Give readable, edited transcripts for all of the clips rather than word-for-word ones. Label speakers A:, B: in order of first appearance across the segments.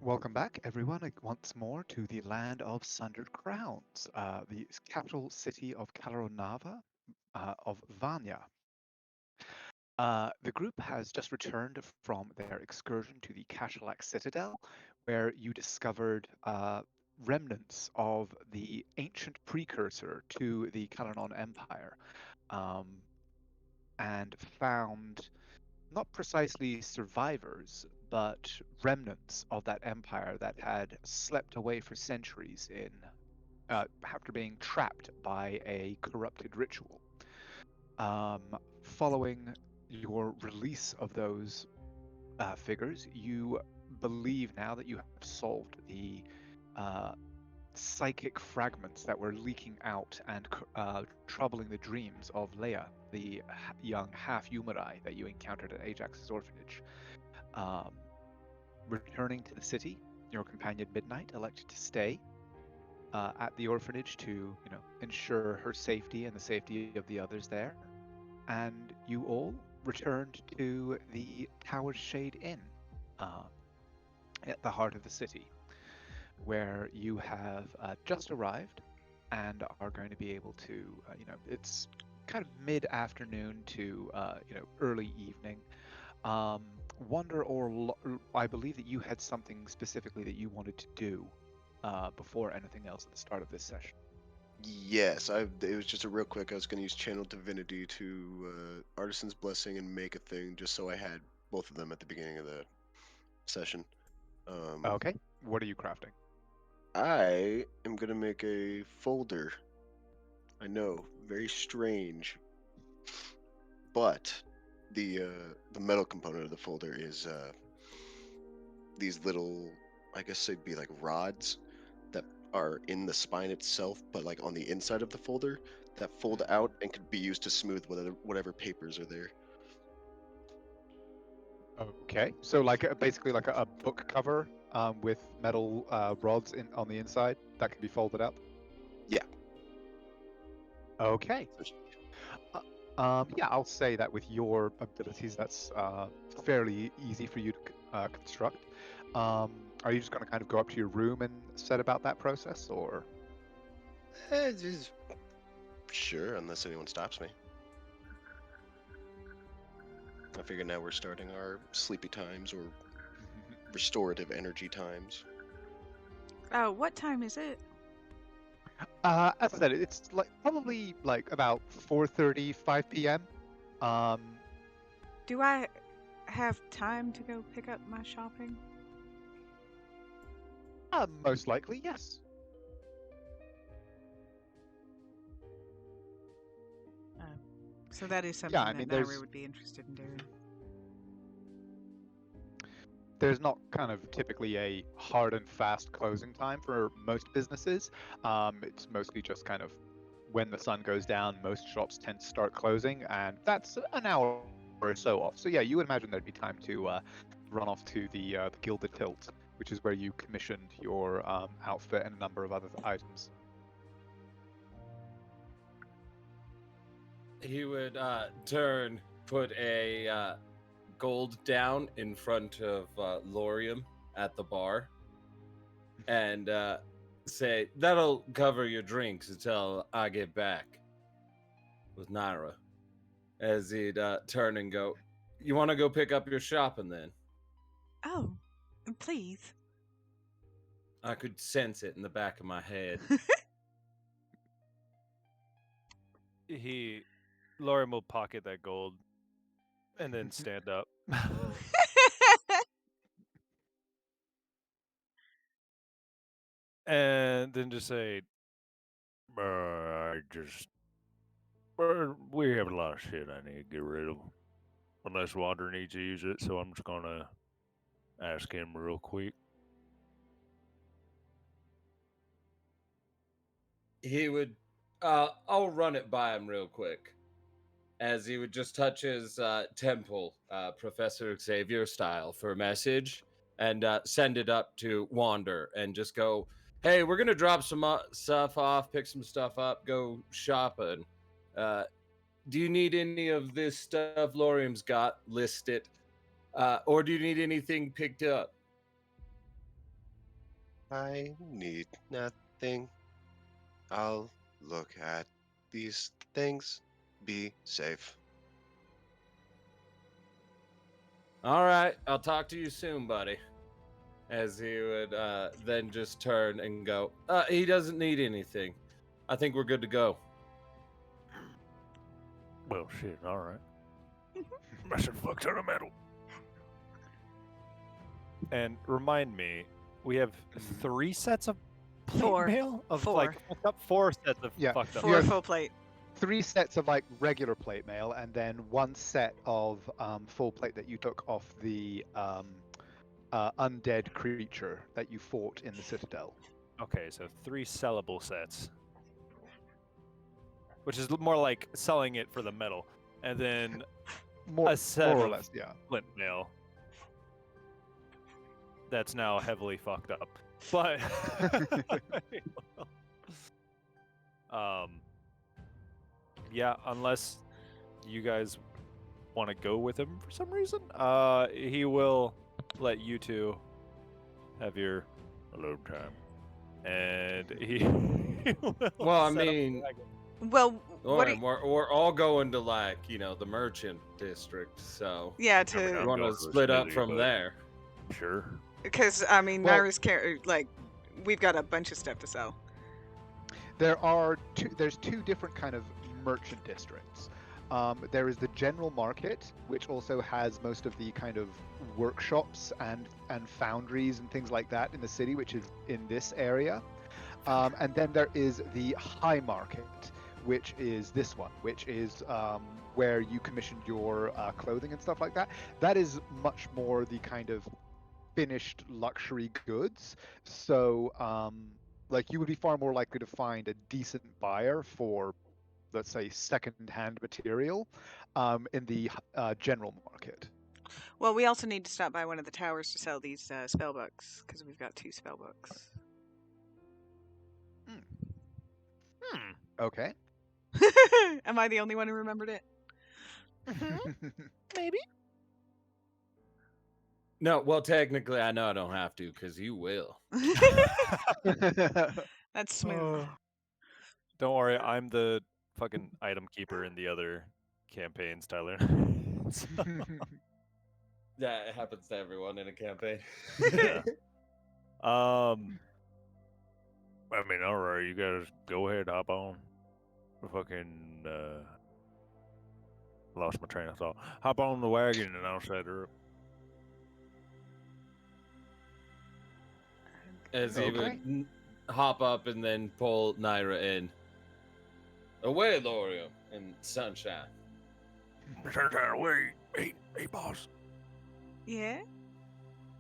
A: Welcome back, everyone, once more to the land of Sundered Crowns, the capital city of Kalaronava of Vanya. The group has just returned from their excursion to the Kashalak Citadel, where you discovered remnants of the ancient precursor to the Kalanon Empire, um, and found not precisely survivors, but remnants of that empire that had slept away for centuries after being trapped by a corrupted ritual. Following your release of those figures, you believe now that you have solved the uh, psychic fragments that were leaking out and troubling the dreams of Leia, the young half-Humarai that you encountered at Ajax's orphanage. Um, Returning to the city, your companion Midnight elected to stay at the orphanage to, ensure her safety and the safety of the others there. And you all returned to the Tower Shade Inn uh, at the heart of the city, where you have just arrived and are going to be able to, it's kind of mid-afternoon to, early evening. Um, I believe that you had something specifically that you wanted to do before anything else at the start of this session.
B: Yes, it was just a real quick. I was going to use Channel Divinity to Artisan's Blessing and make a thing just so I had both of them at the beginning of the session. Um,
A: Okay, what are you crafting?
B: I am going to make a folder. I know, very strange, but the metal component of the folder is these little, I guess they'd be like rods that are in the spine itself, but like on the inside of the folder that fold out and could be used to smooth whatever papers are there.
A: Okay, so like basically like a book cover with metal rods on the inside that can be folded up.
B: Yeah.
A: Okay. Yeah, I'll say that with your abilities, that's fairly easy for you to construct. Um, are you just going to kind of go up to your room and set about that process, or?
B: Just sure, unless anyone stops me. I figure now we're starting our sleepy times or restorative energy times.
C: Oh, what time is it?
A: As I said, it's like probably like about 4:30, 5 p.m. Um,
C: Do I have time to go pick up my shopping?
A: Most likely, yes.
C: Oh. So that is
A: Yeah,
C: something
A: I
C: that
A: mean,
C: Naira would be interested in doing.
A: there's not kind of typically a hard and fast closing time for most businesses. It's mostly just kind of when the sun goes down, most shops tend to start closing, and that's an hour or so off. So yeah, you would imagine there'd be time to run off to the Gilded Hilt, which is where you commissioned your outfit and a number of other items.
D: He would turn, put a gold down in front of Lorium at the bar, and say, "That'll cover your drinks until I get back." With Naira, as he'd turn and go, "You want to go pick up your shopping then?"
C: Oh, please.
D: I could sense it in the back of my head.
E: He, Lorian will pocket that gold and then stand up. And then just say, I just, we have a lot of shit I need to get rid of. Unless Wander needs to use it, so I'm just gonna ask him real quick.
D: He would, I'll run it by him real quick, as he would just touch his temple, Professor Xavier style, for a message and send it up to Wander and just go, "Hey, we're gonna drop some stuff off, pick some stuff up, go shopping. Uh, do you need any of this stuff Lorium's got? List it, or do you need anything picked up?"
B: I need nothing. I'll look at these things. Be safe.
D: All right, I'll talk to you soon, buddy. As he would then just turn and go, he doesn't need anything. I think we're good to go.
E: Well, shit, all right. That's a fuck ton of metal. And remind me, we have 3 sets of plate
C: Four.
E: mail? Of
C: Four.
E: like fucked up 4 sets of
A: Yeah,
E: fucked up.
C: Four
A: have-
C: full plate.
A: 3 sets of like regular plate mail, and then 1 set of full plate that you took off the undead creature that you fought in the Citadel.
E: Okay, so 3 sellable sets. Which is more like selling it for the metal. And then
A: More,
E: a set
A: more or
E: of
A: less, yeah.
E: flint mail. That's now heavily fucked up. But yeah, unless you guys want to go with him for some reason, he will let you two have your alone time. And he will
D: Well, I
E: set up the
D: mean,
E: wagon.
C: Well,
D: All
C: what?
D: right, we're all going to like the merchant district. So
C: Yeah,
E: I mean,
D: you
E: I'm
C: to
D: want
E: going
D: to
E: to the
D: split up
E: smithy,
D: from
E: but-
D: there.
E: Sure.
C: because I mean,
A: Well-
C: Naira's like, we've got a bunch of stuff to sell.
A: There's 2 different kind of merchant districts. There is the general market, which also has most of the kind of workshops and foundries and things like that in the city, which is in this area. And then there is the high market, which is this one, which is where you commissioned your clothing and stuff like that. That is much more the kind of finished luxury goods. So like you would be far more likely to find a decent buyer for, let's say, second-hand material in the general market.
C: Well, we also need to stop by one of the towers to sell these spell books because we've got 2 spell books.
A: Okay.
C: Am I the only one who remembered it?
E: Maybe.
D: No, well, technically, I know I don't have to because you will.
C: That's smooth.
E: Don't worry, I'm the fucking item keeper in the other campaigns, Tyler. So-
D: Yeah, it happens to everyone in a campaign.
E: Yeah. I mean, alright, you guys go ahead, hop on. Fucking, lost my train of thought. Hop on the wagon and I'll set her up.
D: As he
A: Okay.
D: would hop up and then pull Naira in. Away, Lorium, and Sunshine.
E: Sunshine, away. Hey, boss.
C: Yeah.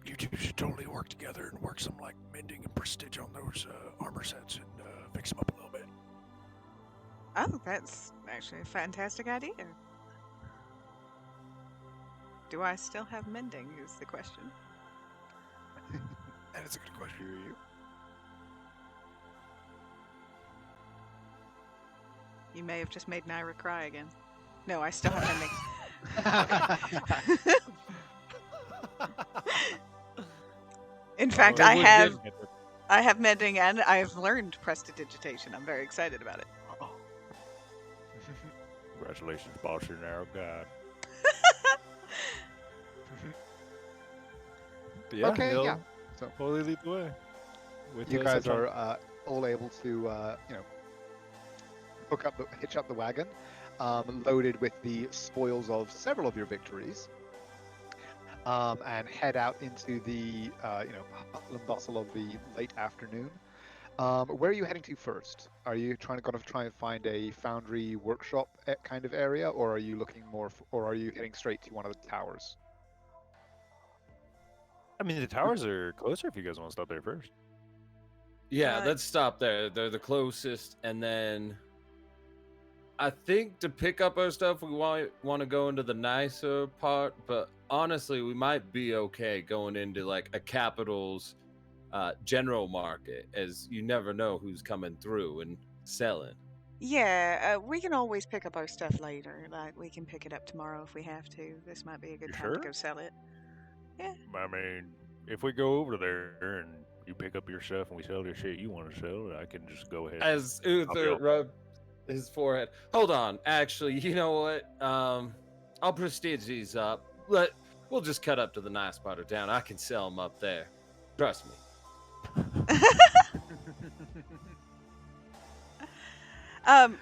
E: You two should totally work together and work some, like, mending and prestige on those armor sets and fix them up a little bit.
C: Oh, that's actually a fantastic idea. Do I still have mending? Is the question.
E: That is a good question.
C: You may have just made Naira cry again. No, I still have mending. In fact,
D: it
C: I
D: would
C: have mending and I have learned prestidigitation. I'm very excited about it.
E: Congratulations, boss, you're narrow god. Yeah,
A: Okay,
E: he'll
A: yeah. So
E: totally lead the way. With
A: you guys
E: Sunshine.
A: are all able to, hitch up the wagon, loaded with the spoils of several of your victories, and head out into the, hustle and bustle of the late afternoon. Where are you heading to first? Are you going to try and find a foundry workshop kind of area, or are you looking or are you heading straight to one of the towers?
E: I mean, the towers are closer if you guys want to stop there first.
D: Yeah, let's stop there. They're the closest, and then I think to pick up our stuff, we want to go into the nicer part. But honestly, we might be okay going into like a capital's general market, as you never know who's coming through and selling.
C: Yeah, we can always pick up our stuff later. Like, we can pick it up tomorrow if we have to. This might be a good
E: You
C: time to
E: sure?
C: go sell it.
E: I mean, if we go over there and You pick up your stuff and we sell the shit you want to sell. I can just go ahead.
D: As
E: I'll be
D: Uther
E: all-
D: rubbed his forehead. Hold on, actually, you know what? I'll prestige these up. We'll just cut up to the nice part of town. I can sell them up there. Trust me.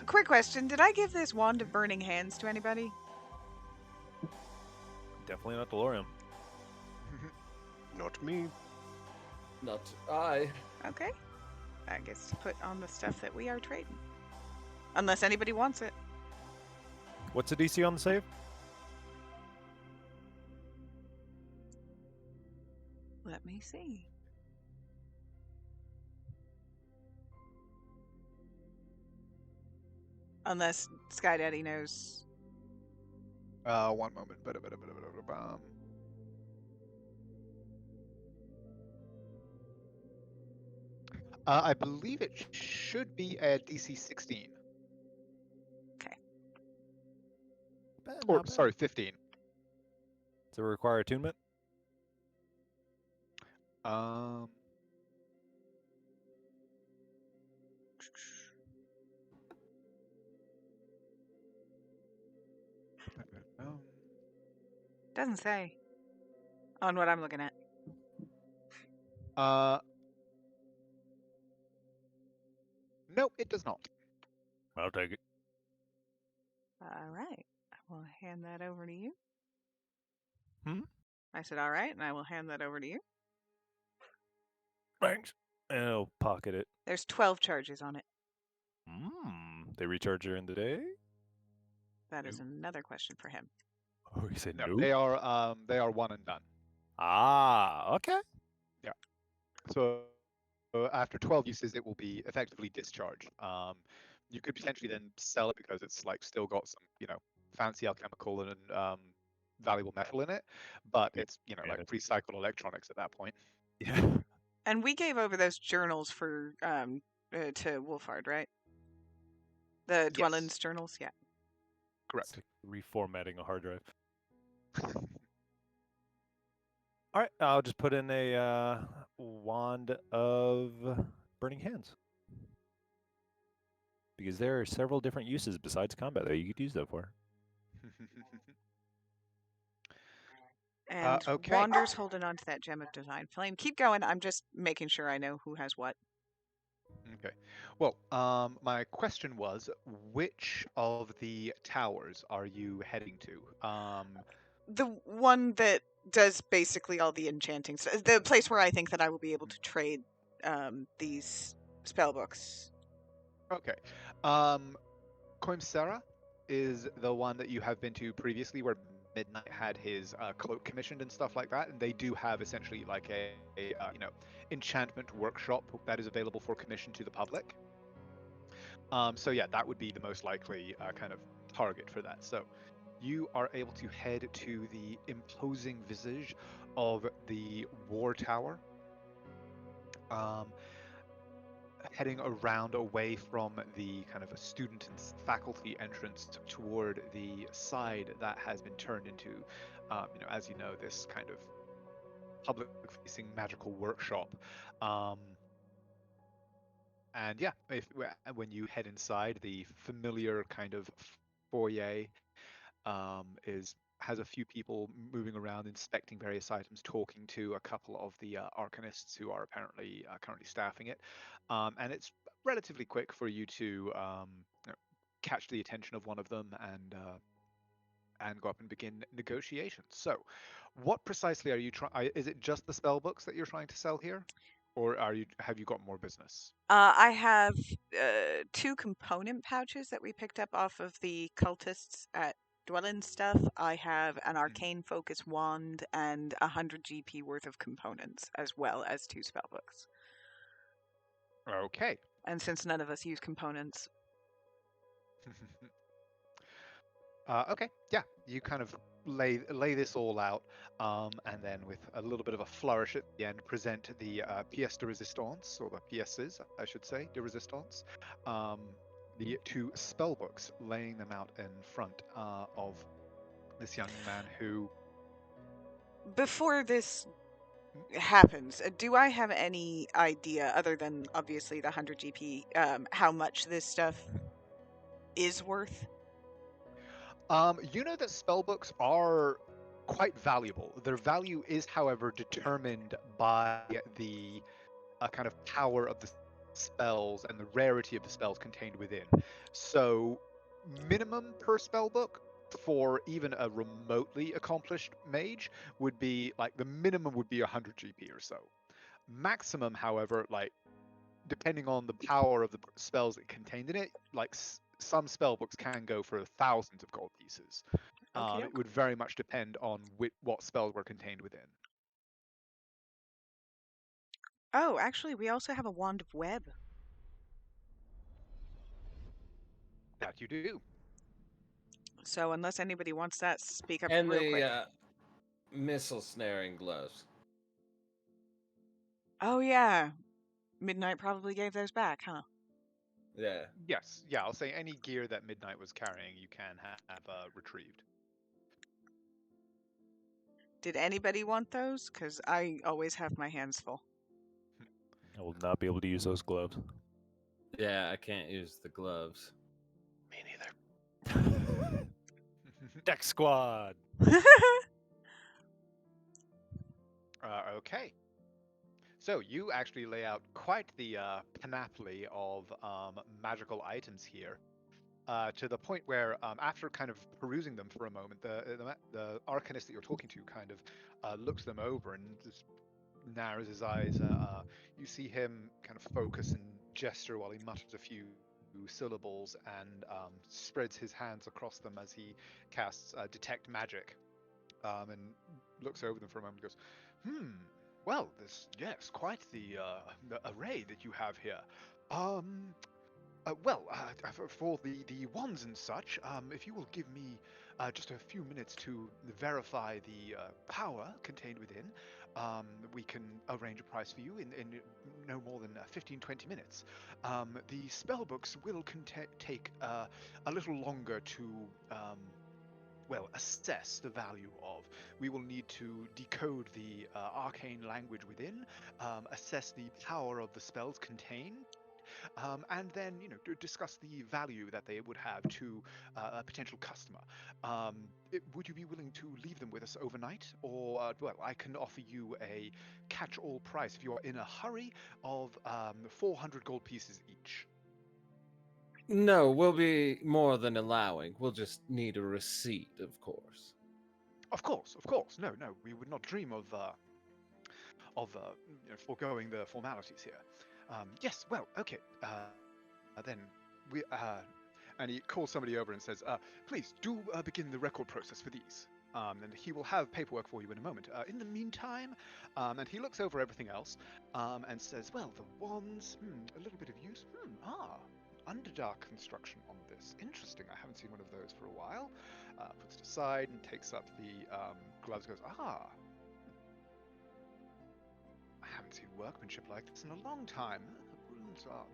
C: Quick question. Did I give this wand of burning hands to anybody?
E: Definitely not DeLorean.
B: Not me.
D: Not I.
C: Okay. I guess to put on the stuff that we are trading. Unless anybody wants it.
E: What's the DC on the save?
C: Let me see. Unless Sky Daddy knows.
A: 1 moment. I believe it should be a DC 16. Or, sorry, 15.
E: Does it require attunement?
C: Doesn't say. On what I'm looking at.
A: Nope, it does not.
E: I'll take it.
C: All right. I will hand that over to you.
E: Hmm?
C: I said, all right, and I will hand that over to you.
E: Thanks. And I'll pocket it.
C: There's 12 charges on it.
E: They recharge during the day?
C: That is another question for him.
E: Oh, he said
A: No,
E: no.
A: they are one and done.
E: Ah, okay.
A: So after 12 uses, it will be effectively discharged. You could potentially then sell it because it's like still got some, fancy alchemical and valuable metal in it, but it's like recycled electronics at that point.
E: Yeah.
C: And we gave over those journals for to Wolfhard, right? The Dwellin's journals, yeah.
A: Correct.
E: It's like reformatting a hard drive. All right, I'll just put in a wand of burning hands. Because there are several different uses besides combat that you could use that for.
C: And
A: okay.
C: Wander's holding on to that gem of divine flame. Keep going. I'm just making sure I know who has what.
A: Okay. Well, my question was, which of the towers are you heading to?
C: The one that does basically all the enchanting stuff. The place where I think that I will be able to trade these spell books.
A: Okay. Coimsera is the one that you have been to previously, where Midnight had his cloak commissioned and stuff like that, and they do have essentially like a enchantment workshop that is available for commission to the public. So yeah, that would be the most likely kind of target for that. So you are able to head to the imposing visage of the War Tower. Heading around away from the kind of a student and faculty entrance toward the side that has been turned into, as you know, this kind of public-facing magical workshop. And yeah, when you head inside, the familiar kind of foyer has a few people moving around, inspecting various items, talking to a couple of the arcanists who are apparently currently staffing it, and it's relatively quick for you to catch the attention of one of them and go up and begin negotiations. So, what precisely are you trying? Is it just the spell books that you're trying to sell here, or have you got more business?
C: I have 2 component pouches that we picked up off of the cultists at Dwellin stuff. I have an arcane focus wand and 100 GP worth of components, as well as 2 spell books.
A: Okay.
C: And since none of us use components.
A: Okay, yeah, you kind of lay this all out, and then with a little bit of a flourish at the end, present the pièce de résistance, or the pièces, I should say, de résistance, the 2 spell books, laying them out in front of this young man who...
C: Before this happens, do I have any idea, other than obviously the 100 GP, how much this stuff is worth?
A: You know that spellbooks are quite valuable. Their value is, however, determined by the kind of power of the spells and the rarity of the spells contained within. So, minimum per spellbook for even a remotely accomplished mage would be like the minimum would be 100 GP or so. Maximum, however, like depending on the power of the spells that contained in it, like some spell books can go for thousands of gold pieces.
C: Okie
A: It
C: doke.
A: would very much depend on what spells were contained within.
C: Oh, actually, we also have a wand of web.
A: That you do.
C: So unless anybody wants that, speak up
D: And
C: real quick.
D: the missile snaring gloves.
C: Oh yeah, Midnight probably gave those back, huh?
D: Yeah.
A: Yes, yeah, I'll say any gear that Midnight was carrying, you can have retrieved.
C: Did anybody want those? Because I always have my hands full.
E: I will not be able to use those gloves.
D: Yeah, I can't use the gloves.
B: Me neither.
E: Deck squad.
A: Okay. So you actually lay out quite the panoply of magical items here, to the point where after kind of perusing them for a moment, the arcanist that you're talking to kind of looks them over and just narrows his eyes. You see him kind of focus and gesture while he mutters a few syllables and spreads his hands across them as he casts detect magic, and looks over them for a moment and goes, well, yes, quite the array that you have here. For the wands and such, if you will give me just a few minutes to verify the power contained within, we can arrange a price for you in no more than 15-20 minutes. The spellbooks will take a little longer to assess the value of. We will need to decode the arcane language within, assess the power of the spells contained, and then discuss the value that they would have to a potential customer. Would you be willing to leave them with us overnight, or I can offer you a catch-all price if you are in a hurry of 400 gold pieces each.
D: No, we'll be more than allowing. We'll just need a receipt, of course.
A: Of course, of course. No, we would not dream of foregoing the formalities here. Yes, well, okay. Then we and he calls somebody over and says, "Please do begin the record process for these." And he will have paperwork for you in a moment. In the meantime, and he looks over everything else and says, "Well, the wands, a little bit of use. Underdark construction on this. Interesting. I haven't seen one of those for a while." Puts it aside and takes up the gloves. Goes, I haven't seen workmanship like this in a long time. The runes are.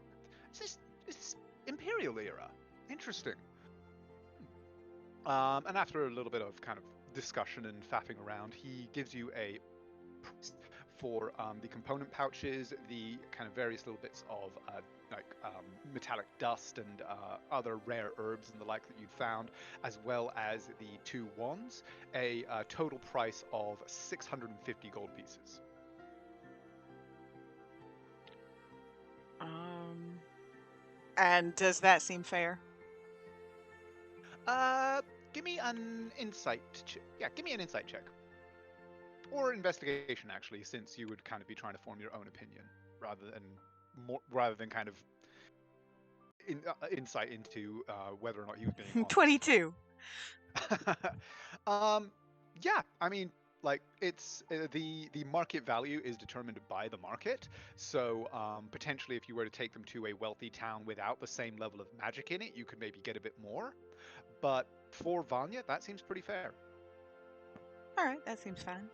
A: Is this Imperial era? Interesting. And after a little bit of kind of discussion and faffing around, he gives you a price for the component pouches, the kind of various little bits of metallic dust and other rare herbs and the like that you'd found, as well as the 2 wands, a total price of 650 gold pieces.
C: And does that seem fair?
A: Give me an insight check. Yeah, give me an insight check. Or investigation, actually, since you would kind of be trying to form your own opinion rather than kind of insight into whether or not he was being honest.
C: 22.
A: Yeah, I mean, like it's the market value is determined by the market. So potentially, if you were to take them to a wealthy town without the same level of magic in it, you could maybe get a bit more. But for Vanya, that seems pretty fair.
C: All right, that seems fine.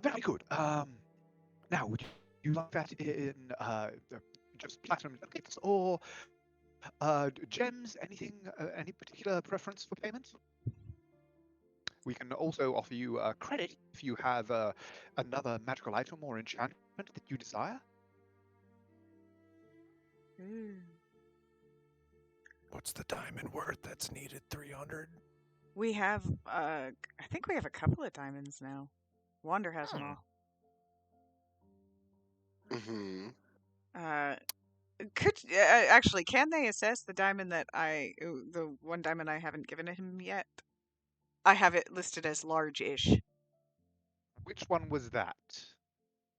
A: Very good. Now, would you like that in just platinum nuggets, or Gems, anything, any particular preference for payment? We can also offer you credit if you have another magical item or enchantment that you desire.
E: What's the diamond worth that's needed? 300?
C: We have, I think we have a couple of diamonds now. Wander has them all.
B: Mm-hmm.
C: Actually, can they assess the diamond that the one diamond I haven't given him yet? I have it listed as large-ish.
A: Which one was that?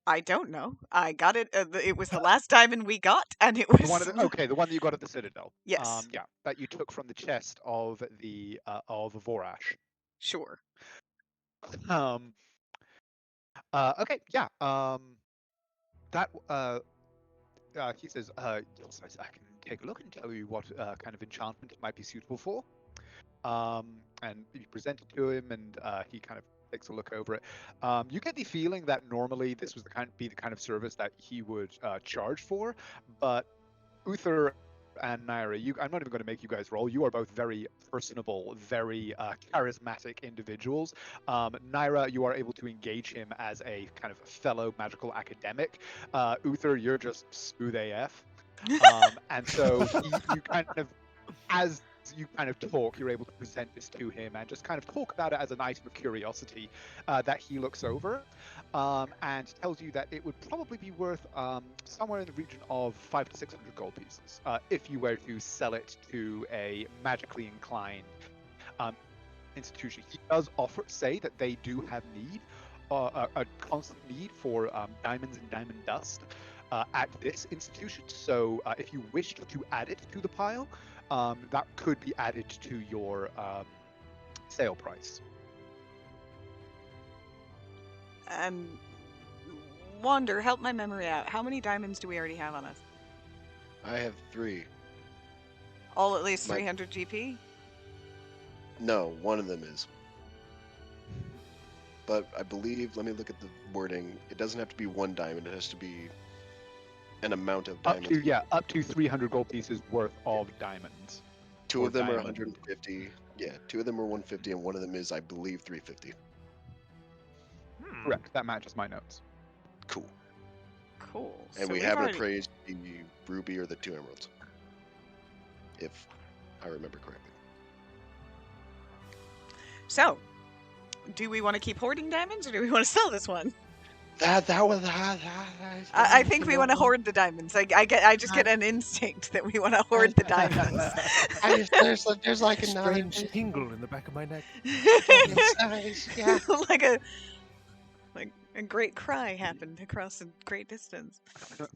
C: I don't know. I got it. It was the last diamond we got, and it
A: The
C: was
A: one okay, the one that you got at the Citadel.
C: Yes.
A: Yeah, that you took from the chest of the of Vorash.
C: Sure.
A: Okay, yeah. That he says, yes, I can take a look and tell you what kind of enchantment it might be suitable for. And you present it to him, and he kind of takes a look over it. You get the feeling that normally this was the kind of service that he would charge for, but Uther and Naira, I'm not even going to make you guys roll. You are both very personable, very charismatic individuals. Naira, you are able to engage him as a kind of fellow magical academic. Uther, you're just smooth AF. And so you kind of, as you kind of talk, you're able to present this to him and just kind of talk about it as an item of curiosity that he looks over and tells you that it would probably be worth somewhere in the region of 500 to 600 gold pieces if you were to sell it to a magically inclined institution. He does say that they do have a constant need for diamonds and diamond dust at this institution. So if you wished to add it to the pile, that could be added to your sale price.
C: And Wander, help my memory out. How many diamonds do we already have on us?
B: I have 3.
C: All at least 300 GP?
B: No, one of them is. But I believe, let me look at the wording. It doesn't have to be 1 diamond. It has to be an amount of diamonds.
A: Up to 300 gold pieces worth of diamonds.
B: 2 of them are 150. Yeah, 2 of them are 150, and one of them is, I believe, 350.
A: Correct. That matches my notes.
B: Cool.
C: Cool.
B: And
C: So
B: we
C: we've
B: haven't
C: already-
B: appraised the ruby or the 2 emeralds, if I remember correctly.
C: So, do we want to keep hoarding diamonds, or do we want to sell this one? I think we want to hoard the diamonds. I just get an instinct that we want to hoard the diamonds.
B: There's like a
E: strange tingle in the back of my neck.
B: yeah.
C: like a great cry happened across a great distance.
A: Okay.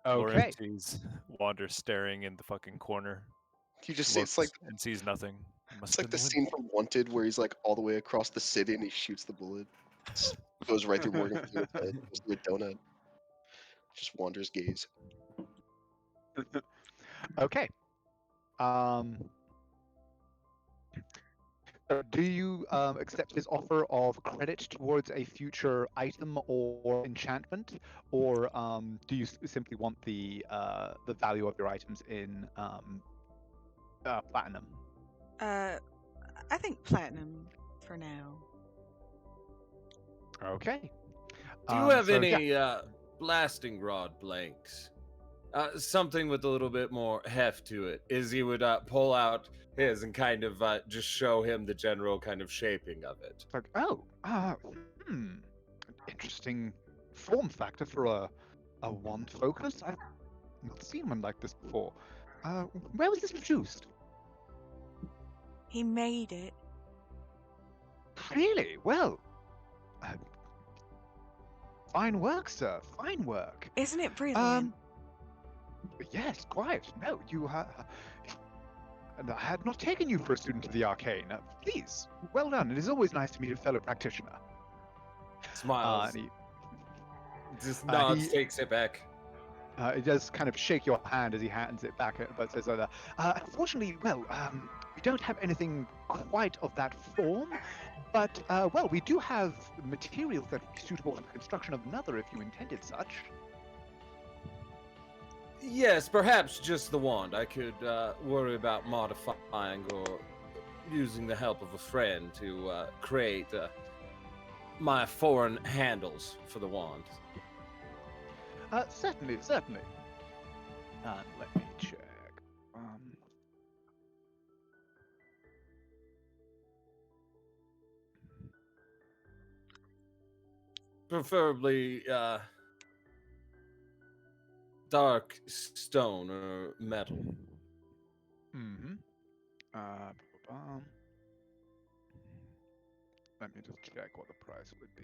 E: Lauren sees Wander staring in the fucking corner.
B: You just see it's like
E: and sees nothing.
B: it's like the scene from Wanted where he's like all the way across the city and he shoots the bullet. Goes right through Morgan Freeman's head. Goes through a donut. Just Wander's gaze.
A: Okay. Do you accept his offer of credit towards a future item or enchantment, or do you simply want the value of your items in platinum?
C: I think platinum for now.
A: Okay.
D: Do you have any blasting rod blanks? Something with a little bit more heft to it. Izzy would pull out his and kind of just show him the general kind of shaping of it.
A: Like, interesting form factor for a wand focus. I've not seen one like this before. Where was this produced?
C: He made it.
A: Really? Well, fine work, sir. Fine work.
C: Isn't it brilliant?
A: Yes, quite. No, you I had not taken you for a student of the arcane. Please, well done. It is always nice to meet a fellow practitioner.
D: Smiles.
A: And he
D: just nods, takes it back.
A: He does kind of shake your hand as he hands it back, but says, unfortunately, well, we don't have anything quite of that form, but, well, we do have materials that would be suitable for the construction of another if you intended such.
D: Yes, perhaps just the wand. I could worry about modifying or using the help of a friend to create my foreign handles for the wand.
A: Certainly. Let me check.
D: Preferably dark stone or metal.
A: Mm-hmm. Let me just check what the price would be.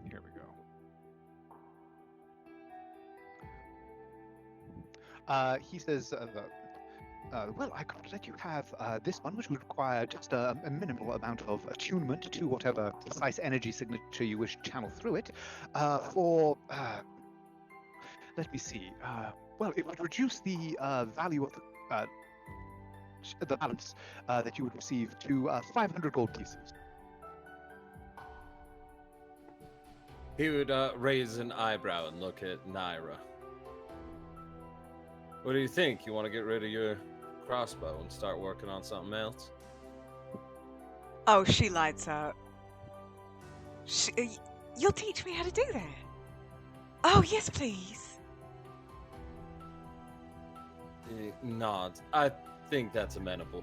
A: Here we go. He says well, I could let you have this one, which would require just a minimal amount of attunement to whatever precise energy signature you wish to channel through it. Let me see. Well, it would reduce the value of the balance that you would receive to 500 gold pieces.
D: He would raise an eyebrow and look at Naira. What do you think? You want to get rid of your crossbow and start working on something else?
C: Oh, she lights up. You'll teach me how to do that? Oh, yes, please.
D: He nods. I think that's amenable.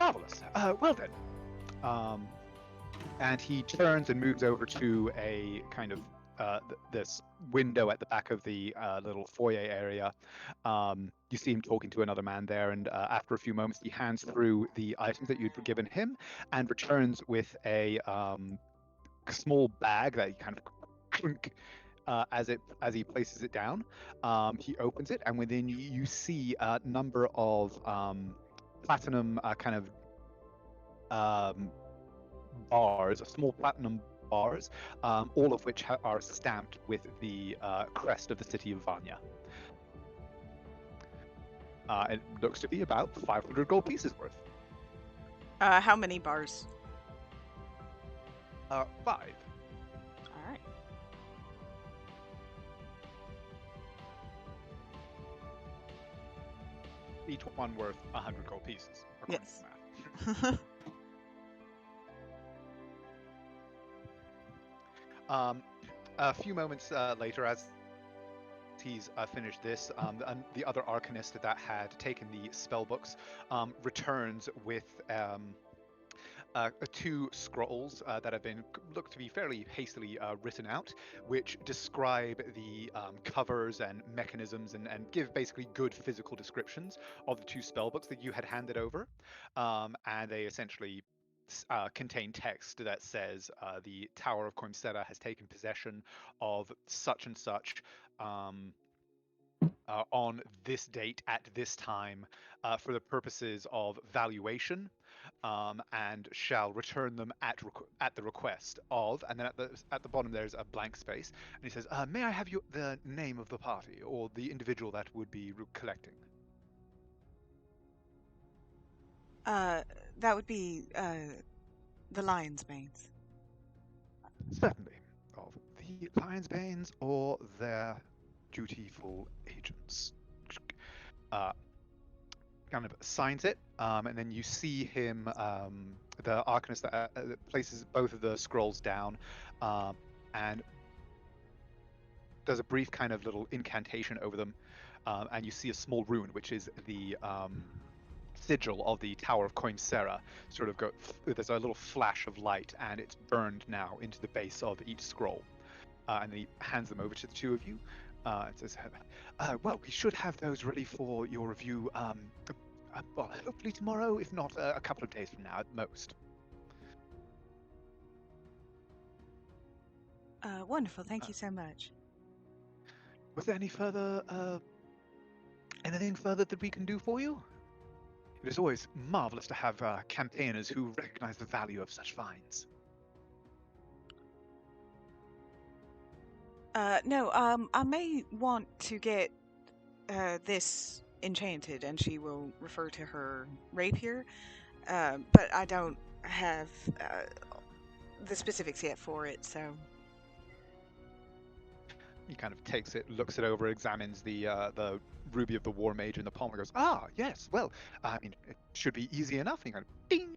A: Marvelous. Well then. And he turns and moves over to a kind of this window at the back of the little foyer area. You see him talking to another man there, and after a few moments, he hands through the items that you'd given him and returns with a small bag that he kind of clunk as he places it down. He opens it, and within you see a number of platinum kind of bars, small platinum bars, all of which are stamped with the crest of the city of Vanya. It looks to be about 500 gold pieces worth.
C: How many bars?
A: 5.
C: All right.
A: Each one worth 100 gold pieces.
C: Yes.
A: A few moments later, as he's finished this, the other arcanist that had taken the spell books returns with 2 scrolls that have been looked to be fairly hastily written out, which describe the covers and mechanisms and give basically good physical descriptions of the 2 spell books that you had handed over, and they essentially contain text that says the Tower of Coimsera has taken possession of such and such on this date at this time for the purposes of valuation, and shall return them at the request of. And then at the bottom there's a blank space, and he says, "May I have the name of the party or the individual that would be collecting?"
C: That would be the Lion's Banes.
A: Certainly, of the Lion's Banes or their dutiful agents. Kind of signs it, and then you see him, the arcanist that places both of the scrolls down, and does a brief kind of little incantation over them, and you see a small rune, which is the sigil of the Tower of Coimsera, sort of there's a little flash of light, and it's burned now into the base of each scroll. And then he hands them over to the 2 of you. And says, well, we should have those ready for your review, well, hopefully tomorrow, if not a couple of days from now at most.
C: Wonderful. Thank you so much.
A: Was there anything further that we can do for you? It is always marvelous to have campaigners who recognize the value of such finds.
C: No, I may want to get this enchanted, and she will refer to her rapier, but I don't have the specifics yet for it, so.
A: He kind of takes it, looks it over, examines the ruby of the war mage in the palm, and goes, "Ah, yes. Well, I mean, it should be easy enough." And he kind of ding,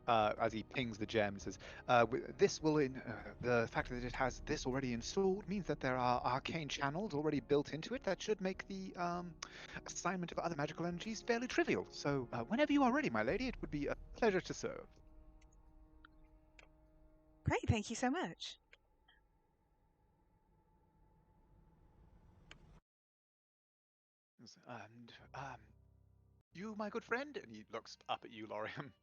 A: as he pings the gem, says, "This will, the fact that it has this already installed means that there are arcane channels already built into it that should make the assignment of other magical energies fairly trivial. So, whenever you are ready, my lady, it would be a pleasure to serve."
C: Great, thank you so much.
A: And you, my good friend, and he looks up at you, Lorium.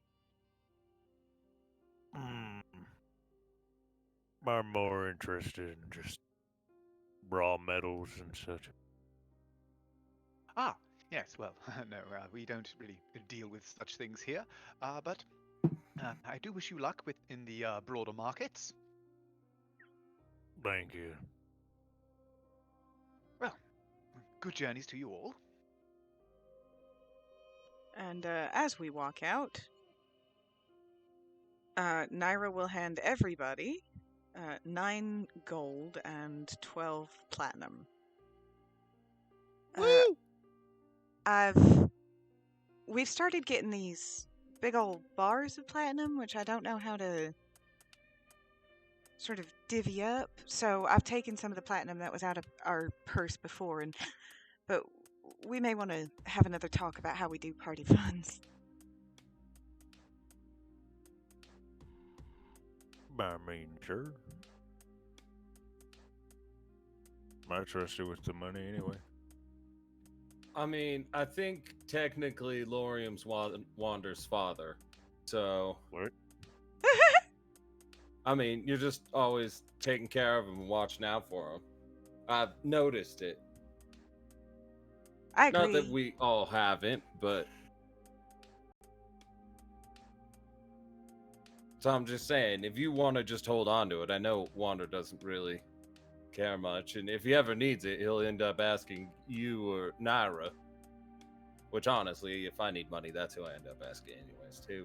E: I'm more interested in just raw metals and such.
A: Ah, yes, well, no, we don't really deal with such things here, but I do wish you luck in the broader markets.
E: Thank you.
A: Well, good journeys to you all.
C: And as we walk out, Naira will hand everybody 9 gold and 12 platinum. We've started getting these big old bars of platinum, which I don't know how to sort of divvy up. So I've taken some of the platinum that was out of our purse before, but we may want to have another talk about how we do party funds.
E: I mean, sure. I trust you with the money anyway.
D: I mean, I think technically Lorium's Wander's father. So,
E: What?
D: I mean, you're just always taking care of him and watching out for him. I've noticed it.
C: I agree.
D: Not that we all haven't, but. So I'm just saying, if you want to just hold on to it, I know Wander doesn't really care much, and if he ever needs it, he'll end up asking you or Naira. Which honestly, if I need money, that's who I end up asking anyways, too.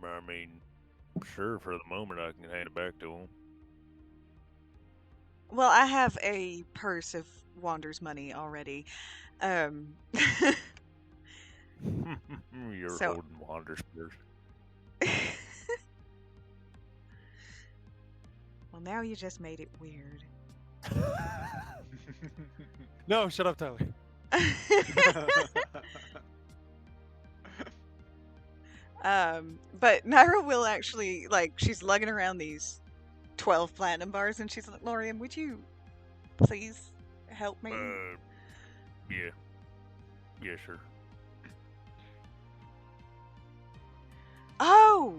E: I mean, sure, for the moment I can hand it back to him.
C: Well, I have a purse of Wander's money already.
E: You're
C: So-
E: holding Wander's purse.
C: Well, now you just made it weird.
E: No, shut up, Tyler.
C: But Naira will actually, like, she's lugging around these 12 platinum bars, and she's like, Lorium, would you please help me?
E: Yeah. Yeah, sure.
C: Oh!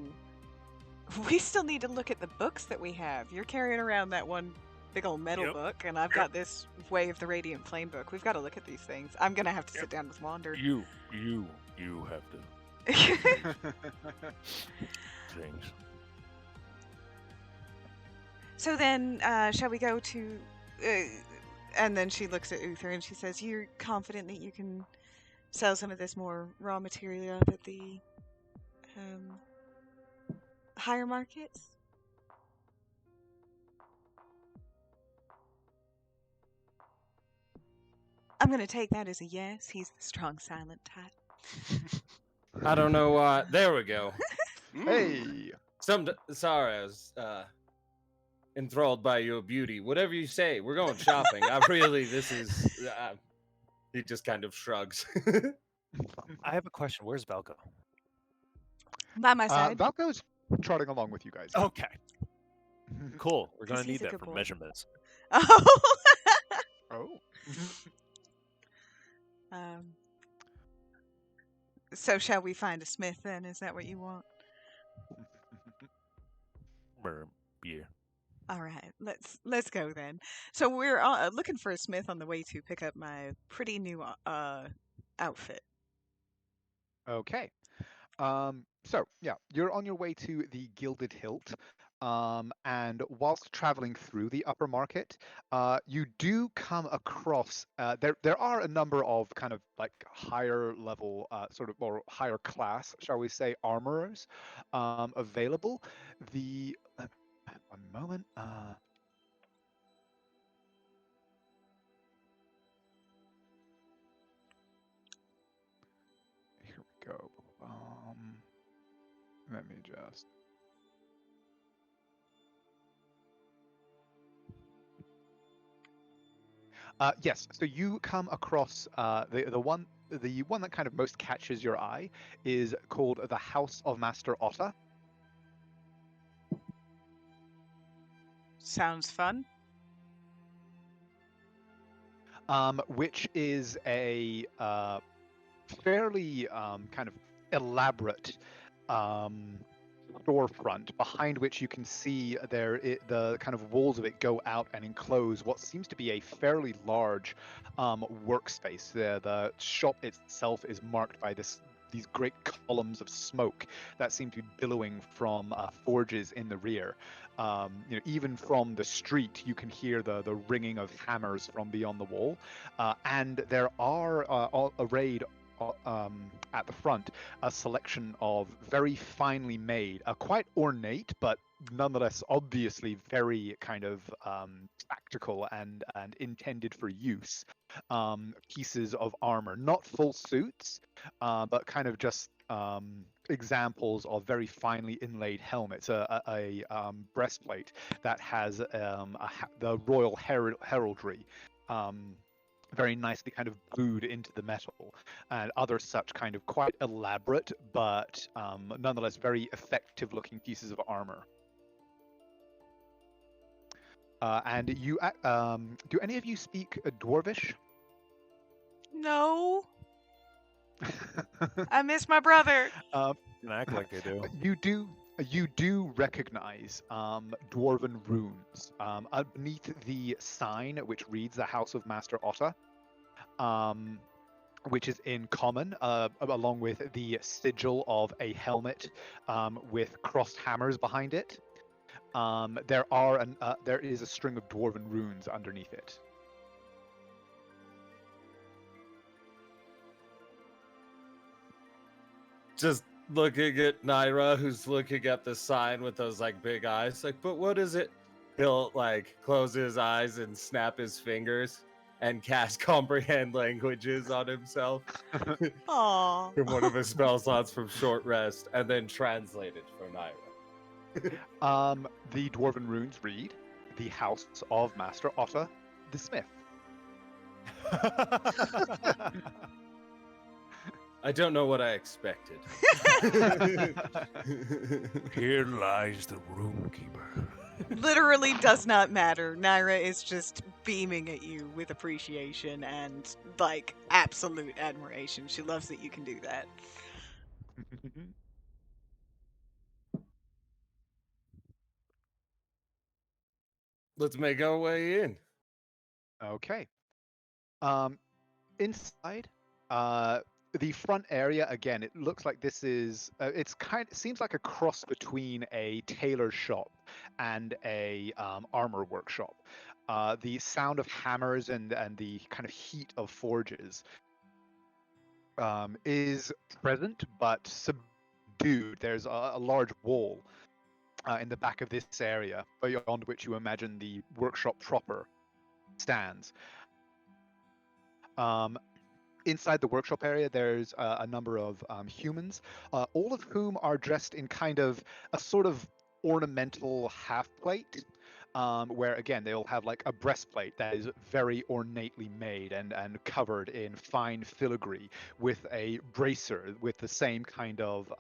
C: We still need to look at the books that we have. You're carrying around that one big old metal
E: Yep.
C: book, and I've got this Way of the Radiant Flame book. We've got to look at these things. I'm gonna have to sit down with Wander.
E: You have to things.
C: So then, shall we go to... and then she looks at Uther and she says, you're confident that you can sell some of this more raw material up at the higher markets? I'm going to take that as a yes. He's the strong, silent type.
D: I don't know. There we go.
A: Hey!
D: Sorry, I was enthralled by your beauty. Whatever you say, we're going shopping. This is. He just kind of shrugs.
F: I have a question. Where's Valko?
C: By my side.
A: Valko's trotting along with you guys.
F: Okay, cool. We're
C: 'Cause
F: gonna
C: he's
F: need
C: a
F: that
C: good
F: for
C: boy.
F: measurements.
C: Oh.
A: Oh.
C: So shall we find a smith then? Is that what you want?
F: Yeah.
C: All right, let's go then. So we're looking for a smith on the way to pick up my pretty new outfit.
A: Okay. So yeah, you're on your way to the Gilded Hilt. And whilst traveling through the upper market, you do come across there are a number of kind of like higher level, sort of or higher class, shall we say, armorers available. The one moment. Here we go. Let me just. Yes, so you come across the one that kind of most catches your eye is called the House of Master Otter.
C: Sounds fun.
A: Which is a fairly kind of elaborate um, storefront behind which you can see the kind of walls of it go out and enclose what seems to be a fairly large workspace. The shop itself is marked by these great columns of smoke that seem to be billowing from forges in the rear. Even from the street, you can hear the ringing of hammers from beyond the wall, and there are arrayed at the front a selection of very finely made, quite ornate, but nonetheless obviously very kind of practical and intended for use pieces of armor. Not full suits, but kind of just examples of very finely inlaid helmets. A breastplate that has the royal heraldry. Very nicely kind of glued into the metal, and other such kind of quite elaborate but nonetheless very effective looking pieces of armor. And you do any of you speak Dwarvish?
C: No, I miss my brother.
E: Can act like I do.
A: You do recognize dwarven runes underneath the sign which reads the House of Master Otter, which is in common, along with the sigil of a helmet with crossed hammers behind it. There is a string of dwarven runes underneath it.
D: Just looking at Naira, who's looking at the sign with those like big eyes, like, but what is it? He'll like close his eyes and snap his fingers and cast comprehend languages on himself
C: Aww.
D: from one of his spell slots from short rest, and then translate it for Naira.
A: The dwarven runes read, "The House of Master Otter, the Smith."
D: I don't know what I expected.
E: Here lies the roomkeeper.
C: Literally does not matter. Naira is just beaming at you with appreciation and like absolute admiration. She loves that you can do that.
D: Let's make our way in.
A: Okay. Inside, the front area, again, it looks like this is it seems like a cross between a tailor shop and a armor workshop. The sound of hammers and the kind of heat of forges is present but subdued. There's a large wall in the back of this area, beyond which you imagine the workshop proper stands. Inside the workshop area, there's a number of humans, all of whom are dressed in kind of a sort of ornamental half plate, where again they all have like a breastplate that is very ornately made and covered in fine filigree, with a bracer with the same kind of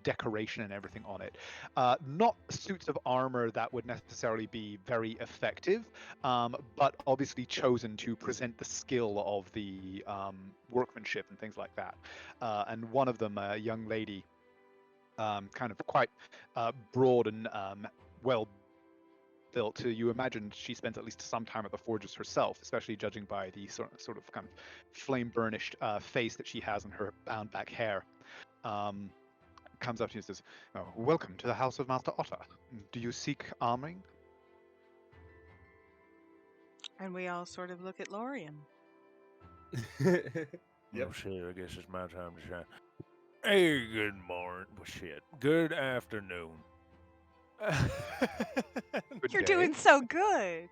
A: decoration and everything on it. Not suits of armor that would necessarily be very effective, but obviously chosen to present the skill of the workmanship and things like that. And one of them, a young lady, kind of quite broad and well built. You imagine she spends at least some time at the forges herself, especially judging by the sort of kind of flame burnished face that she has and her bound back hair. comes up to you and says, "Oh, welcome to the House of Master Otter. Do you seek arming?"
C: And we all sort of look at Lorian.
E: Oh shit, I guess it's my time to shine. Hey, good morning. Well, shit. Good afternoon.
A: Good
C: You're
A: day.
C: doing so good.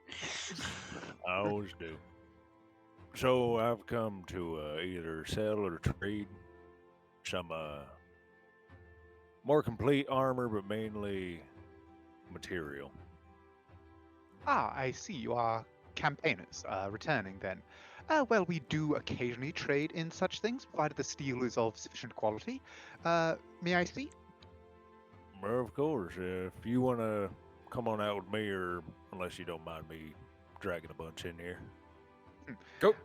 E: I always do. So I've come to either sell or trade some more complete armor, but mainly material.
A: Ah, I see. You are campaigners, returning then. Well, we do occasionally trade in such things, provided the steel is of sufficient quality. May I see?
E: Well, of course, if you want to come on out with me, or unless you don't mind me dragging a bunch in here.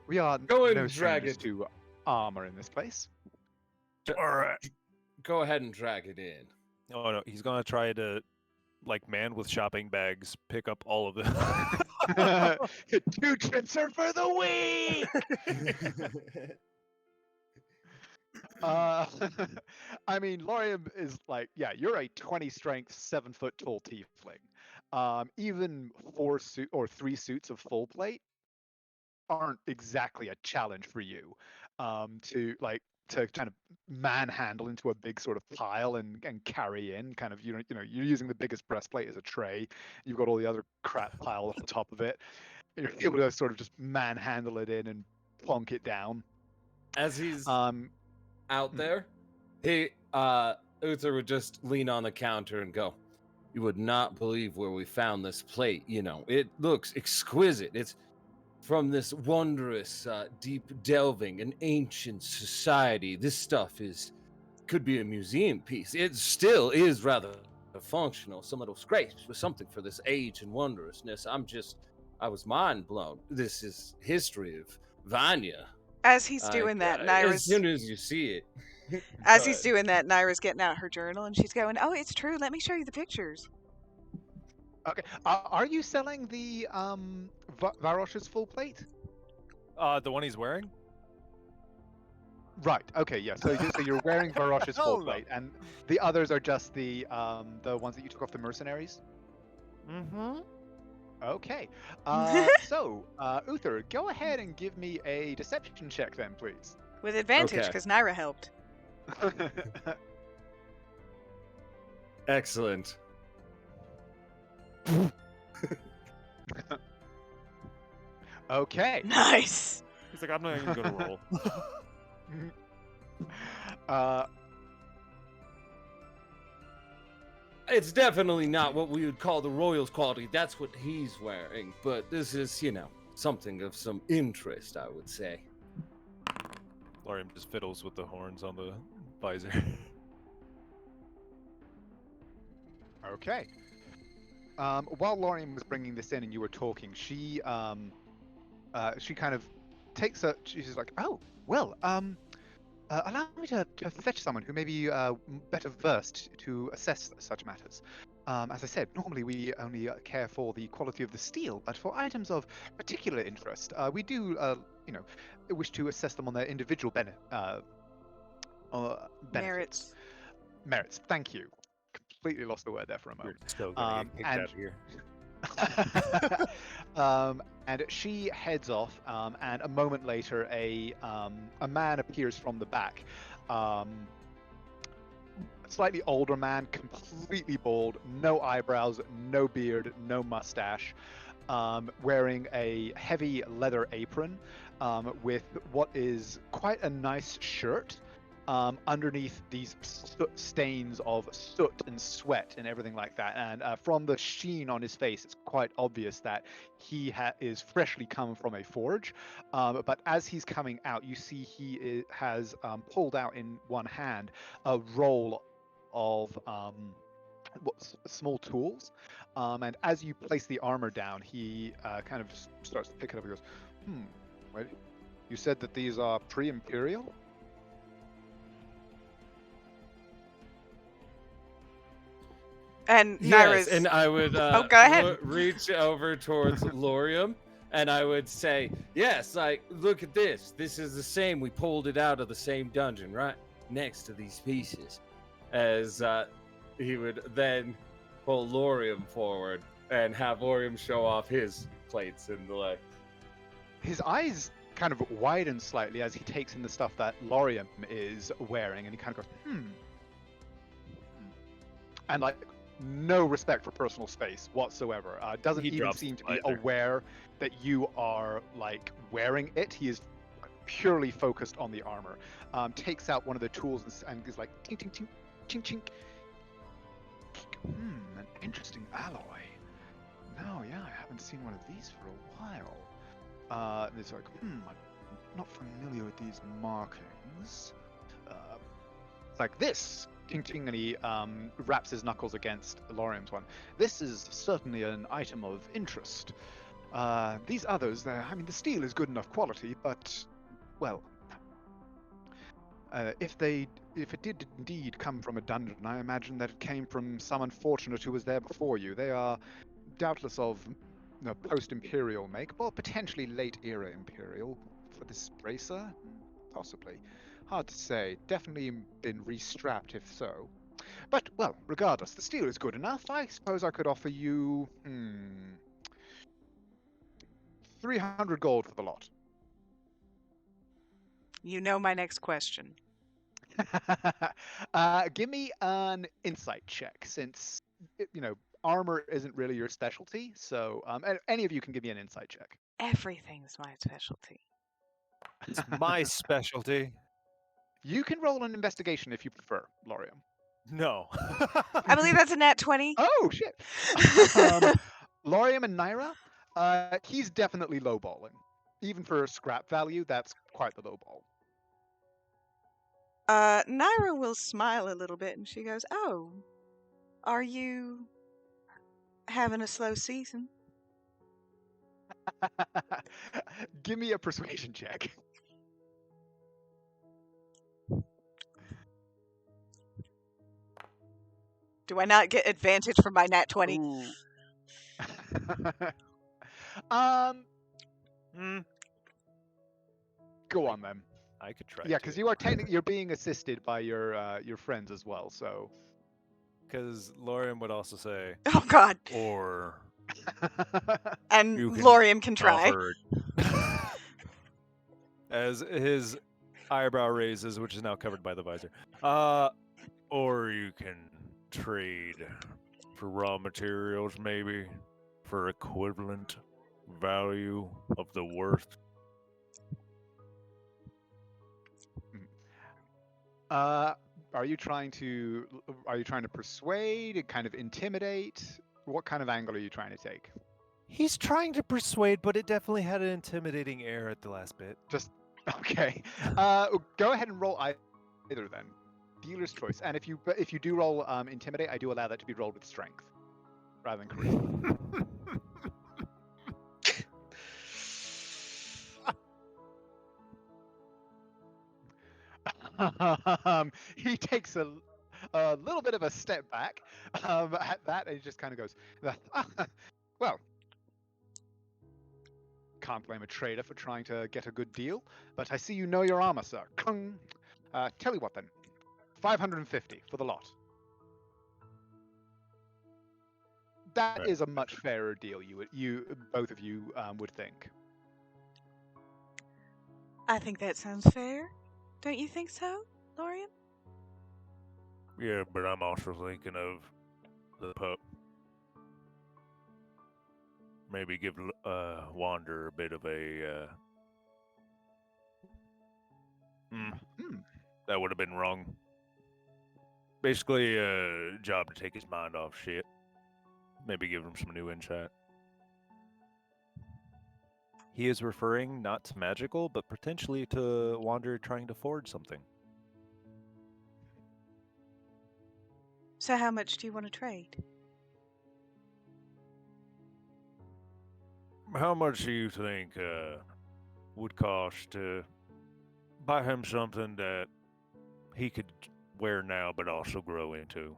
A: We are
D: Go and
A: no
D: drag
A: strangers
D: it.
A: to armor in this place.
E: All right.
D: Go ahead and drag it in.
F: Oh no, he's gonna try to, like man with shopping bags, pick up all of them.
A: 2 trips are for the week! I mean, Lorium is like, yeah, you're a 20 strength, 7 foot tall tiefling. Even 3 suits of full plate aren't exactly a challenge for you. To kind of manhandle into a big sort of pile and carry in kind of, you're using the biggest breastplate as a tray. You've got all the other crap piled on top of it. You're able to sort of just manhandle it in and plonk it down.
D: As he's
A: Um,
D: out
A: Mhm.
D: there, Uther would just lean on the counter and go, "You would not believe where we found this plate. It looks exquisite. It's from this wondrous, deep delving, an ancient society. This stuff could be a museum piece. It still is rather functional. Some little scrapes with something for this age and wondrousness. I was mind blown. This is history of Vanya.
C: As he's doing that,
D: As
C: Naira's
D: soon as you see it."
C: as
D: Go
C: he's
D: ahead.
C: doing that, Naira's getting out her journal and she's going, "Oh, it's true. Let me show you the pictures."
A: Okay. Are you selling the Varosh's full plate?
F: The one he's wearing?
A: Right. Okay. Yeah. So you're wearing Varosh's full
F: Hell no.
A: plate, and the others are just the ones that you took off the mercenaries.
F: Mm-hmm.
A: Okay. So Uther, go ahead and give me a deception check then, please.
C: With advantage,
D: Okay.
C: because Naira helped.
D: Excellent.
A: Okay.
C: Nice.
F: He's like, I'm not even gonna roll.
D: It's definitely not what we would call the Royals quality. That's what he's wearing. But this is, something of some interest, I would say.
F: Lorium just fiddles with the horns on the visor.
A: Okay. While Lorian was bringing this in and you were talking, she kind of takes she's like, "Oh, well, allow me to fetch someone who may be better versed to assess such matters. As I said, normally we only care for the quality of the steel, but for items of particular interest, we do, wish to assess them on their individual benefits.
C: Merits.
A: Merits. Thank you. Completely lost the word there for a
F: You're
A: moment.
F: still gonna get kicked
A: and-
F: out of here.
A: And she heads off, and a moment later, a man appears from the back. A slightly older man, completely bald, no eyebrows, no beard, no mustache, wearing a heavy leather apron, with what is quite a nice shirt. Underneath these stains of soot and sweat and everything like that, and from the sheen on his face, it's quite obvious that he is freshly come from a forge. But as he's coming out, you see he has pulled out in one hand a roll of small tools, and as you place the armor down, he kind of starts to pick it up and goes, wait, you said that these are pre-imperial?
C: And
D: Yes,
C: Naira's.
D: and I would
C: Oh, go ahead.
D: reach over towards Lorium, and I would say, yes, look at this. This is the same. We pulled it out of the same dungeon, right next to these pieces. as he would then pull Lorium forward and have Lorium show off his plates in the leg.
A: His eyes kind of widen slightly as he takes in the stuff that Lorium is wearing, and he kind of goes, and like no respect for personal space whatsoever. Doesn't
F: He
A: even
F: drops
A: seem
F: the
A: to be
F: visor.
A: aware that you are like wearing it. He is purely focused on the armor. Takes out one of the tools and is like, tink, tink, tink, chink, chink. An interesting alloy. No, yeah, I haven't seen one of these for a while. And it's like, I'm not familiar with these markings. It's like this. Ting ting, and he wraps his knuckles against Lorium's one. This is certainly an item of interest. These others, I mean, the steel is good enough quality, but, well, if it did indeed come from a dungeon, I imagine that it came from some unfortunate who was there before you. They are doubtless of post-imperial make, or potentially late-era imperial for this bracer, possibly. Hard to say. Definitely been restrapped if so. But, well, regardless, the steel is good enough. I suppose I could offer you 300 gold for the lot.
C: You know my next question.
A: Give me an insight check, since armor isn't really your specialty. So any of you can give me an insight check.
C: Everything's my specialty.
F: It's my specialty.
A: You can roll an investigation if you prefer, Lorium.
F: No.
C: I believe that's a nat 20.
A: Oh shit! Lorium and Naira, he's definitely lowballing. Even for scrap value, that's quite the lowball.
C: Naira will smile a little bit and she goes, "Oh, are you having a slow season?"
A: Give me a persuasion check.
C: Do I not get advantage from my nat 20?
A: Go on then.
F: I could try.
A: Yeah, because you're being assisted by your friends as well. So.
F: Because Lorium would also say,
C: Oh God.
F: or
C: and
F: you can
C: Lorium can try.
F: offer, as his eyebrow raises, which is now covered by the visor. Or you can trade for raw materials, maybe for equivalent value of the worth.
A: Are you trying to persuade and kind of intimidate? What kind of angle are you trying to take?
F: He's trying to persuade, but it definitely had an intimidating air at the last bit.
A: Just okay. Go ahead and roll either then. Dealer's choice. And if you do roll intimidate, I do allow that to be rolled with strength rather than charisma. He takes a little bit of a step back at that, and he just kind of goes, well, can't blame a trader for trying to get a good deal, but I see you know your armor, sir. Tell you what then, 550 for the lot. That is a much fairer deal. You both of you would think.
C: I think that sounds fair. Don't you think so, Lorium?
E: Yeah, but I'm also thinking of the pup. Maybe give Wander a bit of a. That would have been wrong. Basically, a job to take his mind off shit. Maybe give him some new insight.
F: He is referring not to magical, but potentially to Wander trying to forge something.
C: So how much do you want to trade?
E: How much do you think would cost to buy him something that he could wear now, but also grow into?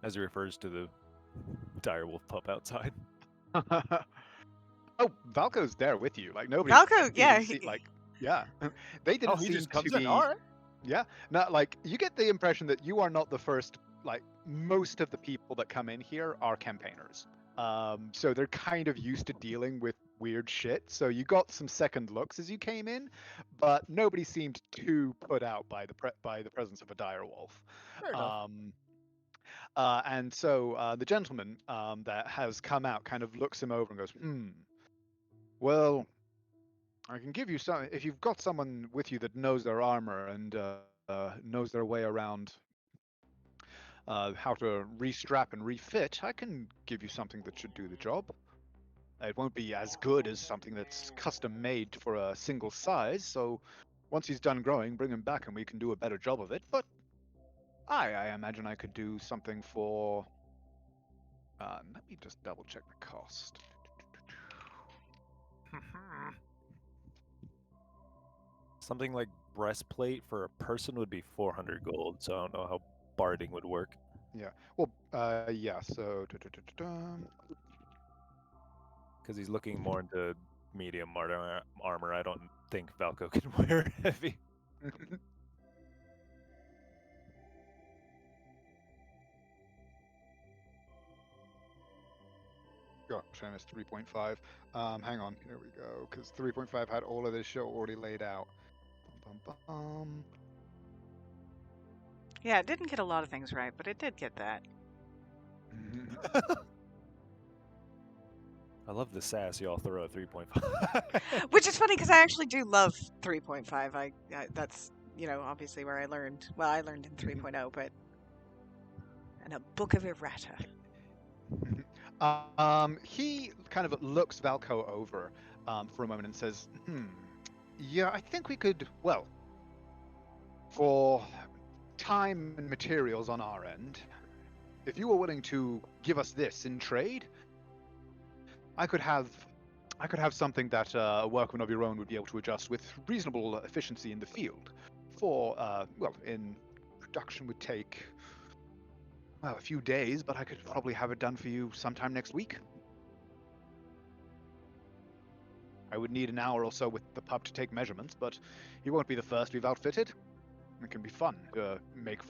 F: As he refers to the direwolf pup outside.
A: Oh, Valko's there with you. Like nobody.
C: Valko, yeah.
A: They didn't
F: he
A: seem
F: just comes
A: to
F: in.
A: be.
F: All right.
A: Yeah, not like you get the impression that you are not the first. Like most of the people that come in here are campaigners, so they're kind of used to dealing with weird shit. So you got some second looks as you came in, but nobody seemed too put out by by the presence of a dire wolf.
F: Fair enough.
A: And so the gentleman that has come out kind of looks him over and goes, well, I can give you some if you've got someone with you that knows their armor and knows their way around how to restrap and refit. I can give you something that should do the job. It won't be as good as something that's custom made for a single size. So once he's done growing, bring him back and we can do a better job of it. But I imagine I could do something for. Let me just double check the cost.
F: Something like breastplate for a person would be 400 gold, so I don't know how barding would work.
A: Yeah. Well, yeah. So.
F: Because he's looking more into medium armor. I don't think Valko can wear heavy.
A: Oh, Shannon is 3.5. Hang on, here we go, because 3.5 had all of this show already laid out. Bum, bum, bum.
C: Yeah, it didn't get a lot of things right, but it did get that.
F: I love the sass y'all throw at 3.5.
C: Which is funny because I actually do love 3.5. I that's obviously where I learned. Well, I learned in 3.0, but in a book of errata.
A: He kind of looks Valko over for a moment and says, yeah, I think we could, well, for time and materials on our end, if you were willing to give us this in trade, I could have something that a workman of your own would be able to adjust with reasonable efficiency in the field. For, well, in production would take, well, a few days, but I could probably have it done for you sometime next week. I would need an hour or so with the pup to take measurements, but he won't be the first we've outfitted. It can be fun to make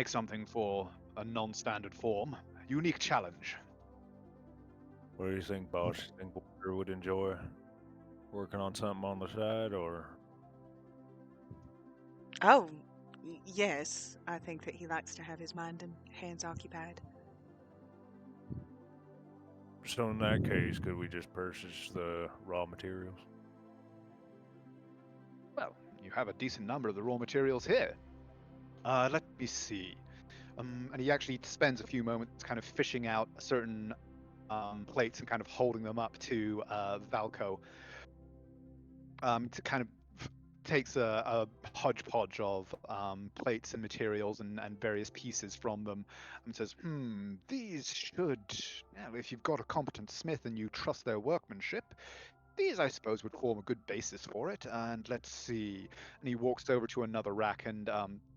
A: something for a non-standard form. Unique challenge.
F: What do you think, boss? You think Walker would enjoy working on something on the side, or?
C: Oh, yes. I think that he likes to have his mind and hands occupied.
E: So in that case, could we just purchase the raw materials?
A: Well, you have a decent number of the raw materials here. Let me see. And he actually spends a few moments kind of fishing out certain plates and kind of holding them up to Valko. To kind of takes a hodgepodge of plates and materials and various pieces from them and says, these should, if you've got a competent smith and you trust their workmanship, these, I suppose, would form a good basis for it. And let's see. And he walks over to another rack and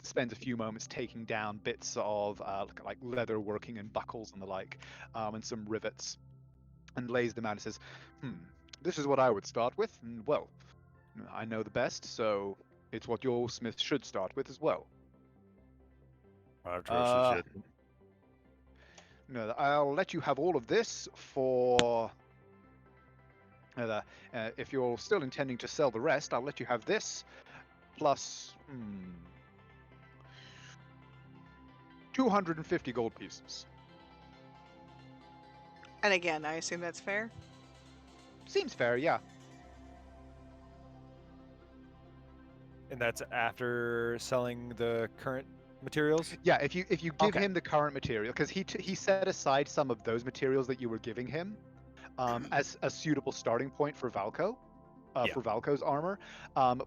A: spends a few moments taking down bits of like leather working and buckles and the like, and some rivets, and lays them out and says, this is what I would start with. And, well, I know the best, so it's what your smith should start with as well.
E: I trust it.
A: No, I'll let you have all of this for... if you're still intending to sell the rest, I'll let you have this, plus 250 gold pieces.
C: And again, I assume that's fair?
A: Seems fair, yeah.
F: And that's after selling the current materials?
A: Yeah, if you give him the current material, because he set aside some of those materials that you were giving him as a suitable starting point for Valko, for Valko's armor,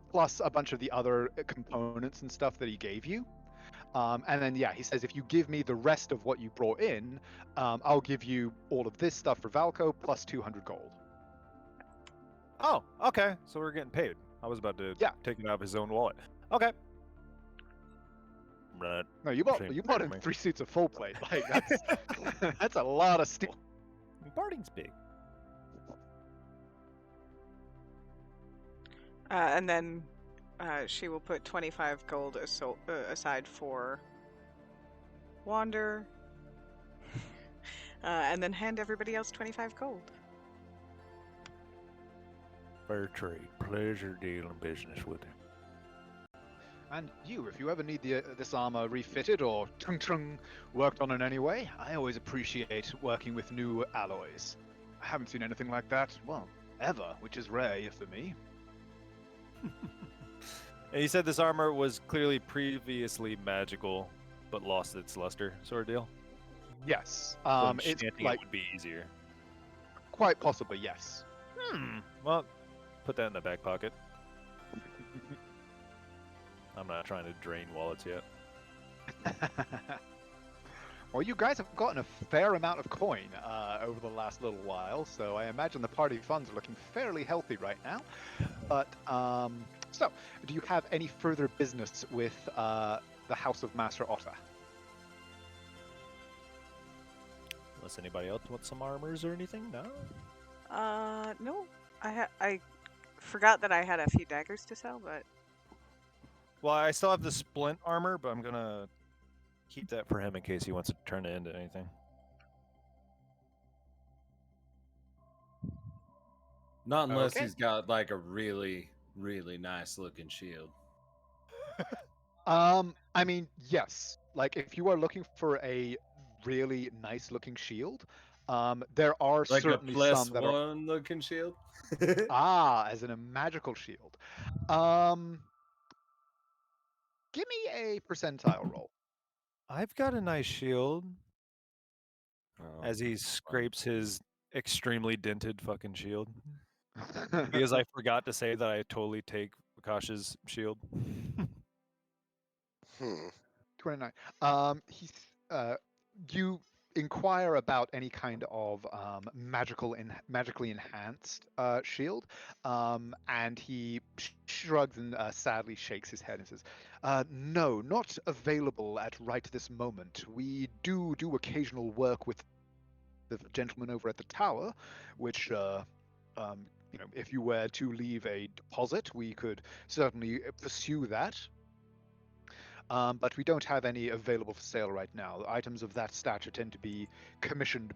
A: plus a bunch of the other components and stuff that he gave you. And then, he says, if you give me the rest of what you brought in, I'll give you all of this stuff for Valko plus 200 gold.
F: Oh, okay. So we're getting paid. I was about to take it out of his own wallet. Okay.
E: Right.
A: No, you bought him 3 suits of full plate. Like that's a lot of steel.
F: Barding's big.
C: And then she will put 25 gold aside for Wander, and then hand everybody else 25 gold.
E: Fair trade. Pleasure dealing business with you.
A: And you, if you ever need this armor refitted or worked on in any way, I always appreciate working with new alloys. I haven't seen anything like that, well, ever, which is rare for me.
F: And you said this armor was clearly previously magical, but lost its luster, sort of deal?
A: Yes.
F: So
A: It's
F: enchanting
A: like
F: it would be easier.
A: quite possibly, yes.
F: Well, put that in the back pocket. I'm not trying to drain wallets yet.
A: Well, you guys have gotten a fair amount of coin over the last little while, so I imagine the party funds are looking fairly healthy right now. But, so, do you have any further business with the House of Master Otter?
F: Unless anybody else wants some armors or anything? No?
C: No. I forgot that I had a few daggers to sell, but...
F: Well, I still have the splint armor, but I'm gonna keep that for him in case he wants to turn it into anything.
D: Not unless
A: Okay.
D: he's got like a really, really nice looking shield.
A: I mean, yes. Like, if you are looking for a really nice looking shield, there are
D: Like a
A: certainly
D: plus
A: some that are...
D: one looking shield.
A: as in a magical shield. Give me a percentile roll.
F: I've got a nice shield.
D: Oh,
F: As he scrapes his extremely dented fucking shield. Because I forgot to say that I totally take Akash's shield.
A: 29. You inquire about any kind of magically enhanced shield, and he shrugs and sadly shakes his head and says, "No, not available at right this moment. We do occasional work with the gentleman over at the tower, which, if you were to leave a deposit, we could certainly pursue that. But we don't have any available for sale right now. Items of that stature tend to be commissioned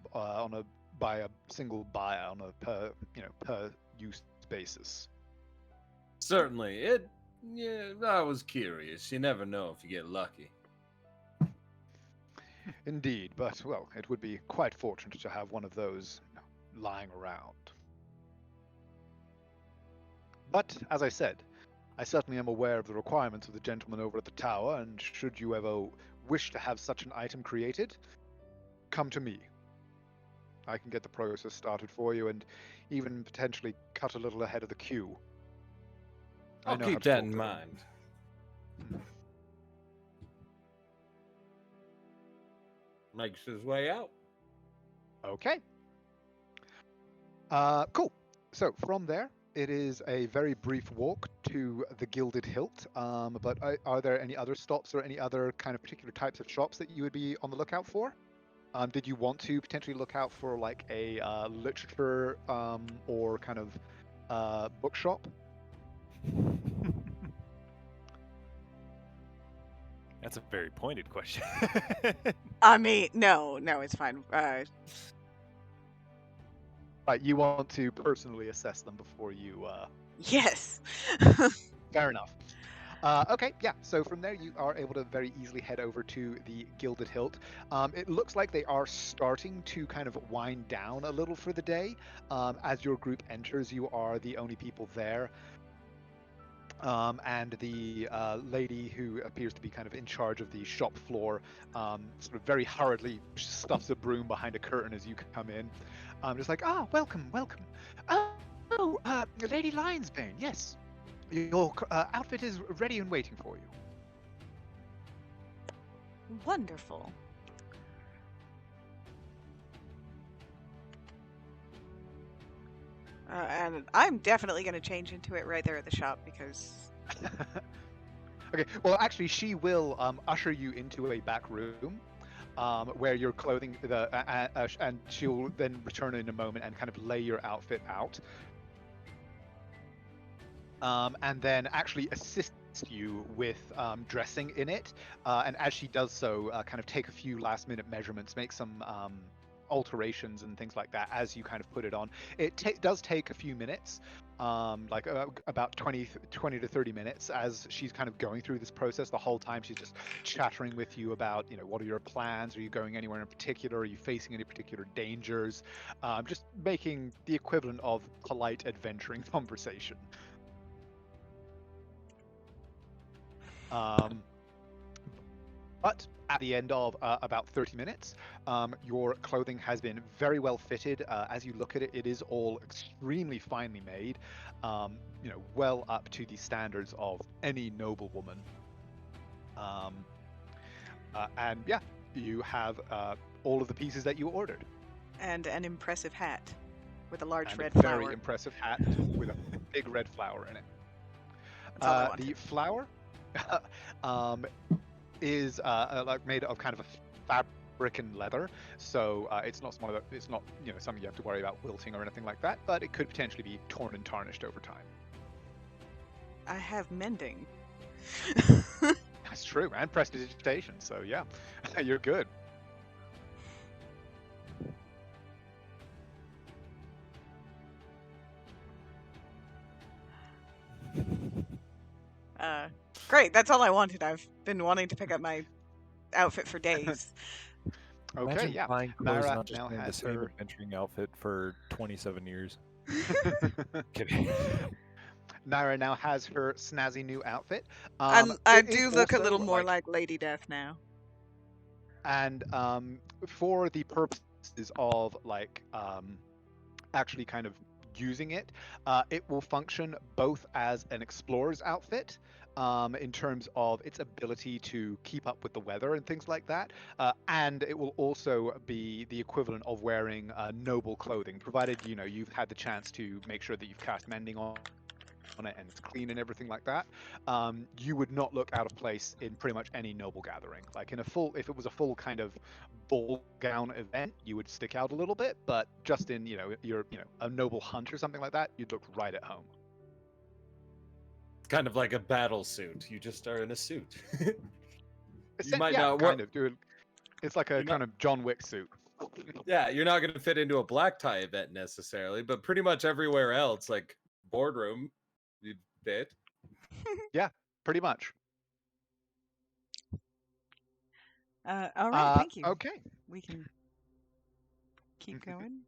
A: by a single buyer on a per use basis."
D: certainly. Yeah, I was curious. You never know if you get lucky.
A: Indeed, but well, it would be quite fortunate to have one of those lying around. But as I said, I certainly am aware of the requirements of the gentleman over at the tower, and should you ever wish to have such an item created, come to me. I can get the process started for you and even potentially cut a little ahead of the queue.
D: I'll
A: know how
D: keep
A: to
D: that
A: talk
D: in
A: to them.
D: mind. Makes his way out.
A: Okay. Cool. So from there, it is a very brief walk to the Gilded Hilt. But are there any other stops or any other kind of particular types of shops that you would be on the lookout for? Did you want to potentially look out for like a literature or kind of bookshop?
F: That's a very pointed question.
C: I mean, no, it's fine.
A: Right, you want to personally assess them before you...
C: Yes.
A: Fair enough. Okay, yeah, so from there you are able to very easily head over to the Gilded Hilt. It looks like they are starting to kind of wind down a little for the day. As your group enters, you are the only people there. And the lady who appears to be kind of in charge of the shop floor sort of very hurriedly stuffs a broom behind a curtain as you come in. Just like, welcome. Lady Lionsbane, yes. Your outfit is ready and waiting for you.
C: Wonderful. And I'm definitely going to change into it right there at the shop because...
A: Okay, well, actually, she will usher you into a back room where your clothing, and she'll then return in a moment and kind of lay your outfit out. and then actually assists you with dressing in it. And as she does so, kind of take a few last-minute measurements, make some alterations and things like that as you kind of put it on. It does take a few minutes, like about 20 to 30 minutes, as she's kind of going through this process. The whole time she's just chattering with you about, what are your plans? Are you going anywhere in particular? Are you facing any particular dangers? Just making the equivalent of polite adventuring conversation. But at the end of about 30 minutes, your clothing has been very well fitted. As you look at it, it is all extremely finely made, well up to the standards of any noblewoman. And yeah, you have all of the pieces that you ordered.
C: And an impressive hat with a large
A: And
C: red
A: a
C: flower.
A: very impressive hat with a big red flower in it.
C: That's all I wanted.
A: The flower is like made of kind of a fabric and leather, so it's not something you have to worry about wilting or anything like that. But it could potentially be torn and tarnished over time.
C: I have mending.
A: That's true, and prestidigitation. So yeah, you're good.
C: Great, that's all I wanted. I've been wanting to pick up my outfit for days.
A: Okay,
F: Imagine
A: yeah.
F: buying clothes
A: Naira
F: not just
A: now
F: wearing the
A: has
F: same
A: her-
F: adventuring outfit for 27 years. Kidding.
A: Naira now has her snazzy new outfit.
C: I
A: It
C: do
A: is
C: look a
A: also,
C: little more like Lady Death now.
A: And for the purposes of actually kind of using it, it will function both as an explorer's outfit, in terms of its ability to keep up with the weather and things like that, and it will also be the equivalent of wearing noble clothing, provided you've had the chance to make sure that you've cast mending on it and it's clean and everything like that. You would not look out of place in pretty much any noble gathering. Like if it was a full kind of ball gown event, you would stick out a little bit, but just in you're a noble hunt or something like that, you'd look right at home.
D: It's kind of like a battle suit. You just are in a suit.
A: You
D: might
A: yeah,
D: not
A: kind of, dude. It's like a
D: You're not-
A: kind of John Wick suit.
D: Yeah, you're not going to fit into a black tie event necessarily, but pretty much everywhere else, like boardroom, you fit.
A: Pretty much.
C: All right, thank you.
A: Okay.
C: We can keep going.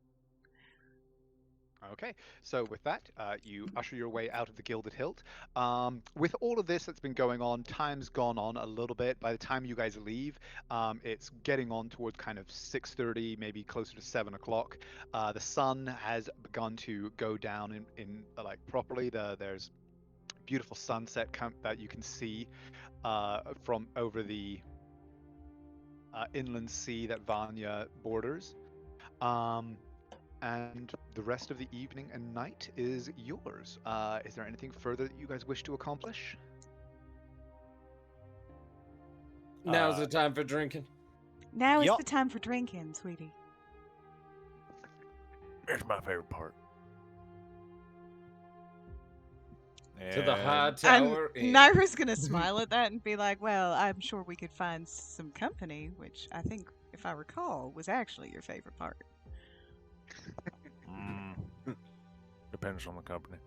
A: Okay, so with that, you usher your way out of the Gilded Hilt. With all of this that's been going on, time's gone on a little bit. By the time you guys leave, it's getting on towards kind of 6:30, maybe closer to 7 o'clock. The sun has begun to go down in like properly. There's beautiful sunset that you can see from over the inland sea that Vanya borders. And the rest of the evening and night is yours. Is there anything further that you guys wish to accomplish?
D: Now's the time for drinking.
C: Now is
F: Yup.
C: the time for drinking, sweetie.
F: It's my favorite part.
D: To the high
F: And
D: tower.
C: And Naira's gonna smile at that and be like, "Well, I'm sure we could find some company," which I think, if I recall, was actually your favorite part.
F: Depends on the company.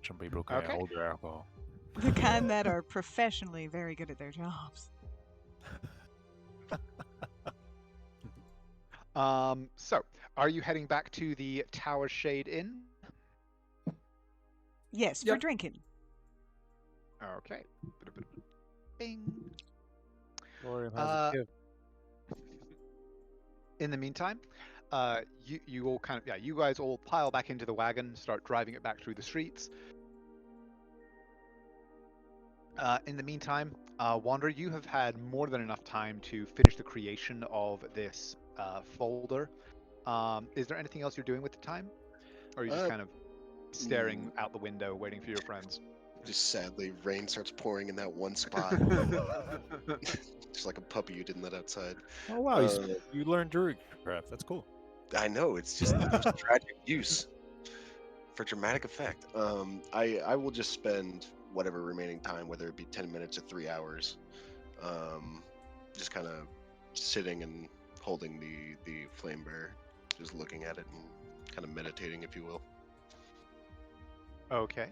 F: Some people can't
A: Okay.
F: hold their alcohol.
C: The kind that are professionally very good at their jobs.
A: So, are you heading back to the Tower Shade Inn?
C: Yes, for
D: Yep.
C: drinking.
A: Okay. Bing.
F: Gloria has
A: Uh,
F: a gift.
A: In the meantime, you all kind of you guys all pile back into the wagon, start driving it back through the streets. In the meantime, Wander, you have had more than enough time to finish the creation of this folder. Is there anything else you're doing with the time? Or are you just kind of staring out the window, waiting for your friends?
B: Just sadly, rain starts pouring in that one spot. Just like a puppy you didn't let outside.
F: Oh wow, you learned druid craft. That's cool.
B: I know, it's just the most tragic use for dramatic effect. I will just spend whatever remaining time, whether it be 10 minutes or 3 hours, just kind of sitting and holding the flame bearer, just looking at it and kind of meditating, if you will.
A: Okay.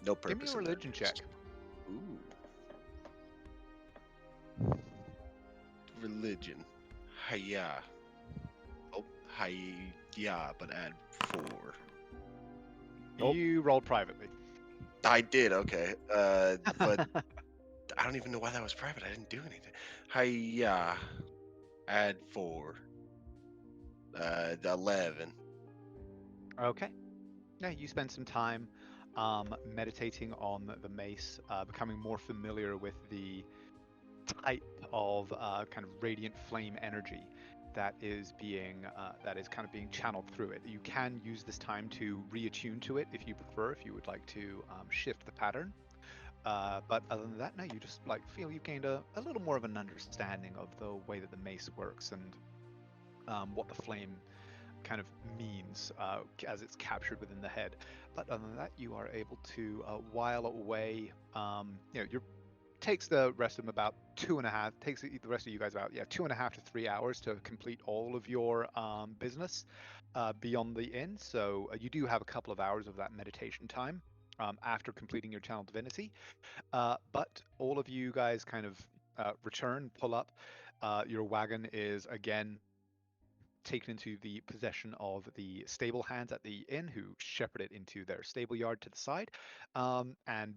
B: No
A: Give me
B: purpose
A: a
B: in that,
A: religion check.
B: just- Ooh. Religion. Hiya. Oh, hiya, but add 4.
F: Nope.
A: You rolled privately.
B: I did, okay. But I don't even know why that was private. I didn't do anything. Hiya. Add 4. 11.
A: Okay. Yeah, you spend some time meditating on the mace, becoming more familiar with the type of kind of radiant flame energy that is kind of being channeled through it. You can use this time to reattune to it if you prefer, if you would like to shift the pattern. But other than that, no, you just like feel you've gained a little more of an understanding of the way that the mace works and what the flame kind of means as it's captured within the head. But other than that, you are able to while away. Your takes the rest of them about 2.5. Takes the rest of you guys about 2.5 to 3 hours to complete all of your business beyond the inn. So you do have a couple of hours of that meditation time after completing your channel divinity. But all of you guys kind of return, pull up. Your wagon is again taken into the possession of the stable hands at the inn, who shepherd it into their stable yard to the side. And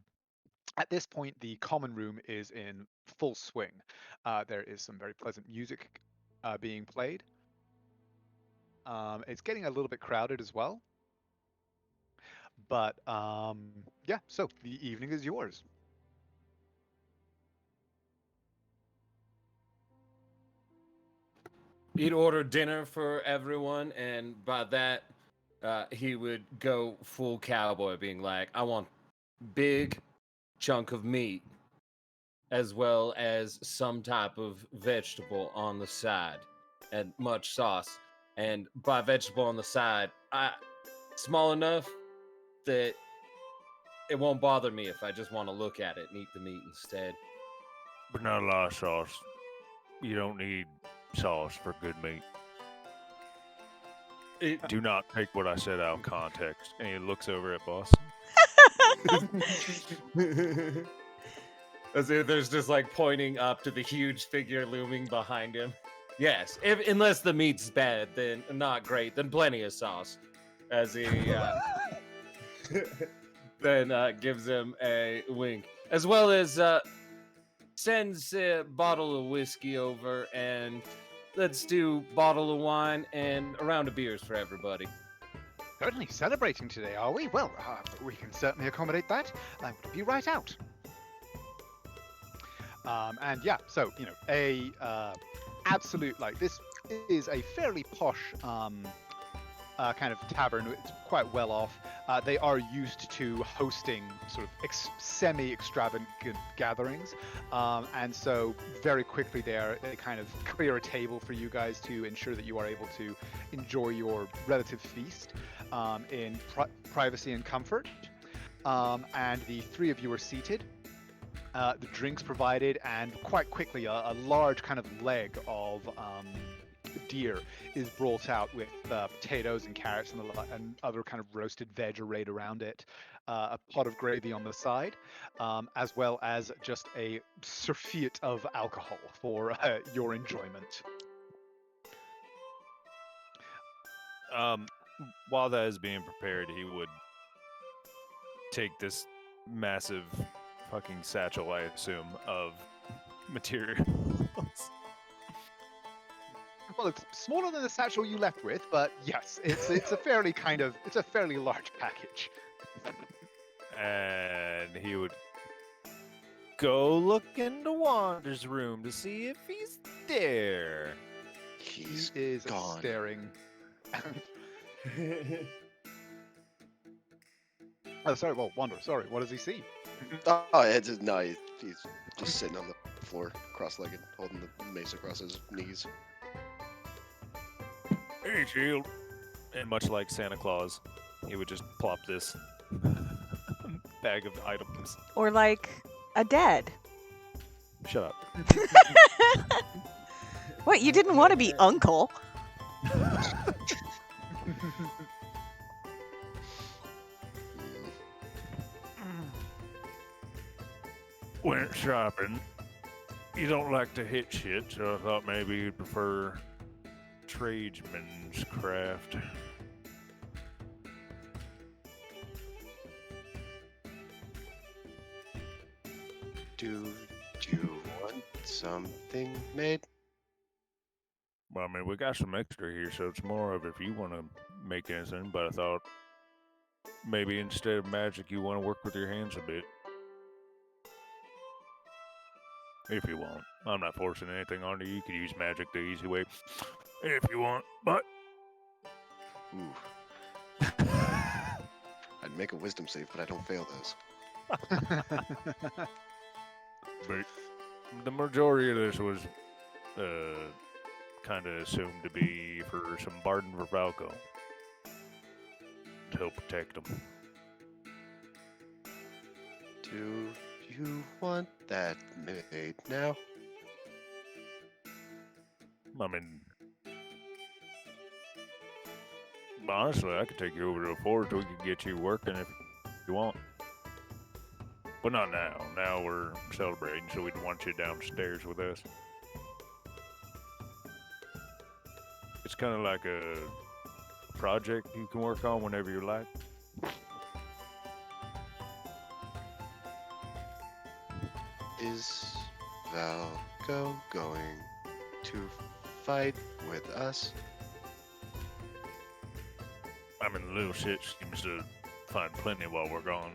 A: at this point, the common room is in full swing. There is some very pleasant music being played. It's getting a little bit crowded as well. But yeah, so the evening is yours.
D: He'd order dinner for everyone, and by that, he would go full cowboy, being like, I want big chunk of meat, as well as some type of vegetable on the side, and much sauce. And by vegetable on the side, small enough that it won't bother me if I just want to look at it and eat the meat instead.
E: But not a lot of sauce. You don't need sauce for good meat. Do not take what I said out of context. And he looks over at Boss.
D: As if there's just like pointing up to the huge figure looming behind him. Yes, unless the meat's bad, then not great, then plenty of sauce. As he then gives him a wink, as well as sends a bottle of whiskey over, and let's do bottle of wine and a round of beers for everybody.
A: Certainly celebrating today, are we? Well, we can certainly accommodate that. I will be right out. And yeah, so a absolute this is a fairly posh kind of tavern. It's quite well off. They are used to hosting sort of semi-extravagant gatherings, and so very quickly they kind of clear a table for you guys to ensure that you are able to enjoy your relative feast in privacy and comfort. And the three of you are seated. The drinks provided, and quite quickly a large kind of leg of deer is brought out with potatoes and carrots and other kind of roasted veg arrayed around it, a pot of gravy on the side, as well as just a surfeit of alcohol for your enjoyment.
F: While that is being prepared, he would take this massive fucking satchel, I assume, of materials.
A: Well, it's smaller than the satchel you left with, but yes, it's a fairly large package.
F: And he would go look into Wander's room to see if he's there.
A: He
B: He's
A: is
B: gone.
A: staring. Oh, sorry. Well, Wander. Sorry. What does he see?
B: Oh, no, he's just sitting on the floor, cross-legged, holding the mace across his knees.
E: Hey, shield.
F: And much like Santa Claus, he would just plop this bag of items.
C: Or like a dad.
F: Shut up.
C: What, you didn't want to be uncle?
E: Went shopping. You don't like to hit shit, so I thought maybe you'd prefer tradesman's craft.
B: Do you want something made?
E: Well, I mean, we got some extra here, so it's more of if you want to make anything, but I thought maybe instead of magic, you want to work with your hands a bit. If you want. I'm not forcing anything on you. You could use magic the easy way if you want, but
B: Ooh. I'd make a wisdom save, but I don't fail those.
E: but the majority of this was kind of assumed to be for some Barden for Valco to help protect them.
B: Do you want that made now?
E: I mean, honestly, I could take you over to the forge. We could get you working if you want. But not now. Now we're celebrating, so we'd want you downstairs with us. It's kind of like a project you can work on whenever you like.
B: Is Valco going to fight with us?
E: I mean, the little shit seems to find plenty while we're gone.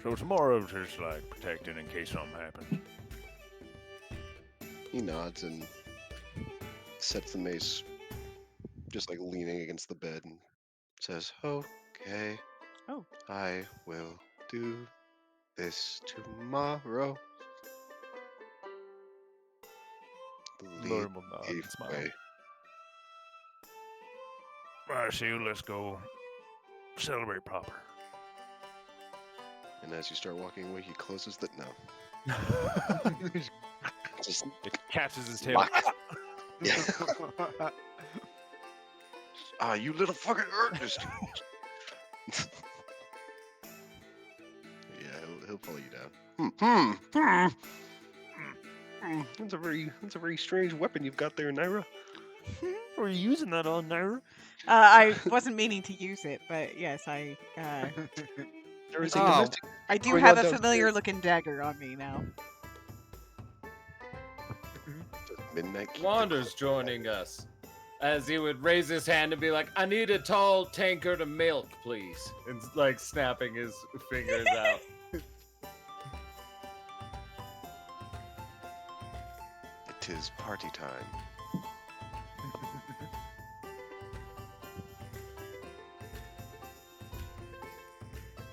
E: So it's more of just like protecting in case something happens.
B: He nods and sets the mace just like leaning against the bed and says, "Okay.
C: Oh.
B: I will do this tomorrow." Lead
F: Lauren will nod
B: the
F: and smile.
B: way.
E: Alright, Shield, let's go celebrate proper.
B: And as you start walking away, he closes the no. Just
F: It catches his tail.
B: yeah. You little fucking just. Yeah, he'll pull you down. That's a very strange weapon you've got there, Naira.
F: Are you using that on Naira?
C: I wasn't meaning to use it, but yes, I
B: Everything
C: Oh.
B: is
C: I do
B: Going
C: have
B: on
C: a
B: downstairs.
C: familiar looking dagger on me now.
B: midnight. keep the
D: Wander's
B: clock.
D: joining us. As he would raise his hand and be like, "I need a tall tankard of milk, please." And like snapping his fingers out.
B: It is party time.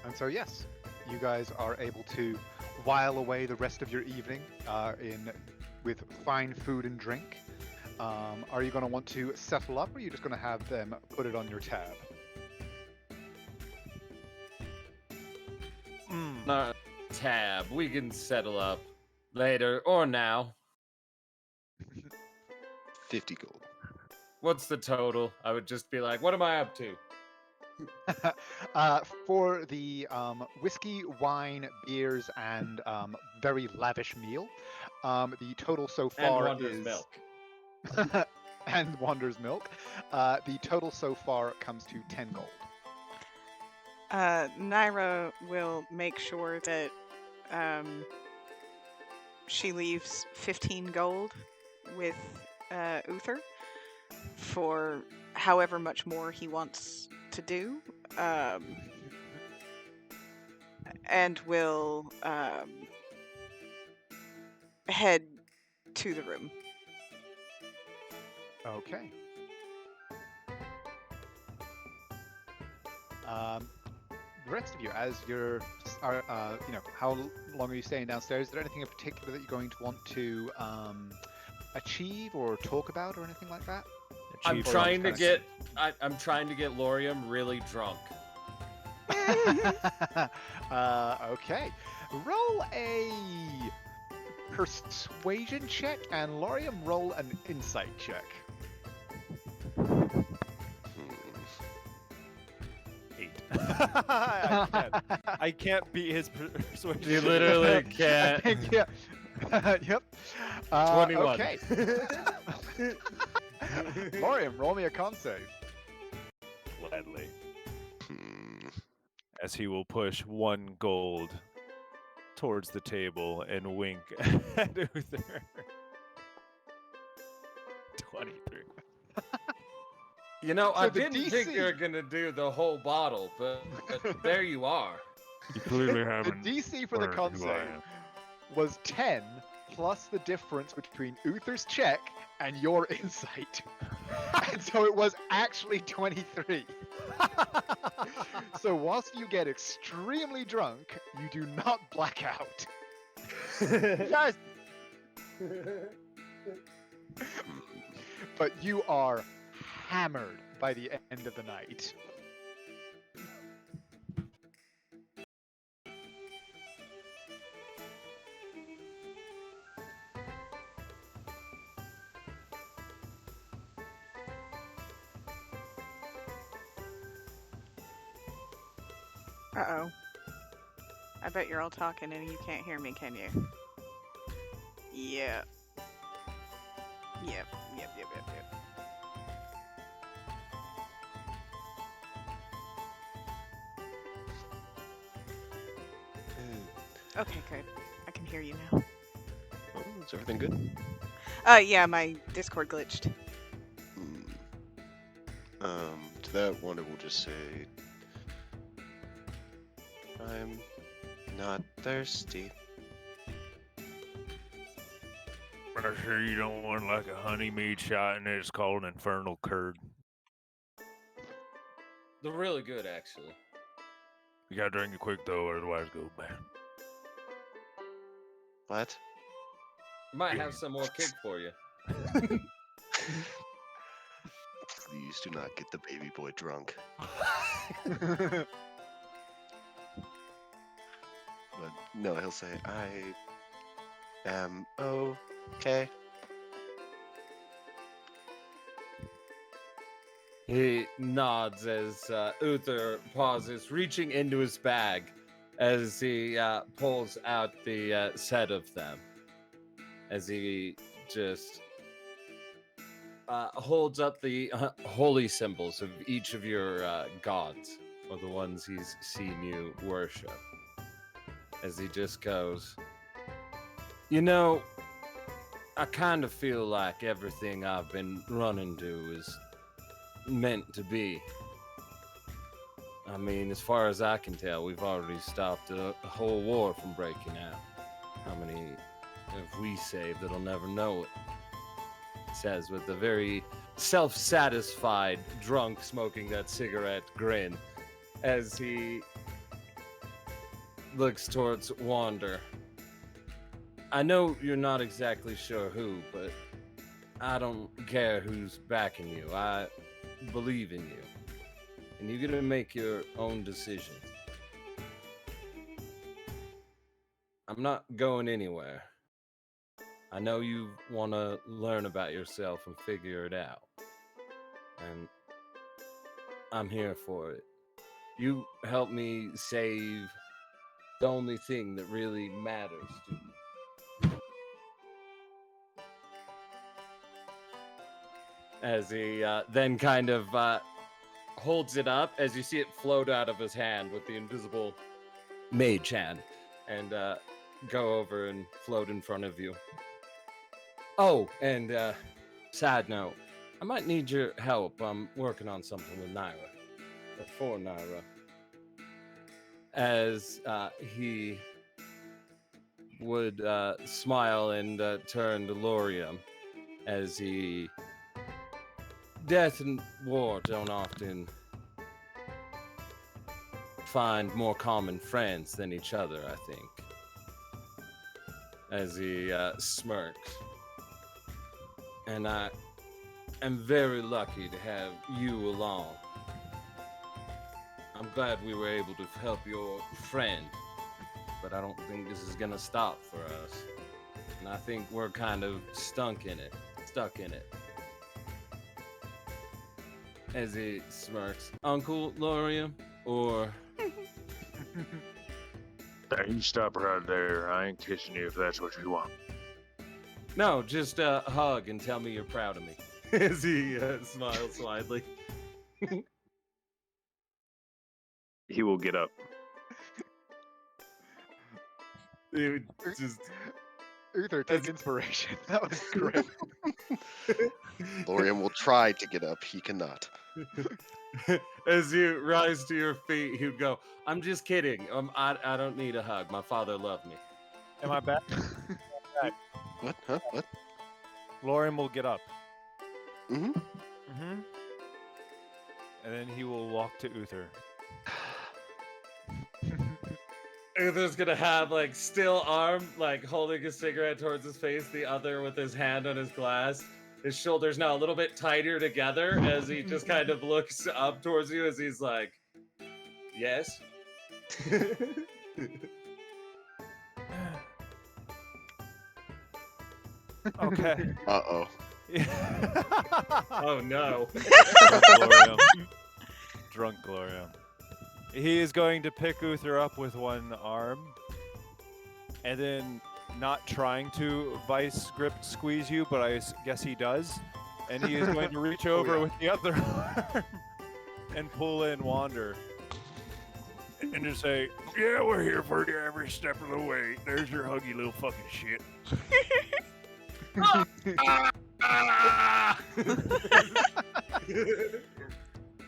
A: And so, yes, you guys are able to while away the rest of your evening with fine food and drink. Are you going to want to settle up, or are you just going to have them put it on your tab?
D: Tab. We can settle up later or now.
B: 50 gold.
D: What's the total? I would just be like, "What am I up to?"
A: For the whiskey, wine, beers, and very lavish meal, the total so
D: And
A: far
D: Wander's
A: is
D: milk.
A: and Wander's milk. The total so far comes to 10 gold.
C: Naira will make sure that she leaves 15 gold with Uther for however much more he wants to do, and will head to the room.
A: Okay. the rest of you, as you're, how long are you staying downstairs? Is there anything in particular that you're going to want to achieve or talk about or anything like that?
D: I'm
A: Or
D: trying to
A: just
D: get I'm trying to get Lorium really drunk.
A: Okay. Roll a persuasion check, and Lorium roll an insight check.
B: Hmm.
F: 8. I can't beat his persuasion.
D: You literally can't.
A: I think, yeah. Yep.
D: 21.
A: Okay. Lorium, roll me a con save.
F: Gladly.
B: Hmm.
F: As he will push 1 gold towards the table and wink at Uther. 23.
D: You know,
A: So
D: I
A: the
D: didn't think
A: DC
D: you were gonna do the whole bottle, but there you are.
E: You clearly
A: The
E: haven't.
A: DC for the
E: learned
A: con
E: who I
A: save
E: am.
A: was 10 plus the difference between Uther's check and your insight. And so it was actually 23. So whilst you get extremely drunk, you do not black out.
F: Guys,
A: But you are hammered by the end of the night.
C: Uh-oh. I bet you're all talking and you can't hear me, can you? Yep. Yep. Okay, good. I can hear you now.
B: Oh, is everything good?
C: Yeah, my Discord glitched.
B: Hmm. To that one, I will just say, I'm not thirsty.
E: I'm sure you don't want like a honey mead shot and it's called an infernal curd.
D: They're really good, actually.
E: You gotta drink it quick though, otherwise go bad.
B: What?
D: Might have some more kick for you.
B: Please do not get the baby boy drunk. But no, he'll say, I am okay.
D: He nods as Uther pauses, reaching into his bag as he pulls out the set of them. As he just holds up the holy symbols of each of your gods, or the ones he's seen you worship. As he just goes, you know, I kind of feel like everything I've been running to is meant to be. I mean, as far as I can tell, we've already stopped a whole war from breaking out. How many have we saved that'll never know it? Says with a very self-satisfied, drunk, smoking that cigarette grin as he looks towards Wander. I know you're not exactly sure who, but I don't care who's backing you. I believe in you. And you're gonna make your own decisions. I'm not going anywhere. I know you want to learn about yourself and figure it out. And I'm here for it. You help me save the only thing that really matters to me. As he then kind of holds it up as you see it float out of his hand with the invisible mage hand and go over and float in front of you. Oh, and side note, I might need your help. I'm working on something with Naira, or for Naira. As he would smile and turn to Lorium as he... Death and war don't often find more common friends than each other, I think. As he smirks. And I am very lucky to have you along. I'm glad we were able to help your friend, but I don't think this is gonna stop for us. And I think we're kind of stuck in it. As he smirks. Uncle Lorium, or...
E: Hey, you stop right there. I ain't kissing you if that's what you want.
D: No, just hug and tell me you're proud of me. As he smiles slightly.
E: He will get up.
D: Dude, just...
A: Uther, take inspiration. That was great.
B: Lorian will try to get up. He cannot.
D: As you rise to your feet, he'd go, I'm just kidding. I don't need a hug. My father loved me.
F: Am I back?
B: What? Huh? What?
F: Lorian will get up.
B: Mm-hmm.
F: Mm-hmm. And then he will walk to Uther.
D: Uther's gonna have, like, still arm, like, holding a cigarette towards his face, the other with his hand on his glass. His shoulders now a little bit tighter together as he just kind of looks up towards you as he's like, yes?
F: Okay.
B: Uh-oh.
D: Oh, no.
F: Drunk Glorium. He is going to pick Uther up with one arm, and then not trying to vice grip squeeze you, but I guess he does. And he is going to reach over with the other arm and pull in Wander.
E: And just say, yeah, we're here for you every step of the way. There's your huggy little fucking shit.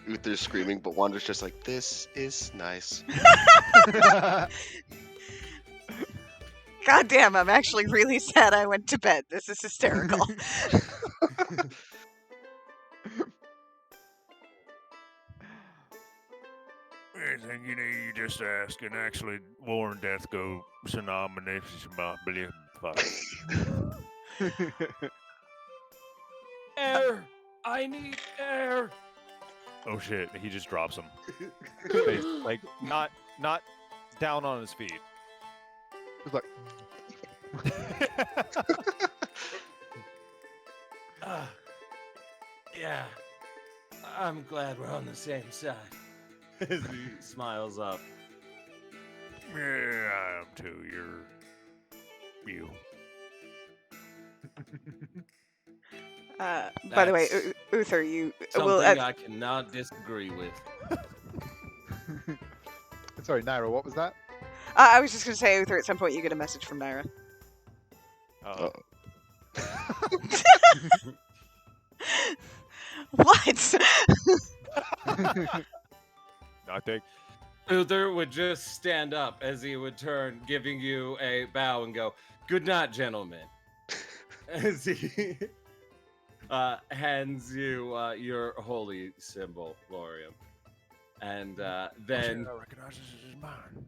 B: Uther's screaming, but Wander's just like, this is nice.
C: God damn, I'm actually really sad I went to bed. This is hysterical.
E: Anything you need, you just ask. And actually, War and Death go synonymous about believe.
D: Air! I need air!
F: Oh shit, he just drops him. Like, not down on his feet.
A: It's like,
D: Yeah. I'm glad we're on the same side. As he smiles up.
E: Yeah, I am too. You're you.
C: By the way,
D: That's
C: Uther, you
D: Something
C: will.
D: I cannot disagree with.
A: sorry, Naira, what was that?
C: I was just going to say, Uther, at some point you get a message from Naira.
F: Uh-oh.
C: What?
F: I think.
D: Uther would just stand up as he would turn, giving you a bow and go, "Good night, gentlemen." As he hands you your holy symbol, Lorium. And then
E: I recognize this as mine.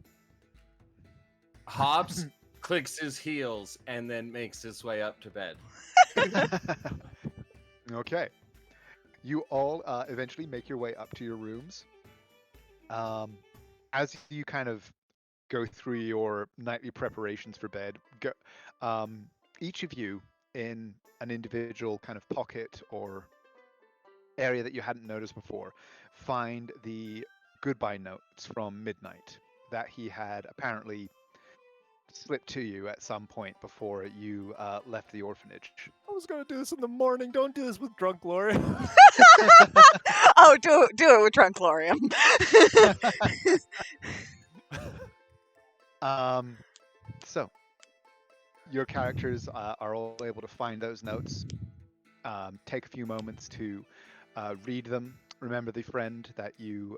D: Hobbs clicks his heels and then makes his way up to bed.
A: Okay. You all eventually make your way up to your rooms. As you kind of go through your nightly preparations for bed, each of you in an individual kind of pocket or area that you hadn't noticed before, find the goodbye notes from Midnight that he had apparently slipped to you at some point before you left the orphanage.
F: I was gonna do this in the morning. Don't do this with drunk Gloria.
C: Oh, do it with Drunk Lorium.
A: So your characters are all able to find those notes. Take a few moments to read them. Remember the friend that you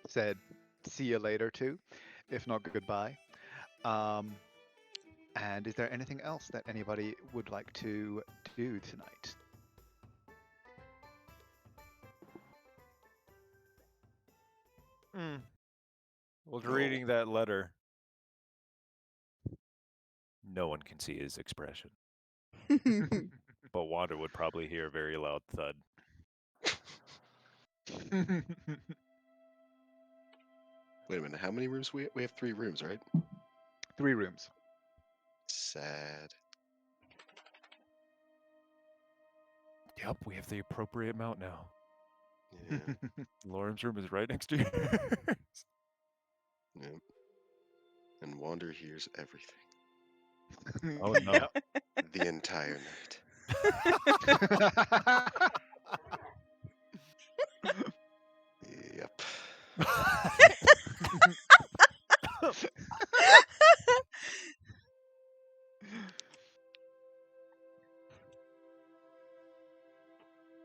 A: said see you later to, if not goodbye. And is there anything else that anybody would like to do tonight?
F: Well,
B: No.
F: reading that letter, no one can see his expression, but Wanda would probably hear a very loud thud.
B: Wait a minute. How many rooms we have? 3 rooms, right?
A: 3 rooms.
B: Sad.
F: Yep, we have the appropriate amount now.
B: Yeah.
F: Lauren's room is right next to yours.
B: Yep. And Wander hears everything.
F: Oh no.
B: The entire night. Yep.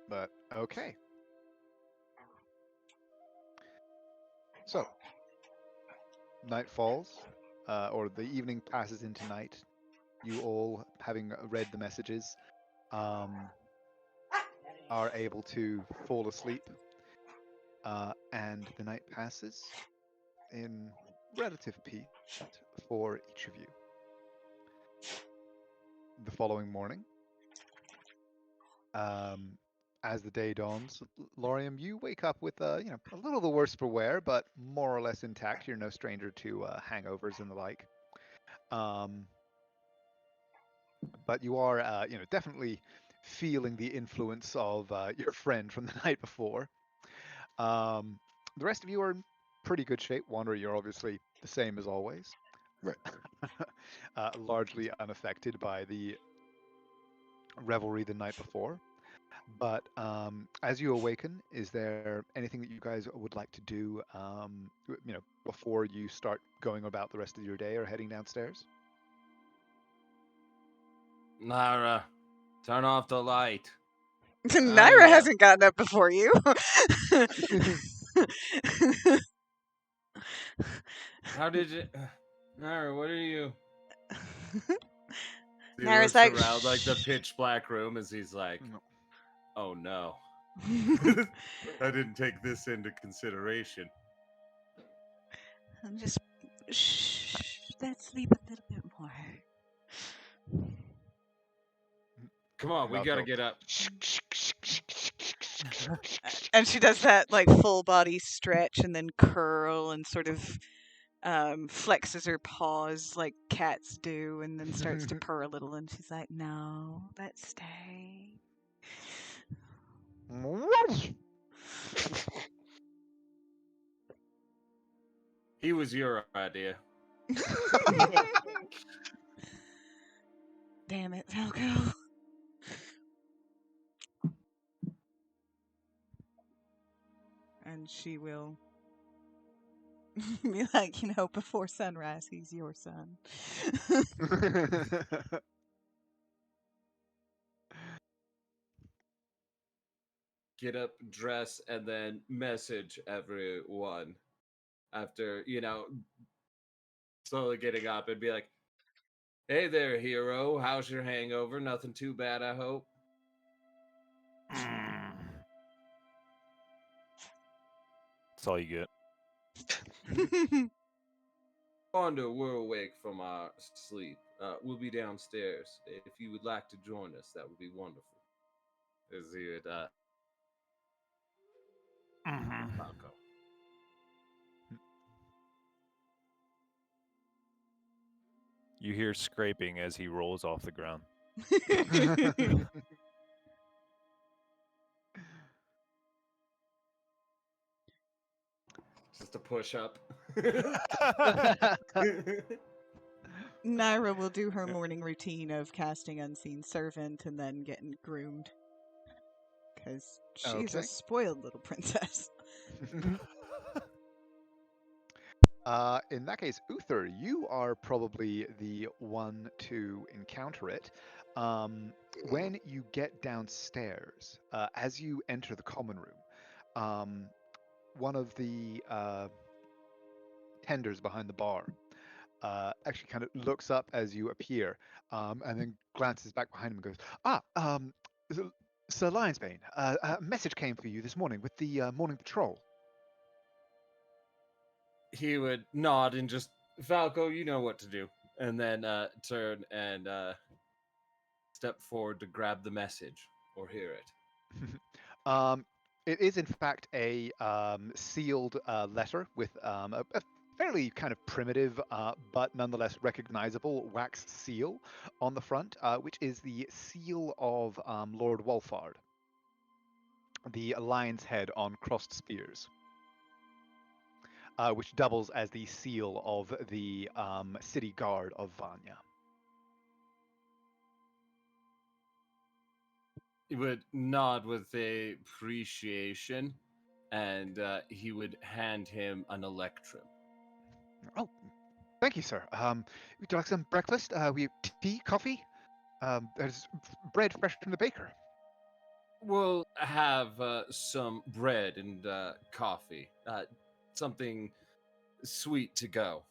A: But okay. So, night falls, or the evening passes into night. You all, having read the messages, are able to fall asleep, and the night passes in relative peace for each of you. The following morning, as the day dawns, Lorium, you wake up with a little the worse for wear, but more or less intact. You're no stranger to hangovers and the like. But you are, definitely feeling the influence of your friend from the night before. The rest of you are in pretty good shape. Wanderer, you're obviously the same as always.
B: Right.
A: Largely unaffected by the revelry the night before. But as you awaken, is there anything that you guys would like to do, before you start going about the rest of your day or heading downstairs?
D: Lara, turn off the light.
C: Naira hasn't gotten up before you.
D: How did you... Naira, what are you... He
C: Naira's
D: looks
C: like,
D: around like the pitch black room as he's like,
A: No.
D: oh no. I didn't take this into consideration.
C: I'm just, shh, let's sleep a little bit more.
D: Come on, we
A: Mouth
D: gotta
A: go,
D: get up.
C: And she does that like full body stretch and then curl and sort of flexes her paws like cats do and then starts to purr a little and she's like, no, let's stay.
D: He was your idea.
C: Damn it, Falco. And she will be like, before sunrise, he's your son.
D: Get up, dress, and then message everyone after, slowly getting up and be like, hey there, hero. How's your hangover? Nothing too bad, I hope.
F: That's all you get.
D: Wanda, we're awake from our sleep. We'll be downstairs. If you would like to join us, that would be wonderful. As he would, Falco.
F: You hear scraping as he rolls off the ground.
D: Just a push up.
C: Naira will do her morning routine of casting Unseen Servant and then getting groomed. Because she's a
A: Okay.
C: spoiled little princess.
A: In that case, Uther, you are probably the one to encounter it. When you get downstairs, as you enter the common room, one of the tenders behind the bar actually kind of looks up as you appear, and then glances back behind him and goes, Sir Lionsbane, a message came for you this morning with the morning patrol.
D: he would nod and just, Falco, you know what to do, and then turn and step forward to grab the message or hear it.
A: It is, in fact, a sealed letter with a fairly kind of primitive, but nonetheless recognizable wax seal on the front, which is the seal of Lord Wolfard, the lion's head on crossed spears, which doubles as the seal of the city guard of Vanya.
D: He would nod with appreciation, and he would hand him an electrum.
A: Oh, thank you, sir. Would you like some breakfast? We tea, coffee? There's bread fresh from the baker.
D: We'll have some bread and coffee, something sweet to go.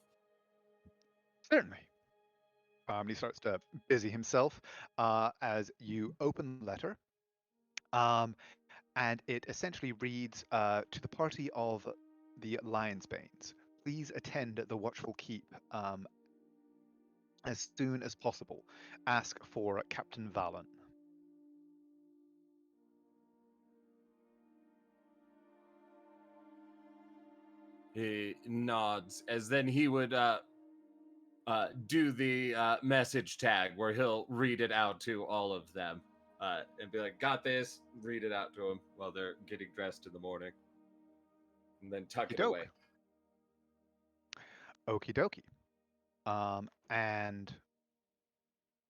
A: Certainly. He starts to busy himself as you open the letter. And it essentially reads to the party of the Lionsbanes. Please attend the Watchful Keep as soon as possible. Ask for Captain Valen.
D: He nods as then he would do the message tag where he'll read it out to all of them and be like, got this, read it out to them while they're getting dressed in the morning. And then tuck it away.
A: Okie dokie. And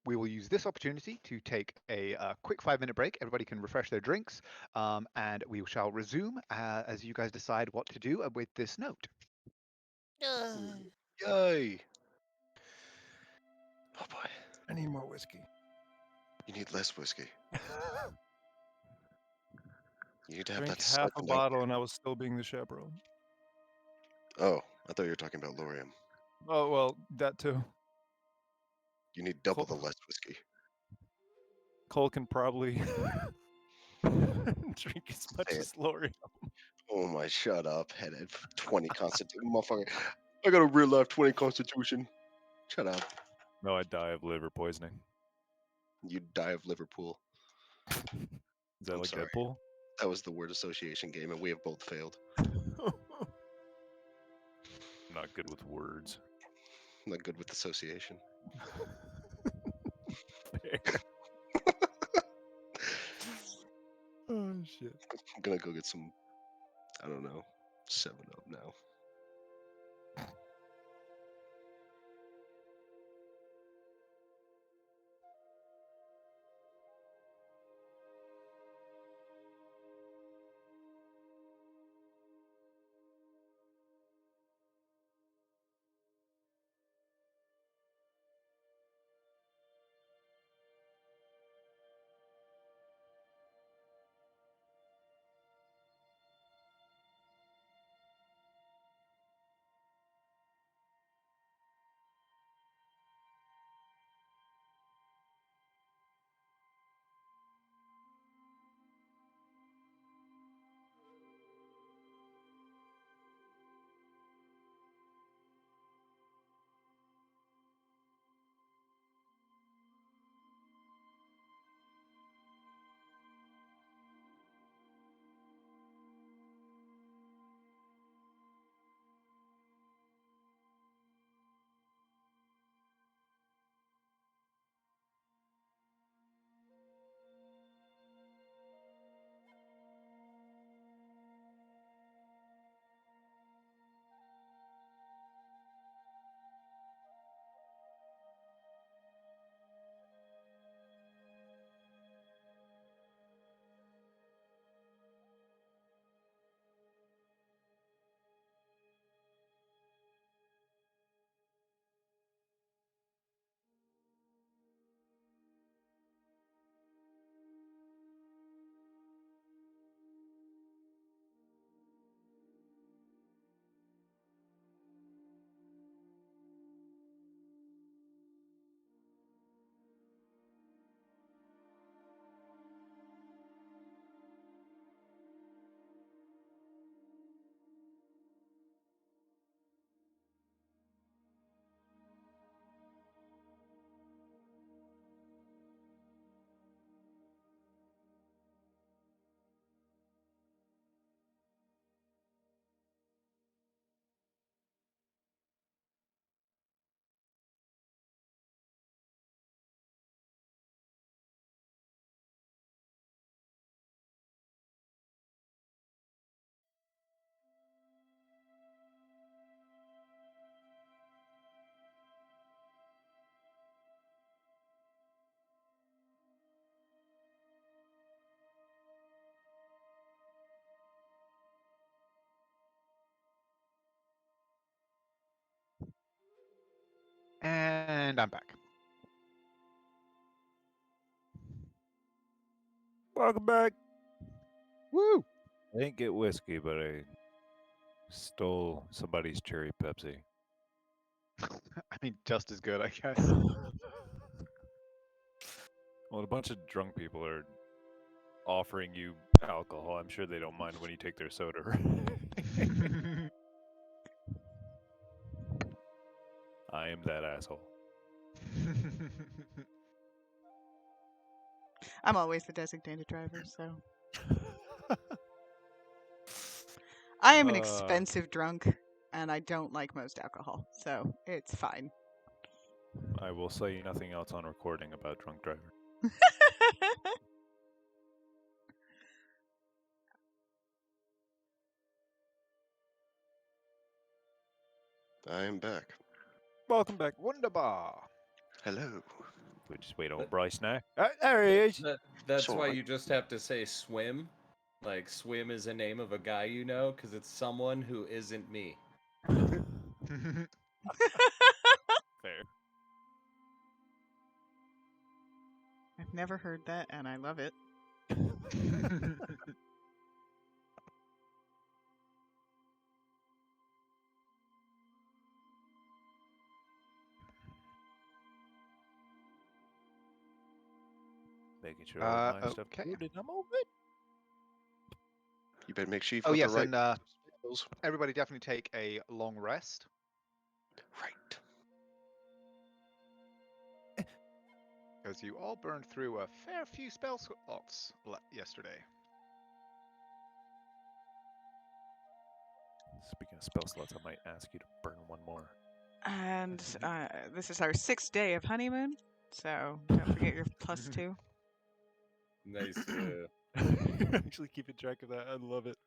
A: we will use this opportunity to take a quick 5-minute break. Everybody can refresh their drinks, and we shall resume as you guys decide what to do with this note.
B: Yay! Oh boy,
F: I need more whiskey.
B: you need less whiskey. You need to have
F: Drank
B: that
F: half a
B: second
F: bottle and I was still being the chaperone.
B: Oh, I thought you were talking about Lorium.
F: Oh, well, that too.
B: You need double the
F: Cool.
B: less whiskey.
F: Cole can probably drink as much
B: Say it.
F: as Lori.
B: Oh my, shut up, headhead. 20 constitution, motherfucker. I got a real life 20 constitution. Shut up.
F: No, I die of liver poisoning.
B: You die of Liverpool.
F: Is that
B: I'm
F: like
B: sorry.
F: Deadpool?
B: That was the word association game, and we have both failed.
F: Not good with words.
B: I'm not good with association.
F: Fair. Oh shit.
B: I'm gonna go get some, I don't know, 7-Up now.
A: And I'm back.
F: Welcome back.
A: Woo!
F: I didn't get whiskey, but I stole somebody's cherry Pepsi.
A: I mean, just as good, I guess.
F: Well, a bunch of drunk people are offering you alcohol. I'm sure they don't mind when you take their soda. I am that asshole.
C: I'm always the designated driver, so I am an expensive drunk, and I don't like most alcohol, so it's fine.
F: I will say nothing else on recording about drunk driver.
B: I am back.
F: Welcome back.
A: Wunderbar.
B: Hello.
F: We just wait on
D: But-
F: Bryce now. There he is.
D: That's
B: So
D: why
B: I-
D: you just have to say swim. Like, swim is a name of a guy you know, because it's someone who isn't me.
F: Fair.
C: I've never heard that, and I love it.
F: Making sure all my stuff
A: okay.
F: good and I'm all good.
B: You better make sure you've
A: Oh
B: got
A: yes,
B: the right
A: and
B: spells.
A: everybody definitely take a long rest.
B: Right.
A: Because you all burned through a fair few spell slots yesterday.
F: Speaking of spell slots, I might ask you to burn one more.
C: And this is our 6th day of honeymoon, so don't forget your +2.
D: Nice.
F: Actually keeping track of that. I love it.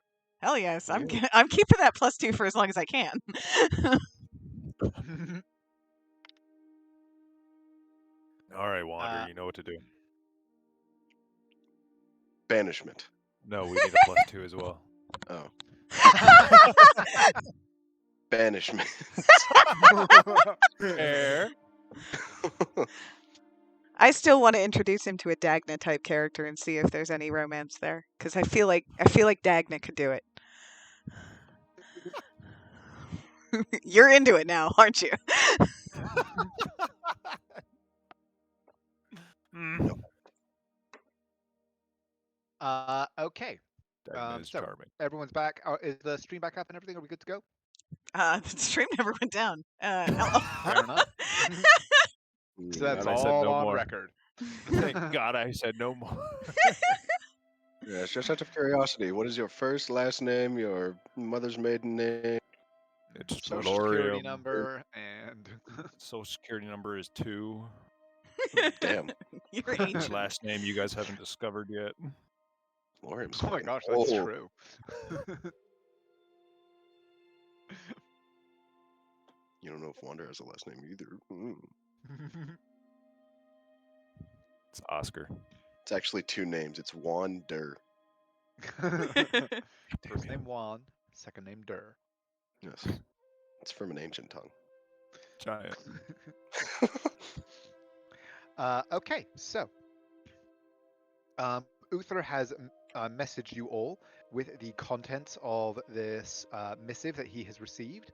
C: Hell yes, I'm
D: Yeah.
C: I'm keeping that +2 for as long as I can.
F: All right, Wander, you know what to do.
B: Banishment.
F: No, we need a +2 as well.
B: Oh. Banishment.
F: Fair.
C: I still want to introduce him to a Dagna type character and see if there's any romance there, because I feel like Dagna could do it. You're into it now, aren't you?
A: Okay.
F: Dagna is
A: So
F: charming.
A: everyone's back. Is the stream back up and everything? Are we good to go?
C: The stream never went down. Hello.
A: Fair enough. So that's
F: Glad I said
A: all
F: no
A: on
F: more.
A: record.
F: Thank God I said no more.
B: Yeah, it's just out of curiosity. What is your first, last name, your mother's maiden name?
F: It's
A: Social security
F: Lorium.
A: number and
F: Social security number is 2.
B: Damn.
C: You're
F: His
C: ancient.
F: last name you guys haven't discovered yet.
B: Lorium's
A: oh my
B: fucking
A: gosh, that's
B: old.
A: true.
B: You don't know if Wander has a last name either. Mm.
F: It's Oscar.
B: It's actually 2 names. It's Wander.
A: First name Juan, second name Dur.
B: Yes. It's from an ancient tongue.
F: Giant.
A: Okay, so Uther has messaged you all with the contents of this missive that he has received,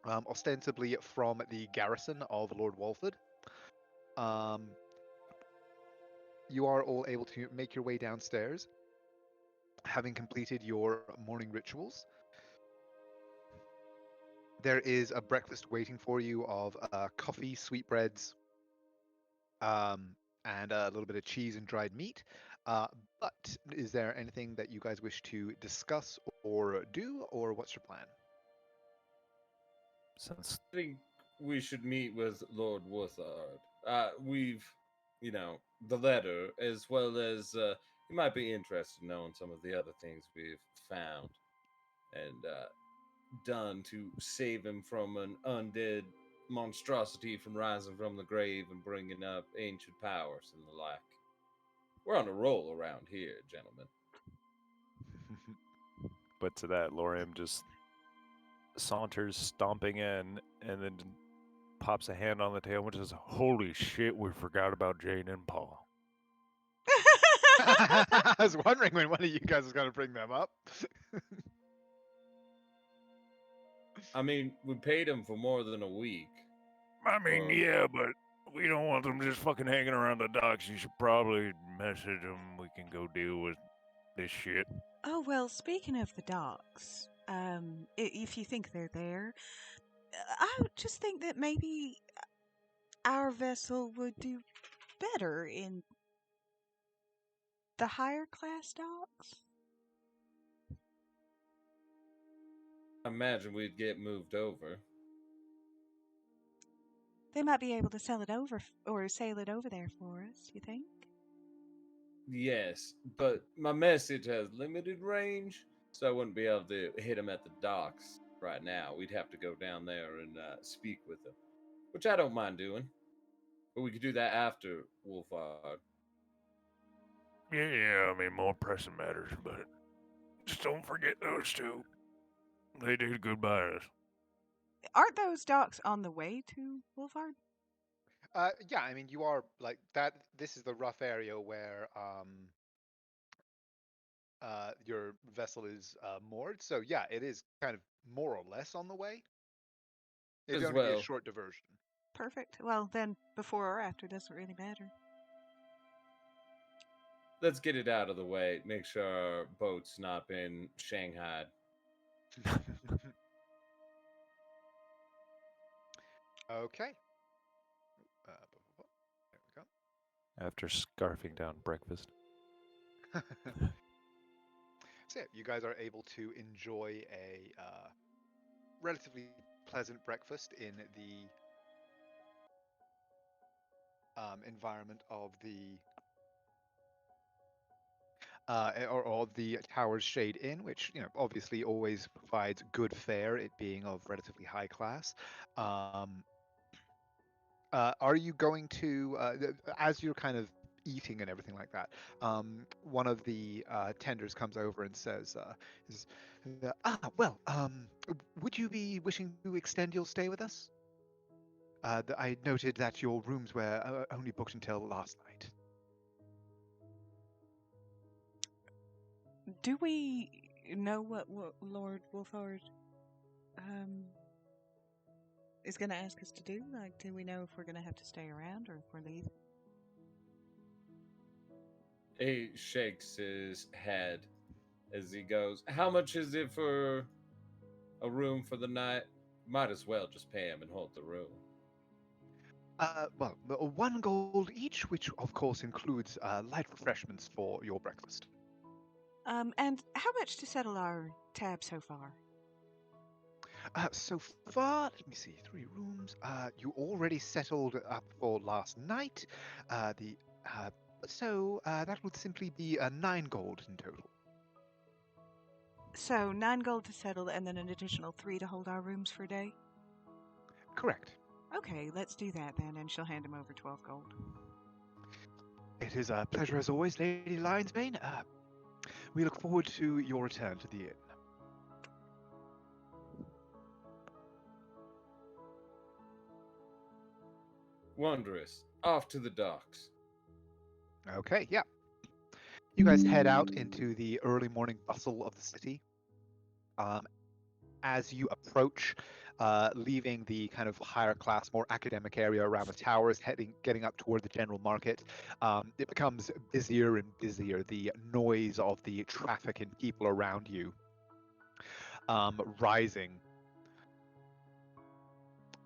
A: ostensibly from the garrison of Lord Walford. You are all able to make your way downstairs, having completed your morning rituals. There is a breakfast waiting for you of coffee, sweetbreads, and a little bit of cheese and dried meat. But is there anything that you guys wish to discuss or do, or what's your plan?
F: Since
D: I think we should meet with Lord Worthard. We've, the letter, as well as you might be interested in knowing some of the other things we've found and done to save him from an undead monstrosity from rising from the grave and bringing up ancient powers and the like. We're on a roll around here, gentlemen.
F: But to that, Lorium just saunters stomping in and then pops a hand on the tail and says, "Holy shit, we forgot about Jane and Paul."
A: I was wondering when one of you guys was going to bring them up.
D: I mean, we paid him for more than a week.
E: I mean,
D: Well-
E: yeah, but we don't want them just fucking hanging around the docks. You should probably message them. We can go deal with this shit.
C: Oh, well, speaking of the docks, if you think they're there, I would just think that maybe our vessel would do better in the higher class docks.
D: I imagine we'd get moved over.
C: They might be able to sell it over or sail it over there for us, you think?
D: Yes, but my message has limited range, so I wouldn't be able to hit him at the docks right now. We'd have to go down there and speak with him, which I don't mind doing. But we could do that after Wolfhard.
E: Yeah, I mean, more pressing matters, but just don't forget those two. They did good by us.
C: Aren't those docks on the way to Wolfhard?
A: Yeah, I mean, you are like that. This is the rough area where your vessel is moored. So yeah, it is kind of more or less on the way. It'd
D: As
A: only be a
D: well.
A: short diversion.
C: Perfect. Well, then before or after doesn't really matter.
D: Let's get it out of the way. Make sure our boat's not been shanghaied.
A: Okay. There we go.
F: After scarfing down breakfast.
A: So yeah, you guys are able to enjoy a relatively pleasant breakfast in the environment of the or the Tower's Shade Inn, which obviously always provides good fare, it being of relatively high class. Are you going to, as you're kind of eating and everything like that, one of the tenders comes over and says, would you be wishing to extend your stay with us? I noted that your rooms were only booked until last night.
C: Do we know what Lord Wolfhard is going to ask us to do? Like, do we know if we're going to have to stay around or if we're leaving?
D: He shakes his head as he goes, "How much is it for a room for the night? Might as well just pay him and hold the room."
A: Well, 1 gold each, which of course includes light refreshments for your breakfast.
C: And how much to settle our tab so far?
A: So far, let me see, 3 rooms. You already settled up for last night. That would simply be 9 gold in total.
C: So 9 gold to settle and then an additional 3 to hold our rooms for a day?
A: Correct.
C: Okay, let's do that then, and she'll hand him over 12 gold.
A: It is a pleasure as always, Lady Lionsbane. We look forward to your return to the inn.
D: Wondrous. Off to the docks.
A: Okay, yeah. You guys head out into the early morning bustle of the city. As you approach, leaving the kind of higher class, more academic area around the towers, getting up toward the general market, it becomes busier and busier. The noise of the traffic and people around you rising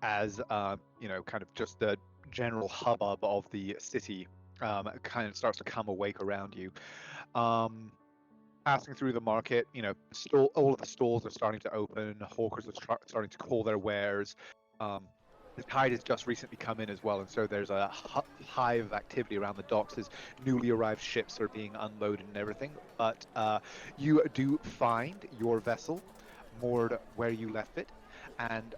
A: as kind of just the general hubbub of the city kind of starts to come awake around you. Passing through the market, all of the stalls are starting to open. Hawkers are starting to call their wares. The tide has just recently come in as well, and so there's a hive of activity around the docks as newly arrived ships are being unloaded and everything. But you do find your vessel moored where you left it. And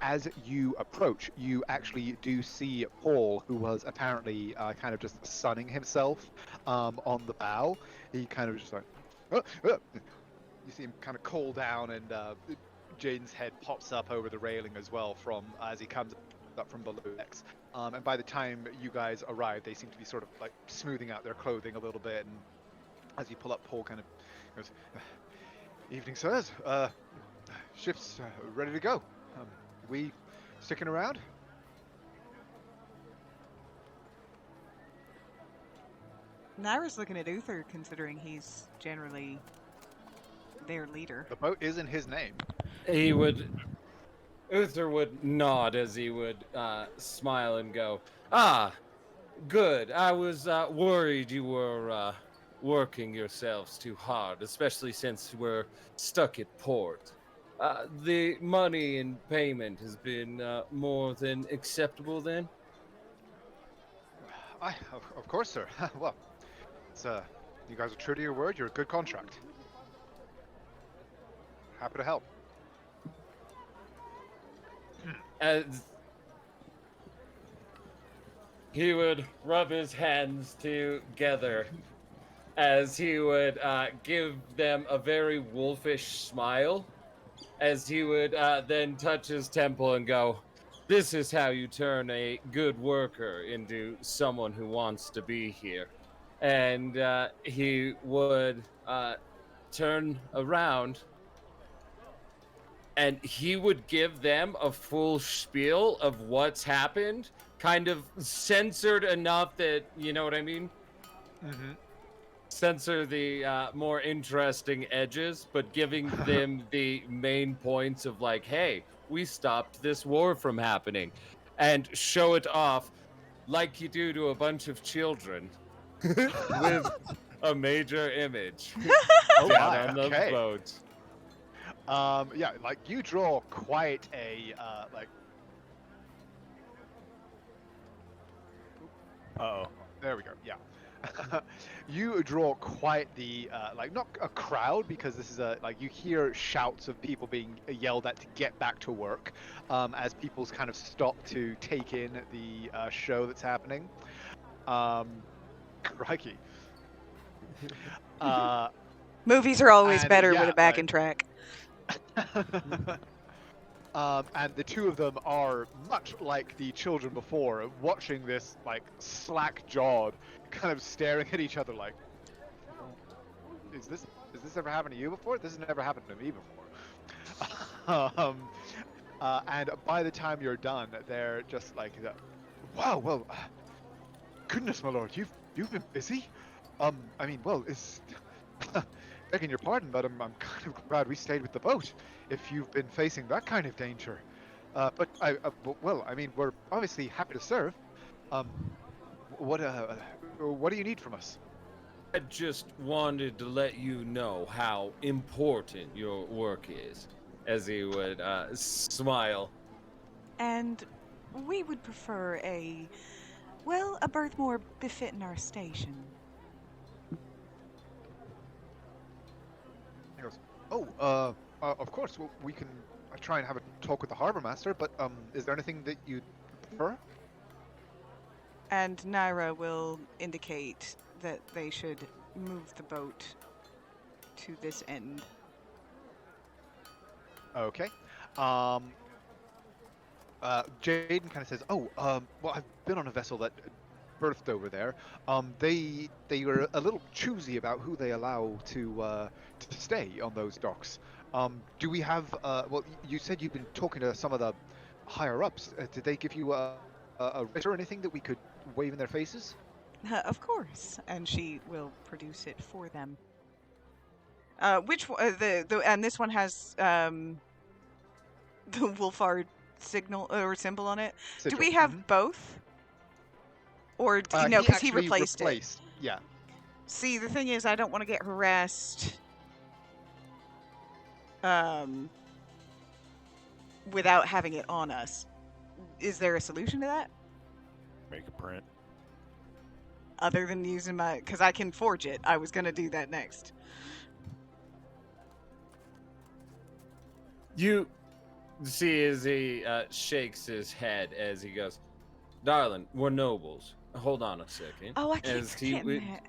A: as you approach, you actually do see Paul, who was apparently kind of just sunning himself on the bow. He kind of just like, you see him kind of call down, and Jaden's head pops up over the railing as well from as he comes. up from below decks. And by the time you guys arrive, they seem to be sort of like smoothing out their clothing a little bit. And as you pull up, Paul kind of goes, "Evening, sirs. Ship's ready to go. We sticking around?"
C: Naira's looking at Uther, considering he's generally their leader.
A: The boat is in his name.
D: Uther would nod as he would smile and go, "Ah, good. I was worried you were working yourselves too hard, especially since we're stuck at port. The money and payment has been more than acceptable then?"
A: Of course, sir. Well, it's you guys are true to your word. You're a good contract. Happy to help.
D: As he would rub his hands together, as he would give them a very wolfish smile, as he would then touch his temple and go, "This is how you turn a good worker into someone who wants to be here." And he would turn around and he would give them a full spiel of what's happened, kind of censored enough that, you know what I mean?
A: Mm-hmm.
D: Censor the more interesting edges, but giving them the main points of like, hey, we stopped this war from happening, and show it off like you do to a bunch of children with a major image down on the
A: okay.
D: boat.
A: Yeah, like you draw quite a like.
F: Uh-oh.
A: There we go. Yeah. You draw quite the like not a crowd, because this is a like you hear shouts of people being yelled at to get back to work as people's kind of stop to take in the show that's happening. Crikey.
C: Movies are always
A: and,
C: better
A: yeah,
C: with a backing
A: like-
C: track.
A: And the two of them are much like the children before, watching this like slack-jawed, kind of staring at each other like, "Is this ever happened to you before? This has never happened to me before." And by the time you're done, they're just like, "Wow, well, goodness, my lord, you've been busy. I mean, well, it's begging your pardon, but I'm kind of glad we stayed with the boat if you've been facing that kind of danger. But well, I mean, we're obviously happy to serve. What do you need from us?"
D: I just wanted to let you know how important your work is, as he would smile.
C: And we would prefer a berth more befitting our station.
A: He goes, "Oh, of course. Well, we can try and have a talk with the harbor master. But is there anything that you'd prefer?"
C: And Naira will indicate that they should move the boat to this end.
A: Okay. Jaden kind of says, "Oh, well, I've been on a vessel that berthed over there. They were a little choosy about who they allow to stay on those docks. Do we have? Well, you said you've been talking to some of the higher ups. Did they give you a writ or anything that we could wave in their faces?"
C: Of course, and she will produce it for them. Which and this one has the Wolfhard signal or symbol on it. Do
A: Sigil.
C: we have both? Or no, because he
A: actually
C: replaced it.
A: Yeah.
C: See, the thing is, I don't want to get harassed without having it on us. Is there a solution to that?
F: Make a print.
C: Other than using my... Because I can forge it. I was going to do that next.
D: You see as he shakes his head as he goes, "Darling, we're nobles. Hold on a second."
C: Oh, I keep
D: As he
C: forgetting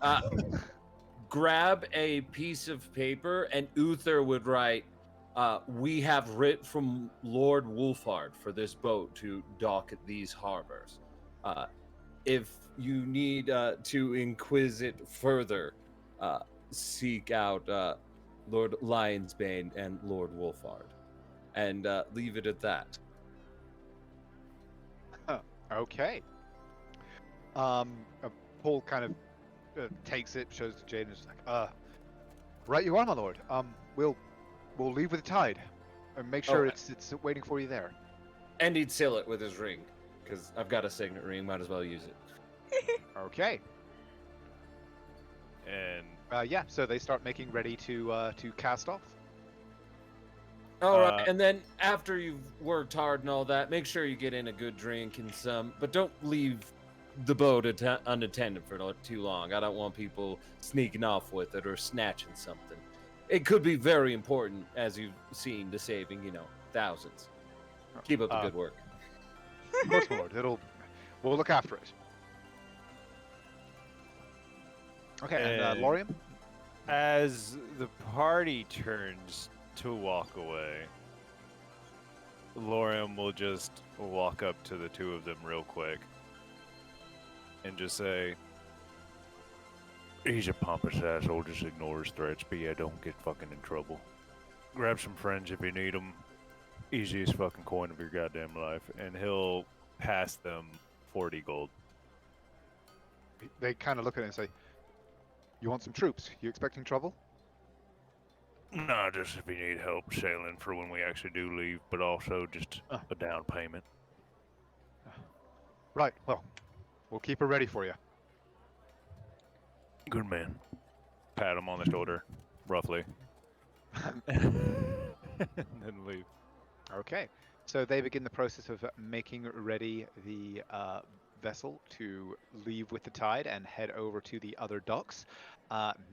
D: would, grab a piece of paper, and Uther would write, We have writ from Lord Wolfhard for this boat to dock at these harbors. If you need to inquisit further, seek out Lord Lionsbane and Lord Wolfhard, and leave it at that.
A: Okay. Paul kind of takes it, shows to Jade, and is like, right you are, my lord. We'll leave with the tide, and make sure it's waiting for you there.
D: And he'd seal it with his ring, because I've got a signet ring. Might as well use it.
A: Okay.
F: And
A: Yeah. So they start making ready to cast off.
D: All right, and then after you've worked hard and all that, make sure you get in a good drink and some, but don't leave the boat unattended for too long. I don't want people sneaking off with it or snatching something. It could be very important, as you've seen, to saving, thousands. Keep up the good work.
A: Of course, my lord. We'll look after it. Okay, and Lorium?
F: As the party turns to walk away, Lorium will just walk up to the two of them real quick and just say, he's a pompous asshole, just ignore his threats, but yeah, don't get fucking in trouble. Grab some friends if you need them. Easiest fucking coin of your goddamn life. And he'll pass them 40 gold.
A: They kind of look at it and say, you want some troops? You expecting trouble?
E: Nah, just if you need help sailing for when we actually do leave, but also just a down payment.
A: Right, well, we'll keep her ready for you.
E: Good man.
F: Pat him on the shoulder, roughly. And then leave.
A: Okay, so they begin the process of making ready the vessel to leave with the tide and head over to the other docks.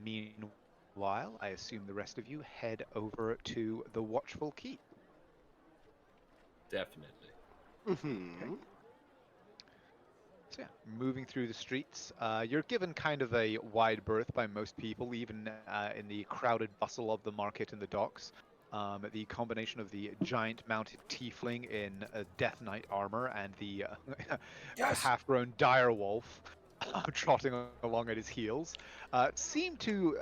A: Meanwhile, I assume the rest of you head over to the Watchful Keep.
D: Definitely.
B: Mm-hmm.
A: So yeah, moving through the streets, you're given kind of a wide berth by most people, even in the crowded bustle of the market and the docks. The combination of the giant mounted tiefling in Death Knight armor and the half-grown direwolf trotting along at his heels seem to,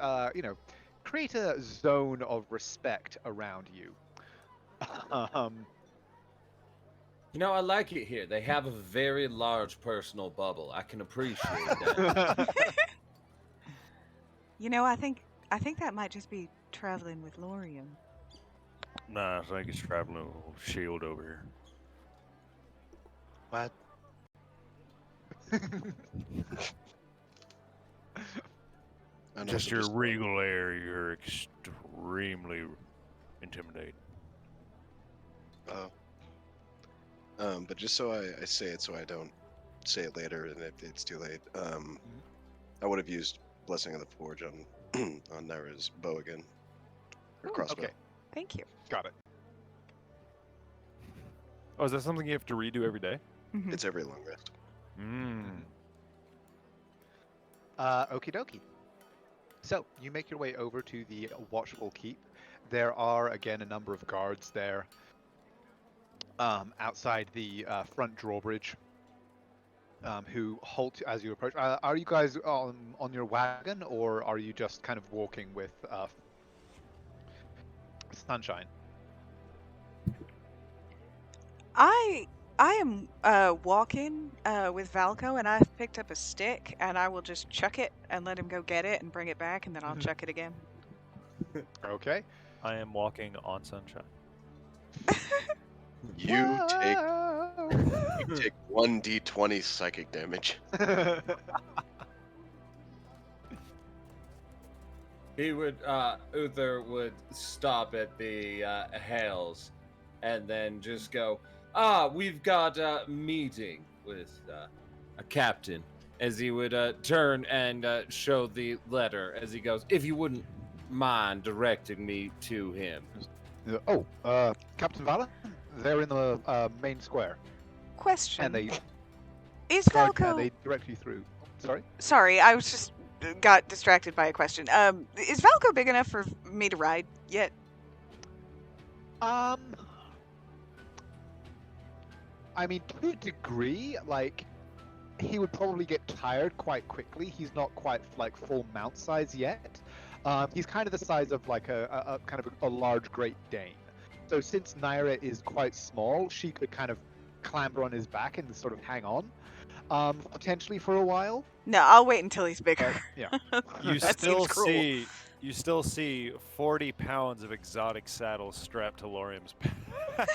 A: create a zone of respect around you.
D: I like it here. They have a very large personal bubble. I can appreciate that.
C: I think that might just be traveling with Lorium.
E: Nah, I think he's traveling with a little shield over here.
B: What?
E: Just your regal air, you're extremely intimidating.
B: Oh. But just so I say it so I don't say it later and it's too late, I would have used Blessing of the Forge on on Naira's bow again. Or crossbow.
A: Okay,
C: Thank you.
A: got it.
F: Oh, is that something you have to redo every day?
B: It's every long rest.
A: Okie dokie. So, you make your way over to the Watchful Keep. There are, again, a number of guards there outside the front drawbridge who halt as you approach. Are you guys on your wagon, or are you just kind of walking with Sunshine?
C: I am walking with Valco, and I've picked up a stick, and I will just chuck it and let him go get it and bring it back, and then I'll chuck it again.
A: Okay.
F: I am walking on Sunshine.
B: You take 1d20 psychic damage.
D: He would, Uther would stop at the hails and then just go, we've got a meeting with a captain, as he would turn and show the letter as he goes, if you wouldn't mind directing me to him.
A: Captain Valor? They're in the main square.
C: Question.
A: And they
C: Is
A: guard,
C: Valco...
A: they direct you through. Sorry?
C: Sorry, I was just got distracted by a question. Is Valco big enough for me to ride yet?
A: Um, I mean, to a degree, like, he would probably get tired quite quickly. He's not quite like full mount size yet. He's kind of the size of like a kind of a large Great Dane. So since Naira is quite small, she could kind of clamber on his back and sort of hang on, potentially for a while.
C: No, I'll wait until he's bigger.
A: But yeah,
F: You
C: That
F: still
C: seems cruel.
F: see 40 pounds of exotic saddles strapped to Lorium's back.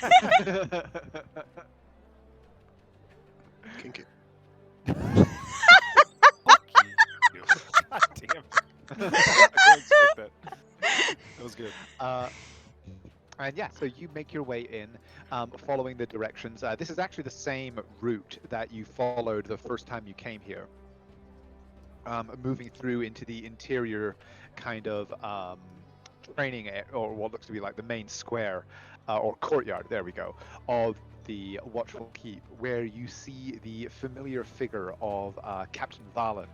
B: Kink it.
F: Fuck you. God damn it. I didn't expect that. That was good.
A: And yeah, so you make your way in, following the directions. This is actually the same route that you followed the first time you came here. Moving through into the interior kind of training or what looks to be like the main square or courtyard, there we go, of the Watchful Keep, where you see the familiar figure of Captain Valen,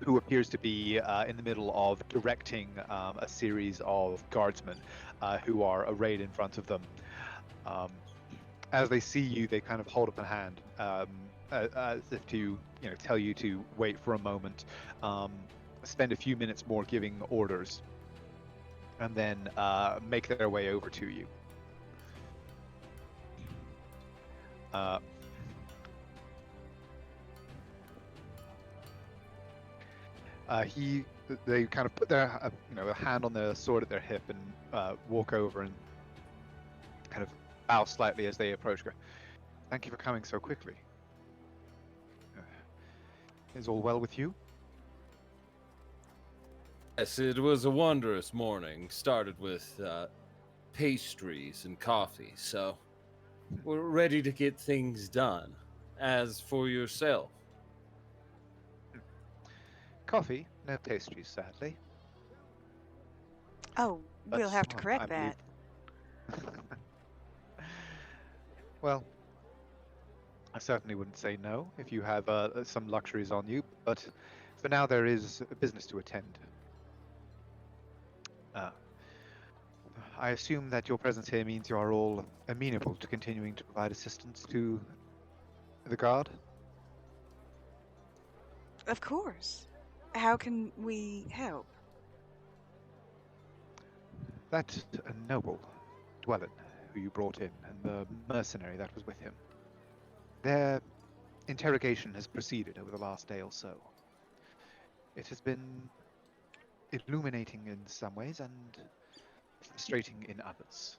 A: who appears to be in the middle of directing a series of guardsmen who are arrayed in front of them. As they see you, they kind of hold up a hand as if to tell you to wait for a moment, spend a few minutes more giving orders, and then make their way over to you. They kind of put their a hand on the sword at their hip and walk over and kind of bow slightly as they approach. Go, thank you for coming so quickly. Is all well with you?
D: Yes, it was a wondrous morning. Started with pastries and coffee, so we're ready to get things done. As for yourself?
A: Coffee, no pastries, sadly.
C: Oh, we'll
A: But,
C: have to
A: well,
C: correct
A: I
C: that.
A: believe- Well, I certainly wouldn't say no if you have some luxuries on you, but for now there is a business to attend. I assume that your presence here means you are all amenable to continuing to provide assistance to the guard?
C: Of course. How can we help?
A: That noble, Dwellin, who you brought in, and the mercenary that was with him. Their interrogation has proceeded over the last day or so. It has been illuminating in some ways and frustrating in others.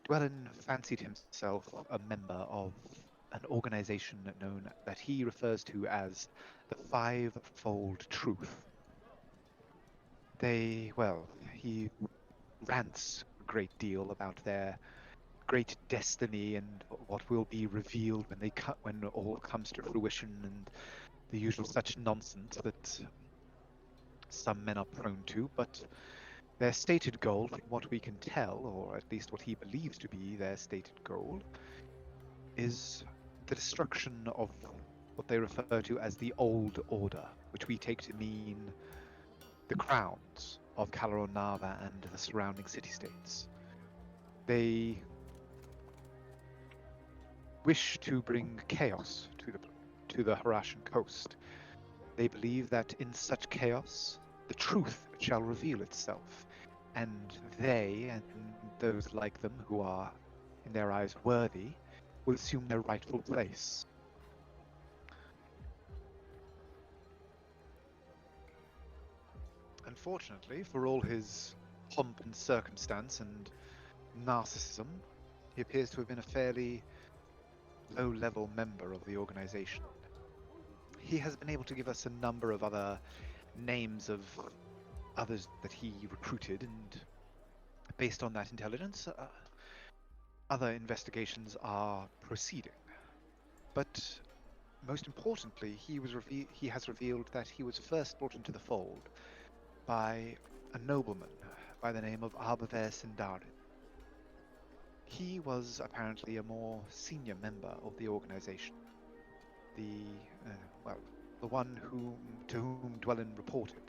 A: Dwellin fancied himself a member of an organization known that he refers to as the Fivefold Truth. He rants a great deal about their great destiny and what will be revealed when all comes to fruition, and the usual such nonsense that some men are prone to, but their stated goal, from what we can tell, or at least what he believes to be their stated goal, is the destruction of what they refer to as the Old Order, which we take to mean the crowns of Calaron Nava and the surrounding city-states. They wish to bring chaos to the Harashan coast. They believe that in such chaos, the truth shall reveal itself, and they, and those like them who are, in their eyes, worthy, will assume their rightful place. Unfortunately, for all his pomp and circumstance and narcissism, he appears to have been a fairly low-level member of the organization. He has been able to give us a number of other names of others that he recruited, and based on that intelligence, other investigations are proceeding. But most importantly, he has revealed that he was first brought into the fold by a nobleman by the name of Arbaver Sindarin. He was apparently a more senior member of the organization. The one to whom Dwellin reported.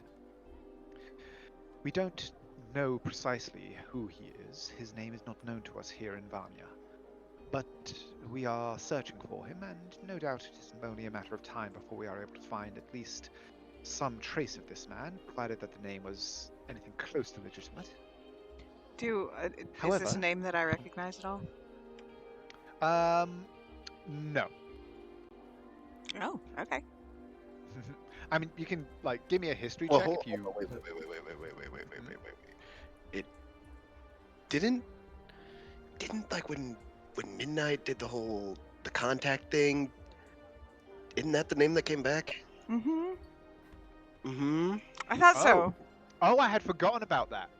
A: We don't know precisely who he is. His name is not known to us here in Vanya. But we are searching for him, and no doubt it is only a matter of time before we are able to find at least some trace of this man, provided that the name was anything close to legitimate.
C: Is this
A: However-
C: a name that I recognize at all?
A: No.
C: Oh, okay.
A: I mean, you can like give me a history
B: Well,
A: check
B: hold,
A: if you.
B: hold on, wait. It didn't like when Midnight did the contact thing. Isn't that the name that came back?
C: Mm-hmm.
B: Mm-hmm.
C: I thought so.
A: Oh, I had forgotten about that.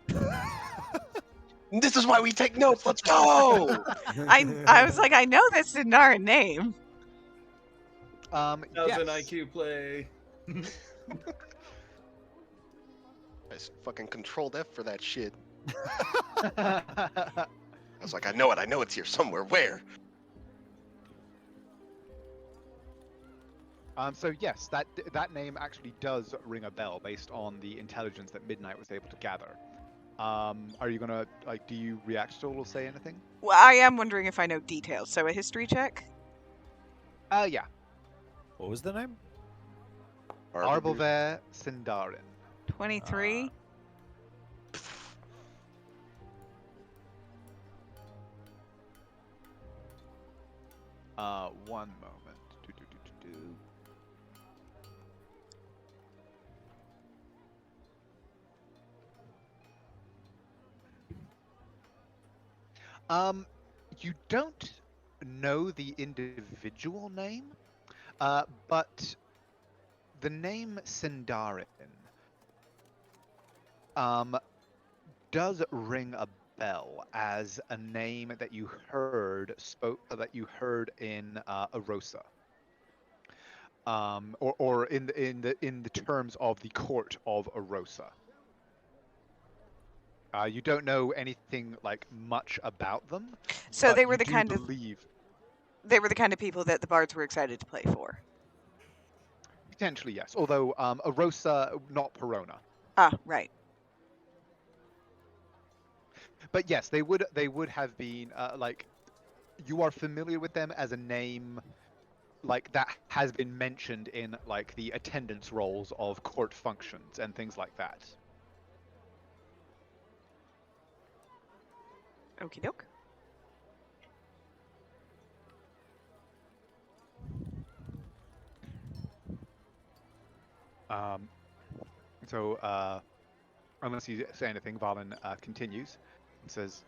B: This is why we take notes. Let's go.
C: I was like, I know that's a Nara name.
D: That was
A: Yes.
D: an IQ play.
B: I fucking controlled F for that shit. I was like, I know it. I know it's here somewhere. Where?
A: So yes, that name actually does ring a bell based on the intelligence that Midnight was able to gather. Are you gonna do you react at all or say anything?
C: Well, I am wondering if I know details. So a history check.
A: Yeah.
F: What was the name?
A: Arbover Sindarin.
C: 23.
A: One moment. Do. You don't know the individual name, but the name Sindarin does ring a bell as a name that you heard in Arosa. Or in the terms of the court of Arosa. You don't know anything much about them.
C: So
A: but
C: they were
A: you
C: the
A: do
C: kind of
A: believe
C: people that the bards were excited to play for.
A: potentially yes. Although Arosa, not Perona.
C: Ah, right.
A: But yes, they would have been you are familiar with them as a name that has been mentioned in the attendance rolls of court functions and things like that.
C: Okie doke.
A: So unless you say anything, Valen continues and says,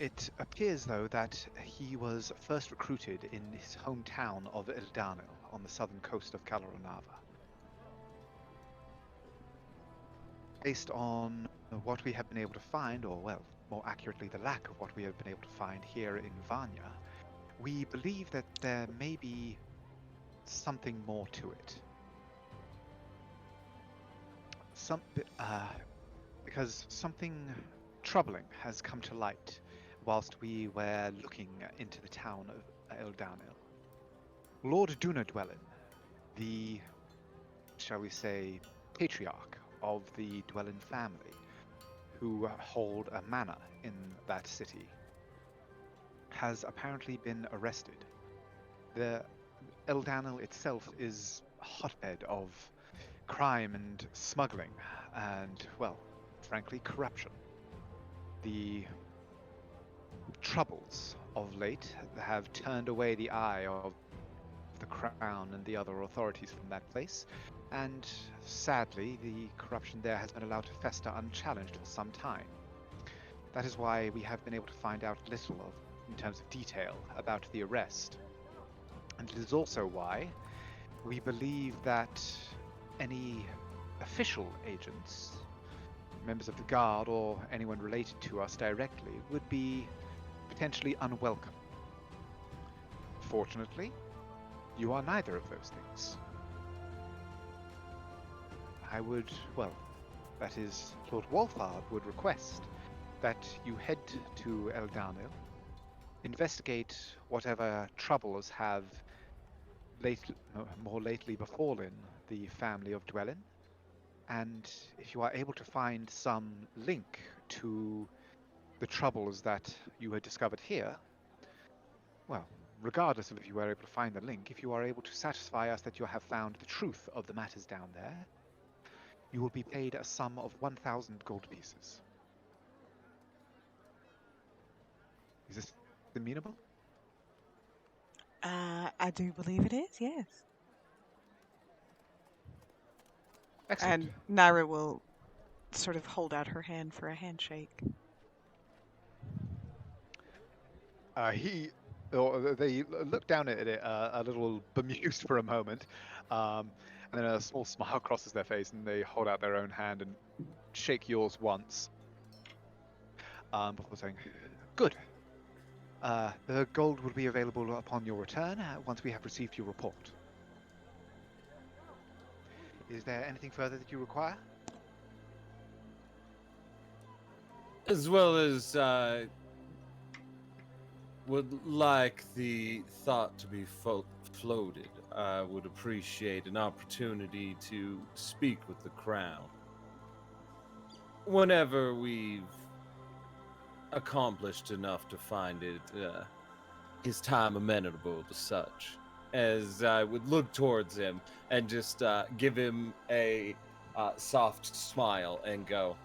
A: "It appears, though, that he was first recruited in his hometown of Eldanil on the southern coast of Kalaranava. Based on what we have been able to find, or, well, more accurately, the lack of what we have been able to find here in Vanya, we believe that there may be something more to it. Because something troubling has come to light whilst we were looking into the town of Eldanil. Lord Dunadwellin, the, shall we say, patriarch of the Dwellin family, who hold a manor in that city, has apparently been arrested. The Eldanil itself is a hotbed of crime and smuggling, and, well, frankly, corruption. The troubles of late have turned away the eye of the crown and the other authorities from that place, and sadly, the corruption there has been allowed to fester unchallenged for some time. That is why we have been able to find out little in terms of detail about the arrest. And it is also why we believe that any official agents, members of the guard, or anyone related to us directly would be potentially unwelcome. Fortunately, you are neither of those things. That is, Lord Wolfhard would request that you head to Eldanil, investigate whatever troubles have more lately befallen the family of Dwellin, and if you are able to find some link to the troubles that you had discovered here, well, regardless of if you were able to find the link, if you are able to satisfy us that you have found the truth of the matters down there, you will be paid a sum of 1,000 gold pieces. Is this amenable?
C: I do believe it is, yes.
A: Excellent.
C: And Naira will sort of hold out her hand for a handshake.
A: They look down at it a little bemused for a moment, and then a small smile crosses their face, and they hold out their own hand and shake yours once, before saying, "Good. The gold will be available upon your return once we have received your report. Is there anything further that you require?"
D: As well as would like the thought to be floated. I would appreciate an opportunity to speak with the crown. Whenever we've accomplished enough to find it, his time amenable to such. As I would look towards him and just give him a soft smile and go,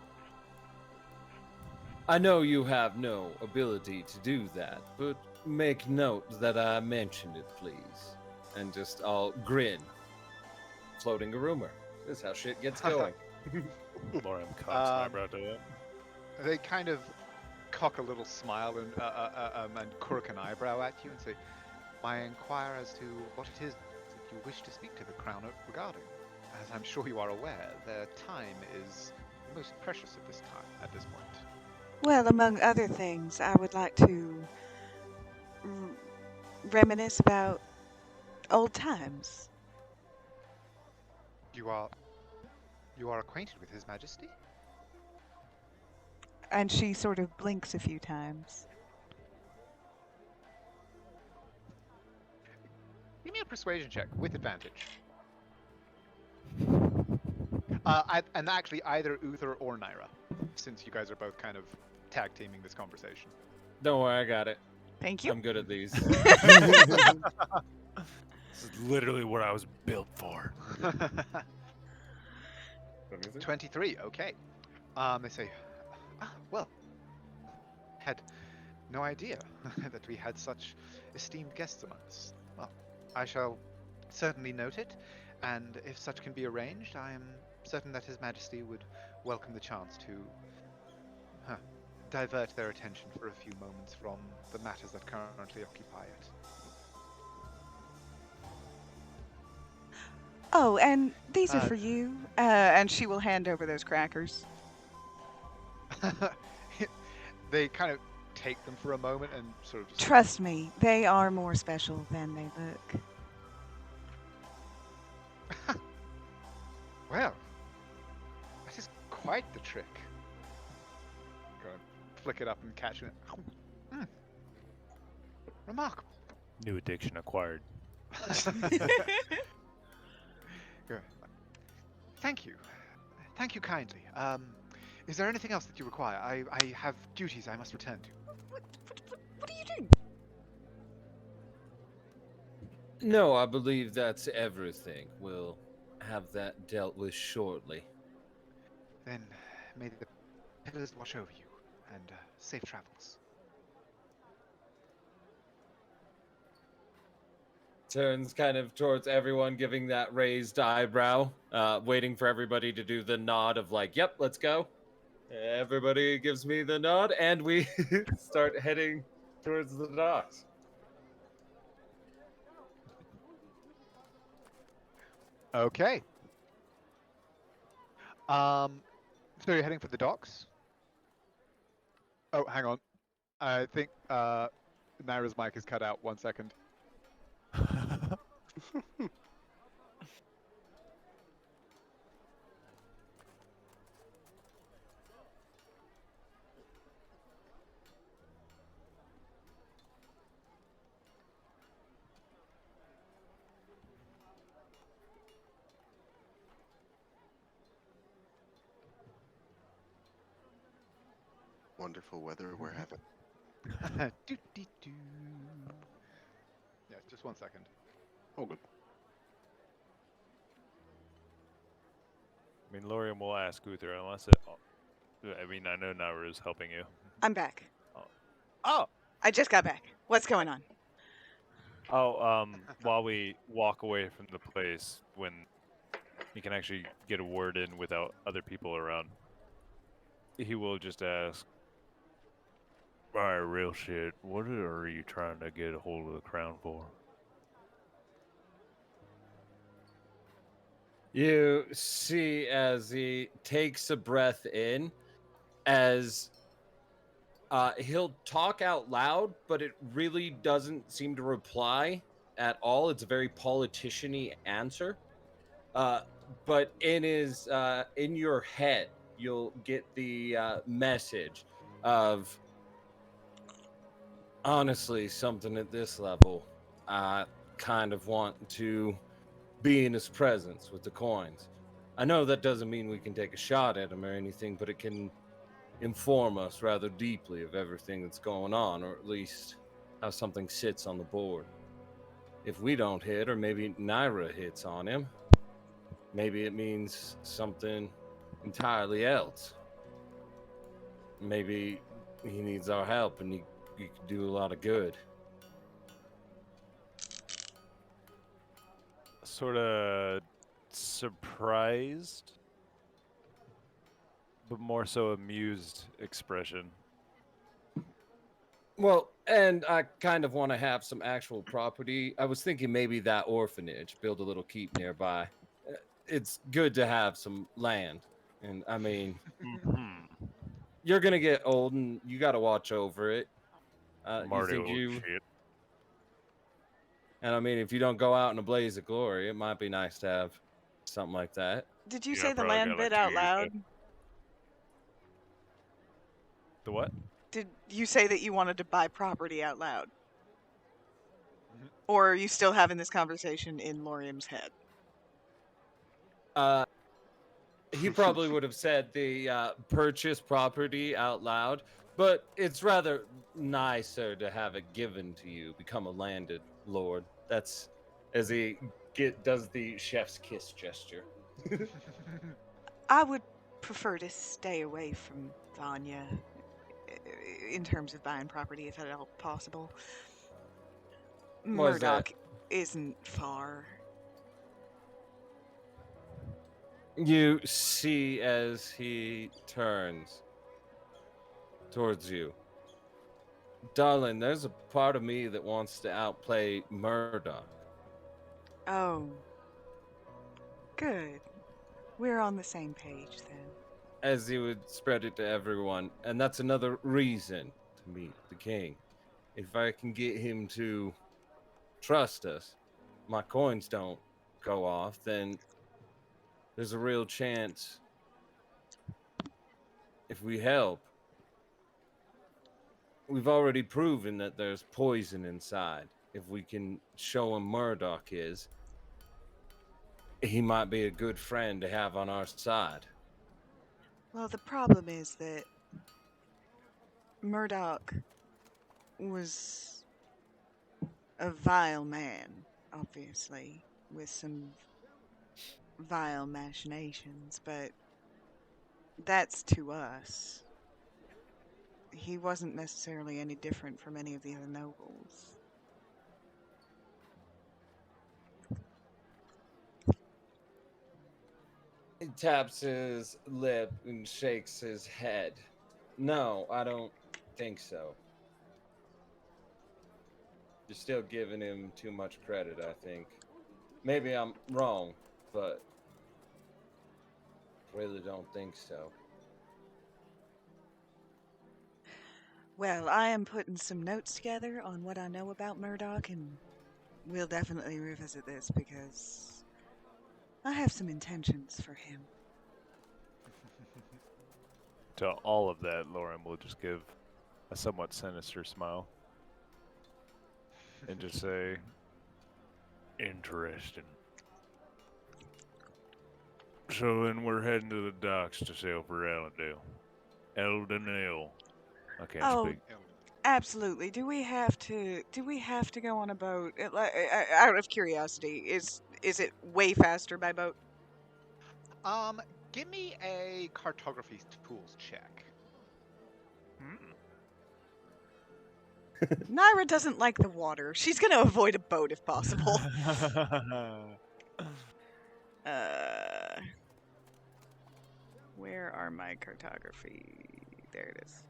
D: I know you have no ability to do that, but make note that I mentioned it, please. And just I'll grin, floating a rumor. This is how shit gets going.
F: Lorem cocks an eyebrow to it.
A: They kind of cock a little smile and quirk an eyebrow at you and say, "I inquire as to what it is that you wish to speak to the crown regarding. As I'm sure you are aware, their time is most precious at this point."
C: Well, among other things, I would like to reminisce about old times.
A: You are acquainted with His Majesty?
C: And she sort of blinks a few times.
A: Give me a persuasion check with advantage. And actually, either Uther or Naira, since you guys are both kind of tag teaming this conversation.
D: Don't worry, I got it.
C: Thank you.
D: I'm good at these.
F: This is literally what I was built for.
A: 23. Okay. They say, well, had no idea that we had such esteemed guests among us. Well, I shall certainly note it, and if such can be arranged, I am certain that His Majesty would welcome the chance to divert their attention for a few moments from the matters that currently occupy it.
C: Oh, and these are for you. And she will hand over those crackers.
A: They kind of take them for a moment and sort of just...
C: Trust me, they are more special than they look.
A: Well, that is quite the trick. Go and flick it up and catch it. Remarkable.
F: New addiction acquired.
A: Good. Thank you. Thank you kindly. Is there anything else that you require? I have duties I must return to.
C: What do you do?
D: No, I believe that's everything. We'll have that dealt with shortly.
A: Then may the pillars watch over you, and safe travels.
D: Turns kind of towards everyone, giving that raised eyebrow, waiting for everybody to do the nod of like, yep, let's go. Everybody gives me the nod, and we start heading towards the docks.
A: Okay. So you're heading for the docks? Oh, hang on. I think Naira's mic is cut out. 1 second.
B: wonderful weather we're having.
A: Do. Yes, just 1 second.
B: Oh, good.
F: I mean, Lorian will ask Uther unless it. I mean, I know Naira is helping you.
C: I'm back.
F: Oh!
C: I just got back. What's going on?
F: While we walk away from the place, when you can actually get a word in without other people around, he will just ask, alright, real shit, what are you trying to get a hold of the crown for?
D: You see as he takes a breath in, as he'll talk out loud, but it really doesn't seem to reply at all. It's a very politician-y answer. But in your head, you'll get the message of, honestly, something at this level, I kind of want to be in his presence with the coins. I know that doesn't mean we can take a shot at him or anything, but it can inform us rather deeply of everything that's going on, or at least how something sits on the board. If we don't hit, or maybe Naira hits on him, maybe it means something entirely else. Maybe he needs our help and he could do a lot of good.
F: Sort of surprised, but more so amused expression.
D: Well, and I kind of want to have some actual property. I was thinking maybe that orphanage, build a little keep nearby. It's good to have some land. And I mean, you're going to get old and you got to watch over it.
F: Shit.
D: And I mean, if you don't go out in a blaze of glory, it might be nice to have something like that.
C: Did you
F: Yeah,
C: say the
F: probably
C: land
F: got like
C: bit
F: 2
C: out
F: years
C: loud?
F: left. The what?
C: Did you say that you wanted to buy property out loud?
A: Mhm.
C: Or are you still having this conversation in Lorium's head?
D: He probably would have said the purchase property out loud, but it's rather nicer to have it given to you, become a landed lord. That's as he does the chef's kiss gesture.
C: I would prefer to stay away from Vanya in terms of buying property, if at all possible.
D: Why is that?
C: Murdoch isn't far.
D: You see as he turns towards you. Darling, there's a part of me that wants to outplay Murdoch.
C: Oh. Good. We're on the same page then.
D: As he would spread it to everyone, and that's another reason to meet the king. If I can get him to trust us, my coins don't go off, then there's a real chance if we help. We've already proven that there's poison inside. If we can show him Murdoch is, he might be a good friend to have on our side.
C: Well, the problem is that Murdoch was a vile man, obviously, with some vile machinations, but that's to us. He wasn't necessarily any different from any of the other nobles.
D: He taps his lip and shakes his head. No, I don't think so. You're still giving him too much credit, I think. Maybe I'm wrong, but really don't think so.
C: Well, I am putting some notes together on what I know about Murdoch, and we'll definitely revisit this because I have some intentions for him.
F: To all of that, Lauren will just give a somewhat sinister smile and just say, interesting. So then we're heading to the docks to sail for Elendale. Eldenale.
E: I can't
C: Oh,
E: speak.
C: absolutely. Do we have to go on a boat? Out of curiosity, is it way faster by boat?
A: Give me a cartography tools check.
C: Naira doesn't like the water. She's gonna avoid a boat if possible. Where are my cartography? There it is.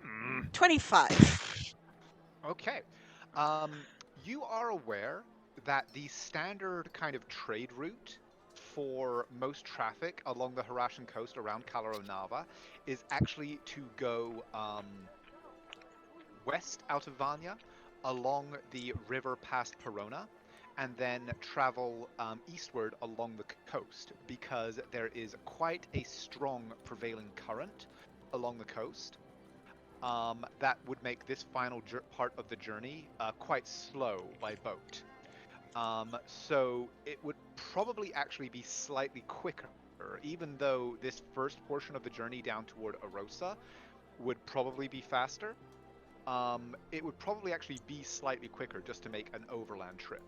E: Mm.
C: 25.
A: Okay. You are aware that the standard kind of trade route for most traffic along the Harashan coast around Kalaronava is actually to go west out of Vanya, along the river past Perona, and then travel eastward along the coast, because there is quite a strong prevailing current along the coast. That would make this final part of the journey quite slow by boat. So it would probably actually be slightly quicker, even though this first portion of the journey down toward Arosa would probably be faster. It would probably actually be slightly quicker just to make an overland trip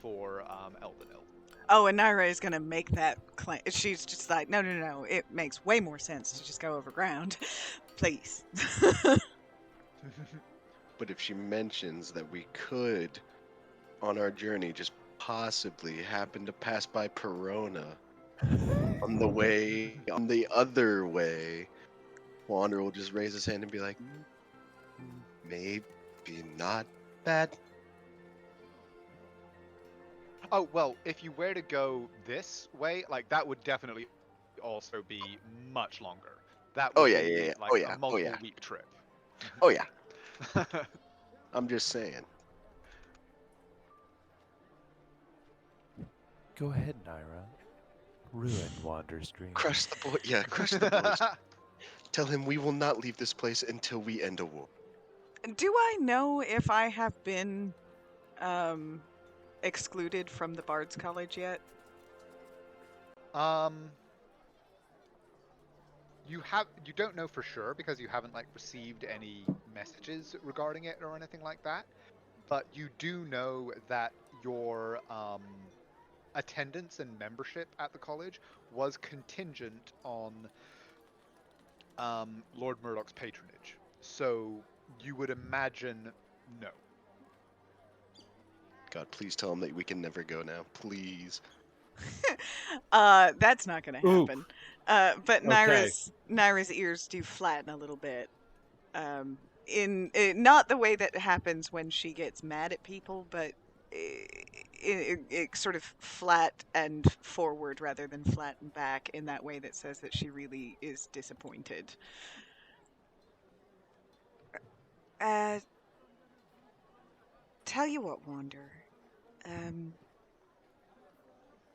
A: for Eldenil.
C: Oh, and Naira is gonna make that claim. She's just like, no. It makes way more sense to just go over ground, please.
B: But if she mentions that we could, on our journey, just possibly happen to pass by Perona on the other way, Wander will just raise his hand and be like, maybe not bad.
A: Oh, well, if you were to go this way, like, that would definitely also be much longer. That would be like a multiple-week trip.
B: Oh, yeah. I'm just saying.
F: Go ahead, Naira. Ruin Wander's dream.
B: Crush the boy. Yeah, crush the boys. Tell him we will not leave this place until we end a war.
C: Do I know if I have been excluded from the Bard's College yet?
A: You don't know for sure because you haven't like received any messages regarding it or anything like that. But you do know that your attendance and membership at the college was contingent on Lord Murdoch's patronage. So you would imagine no.
B: God, please tell him that we can never go now. Please.
C: That's not gonna
D: Ooh.
C: happen. But
D: Okay.
C: Naira's ears do flatten a little bit. In not the way that happens when she gets mad at people, but it sort of flat and forward rather than flat and back in that way that says that she really is disappointed. Tell you what, Wander.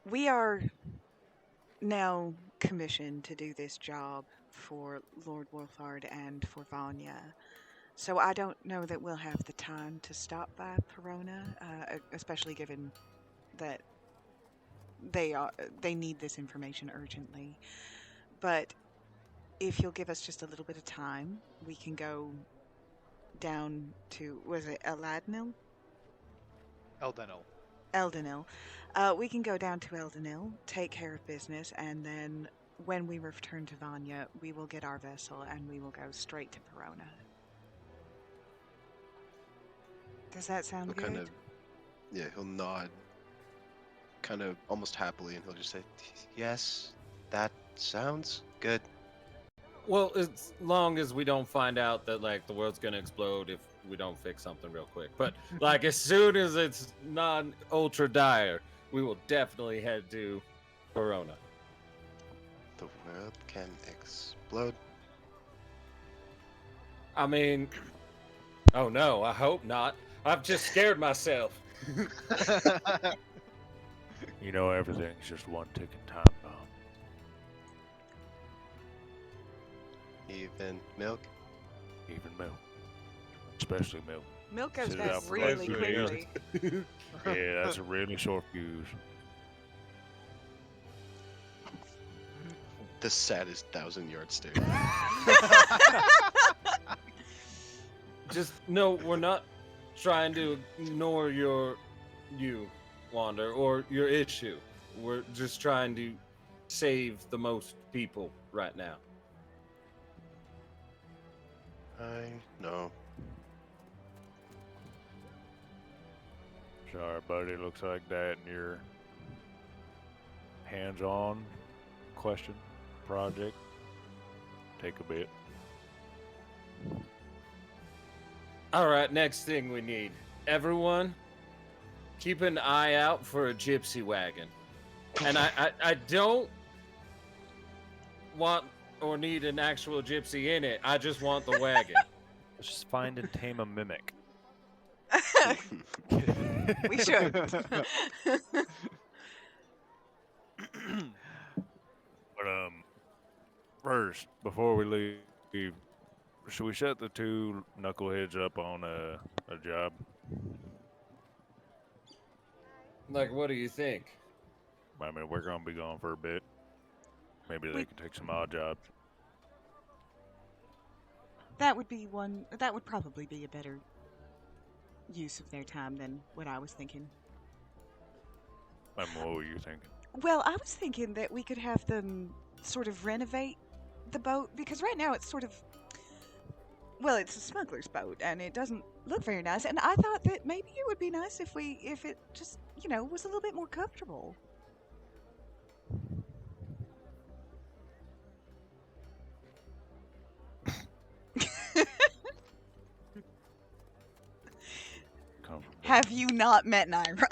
C: We are now commissioned to do this job for Lord Wolfhard and for Vanya. So I don't know that we'll have the time to stop by Perona, especially given that they need this information urgently. But if you'll give us just a little bit of time, we can go down to, was it Eladnil? Eldenil. We can go down to Eldenil, take care of business, and then when we return to Vanya, we will get our vessel and we will go straight to Perona. Does that sound good?
B: He'll nod kind of almost happily, and he'll just say, yes, that sounds good.
D: Well, as long as we don't find out that like the world's gonna explode if we don't fix something real quick. But like as soon as it's not ultra dire, we will definitely head to Verona.
B: The world can explode.
D: I mean, oh no, I hope not. I've just scared myself.
E: You know, everything's just one ticking time bomb.
B: Even milk?
E: Even milk. Especially milk.
C: Milk goes
E: Sit
C: bad
E: out for
C: really
D: like
C: quickly.
E: Yeah, that's a really short fuse.
B: The saddest 1,000-yard stare.
D: Just no, we're not trying to ignore you, Wander, or your issue. We're just trying to save the most people right now.
B: I know.
E: Sorry, buddy. Looks like that in your hands-on question project. Take a bit.
D: All right, next thing we need. Everyone, keep an eye out for a gypsy wagon. And I don't want or need an actual gypsy in it. I just want the wagon.
F: Let's just find and tame a mimic.
C: We should.
E: But first, before we leave, should we set the two knuckleheads up on a job?
D: Like, what do you think?
E: I mean, we're gonna be gone for a bit. Maybe they can take some odd jobs.
G: That would probably be a better use of their time than what I was thinking.
E: And what were you thinking?
G: Well, I was thinking that we could have them sort of renovate the boat, because right now it's sort of, well, it's a smuggler's boat and it doesn't look very nice, and I thought that maybe it would be nice if it just, was a little bit more comfortable. Have you not met Naira?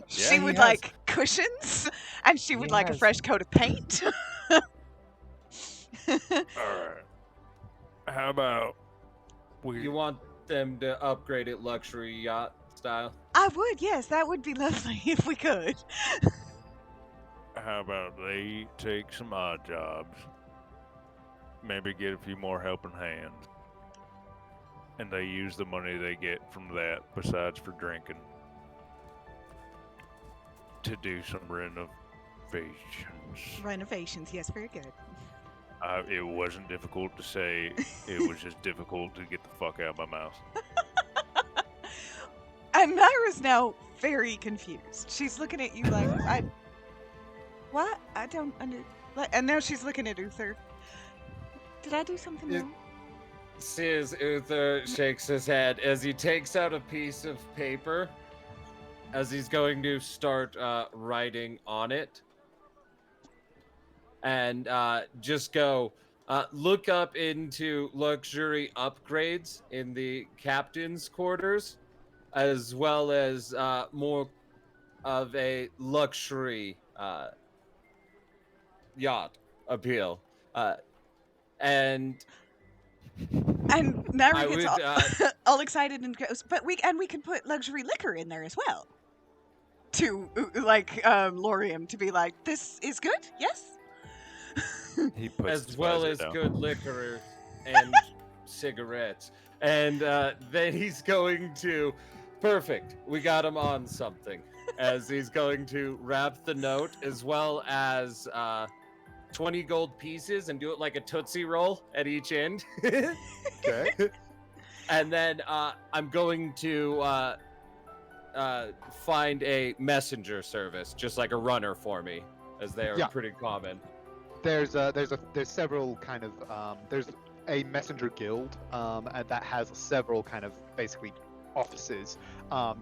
G: She
F: he
G: would
F: has.
G: like cushions, and she would
F: He
G: like a
F: has.
G: fresh coat of paint.
E: Alright. How about we
D: You want them to upgrade it luxury yacht style?
G: I would, yes, that would be lovely if we could.
E: how about they take some odd jobs? Maybe get a few more helping hands. And they use the money they get from that, besides for drinking, to do some renovations.
G: Renovations, yes, very good.
E: It wasn't difficult to say. It was just difficult to get the fuck out of my mouth.
G: And Naira's now very confused. She's looking at you like, what? I don't and now she's looking at Uther. Did I do something wrong?
D: Says Uther shakes his head as he takes out a piece of paper as he's going to start writing on it. And just go look up into luxury upgrades in the captain's quarters, as well as more of a luxury yacht appeal. And
G: Naira
D: I
G: gets
D: would,
G: all excited and goes, but we can put luxury liquor in there as well. To Lorium to be like, this is good, yes?
F: He puts
D: as
F: his
D: well
F: visor
D: as
F: down.
D: good liquor and cigarettes. And then he's going to, perfect, we got him on something. As he's going to wrap the note as well as 20 gold pieces and do it like a Tootsie Roll at each end.
A: Okay.
D: And then I'm going to find a messenger service, just like a runner for me, as they are
A: Yeah.
D: pretty common.
A: There's several kind of there's a messenger guild and that has several kind of basically offices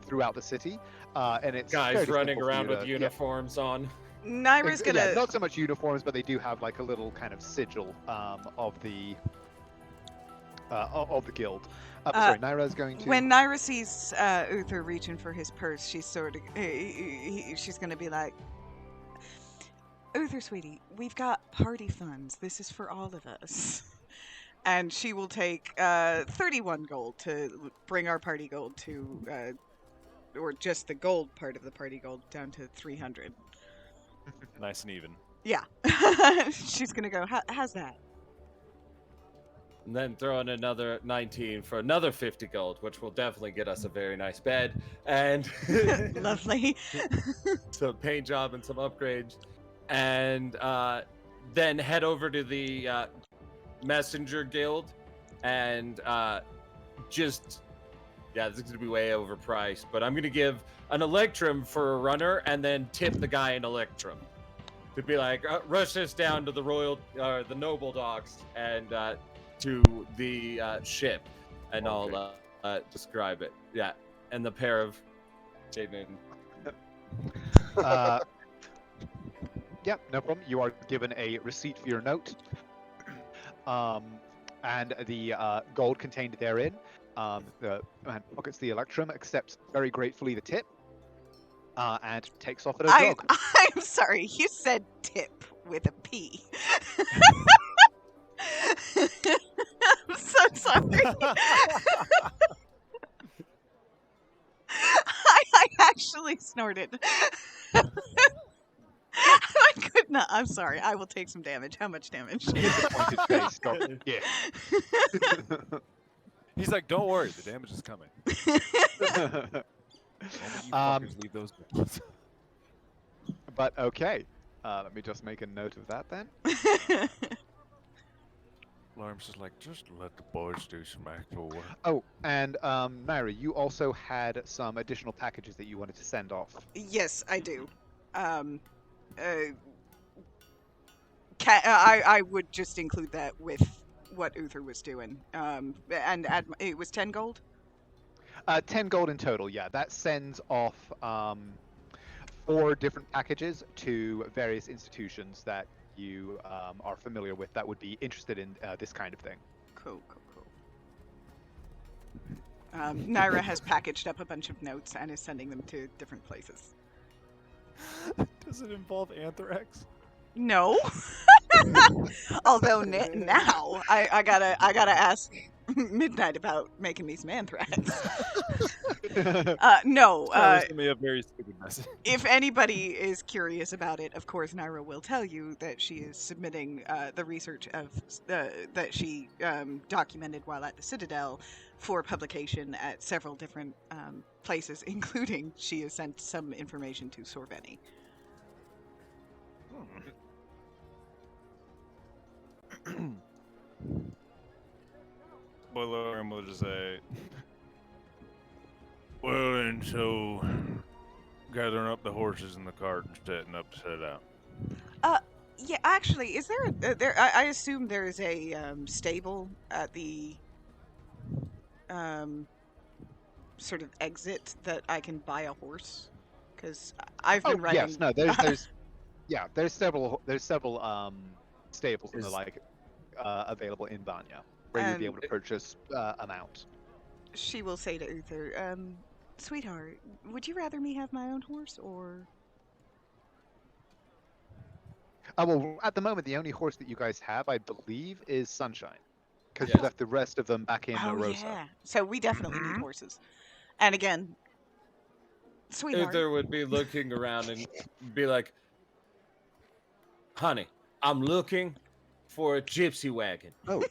A: throughout the city, and it's
D: Guys
A: fairly
D: running
A: simple for
D: around
A: you
D: with
A: to-
D: uniforms on.
C: Naira's
A: yeah,
C: gonna.
A: not so much uniforms, but they do have like a little kind of sigil of the guild. Sorry, Naira's going to.
C: When Naira sees Uther reaching for his purse, she's sort of she's gonna be like,
G: Uther, sweetie, we've got party funds. This is for all of us.
C: and she will take 31 gold to bring our party gold to, or just the gold part of the party gold down to 300.
F: Nice and even.
C: Yeah, she's gonna go. How's that?
D: And then throw in another 19 for another 50 gold, which will definitely get us a very nice bed and
G: Lovely.
D: some paint job and some upgrades. And then head over to the Messenger Guild and just, yeah, this is going to be way overpriced, but I'm going to give an Electrum for a runner and then tip the guy an Electrum. To be like, rush this down to the noble docks and to the ship, and
A: Okay.
D: I'll describe it. Yeah, and the pair of Jaden.
A: Yep, no problem. You are given a receipt for your note, and the gold contained therein. The man pockets the Electrum, accepts very gratefully the tip, and takes off at a jog.
G: I'm sorry, you said tip with a P. I'm so sorry. I actually snorted. I could not. I'm sorry. I will take some damage. How much damage?
A: Disappointed face. Stop. Yeah.
F: He's like, don't worry, the damage is coming. Moment you fuckers leave those guns.
A: But okay. Let me just make a note of that then.
F: Lawrence is like, just let the boys do some actual work.
A: Oh, and Naira, you also had some additional packages that you wanted to send off.
G: Yes, I do. I would just include that with what Uther was doing. And it was 10 gold?
A: 10 gold in total, yeah. That sends off 4 different packages to various institutions that you are familiar with that would be interested in this kind of thing.
G: Cool. Naira has packaged up a bunch of notes and is sending them to different places.
F: Does it involve anthrax?
G: No. Although now I gotta ask Midnight about making me some anthrax. No.
F: Send me a very stupid message.
G: If anybody is curious about it, of course, Naira will tell you that she is submitting the research of that she documented while at the Citadel for publication at several different places, including she has sent some information to Sorveni.
F: Boiler will just say, well, and so gathering up the horses in the cart and setting up to set out.
G: Yeah, actually, is there I assume there is a stable at the sort of exit that I can buy a horse, because I've been riding.
A: Yes, no, there's several stables and the like available in Vanya where you'd be able to purchase a mount.
G: She will say to Uther, sweetheart, would you rather me have my own horse or?
A: Well, at the moment, the only horse that you guys have, I believe, is Sunshine, because you left the rest of them back in Rosa.
G: Yeah. So we definitely need horses. And again, sweetheart.
D: Uther would be looking around and be like, honey, I'm looking for a gypsy wagon.
A: Oh.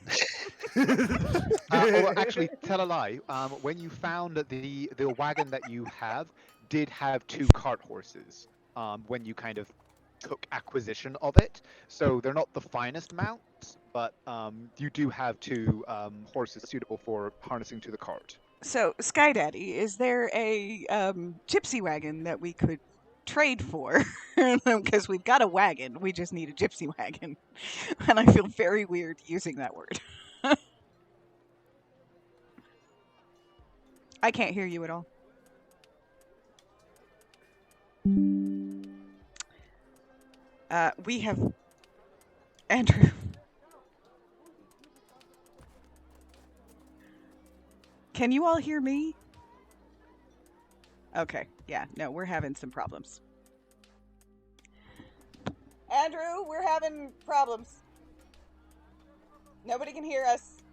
A: Well, actually, tell a lie. When you found that the wagon that you have did have 2 cart horses, when you kind of took acquisition of it, so they're not the finest mounts, but you do have 2 horses suitable for harnessing to the cart.
G: So, Sky Daddy, is there a gypsy wagon that we could trade for? Because we've got a wagon, we just need a gypsy wagon. And I feel very weird using that word. I can't hear you at all. We have... Andrew. Can you all hear me? Okay, yeah, no, we're having some problems. Andrew, we're having problems. Nobody can hear us.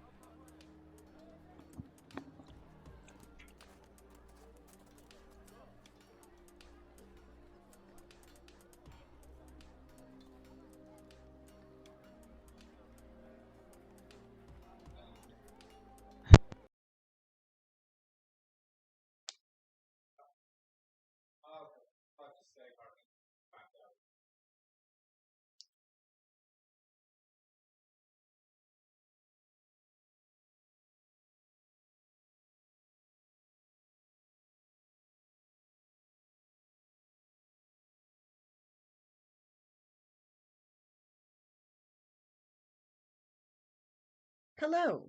G: Hello.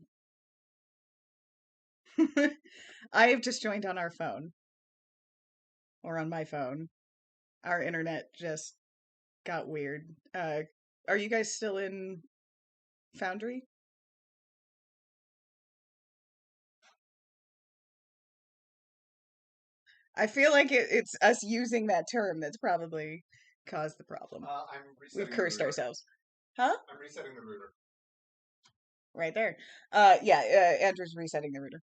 G: I have just joined on our phone. Or on my phone. Our internet just got weird. Are you guys still in Foundry? I feel like it's us using that term that's probably caused the problem. We've cursed ourselves. Huh?
H: I'm resetting the router.
G: Right there. Yeah, Andrew's resetting the router.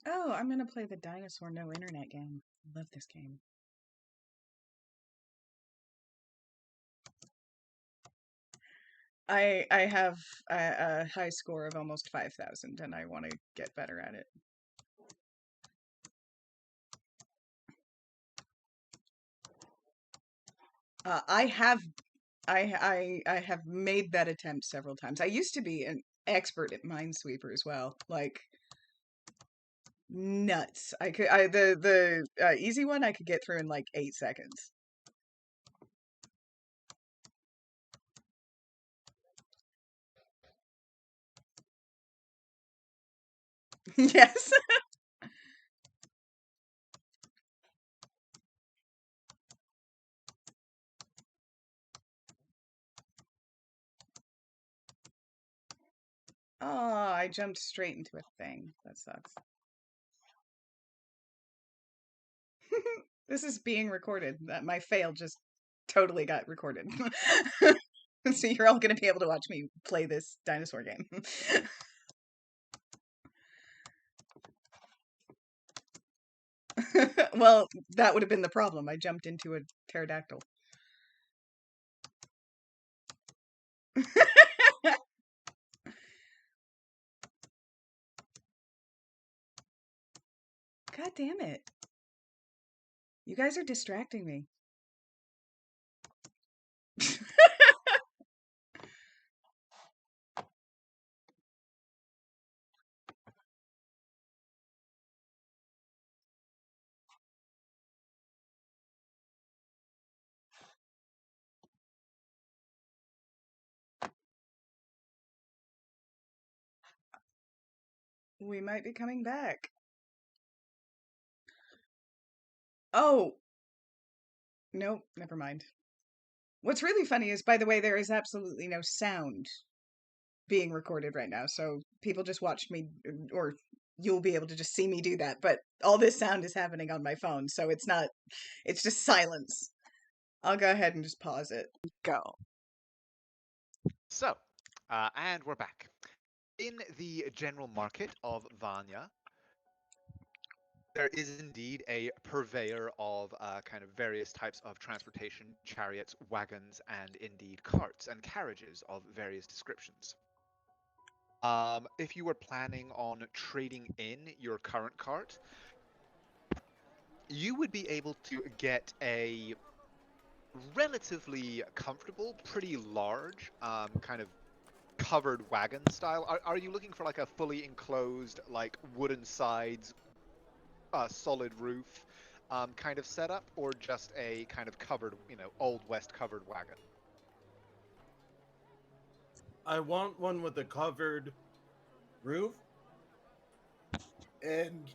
G: Oh, I'm gonna play the dinosaur no internet game. I love this game. I have a high score of almost 5,000, and I want to get better at it. I have made that attempt several times. I used to be an expert at Minesweeper as well, like nuts. The easy one I could get through in like 8 seconds. Yes. Oh, I jumped straight into a thing. That sucks. This is being recorded. My fail just totally got recorded. So you're all going to be able to watch me play this dinosaur game. Well, that would have been the problem. I jumped into a pterodactyl. God damn it. You guys are distracting me. We might be coming back. Oh. Nope, never mind. What's really funny is, by the way, there is absolutely no sound being recorded right now, so people just watch me, or you'll be able to just see me do that, but all this sound is happening on my phone, so it's just silence. I'll go ahead and just pause it.
C: Go.
A: So, and we're back. In the general market of Vanya, there is indeed a purveyor of kind of various types of transportation, chariots, wagons, and indeed carts and carriages of various descriptions. If you were planning on trading in your current cart, you would be able to get a relatively comfortable, pretty large, kind of covered wagon style. Are you looking for like a fully enclosed, like wooden sides, solid roof kind of setup, or just a kind of covered, Old West covered wagon?
D: I want one with a covered roof and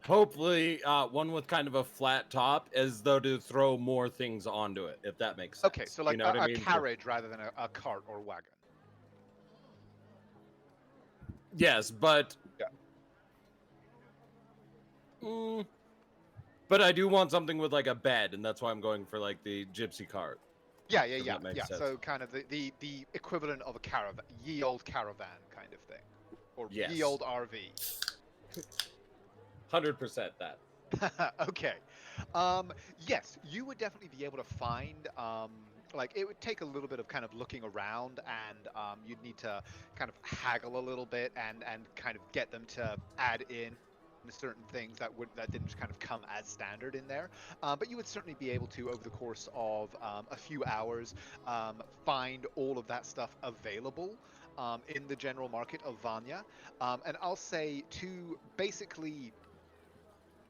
D: hopefully one with kind of a flat top, as though to throw more things onto it, if that makes sense.
A: Okay, so like a carriage rather than a cart or wagon.
D: Yes, but
A: yeah.
D: But I do want something with like a bed, and that's why I'm going for like the gypsy cart.
A: Yeah.
D: Sense.
A: So kind of the equivalent of a caravan, ye old caravan kind of thing, or
D: yes.
A: ye old RV.
D: 100% that.
A: Okay. Yes, you would definitely be able to find, like, it would take a little bit of kind of looking around, and you'd need to kind of haggle a little bit and kind of get them to add in certain things that didn't just kind of come as standard in there. But you would certainly be able to, over the course of a few hours, find all of that stuff available in the general market of Vanya. And I'll say to basically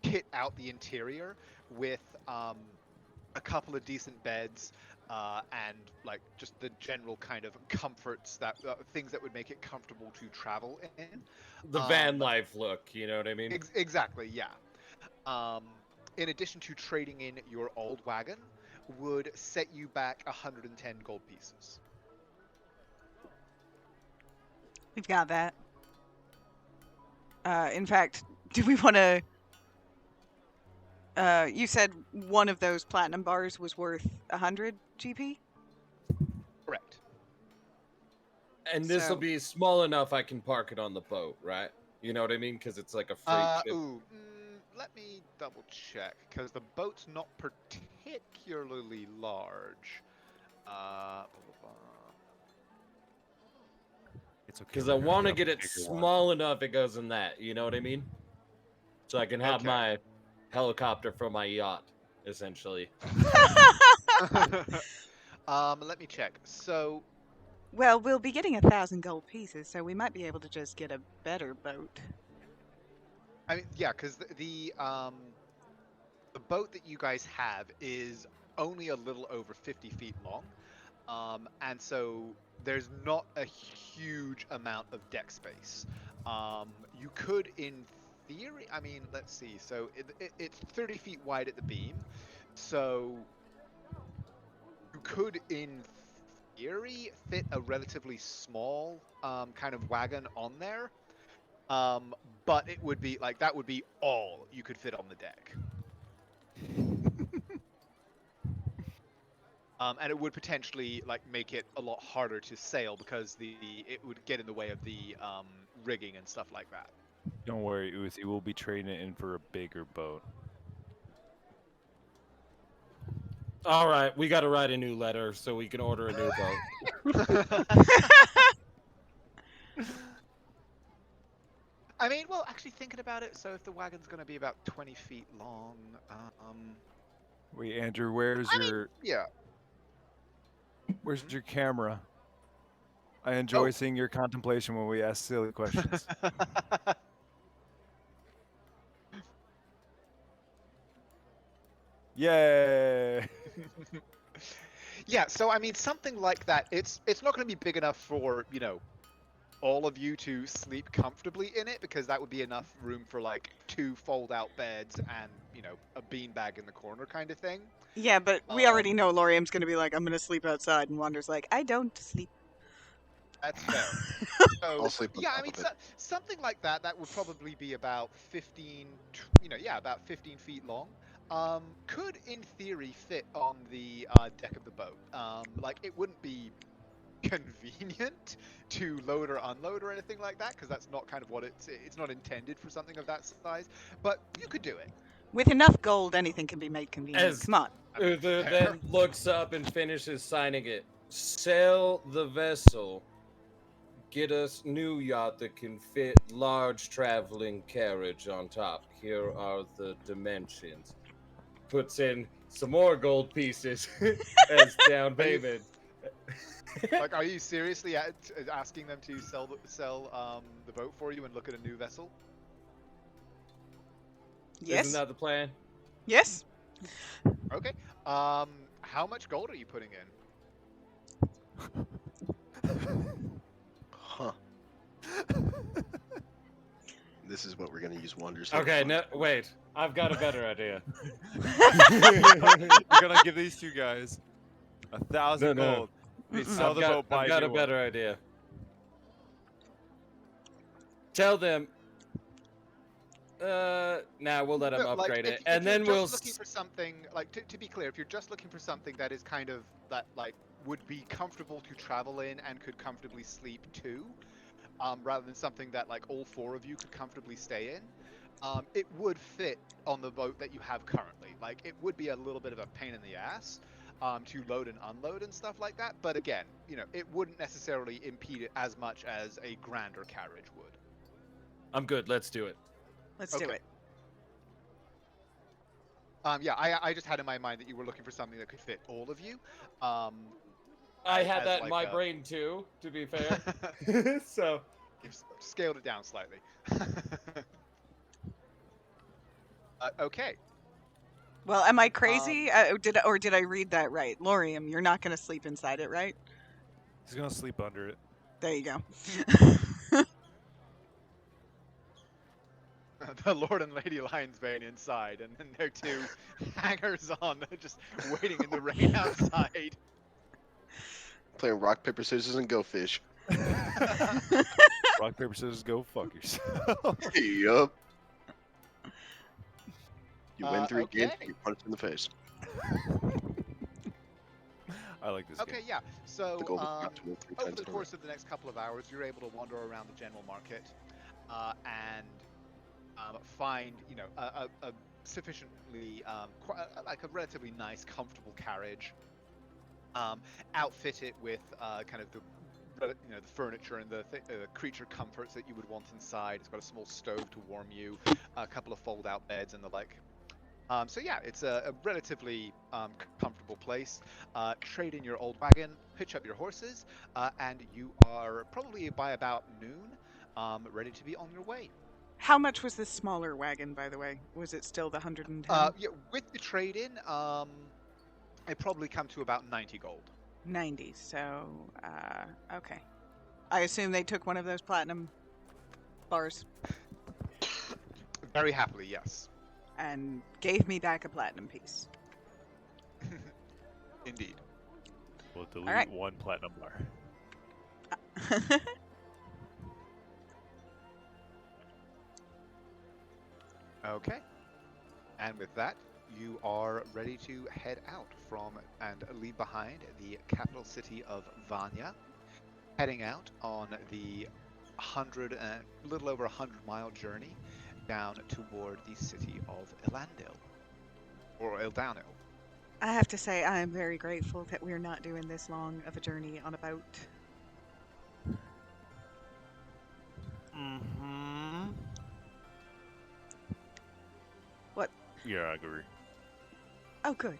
A: kit out the interior with a couple of decent beds and like just the general kind of comforts that things that would make it comfortable to travel in.
D: The van life look, you know what I mean?
A: Exactly, yeah. Um, in addition to trading in your old wagon, would set you back 110 gold pieces.
G: We've got that. In fact, do we want to? You said one of those platinum bars was worth 100 GP.
A: Correct.
D: And this will
G: So-
D: be small enough I can park it on the boat, right? You know what I mean? Because it's like a freight ship.
A: Let me double check because the boat's not particularly large. Blah, blah, blah.
F: It's okay.
D: Because
F: we're
D: I
F: gonna
D: want to
F: grab
D: get
F: a
D: it
F: bigger one.
D: small enough it goes in that. You know what I mean? So I can have
A: Okay.
D: my helicopter for my yacht, essentially.
A: Let me check. So,
G: Well, we'll be getting 1,000 gold pieces, so we might be able to just get a better boat.
A: I mean, yeah, because the boat that you guys have is only a little over 50 feet long, and so there's not a huge amount of deck space. You could, in theory, I mean, let's see. So it's 30 feet wide at the beam, so you could, in theory, fit a relatively small kind of wagon on there. But it would be like that would be all you could fit on the deck. And it would potentially like make it a lot harder to sail because it would get in the way of the rigging and stuff like that.
F: Don't worry, Uzi. We'll be trading it in for a bigger boat.
D: All right, we got to write a new letter so we can order a new boat.
A: I mean, well, actually thinking about it, so if the wagon's going to be about 20 feet long,
F: Wait, Andrew, where's your
A: yeah.
F: camera? I enjoy
A: Oh.
F: seeing your contemplation when we ask silly questions. Yay!
A: Yeah, so I mean, something like that. It's not going to be big enough for all of you to sleep comfortably in it because that would be enough room for like 2 fold-out beds and a beanbag in the corner kind of thing.
G: Yeah, but we already know Lorium's going to be like, I'm going to sleep outside, and Wander's like, I don't sleep.
A: That's fair. So,
B: I'll sleep on
A: yeah, I
B: top
A: mean,
B: of it.
A: something like that. That would probably be about 15, about 15 feet long. Could in theory fit on the deck of the boat. Like it wouldn't be convenient to load or unload or anything like that because that's not kind of what it's not intended for something of that size. But you could do it.
G: With enough gold, anything can be made convenient.
D: As-
G: Come on.
D: Uther
A: Fair.
D: then looks up and finishes signing it. Sell the vessel. Get us new yacht that can fit large traveling carriage on top. Here are the dimensions. Puts in some more gold pieces as down payment.
A: Like, are you seriously asking them to sell the boat for you and look at a new vessel?
G: Yes.
D: Isn't that the plan?
G: Yes.
A: Okay. How much gold are you putting in?
B: Huh. This is what we're gonna use Wander's.
D: Okay, no, wait. I've got a better idea.
F: We're gonna give these two guys 1,000
D: No.
F: gold. They
G: Mm-mm.
F: sell the boat, buy
D: I've got
F: new
D: a
F: one.
D: better idea. Tell them. Nah, we'll let them
A: No, like,
D: upgrade
A: if
D: it, and then
A: you're
D: we'll.
A: just looking for something like to be clear, if you're just looking for something that is kind of that like would be comfortable to travel in and could comfortably sleep too, rather than something that like all 4 of you could comfortably stay in, it would fit on the boat that you have currently. Like, it would be a little bit of a pain in the ass to load and unload and stuff like that. But again, it wouldn't necessarily impede it as much as a grander carriage would.
D: I'm good. Let's do it.
C: Let's do
A: Okay.
C: it.
A: Yeah, I just had in my mind that you were looking for something that could fit all of you.
D: I had
A: as
D: that in
A: like
D: my
A: a-
D: brain too, to be fair. So
A: You've scaled it down slightly. Okay.
C: Well, am I crazy? Did I read that right? Lorium, you're not going to sleep inside it, right?
F: He's gonna sleep under it.
C: There you go.
A: The Lord and Lady Lionsbane inside, and then their two hangers on just waiting in the rain outside.
B: Playing rock, paper, scissors, and go fish.
F: Rock, paper, scissors, go fuck yourself.
B: Yup. You win 3 games,
A: okay.
B: you punch in the face.
F: I like this
A: Okay,
F: game.
A: yeah. So
B: The goal is not to win 3
A: over
B: times
A: the
B: in a row.
A: course of the next couple of hours, you're able to wander around the general market and find, a sufficiently like a relatively nice, comfortable carriage. Outfit it with kind of the furniture and the creature comforts that you would want inside. It's got a small stove to warm you, a couple of fold-out beds and the like. So yeah, it's a relatively comfortable place. Trade in your old wagon, hitch up your horses, and you are probably by about noon ready to be on your way.
C: How much was this smaller wagon, by the way? Was it still the 110?
A: Yeah, with the trade-in, it probably come to about 90 gold.
C: 90. So, okay. I assume they took one of those platinum bars
A: Very happily, yes.
C: and gave me back a platinum piece.
A: Indeed.
F: We'll delete
C: right.
F: 1 platinum bar.
A: Okay. And with that, you are ready to head out from and leave behind the capital city of Vanya, heading out on the little over 100-mile journey down toward the city of Elandil, or Eldanil.
C: I have to say, I am very grateful that we're not doing this long of a journey on a boat.
F: Mm-hmm.
C: What?
F: Yeah, I agree.
C: Oh, good.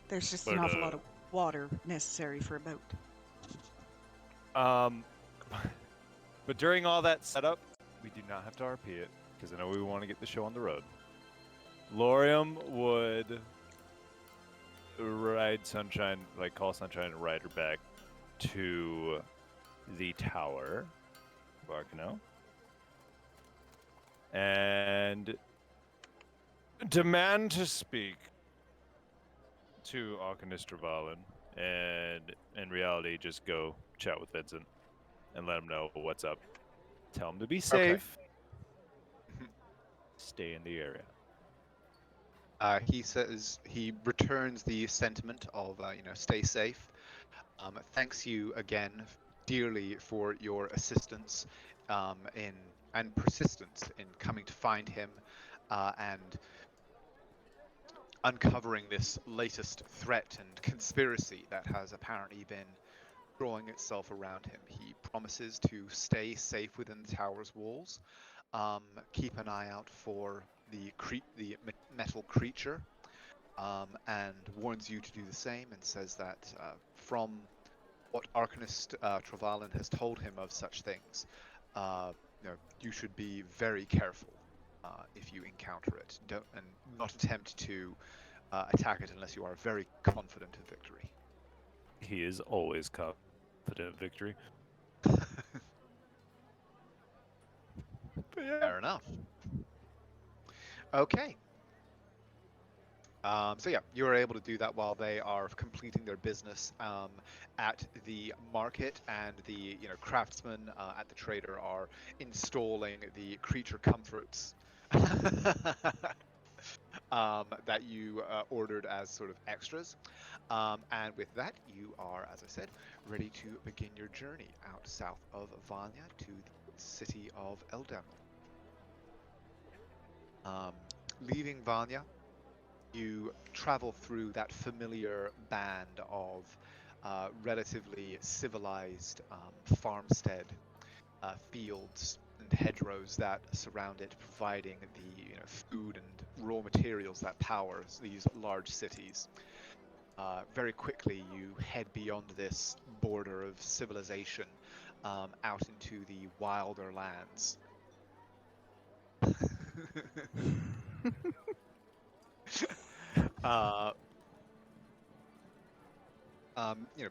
C: There's just an
F: But,
C: awful lot of water necessary for a boat.
F: But during all that setup, we do not have to RP it, because I know we want to get the show on the road. Lorium would ride Sunshine, like call Sunshine and ride her back to the tower of Arcano. And demand to speak to Arcanist Travalen, and in reality just go chat with Vincent and let him know what's up. Tell him to be safe. Stay in the area.
A: He says he returns the sentiment of, stay safe. Thanks you again dearly for your assistance and persistence in coming to find him and uncovering this latest threat and conspiracy that has apparently been drawing itself around him. He promises to stay safe within the tower's walls, keep an eye out for the metal creature, and warns you to do the same, and says that from what Arcanist Travalen has told him of such things, you should be very careful if you encounter it. And not attempt to attack it unless you are very confident of victory.
F: He is always confident of victory.
A: Fair enough. Okay. So yeah, you are able to do that while they are completing their business at the market, and the craftsmen at the trader are installing the creature comforts that you ordered as sort of extras. And with that, you are, as I said, ready to begin your journey out south of Vanya to the city of Eldamil. Leaving Vanya, you travel through that familiar band of relatively civilized farmstead fields and hedgerows that surround it, providing the food and raw materials that power these large cities. Very quickly, you head beyond this border of civilization out into the wilder lands. uh, you know,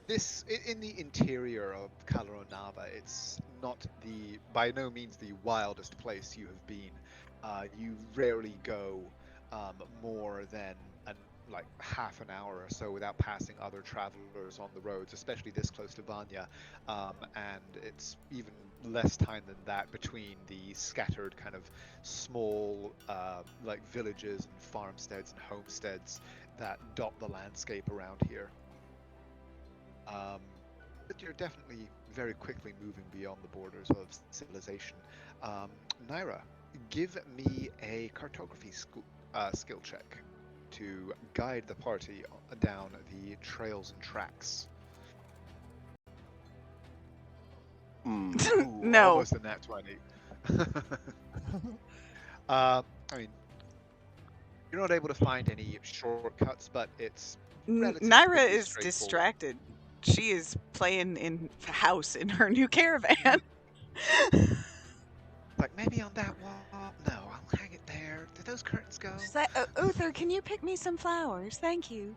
A: this in the interior of Caloronava, it's not by no means the wildest place you have been. You rarely go more than like half an hour or so without passing other travelers on the roads, especially this close to Vanya. And it's even less time than that between the scattered kind of small like villages and farmsteads and homesteads that dot the landscape around here. But you're definitely very quickly moving beyond the borders of civilization. Naira, give me a cartography skill check to guide the party down the trails and tracks. Ooh,
C: No.
A: Almost a nat 20. I mean, you're not able to find any shortcuts, but it's
C: Naira is distracted. She is playing in house in her new caravan.
A: Like, maybe on that wall? No, I'll hang it there. Did those curtains go?
G: She's like, Uther, can you pick me some flowers? Thank you.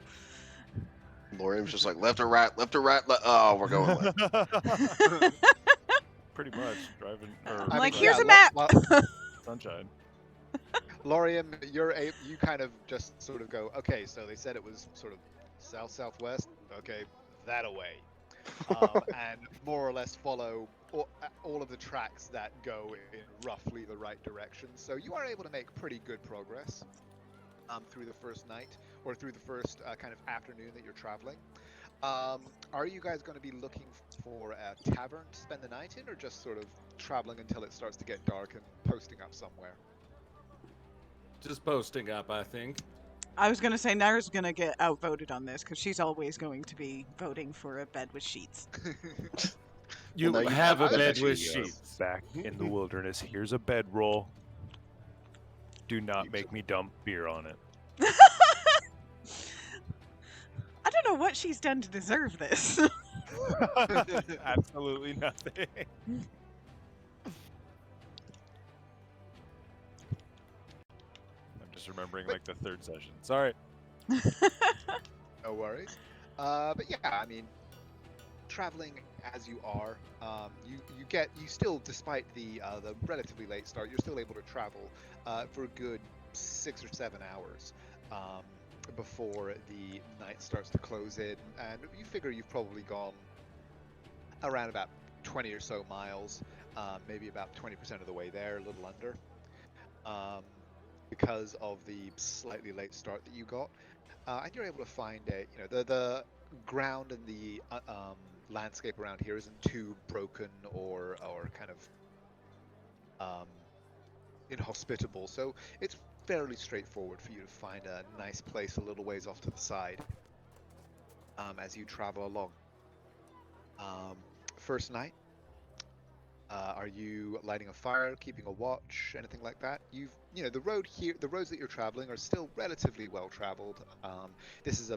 B: Lorium's just like, left or right, left or right. Oh, we're going left.
F: Pretty much driving.
C: I'm like, here's a map.
F: Sunshine.
A: Lorium, you kind of just sort of go, okay, so they said it was sort of south-southwest. Okay, that away. And more or less follow all of the tracks that go in roughly the right direction. So you are able to make pretty good progress through the first night, or through the first kind of afternoon that you're traveling. Are you guys going to be looking for a tavern to spend the night in, or just sort of traveling until it starts to get dark and posting up somewhere?
D: Just posting up, I think.
C: I was going to say Naira's going to get outvoted on this because she's always going to be voting for a bed with sheets.
D: You
B: Well, now you
D: have a
B: have
D: bed
B: actually,
D: with sheets.
F: Back in the wilderness. Here's a bedroll. Do not make me dump beer on it.
C: I don't know what she's done to deserve this.
F: Absolutely nothing. I'm just remembering like the third session. Sorry.
A: No worries. But yeah, I mean, traveling as you are, you still, despite the relatively late start, you're still able to travel for a good 6 or 7 hours before the night starts to close in, and you figure you've probably gone around about 20 or so miles, maybe about 20% of the way there, a little under, because of the slightly late start that you got. And you're able to find the ground and the landscape around here isn't too broken or kind of inhospitable, so it's fairly straightforward for you to find a nice place a little ways off to the side as you travel along. First night, are you lighting a fire, keeping a watch, anything like that? The roads that you're traveling are still relatively well traveled. This is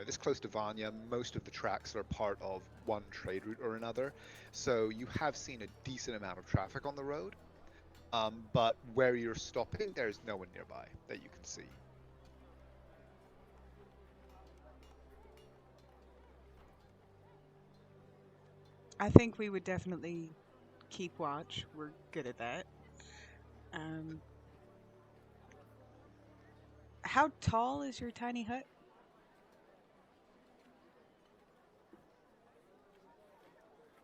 A: this close to Vanya, most of the tracks are part of one trade route or another, so you have seen a decent amount of traffic on the road. But where you're stopping, there's no one nearby that you can see.
C: I think we would definitely keep watch. We're good at that. How tall is your tiny hut?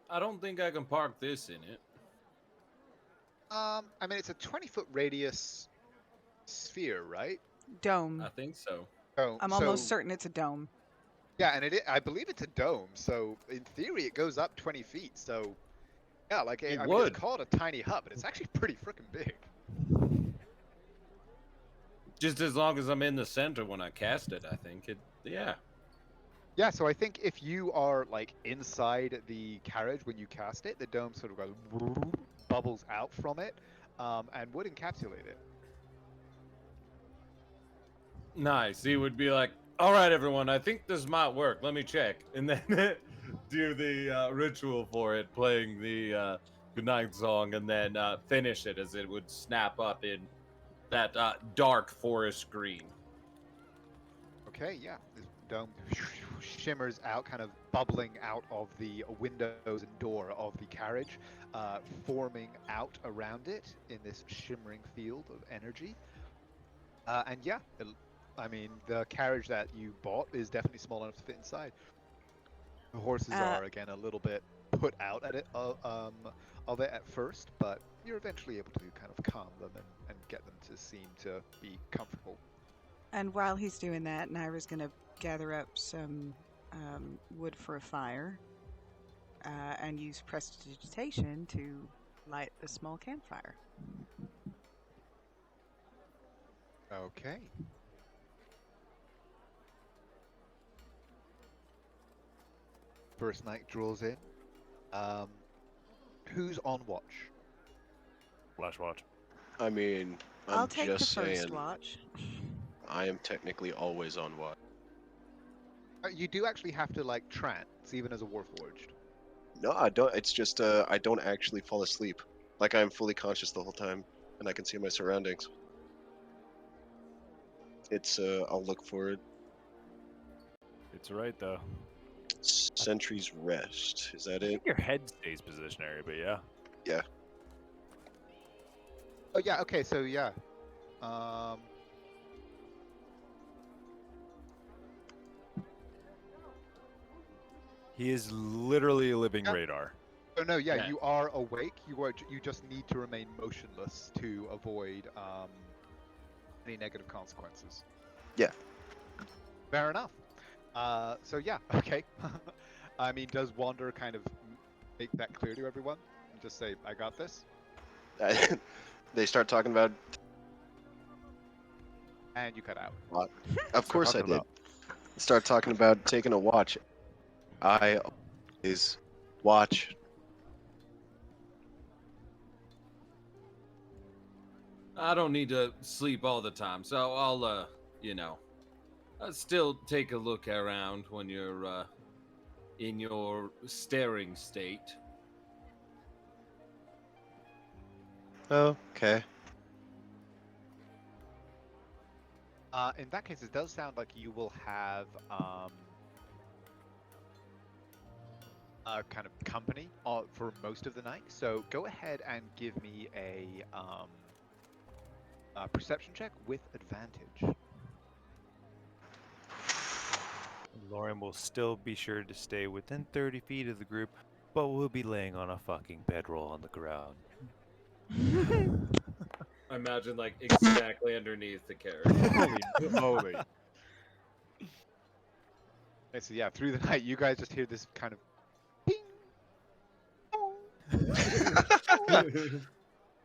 D: I don't think I can park this in it.
A: I mean, it's a 20-foot radius sphere, right?
C: Dome.
D: I think so.
A: Oh,
C: I'm almost certain it's a dome.
A: Yeah, and I believe it's a dome, so in theory it goes up 20 feet, so yeah, like, I mean, it's called a tiny hut, but it's actually pretty freaking big.
D: Just as long as I'm in the center when I cast it, I think it. Yeah.
A: Yeah, so I think if you are like inside the carriage when you cast it, the dome sort of goes bubbles out from it, and would encapsulate it.
D: Nice. He would be like, "All right, everyone, I think this might work. Let me check," and then do the ritual for it, playing the goodnight song, and then finish it as it would snap up in that dark forest green.
A: Okay, yeah, this dome shimmers out, kind of bubbling out of the windows and door of the carriage, forming out around it in this shimmering field of energy. And yeah, I mean, the carriage that you bought is definitely small enough to fit inside. The horses are again a little bit put out at it of it at first, but you're eventually able to kind of calm them and get them to seem to be comfortable.
G: And while he's doing that, Naira's going to gather up some wood for a fire and use prestidigitation to light the small campfire.
A: Okay. First night draws in. Who's on watch?
E: Flash watch.
B: I mean,
G: I'll
B: I'm
G: take the
B: just
G: first
B: saying,
G: watch.
B: I am technically always on watch.
A: You do actually have to like trance, even as a warforged.
B: No, I don't. It's just I don't actually fall asleep. Like I'm fully conscious the whole time, and I can see my surroundings. It's I'll look for it.
F: It's right though.
B: Sentry's Rest. Is that
F: I
B: it?
F: think your head stays positionary, but yeah.
B: Yeah.
A: Oh yeah. Okay. So yeah.
F: He is literally a living
A: Yeah.
F: radar.
A: Oh no. Yeah,
D: Yeah.
A: you are awake. You just need to remain motionless to avoid any negative consequences.
B: Yeah.
A: Fair enough. So yeah. Okay. I mean, does Wander kind of make that clear to everyone and just say, "I got this,"
B: They start talking about.
A: and you cut out?
B: Of course I
F: talking
B: did.
F: about?
B: Start talking about taking a watch. I always watch.
D: I don't need to sleep all the time, so I'll I'll still take a look around when you're in your staring state.
B: Okay.
A: In that case, it does sound like you will have a kind of company for most of the night. So go ahead and give me a perception check with advantage.
F: Lauren will still be sure to stay within 30 feet of the group, but will be laying on a fucking bedroll on the ground.
D: I imagine like exactly underneath the carriage.
A: Holy moly! Okay, so yeah, through the night, you guys just hear this kind of ping, pong,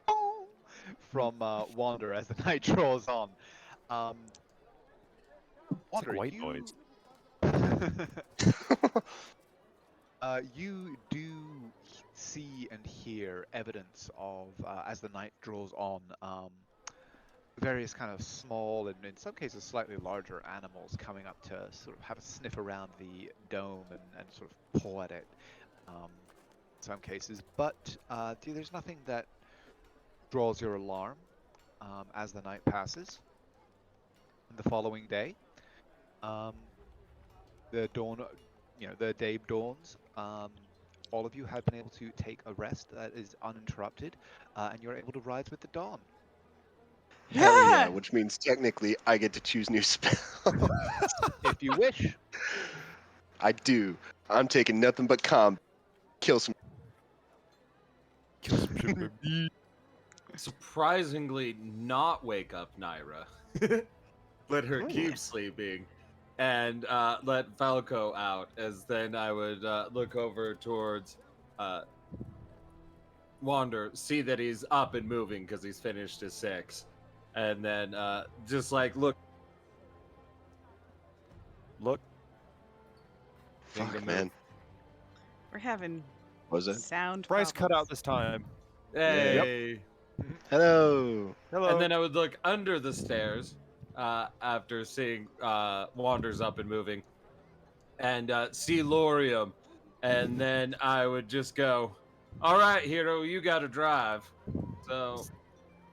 A: pong, from Wander as the night draws on.
F: It's like
A: Wander,
F: white
A: you...
F: noise.
A: You do see and hear evidence of, as the night draws on, various kind of small and in some cases slightly larger animals coming up to sort of have a sniff around the dome and sort of paw at it in some cases. But there's nothing that draws your alarm as the night passes. And the following day, the dawn, the day dawns. All of you have been able to take a rest that is uninterrupted, and you're able to rise with the dawn.
B: Hell yeah, which means technically I get to choose new spells.
A: If you wish.
B: I do. I'm taking nothing but calm. Kill some.
F: Kill some shit, baby.
D: Surprisingly, not wake up Naira. Let her keep sleeping, and let Falco out. As then I would look over towards Wander, see that he's up and moving because he's finished his 6, and then just like look.
B: Fuck,
D: Finger
B: man.
G: We're having
B: Was it?
G: sound
F: Bryce cut out
G: problems.
F: this time.
D: Hey.
B: Hello.
F: Hello.
D: And then I would look under the stairs after seeing Wanders up and moving and see Lorium. And then I would just go, all right, hero, you got to drive. So,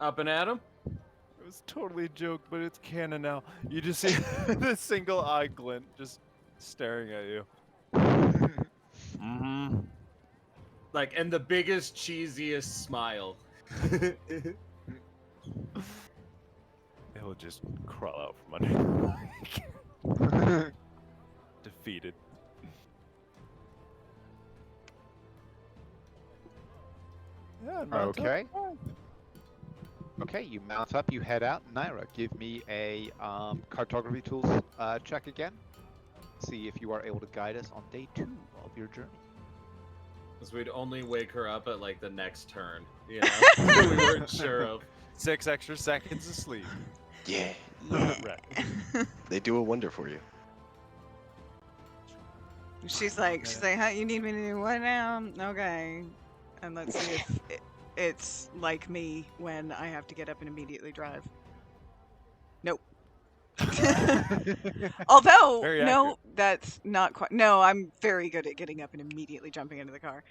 D: up and at him.
F: It was totally a joke, but it's canon now. You just see the single eye glint just staring at you. Mm-hmm.
D: Like, and the biggest, cheesiest smile.
F: He'll just crawl out from under. Defeated. Yeah, mount up.
A: Okay. Okay, you mount up, you head out. Naira, give me a cartography tools check again. See if you are able to guide us on day 2 of your journey.
D: Because we'd only wake her up at like the next turn, you know? We weren't sure of.
F: 6 extra seconds of sleep.
B: Yeah.
F: Right.
B: They do a wonder for you.
G: She's like, huh, you need me to do what now? Okay. And let's see if it's like me when I have to get up and immediately drive. Nope. Although,
F: Very
G: no,
F: accurate.
G: that's not quite. No, I'm very good at getting up and immediately jumping into the car.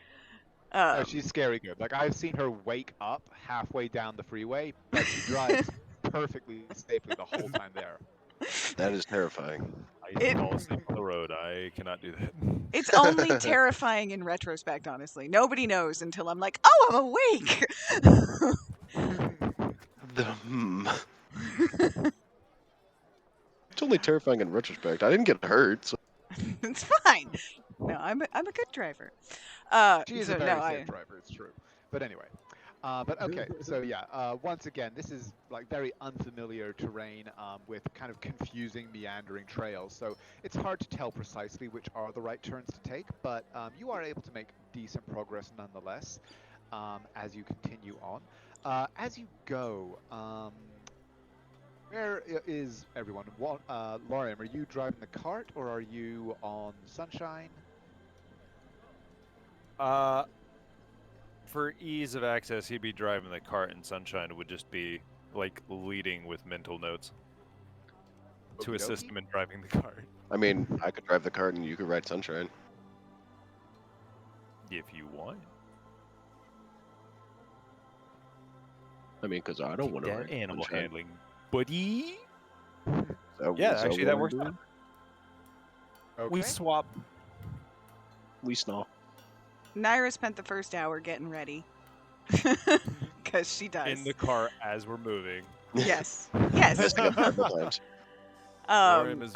A: Oh, she's scary good. Like, I've seen her wake up halfway down the freeway, but she drives perfectly safely the whole time there.
B: That is terrifying.
F: I fall asleep on the road. I cannot do that.
G: It's only terrifying in retrospect, honestly. Nobody knows until I'm like, oh, I'm awake.
B: It's only terrifying in retrospect. I didn't get hurt. So.
G: It's fine. No, I'm a good driver.
A: She is
G: so
A: a very
G: no,
A: safe driver, it's true. But anyway. But okay, so yeah, once again, this is like very unfamiliar terrain with kind of confusing, meandering trails. So it's hard to tell precisely which are the right turns to take, but you are able to make decent progress nonetheless as you continue on. As you go, where is everyone? Lorium, are you driving the cart or are you on Sunshine?
F: For ease of access, he'd be driving the cart, and Sunshine would just be like leading with mental notes to assist him in driving the cart.
B: I mean, I could drive the cart and you could ride Sunshine.
F: If you want.
B: I mean, because I don't want to ride
F: animal
B: Sunshine.
F: handling, buddy.
B: Yeah,
F: actually, that works out.
A: Okay.
F: We swap.
B: We snore.
G: Naira spent the first hour getting ready. Because she does.
F: In the car as we're moving.
G: Yes. Yes.
B: Messing up several times.
F: Lorium is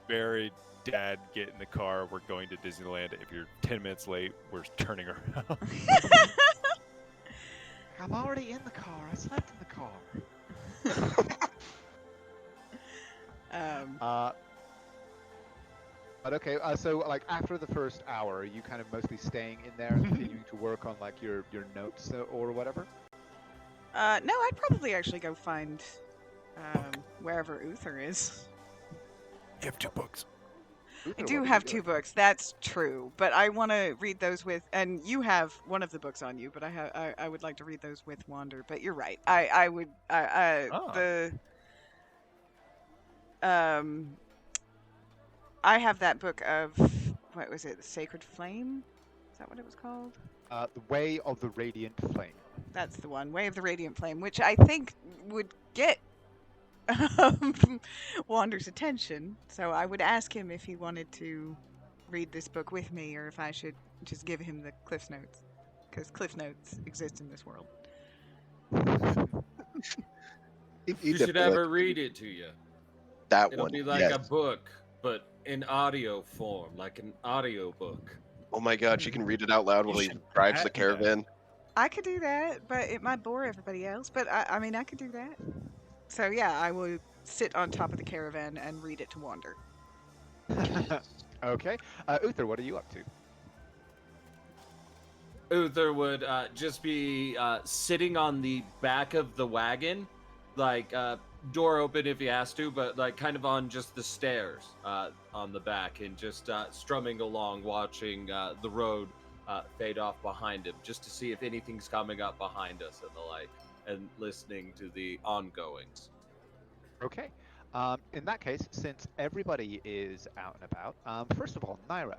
F: very, Dad, get in the car. We're going to Disneyland. If you're 10 minutes late, we're turning around.
A: I'm already in the car. I slept in the car. But okay, so like after the first hour, are you kind of mostly staying in there and continuing to work on like your notes or whatever?
G: No, I'd probably actually go find wherever Uther is.
F: You have 2 books.
G: I do have 2 books. That's true, but I want to read those with. And you have one of the books on you, but I would like to read those with Wander. But you're right. I would. I have that book of, what was it, The Sacred Flame? Is that what it was called?
A: The Way of the Radiant Flame.
G: That's the one, Way of the Radiant Flame, which I think would get Wander's attention. So I would ask him if he wanted to read this book with me, or if I should just give him the Cliff Notes, because Cliff Notes exist in this world.
D: You should have her read it to you.
B: That
D: It'll
B: one.
D: be like
B: yes.
D: a book, but in audio form, like an audio book.
B: Oh my god, she can read it out loud while he drives the caravan.
G: I could do that, but it might bore everybody else. But I mean, I could do that. So yeah, I will sit on top of the caravan and read it to Wander.
A: Okay. Uther, what are you up to?
D: Uther would just be sitting on the back of the wagon like door open if he has to, but like kind of on just the stairs on the back, and just strumming along, watching the road fade off behind him, just to see if anything's coming up behind us and the like, and listening to the ongoings.
A: Okay. In that case, since everybody is out and about, first of all, Naira,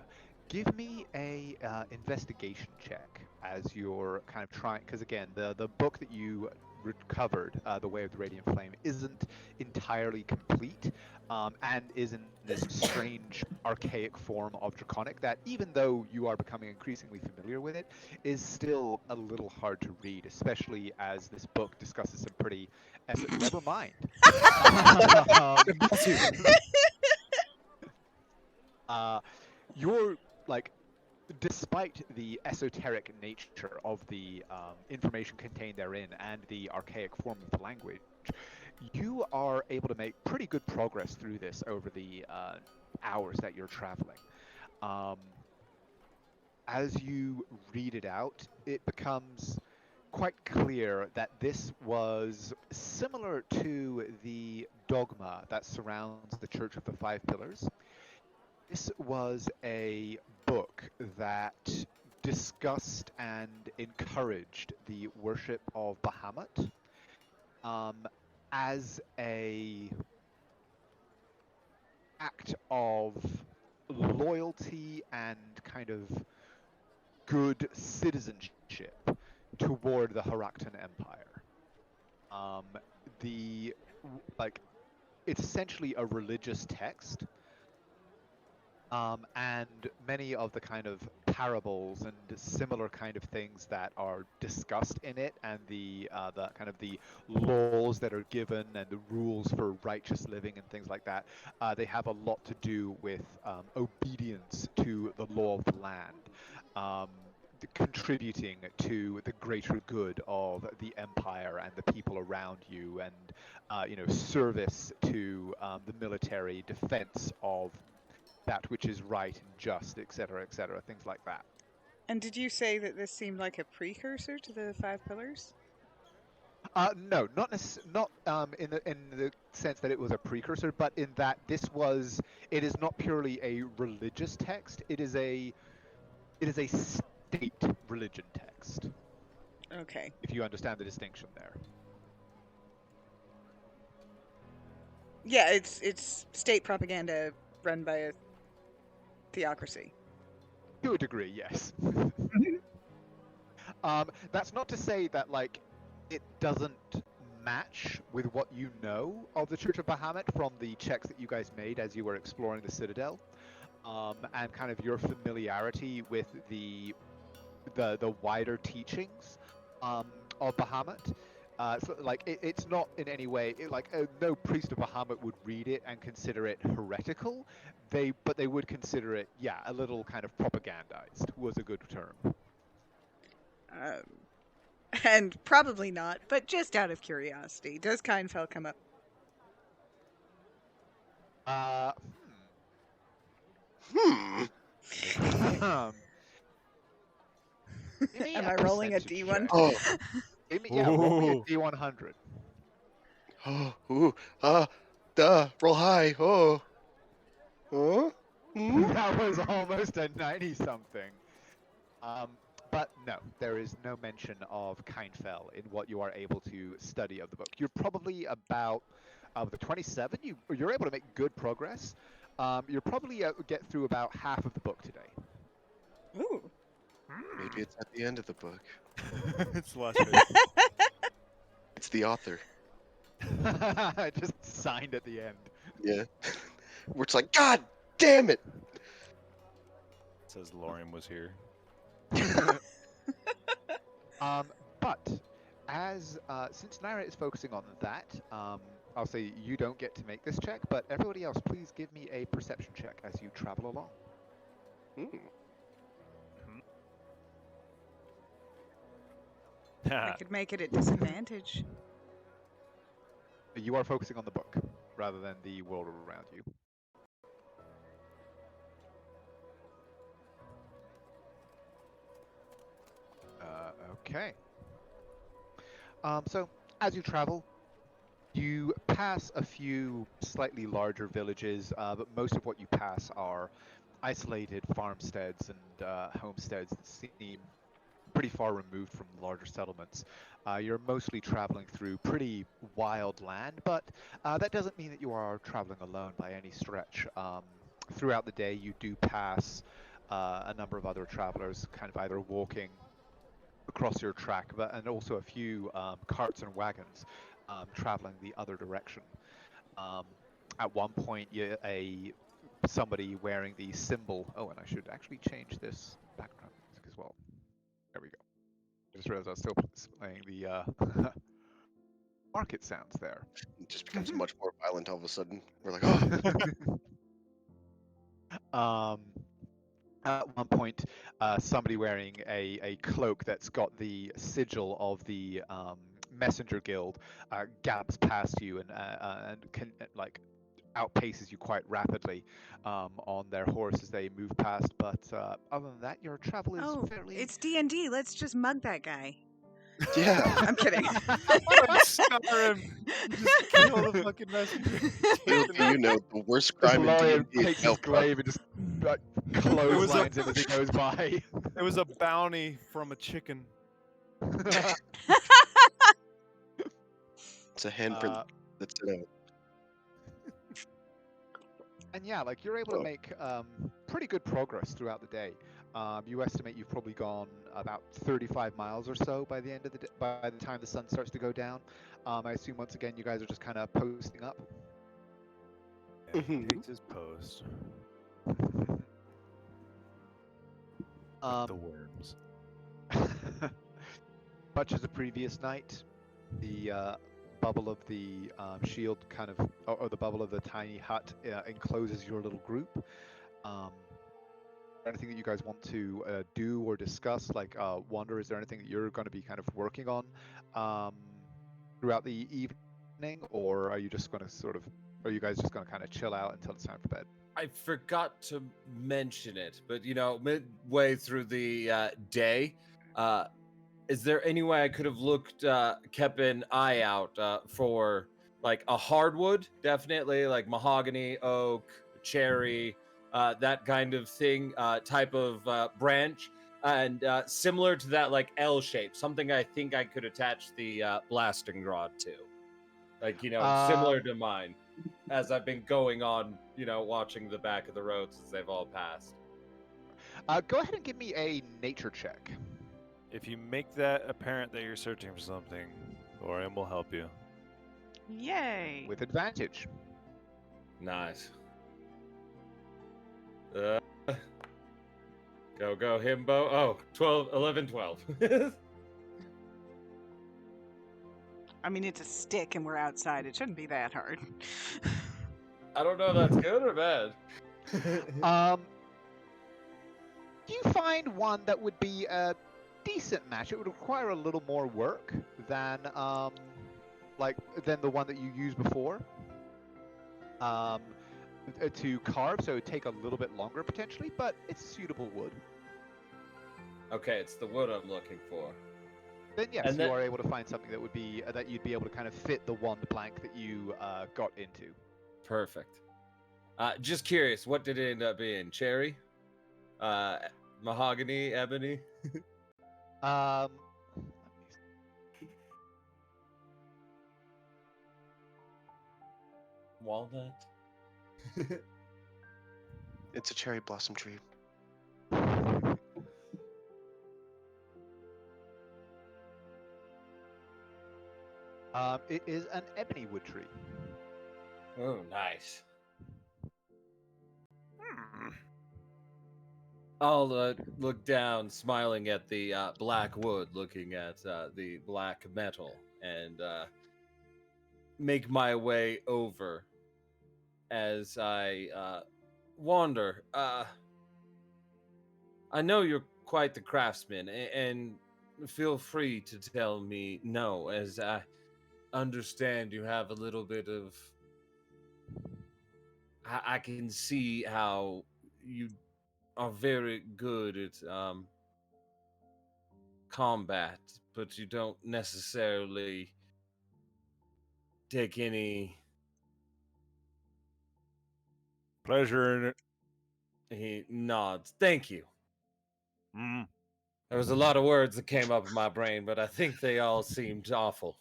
A: give me a investigation check as you're kind of trying, because again, the book that you recovered, The Way of the Radiant Flame, isn't entirely complete, and is in this strange, archaic form of Draconic that, even though you are becoming increasingly familiar with it, is still a little hard to read, especially as this book discusses some pretty... Never mind. You're like, despite the esoteric nature of the information contained therein and the archaic form of the language, you are able to make pretty good progress through this over the hours that you're traveling. As you read it out, it becomes quite clear that this was similar to the dogma that surrounds the Church of the Five Pillars. This was a book that discussed and encouraged the worship of Bahamut as a act of loyalty and kind of good citizenship toward the Haraktan Empire. It's essentially a religious text. And many of the kind of parables and similar kind of things that are discussed in it, and the kind of the laws that are given and the rules for righteous living and things like that, they have a lot to do with obedience to the law of the land, contributing to the greater good of the empire and the people around you, and service to the military, defense of that which is right and just, etc., things like that.
C: And did you say that this seemed like a precursor to the Five Pillars?
A: No, not in the sense that it was a precursor, but in that it is not purely a religious text. It is a state religion text.
C: Okay.
A: If you understand the distinction there.
C: Yeah, it's state propaganda run by a theocracy.
A: To a degree, yes. That's not to say that it doesn't match with what you know of the Church of Bahamut from the checks that you guys made as you were exploring the Citadel, and kind of your familiarity with the wider teachings of Bahamut. It's not in any way no priest of Bahamut would read it and consider it heretical. But they would consider it, a little kind of propagandized was a good term.
C: And probably not, but just out of curiosity, does Kindfell come up? Am I rolling a D1?
B: Oh.
A: Roll me a D100.
B: Roll high. Oh. Huh?
A: That was almost a 90-something. But no, there is no mention of Kindfell in what you are able to study of the book. You're probably about, of the 27, you're able to make good progress. You're probably get through about half of the book today.
C: Ooh.
B: Maybe it's at the end of the book.
F: It's the last page.
B: It's the author.
A: Just signed at the end.
B: Yeah. Where it's like, God damn it!
F: It says Lorian was here.
A: But as since Naira is focusing on that, I'll say you don't get to make this check, but everybody else, please give me a perception check as you travel along.
C: I could make it at disadvantage.
A: You are focusing on the book rather than the world around you. Okay. So as you travel, You pass a few slightly larger villages, but most of what you pass are isolated farmsteads and homesteads that seem pretty far removed from larger settlements. You're mostly traveling through pretty wild land, but that doesn't mean that you are traveling alone by any stretch. Throughout the day, you do pass a number of other travelers, kind of either walking across your track, but and also a few carts and wagons traveling the other direction. Um, at one point, somebody wearing the symbol. Oh, and I should actually change this background music as well. There we go. I just realized I was still playing the market sounds there.
B: It just becomes much more violent all of a sudden. We're like, oh,
A: um, at one point, somebody wearing a cloak that's got the sigil of the messenger guild gabs past you and can like outpaces you quite rapidly on their horse as they move past. But other than that, your travel is
G: Oh,
A: fairly.
G: it's D&D. Let's just mug that guy.
B: yeah.
G: I'm kidding.
F: Scar him. Just kill the fucking messenger.
B: Little do you know, the worst
A: This
B: crime in
A: lawyer
B: D&D is
A: takes his
B: elf rug.
A: glaive and just clotheslines him as he goes by.
F: It was a bounty from a chicken.
B: It's a handprint that's in a
A: And yeah, like you're able to
B: Oh.
A: make pretty good progress throughout the day. You estimate you've probably gone about 35 miles or so by the end of the day, by the time the sun starts to go down. I assume once again you guys are just kind of posting up.
F: And he
B: Mhm.
F: takes his post. The worms.
A: Much as the previous night, the bubble of the shield kind of, or the bubble of the tiny hut encloses your little group. Anything that you guys want to do or discuss? Like, Wander, is there anything that you're going to be kind of working on throughout the evening, or are you just going to are you guys just going to kind of chill out until it's time for bed?
D: I forgot to mention it, but midway through the day, is there any way I could have kept an eye out for like a hardwood, definitely like mahogany, oak, cherry, that kind of thing, type of branch, and similar to that, like L shape, something I think I could attach the blasting rod to, like similar to mine, as I've been going on, watching the back of the roads as they've all passed.
A: Go ahead and give me a nature check.
F: If you make that apparent that you're searching for something, Orion will help you.
C: Yay.
A: With advantage.
D: Nice. Go himbo. Oh, 11, 12.
C: I mean, it's a stick and we're outside. It shouldn't be that hard.
D: I don't know if that's good or bad.
A: You find one that would be a decent match. It would require a little more work than the one that you used before to carve, so it would take a little bit longer potentially, but it's suitable wood.
D: Okay, it's the wood I'm looking for.
A: Then yes,
D: And
A: you
D: that-
A: are able to find something that would be that you'd be able to kind of fit the one blank that you got into.
D: Perfect. Just curious, what did it end up being? Cherry? Mahogany? Ebony?
A: Let me
D: Walnut?
B: It's a cherry blossom tree.
A: It is an ebony wood tree.
D: Oh, nice. I'll look down, smiling at the black wood, looking at the black metal, and make my way over as I wander. I know you're quite the craftsman, and feel free to tell me no, as I understand you have a little bit of. I can see how you are very good at combat, but you don't necessarily take any
E: Pleasure in it.
D: He nods. Thank you.
E: Mm.
D: There was a lot of words that came up in my brain, but I think they all seemed awful.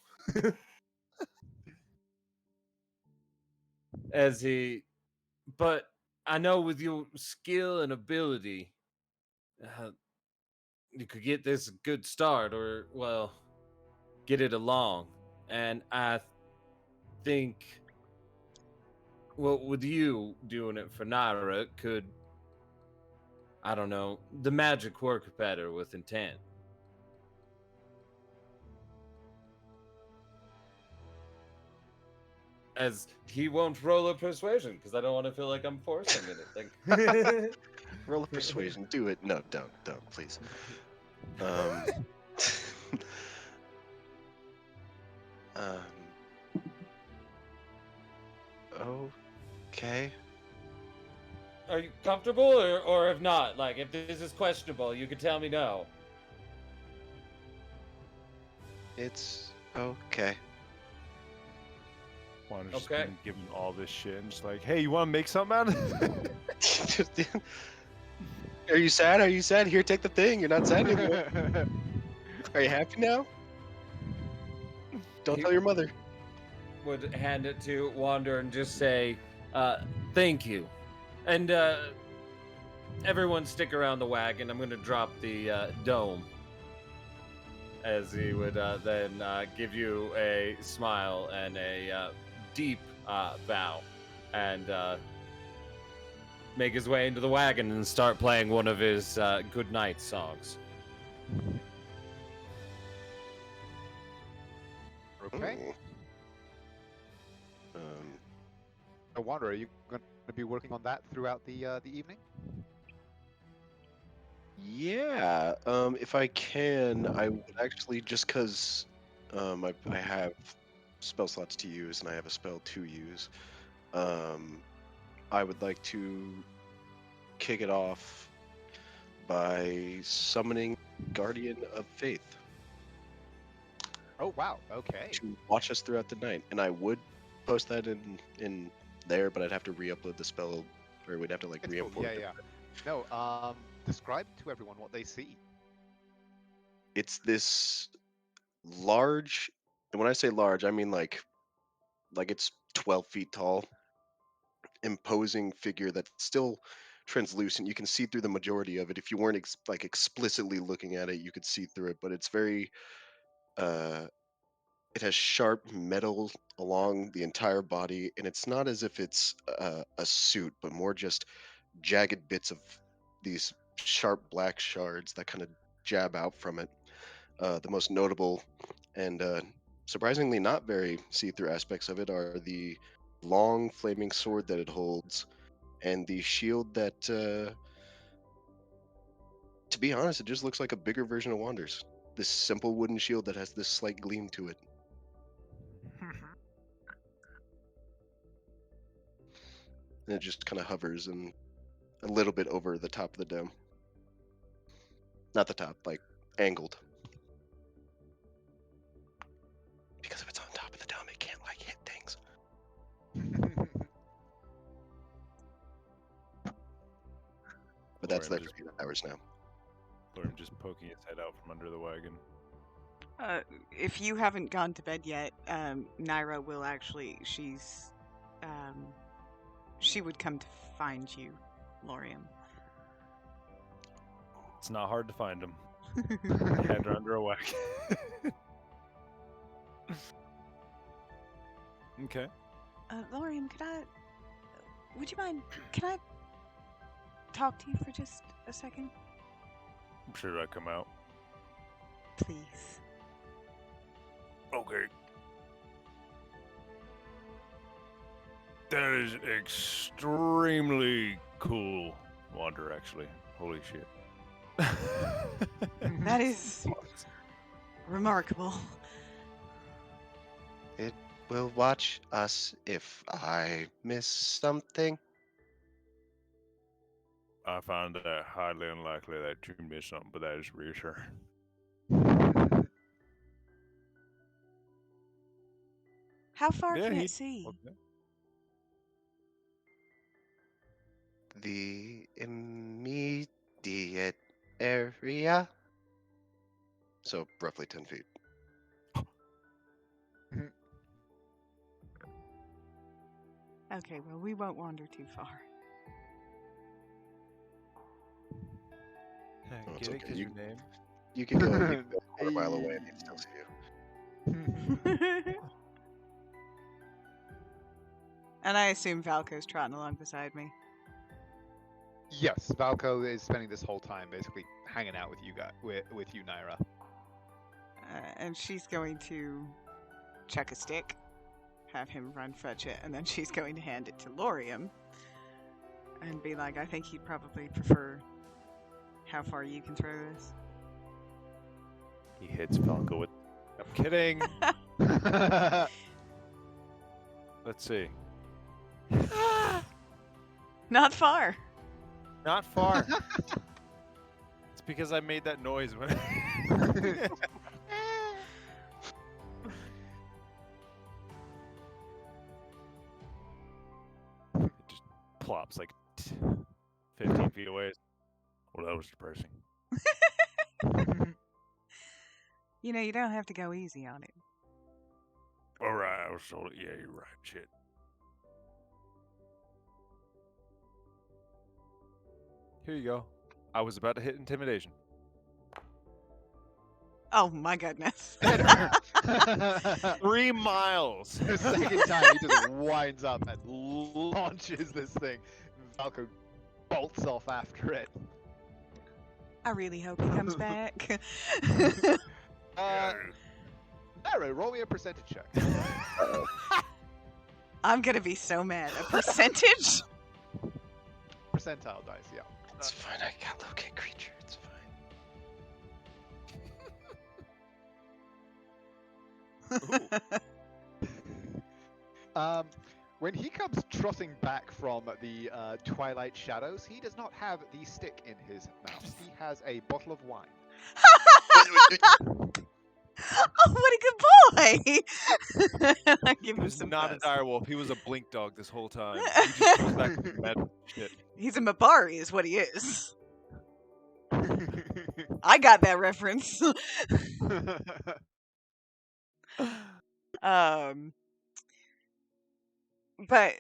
D: But I know with your skill and ability, you could get this a good start, or, well, get it along. And I think, well, with you doing it for Naira, could, I don't know, the magic work better with intent. As he won't roll a persuasion, because I don't want to feel like I'm forcing anything.
B: Roll a persuasion. Do it. No, don't, please. Um, okay.
D: Are you comfortable, or if not, like, if this is questionable, you could tell me no.
B: It's okay.
F: Wanda's just
D: Okay.
F: been given all this shit and just like, hey, you want to make something out of it?
B: Are you sad? Are you sad? Here, take the thing. You're not sad anymore. Are you happy now? Don't tell your mother.
D: Would hand it to Wander and just say, thank you. And everyone stick around the wagon. I'm going to drop the dome. As he would then give you a smile and a deep bow. And make his way into the wagon and start playing one of his good night songs.
A: Okay. So, Wander, are you going to be working on that throughout the evening?
B: Yeah. If I can, I would actually, just because I have spell slots to use and I have a spell to use, I would like to kick it off by summoning Guardian of Faith
A: Oh, wow. Okay.
B: to watch us throughout the night. And I would post that in there, but I'd have to re-upload the spell, or we'd have to like
A: It's cool.
B: re-import it.
A: Yeah. No, describe to everyone what they see.
B: It's this large, and when I say large, I mean like it's 12 feet tall, imposing figure that's still translucent. You can see through the majority of it. If you weren't like explicitly looking at it, you could see through it, but it's very uh it has sharp metal along the entire body, and it's not as if it's a suit, but more just jagged bits of these sharp black shards that kind of jab out from it. The most notable and surprisingly not very see-through aspects of it are the long flaming sword that it holds and the shield that, to be honest, it just looks like a bigger version of Wander's. This simple wooden shield that has this slight gleam to it. And it just kind of hovers and a little bit over the top of the dome. Not the top, like angled. Because if it's on top of the dome, it can't like hit things. But that's there for 8 hours now.
F: Lorian just poking his head out from under the wagon.
C: If you haven't gone to bed yet, Naira will actually. She would come to find you, Lorian.
F: It's not hard to find him. Head under a wagon. Okay.
C: Lorian, would you mind, can I talk to you for just a second?
F: Should I come out?
C: Please.
E: Okay. That is extremely cool, Wander, actually. Holy shit.
C: That is remarkable.
B: It will watch us if I miss something.
E: I find that highly unlikely that you miss something, but that is reassuring.
G: How far
F: Yeah,
G: can
F: he-
G: it see?
F: Okay.
B: The immediate area. So roughly 10 feet.
G: Okay, well, we won't wander too far.
B: Oh, it's
F: Get it?
B: okay.
F: 'Cause your name.
B: You can go a quarter mile away and he'd still see you.
G: And I assume Valko's trotting along beside me.
A: Yes, Valko is spending this whole time basically hanging out with you guys, with you, Naira.
G: And she's going to chuck a stick, have him run fetch it, and then she's going to hand it to Lorium and be like, I think he'd probably prefer how far you can throw this.
F: He hits Falco with. I'm kidding. Let's see.
G: Not far.
F: Not far. It's because I made that noise when. It just plops like 15 feet away. Well, that was depressing.
G: You know, you don't have to go easy on it.
E: All right, I was told. Yeah, you're right. Shit.
F: Here you go. I was about to hit intimidation.
G: Oh my goodness.
F: 3 miles.
A: The second time he just winds up and launches this thing. Valko bolts off after it.
G: I really hope he comes back.
A: Naira, roll me a percentage check.
G: I'm gonna be so mad. A percentage?
A: Percentile dice, yeah.
B: It's fine. I can't locate creature. It's fine.
A: When he comes trotting back from the twilight shadows, he does not have the stick in his mouth. He has a bottle of wine.
G: Oh, what a good boy! I give
F: He
G: him
F: was
G: some
F: not a
G: buzz.
F: direwolf. He was a blink dog this whole time. He just goes back to mad shit.
G: He's a Mabari, is what he is. I got that reference. But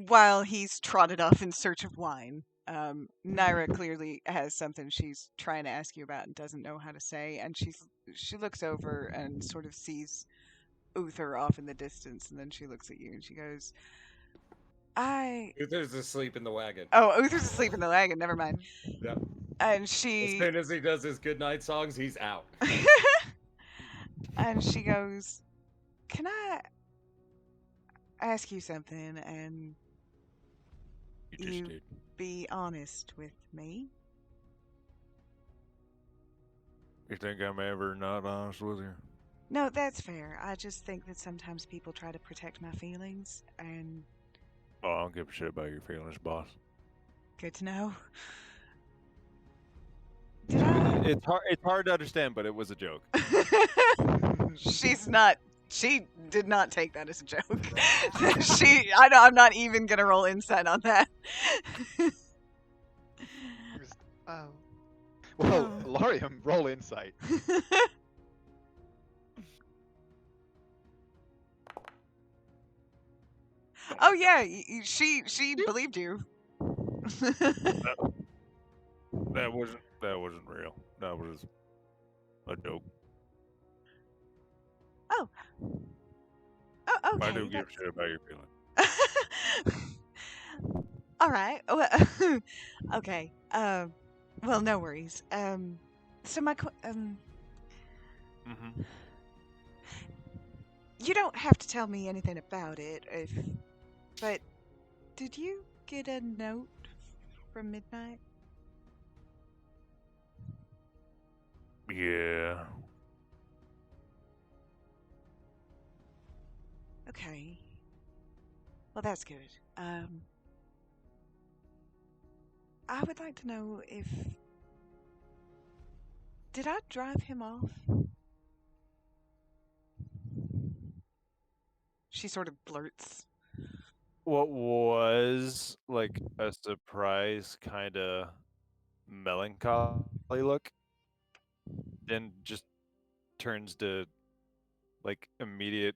G: while he's trotted off in search of wine, Naira clearly has something she's trying to ask you about and doesn't know how to say, and she looks over and sort of sees Uther off in the distance, and then she looks at you and she goes,
D: Uther's asleep in the wagon.
G: Oh, Uther's asleep in the wagon, never mind.
D: Yep.
G: And
D: As
G: she
D: soon as he does his goodnight songs, he's out.
G: and she goes, "Can I ask you something and
E: You just did.
G: be honest with me?"
E: You think I'm ever not honest with you?
G: No, that's fair. I just think that sometimes people try to protect my feelings, and
E: Oh, I don't give a shit about your feelings, boss.
G: good to know. Did I?
F: It's hard to understand, but it was a joke.
G: She did not take that as a joke. I'm not even gonna roll insight on that.
A: Oh. Well, Lorium, roll insight.
G: Oh yeah, she believed you.
E: That wasn't real. That was a joke.
G: Oh, okay.
E: I do give a shit about your feelings.
G: All right. Well, okay. Well, no worries. So
F: Mm-hmm.
G: you don't have to tell me anything about it, but did you get a note from Midnight?
E: Yeah.
G: Okay. Well, that's good. I would like to know if... Did I drive him off? She sort of blurts.
F: What was like a surprise kind of melancholy look then just turns to like immediate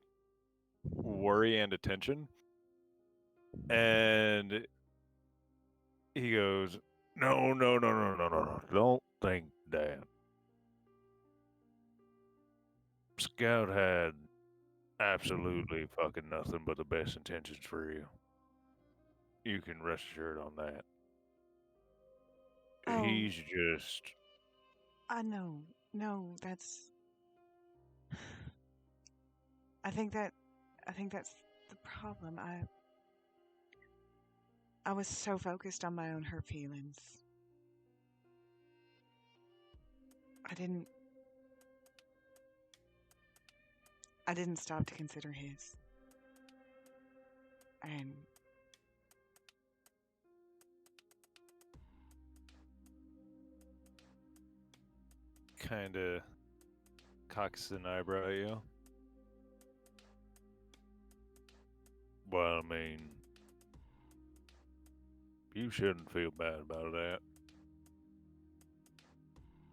F: worry and attention. And he goes, No, no, no, no, no, no, no. Don't think that. Scout had absolutely fucking nothing but the best intentions for you. You can rest assured on that.
G: Oh,
F: He's just
G: I know. No, that's. I think that's the problem. I was so focused on my own hurt feelings. I didn't stop to consider his. And
F: kind of cocks an eyebrow at you. Well, I mean, you shouldn't feel bad about that.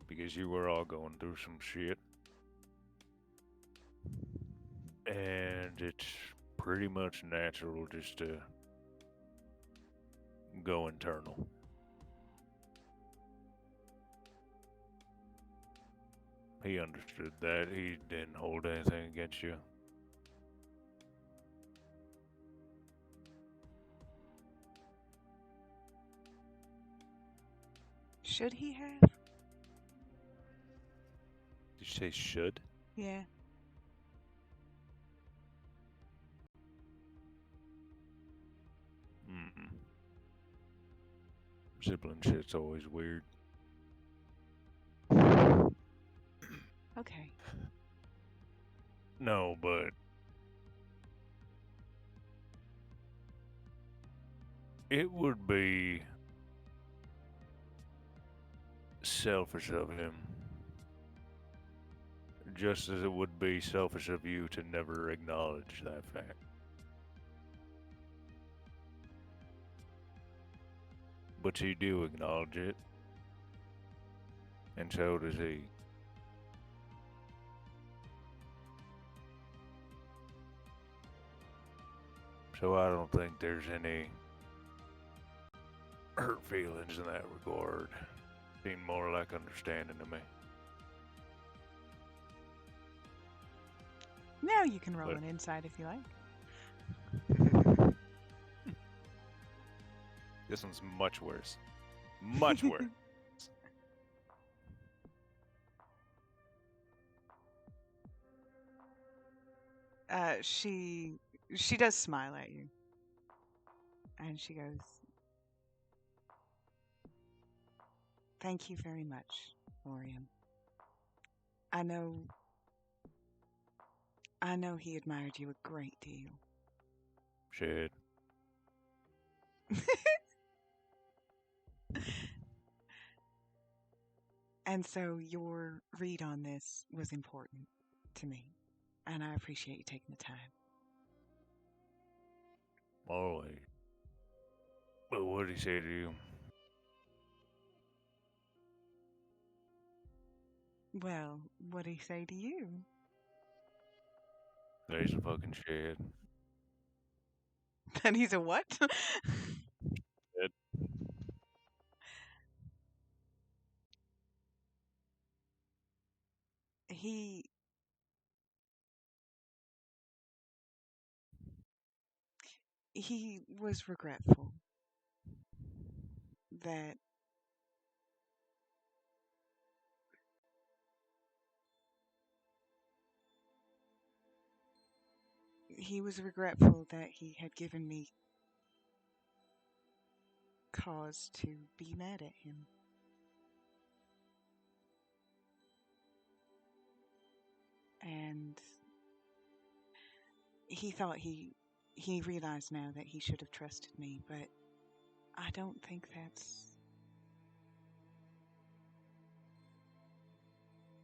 F: Because you were all going through some shit. And it's pretty much natural just to go internal. He understood that. He didn't hold anything against you.
G: should he have?
F: Did you say should?
G: Yeah.
F: Mm-mm. Sibling shit's always weird.
G: Okay.
F: No, but it would be selfish of him. Just as it would be selfish of you to never acknowledge that fact. But you do acknowledge it. And so does he. So I don't think there's any hurt feelings in that regard. Seem more like understanding to me.
G: Now you can roll
F: But-
G: an insight if you like.
F: This one's much worse. Much worse.
G: She does smile at you. And she goes, "Thank you very much, Orium. I know he admired you a great deal."
F: Shit.
G: And so your read on this was important to me. And I appreciate you taking the time.
F: Always. But what did he say to you?
G: Well, what did he say to you?
F: That he's a fucking shit.
G: That he's a what?
F: Shit.
G: He was regretful that he had given me cause to be mad at him. And he thought he realized now that he should have trusted me, but I don't think that's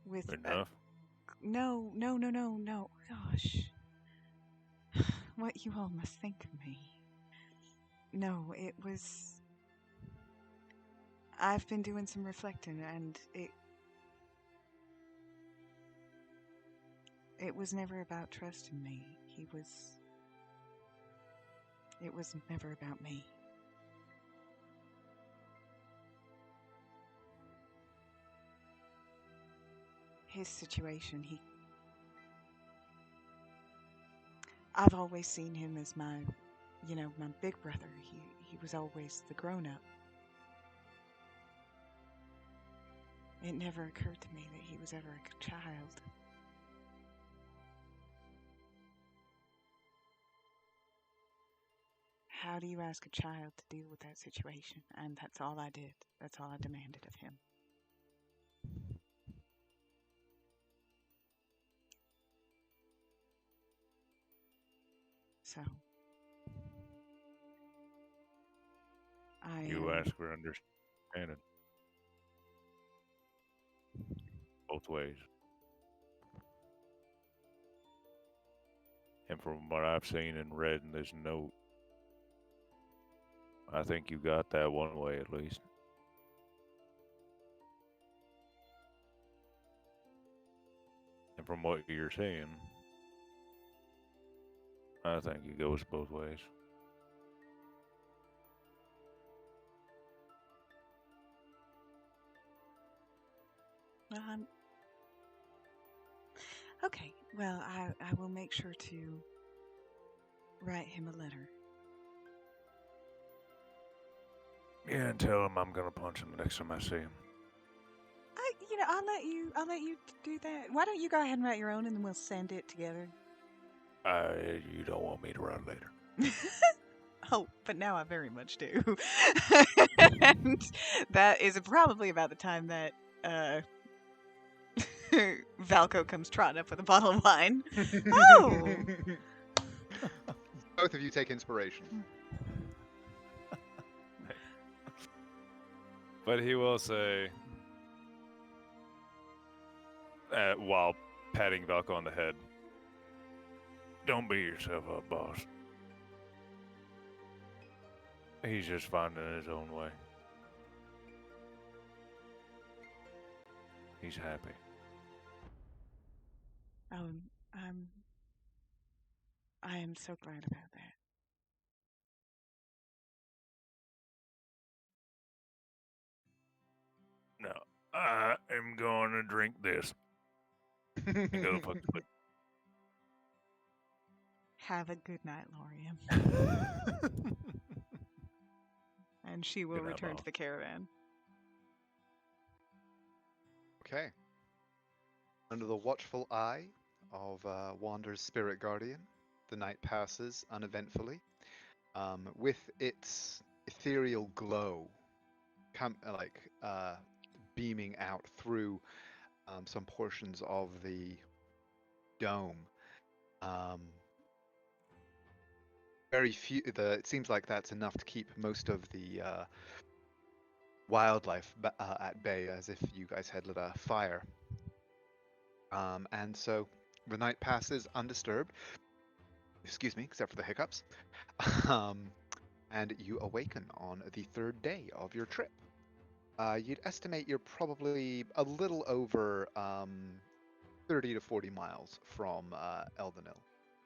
G: with
F: Enough.
G: no. Gosh. what you all must think of me. No, it was... I've been doing some reflecting, and it was never about trusting me. It was never about me. His situation, I've always seen him as my big brother. He was always the grown-up. It never occurred to me that he was ever a child. How do you ask a child to deal with that situation? And that's all I did. That's all I demanded of him. So,
E: You ask for understanding. Both ways. And from what I've seen and read in this note, I think you got that one way at least. And from what you're saying, I think it goes both ways.
G: Okay, well, I will make sure to write him a letter.
E: Yeah, and tell him I'm gonna punch him the next time I see him.
G: I'll let you do that. Why don't you go ahead and write your own, and then we'll send it together.
E: You don't want me to write later.
G: Oh, but now I very much do. And that is probably about the time that Valco comes trotting up with a bottle of wine. Oh!
A: Both of you take inspiration.
F: But he will say, while patting Valco on the head,
E: Don't beat yourself up, boss. He's just finding his own way. He's happy.
G: I am so glad about that.
E: No, I am going to drink this. And go to fuck sleep.
G: Have a good night, Lorian. And she will
E: Good night,
G: return
E: Mom.
G: to the caravan.
A: Okay. Under the watchful eye of Wander's spirit guardian, the night passes uneventfully, with its ethereal glow beaming out through some portions of the dome. Very few. It seems like that's enough to keep most of the wildlife at bay, as if you guys had lit a fire. And so the night passes undisturbed. Excuse me, except for the hiccups. And you awaken on the third day of your trip. You'd estimate you're probably a little over 30 to 40 miles from Eldenil.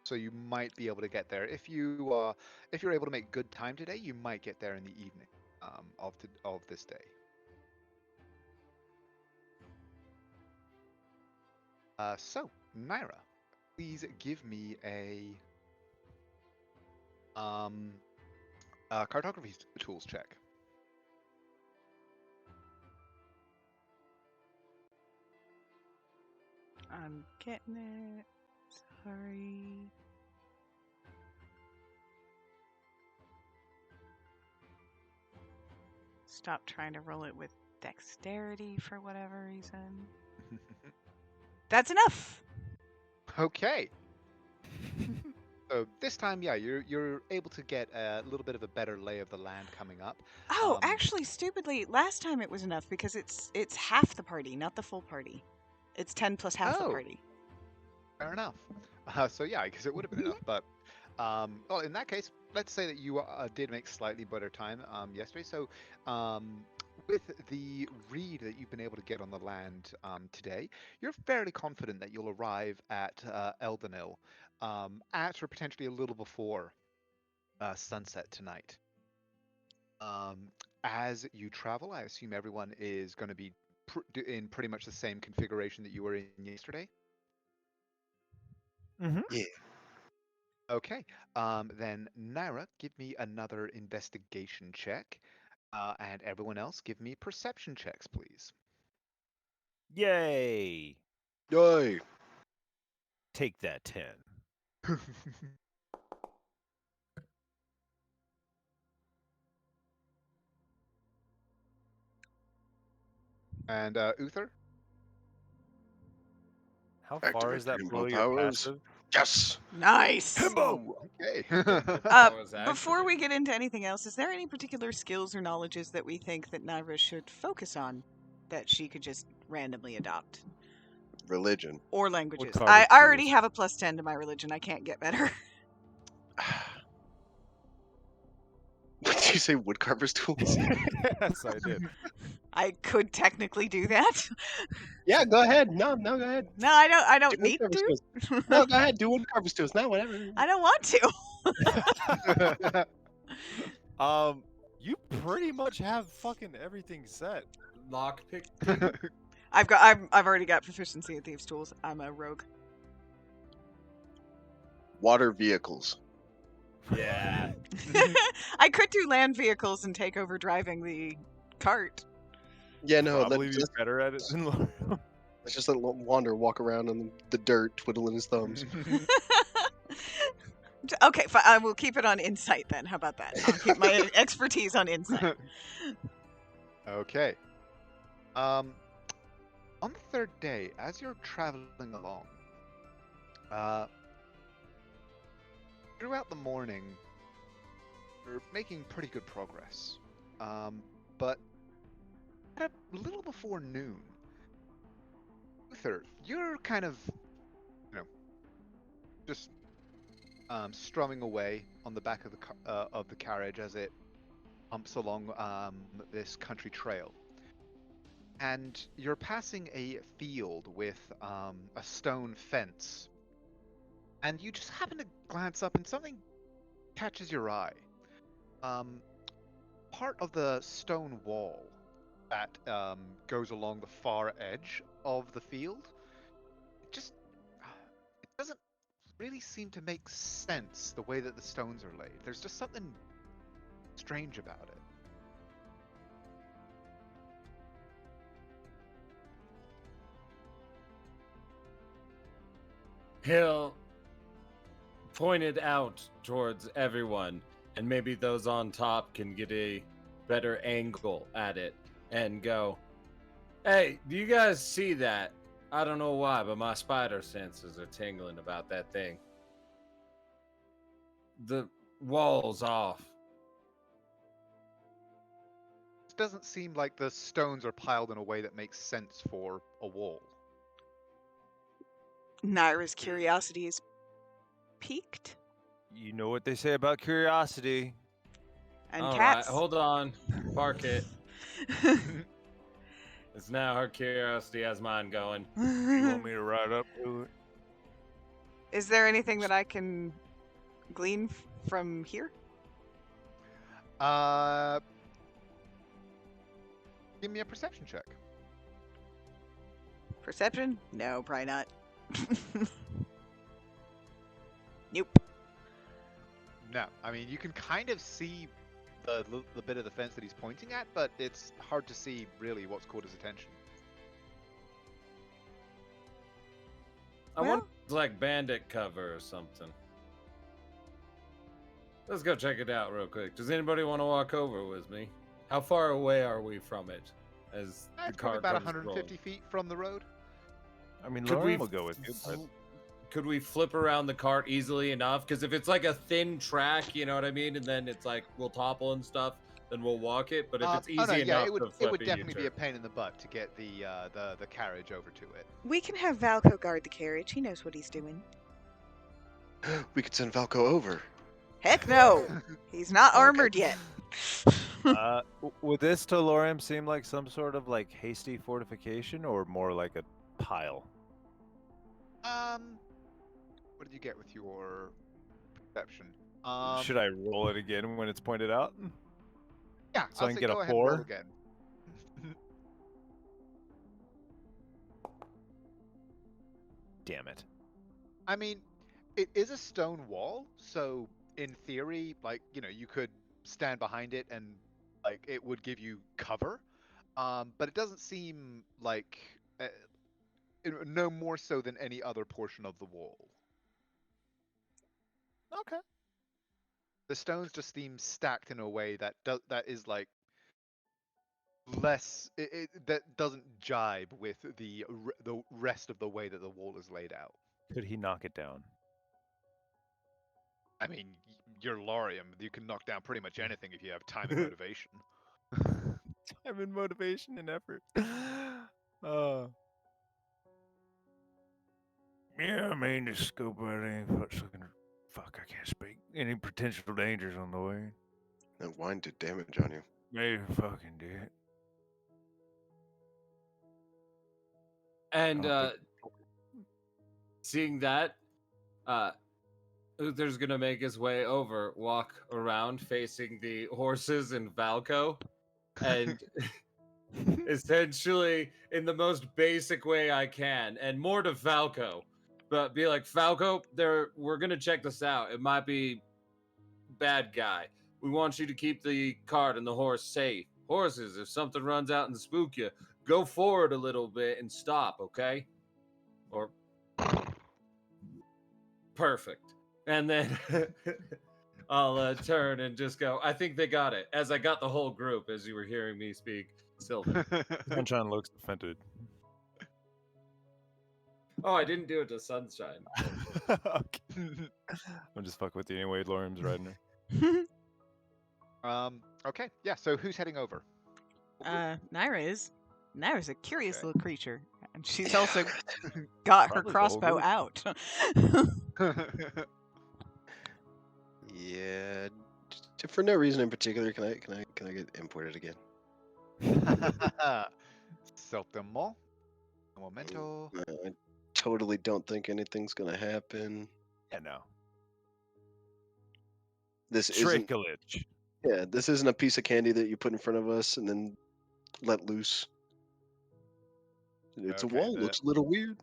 A: So you might be able to get there. If you're able to make good time today, you might get there in the evening of this day. So, Naira, please give me a cartography tools check.
G: I'm getting it. Sorry. Stop trying to roll it with dexterity for whatever reason. That's enough.
A: Okay. So this time, yeah, you're able to get a little bit of a better lay of the land coming up.
G: Oh, actually, stupidly, last time it was enough because it's half the party, not the full party. It's 10 plus half the party.
A: Fair enough. So yeah, I guess it would have been enough. But Well, in that case, let's say that you did make slightly better time yesterday. So, with the read that you've been able to get on the land today, you're fairly confident that you'll arrive at Eldenil at or potentially a little before sunset tonight. As you travel, I assume everyone is going to be in pretty much the same configuration that you were in yesterday.
F: Mm-hmm.
B: Yeah.
A: Okay. Then Naira, give me another investigation check, and everyone else, give me perception checks, please.
F: Yay!
B: Yay.
F: Take that 10.
A: And Uther?
F: How far is that
B: Activating
F: below
B: both
F: your
B: powers.
F: passive?
B: Yes.
C: Nice.
A: Ooh, okay.
D: That was
C: Before we
D: activated.
C: get into anything else, is there any particular skills or knowledges that we think that Naira should focus on that she could just randomly adopt?
B: Religion.
C: Or languages?
F: carver
C: I already
F: tools.
C: have a +10 to my religion. I can't get better.
B: What did you say? Woodcarver's tools?
F: Yes, I did.
C: I could technically do that.
B: Yeah, go ahead. No, go ahead.
C: No, I
B: Do
C: don't need
B: woodcarver's
C: to.
B: tools. No, go ahead. Do woodcarver's tools. No, whatever.
C: I don't want to.
F: You pretty much have fucking everything set.
D: Lockpick.
C: I've already got proficiency at thieves' tools. I'm a rogue.
B: Water vehicles.
D: Yeah.
C: I could do land vehicles and take over driving the cart.
B: Yeah, no,
F: Probably
B: let's
F: be better at it than Laura.
B: just let Wander walk around in the dirt, twiddling his thumbs.
C: Okay, fine. I will keep it on insight then. How about that? I'll keep my expertise on insight.
A: Okay. On the third day, as you're traveling along, throughout the morning, you're making pretty good progress. But at a little before noon, Uther, you're kind of, just strumming away on the back of the carriage as it humps along this country trail. And you're passing a field with a stone fence. And you just happen to glance up and something catches your eye. Part of the stone wall that goes along the far edge of the field, it doesn't really seem to make sense the way that the stones are laid. There's just something strange about it.
D: He'll point it out towards everyone, and maybe those on top can get a better angle at it and go, "Hey, do you guys see that? I don't know why, but my spider senses are tingling about that thing. The wall's off."
A: It doesn't seem like the stones are piled in a way that makes sense for a wall.
C: Naira's curiosity is piqued.
F: You know what they say about curiosity.
C: And
D: All
C: cats.
D: right, hold on. Park it. It's now her curiosity has mine going.
F: You want me to ride up to it?
C: Is there anything that I can glean from here?
A: Give me a perception check.
C: Perception? No, probably not. Nope.
A: No, I mean you can kind of see the bit of the fence that he's pointing at, but it's hard to see really what's caught his attention.
D: I
C: Well-
D: want like bandit cover or something. Let's go check it out real quick. Does anybody want to walk over with me? How far away are we from it? As the
A: It's probably
D: car
A: about
D: comes
A: 150
D: rolling?
A: feet from the road.
F: I mean,
D: Could we
F: Lauren will go with you. But
D: Could we flip around the cart easily enough? Because if it's like a thin track, you know what I mean, and then it's like we'll topple and stuff, then we'll walk it. But if it's easy
A: oh no, yeah,
D: enough
A: it would
D: to flip
A: definitely be a
D: U-turn.
A: pain in the butt to get the carriage over to it.
G: We can have Valco guard the carriage. He knows what he's doing.
B: We could send Valko over.
C: Heck no! He's not
B: Okay.
C: armored yet.
F: Would this to Lorem seem like some sort of like hasty fortification or more like a pile?
A: What did you get with your perception?
F: Should I roll it again when it's pointed out?
A: Yeah,
F: So
A: I'll
F: I can
A: say
F: get a
A: go ahead and roll
F: 4?
A: again.
F: Damn it.
A: I mean, it is a stone wall, so in theory, like, you could stand behind it and like it would give you cover. But it doesn't seem like no more so than any other portion of the wall.
F: Okay.
A: The stones just seem stacked in a way that is like less that doesn't jibe with the rest of the way that the wall is laid out.
F: Could he knock it down?
A: I mean, you're Lorium. You can knock down pretty much anything if you have time and motivation.
F: Time and motivation and effort. Yeah, I mean, the scope out any fuck, I can't speak. Any potential dangers on the way?
B: That wine did damage on you.
F: Maybe fucking did.
D: And
F: Oh,
D: seeing that, Uther's gonna make his way over, walk around facing the horses and Valko, and essentially in the most basic way I can, and more to Falco, but be like, Falco, we're gonna check this out. It might be bad guy. We want you to keep the cart and the horse safe. Horses, if something runs out and spook you, go forward a little bit and stop, okay? Or perfect. And then I'll turn and just go, I think they got it. As I got the whole group, as you were hearing me speak, Sylvan.
F: Sunshine looks offended.
D: Oh, I didn't do it to Sunshine.
F: Okay. I'm just fucking with you anyway. Lorem's riding her.
A: Okay, yeah. So who's heading over?
G: Naira is. Naira's a curious
A: Okay.
G: little creature, and she's also got her
F: Probably the whole
G: crossbow
F: group.
G: out.
B: Yeah. For no reason in particular, can I get imported again?
A: Certainement. Un momento.
B: I totally don't think anything's gonna happen.
F: Yeah, no.
B: This isn't.
F: Trickleage.
B: Yeah, this isn't a piece of candy that you put in front of us and then let loose. It's
A: Okay,
B: a wall.
A: the-
B: Looks a little weird.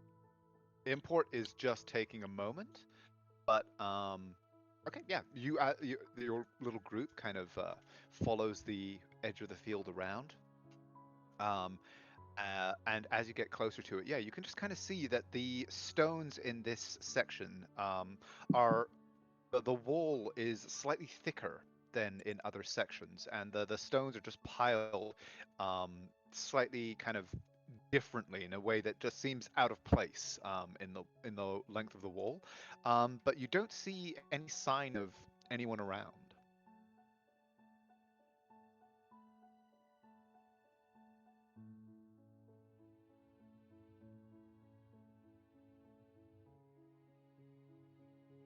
A: Import is just taking a moment, but okay, yeah. Your little group kind of follows the edge of the field around. And as you get closer to it, yeah, you can just kind of see that the stones in this section are the wall is slightly thicker than in other sections, and the stones are just piled slightly kind of differently in a way that just seems out of place in the length of the wall. But you don't see any sign of anyone around.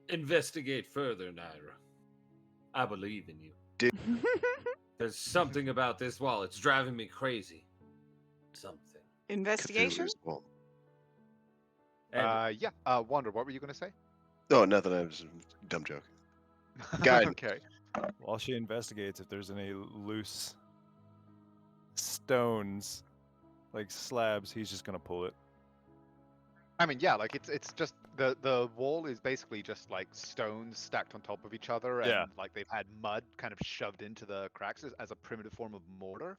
D: Investigate further, Naira. I believe in you. There's something about this wall. It's driving me crazy. Something.
G: Investigation?
B: Cthulhu's wall.
D: And
A: Yeah. Wander, what were you going to say?
B: Oh, nothing. I was a dumb joke. Guide.
A: Okay.
F: While she investigates if there's any loose stones, like slabs, he's just gonna pull it.
A: I mean, yeah, like it's just the wall is basically just like stones stacked on top of each other, and
F: Yeah.
A: like they've had mud kind of shoved into the cracks as a primitive form of mortar.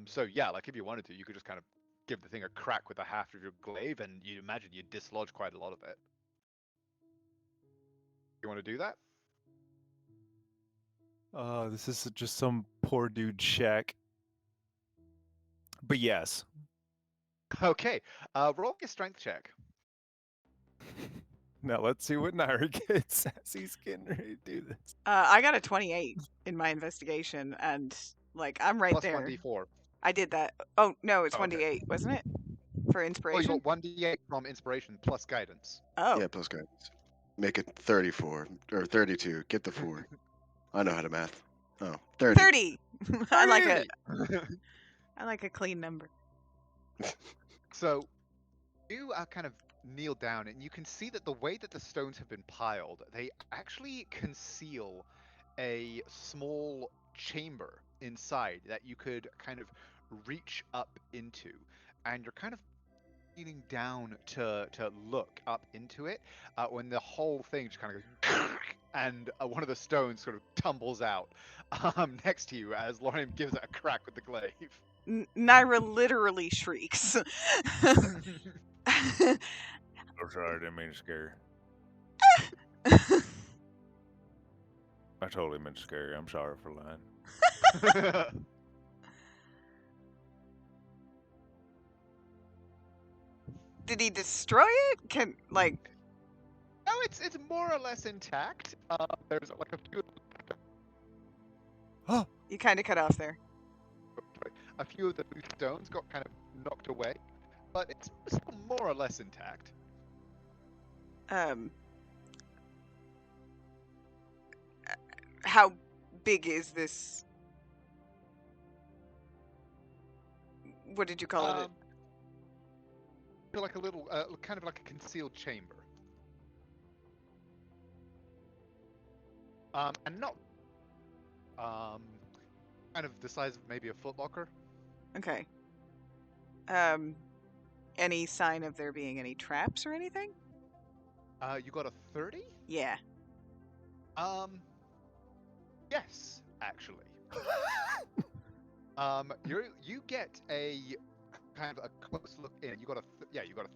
A: So yeah, like if you wanted to, you could just kind of give the thing a crack with the haft of your glaive, and you imagine you'd dislodge quite a lot of it. You want to do that?
F: Oh, this is just some poor dude's shack. But yes.
A: Okay. Roll me a strength check.
F: Now let's see what Naira gets as he's getting ready to do this.
C: I got a 28 in my investigation, and like I'm right
A: Plus
C: there.
A: 1d4.
C: I did that. Oh no, it's
A: Oh, okay.
C: 1d8, wasn't it? For
A: Oh, you
C: inspiration.
A: got 1d8 from inspiration plus guidance.
C: Oh,
B: Yeah, plus guidance. Make it 34 or 32. Get the 4. I know how to math. Oh, 30.
C: 30. I like a clean number.
A: So you kind of kneel down, and you can see that the way that the stones have been piled, they actually conceal a small chamber inside that you could kind of reach up into, and you're kind of leaning down to look up into it when the whole thing just kind of goes and one of the stones sort of tumbles out next to you as Lauren gives it a crack with the glaive.
C: Naira literally shrieks.
E: I'm sorry, I didn't mean to scare you. I totally meant to scare you. I'm sorry for lying.
C: Did he destroy it?
A: No, it's more or less intact. There's like a few.
C: You kind of cut off there.
A: A few of the loose stones got kind of knocked away, but it's still more or less intact.
C: How big is this? What did you call it?
A: Like a little, kind of like a concealed chamber. And not, kind of the size of maybe a footlocker.
C: Okay. Any sign of there being any traps or anything?
A: You got a 30?
C: Yeah.
A: Yes, actually. You get a kind of a close look in. You got a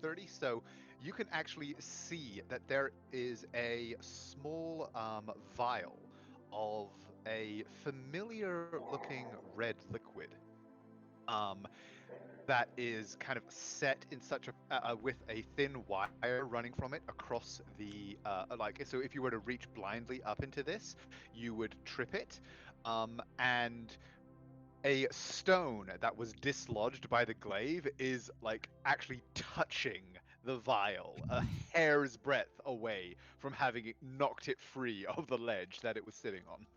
A: 30, so you can actually see that there is a small vial of a familiar looking red liquid that is kind of set in such a with a thin wire running from it across the so if you were to reach blindly up into this, you would trip it, and a stone that was dislodged by the glaive is like actually touching the vial a hair's breadth away from having it knocked it free of the ledge that it was sitting on.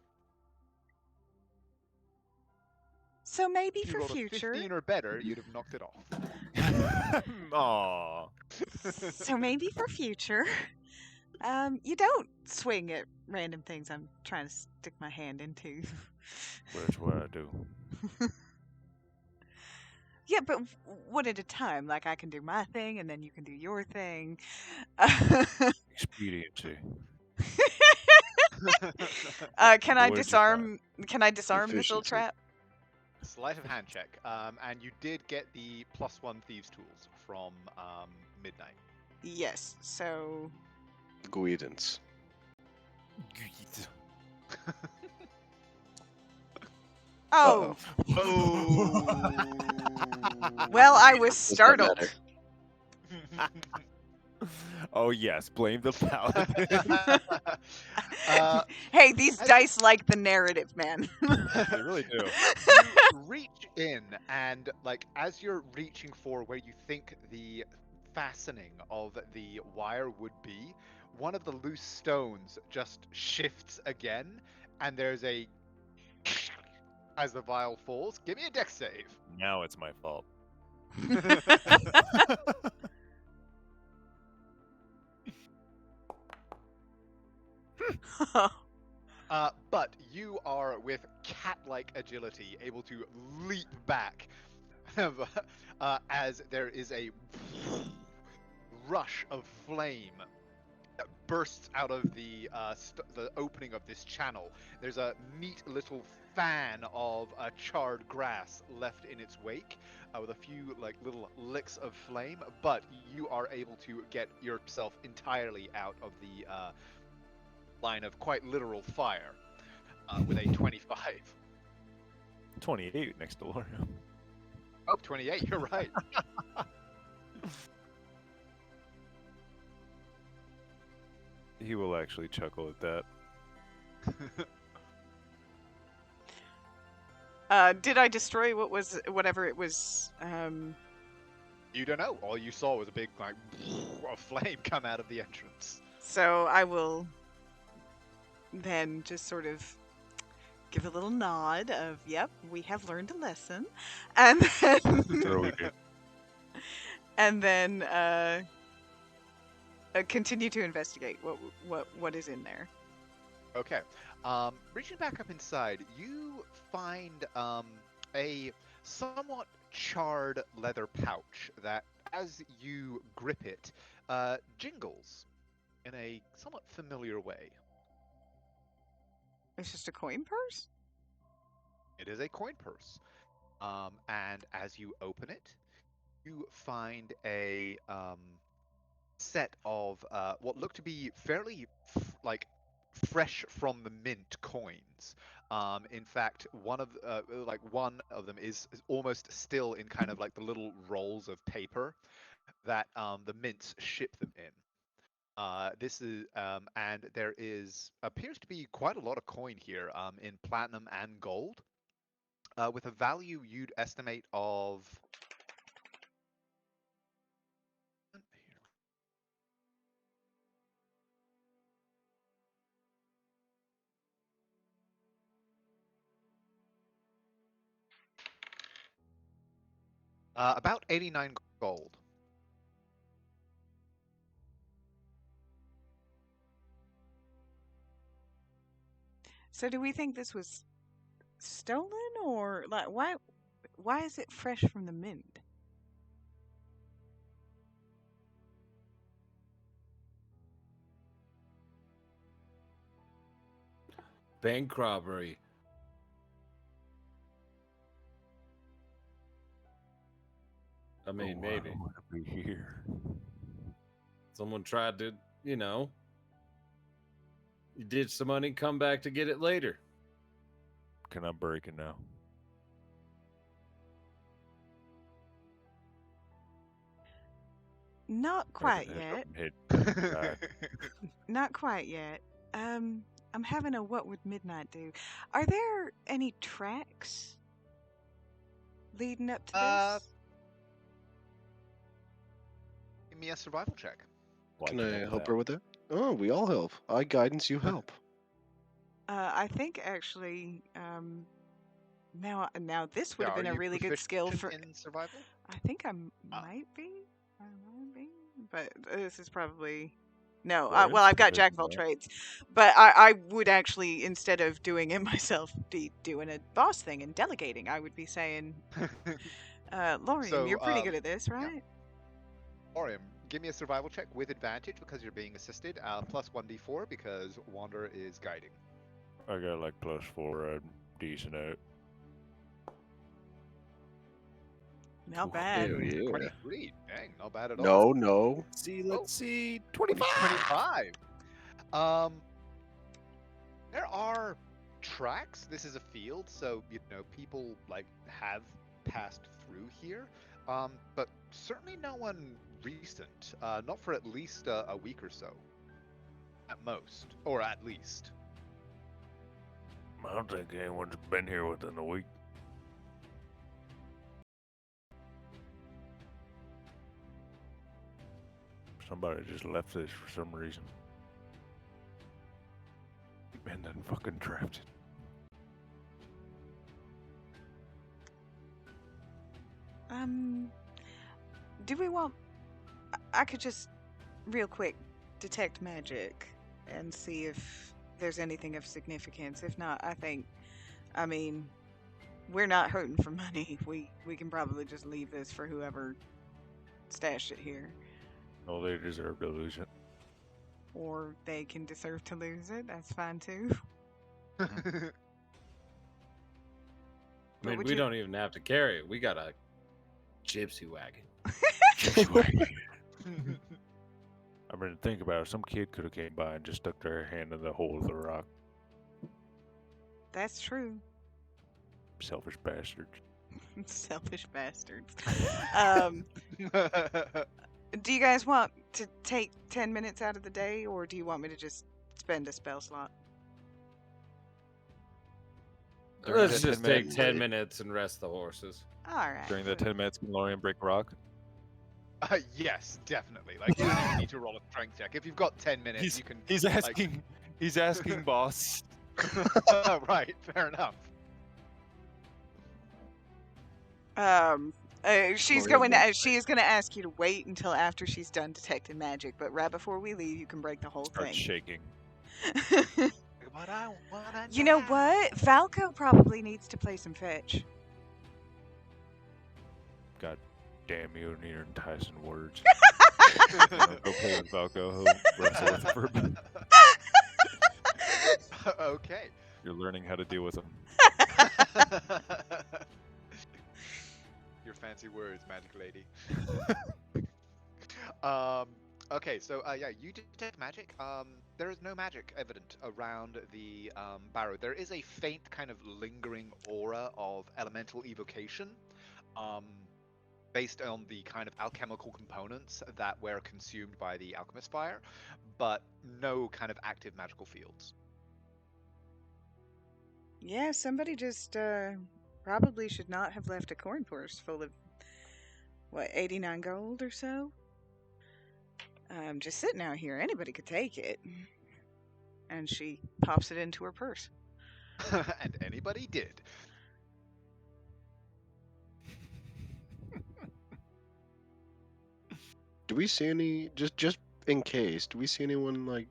G: So maybe
A: If you
G: for
A: rolled a
G: future.
A: 15 or better, you'd have knocked it off.
F: Aww.
G: So maybe for future, you don't swing at random things I'm trying to stick my hand into.
E: That's what I do.
G: Yeah, but one at a time. Like I can do my thing, and then you can do your thing.
E: Expediency.
C: Can I
E: What'd you
C: disarm? Can I disarm this little
B: Efficiency.
C: trap?
A: Sleight of hand check. And you did get the +1 thieves tools from Midnight.
C: Yes. So
B: Guidance.
C: Oh,
B: Oh.
C: well, I was
B: Does that
C: startled.
B: matter?
F: Oh yes, blame the paladin.
C: Hey, these dice like the narrative, man.
F: They really do.
A: You reach in, and like as you're reaching for where you think the fastening of the wire would be, one of the loose stones just shifts again, and there's a as the vial falls. Give me a dex save.
F: Now it's my fault.
A: But you are, with cat-like agility, able to leap back as there is a rush of flame that bursts out of the opening of this channel. There's a neat little fan of charred grass left in its wake, with a few like little licks of flame, but you are able to get yourself entirely out of the line of quite literal fire with a 25.
F: 28 next door.
A: Oh, 28, you're right.
F: He will actually chuckle at that.
C: Did I destroy whatever it was?
A: You don't know. All you saw was a big like of flame come out of the entrance.
C: So I will then just sort of give a little nod of, yep, we have learned a lesson. And then,
E: Sure we did.
C: and then continue to investigate what is in there.
A: Okay. Reaching back up inside, you find a somewhat charred leather pouch that, as you grip it, jingles in a somewhat familiar way.
C: It's just a coin purse?
A: It is a coin purse. And as you open it, you find a set of what look to be fairly fresh from the mint coins. In fact, one of them is almost still in kind of like the little rolls of paper that the mints ship them in. This is and there appears to be quite a lot of coin here in platinum and gold, with a value you'd estimate of about 89 gold.
C: So do we think this was stolen, or like why is it fresh from the mint?
D: Bank robbery. I mean, maybe
E: I want to be here.
D: someone tried to, you ditch the money, come back to get it later.
E: Can I break it now?
C: Not quite yet.
E: Hit.
C: Not quite yet. I'm having a what would midnight do? Are there any tracks leading up to this?
A: Give me a survival check.
B: Can I help her with that? Oh, we all help. I guidance, you help.
C: I think actually, now this would have been a really good skill for.
A: In survival.
C: I think I might be. I might be, but this is probably. No, well, I've got jack of all trades, but I would actually, instead of doing it myself, be doing a boss thing and delegating. I would be saying, Lorian,
A: So,
C: you're pretty good at this, right?
A: Yeah. Orium, give me a survival check with advantage because you're being assisted, plus 1d4 because Wander is guiding.
E: I got like +4. I'm decent at it.
C: Not bad.
B: Hell yeah.
A: 23. Dang, not bad at all.
B: No.
D: Let's see.
A: 25. There are tracks. This is a field, so people have passed through here. But certainly no one recent. Not for at least a week or so. At most, or at least.
E: I don't think anyone's been here within a week. Somebody just left this for some reason. And then fucking trapped it.
C: Do we want? I could just real quick detect magic and see if there's anything of significance. If not, I mean, we're not hurting for money. We can probably just leave this for whoever stashed it here.
E: No, they deserve to lose it.
C: Or they can deserve to lose it. That's fine too.
D: I mean, we don't even have to carry it. We got a gypsy wagon.
E: I mean, think about it. Some kid could have came by and just stuck their hand in the hole of the rock.
C: That's true.
E: Selfish bastards.
C: Selfish bastards. Do you guys want to take 10 minutes out of the day, or do you want me to just spend a spell slot?
D: Let's just take 10 minutes and rest the horses.
C: All right.
F: During the 10 minutes, can Lorian break rock?
A: Yes, definitely. Like you don't even need to roll a strength check. If you've got 10 minutes, you can.
F: He's asking. He's asking, boss.
A: Right, fair enough.
C: She's
B: Maria
C: going
B: won't
C: to. She is going to ask you to wait until after she's done detecting magic. But right before we leave, you can break the whole
F: Starts
C: thing.
F: shaking.
A: What I wanna
G: You know what? Falco probably needs to play some fetch.
F: God damn you and your enticing words. Go play with Falco. He'll wrestle with for a bit.
A: Okay.
F: You're learning how to deal with him.
A: Your fancy words, magic lady. Okay, so yeah, you detect magic. There is no magic evident around the barrow. There is a faint kind of lingering aura of elemental evocation, based on the kind of alchemical components that were consumed by the alchemist fire, but no kind of active magical fields.
C: Yeah, somebody just probably should not have left a coin purse full of, what, 89 gold or so? Just sitting out here. Anybody could take it. And she pops it into her purse.
A: And anybody did.
B: Do we see any, just in case, do we see anyone, like,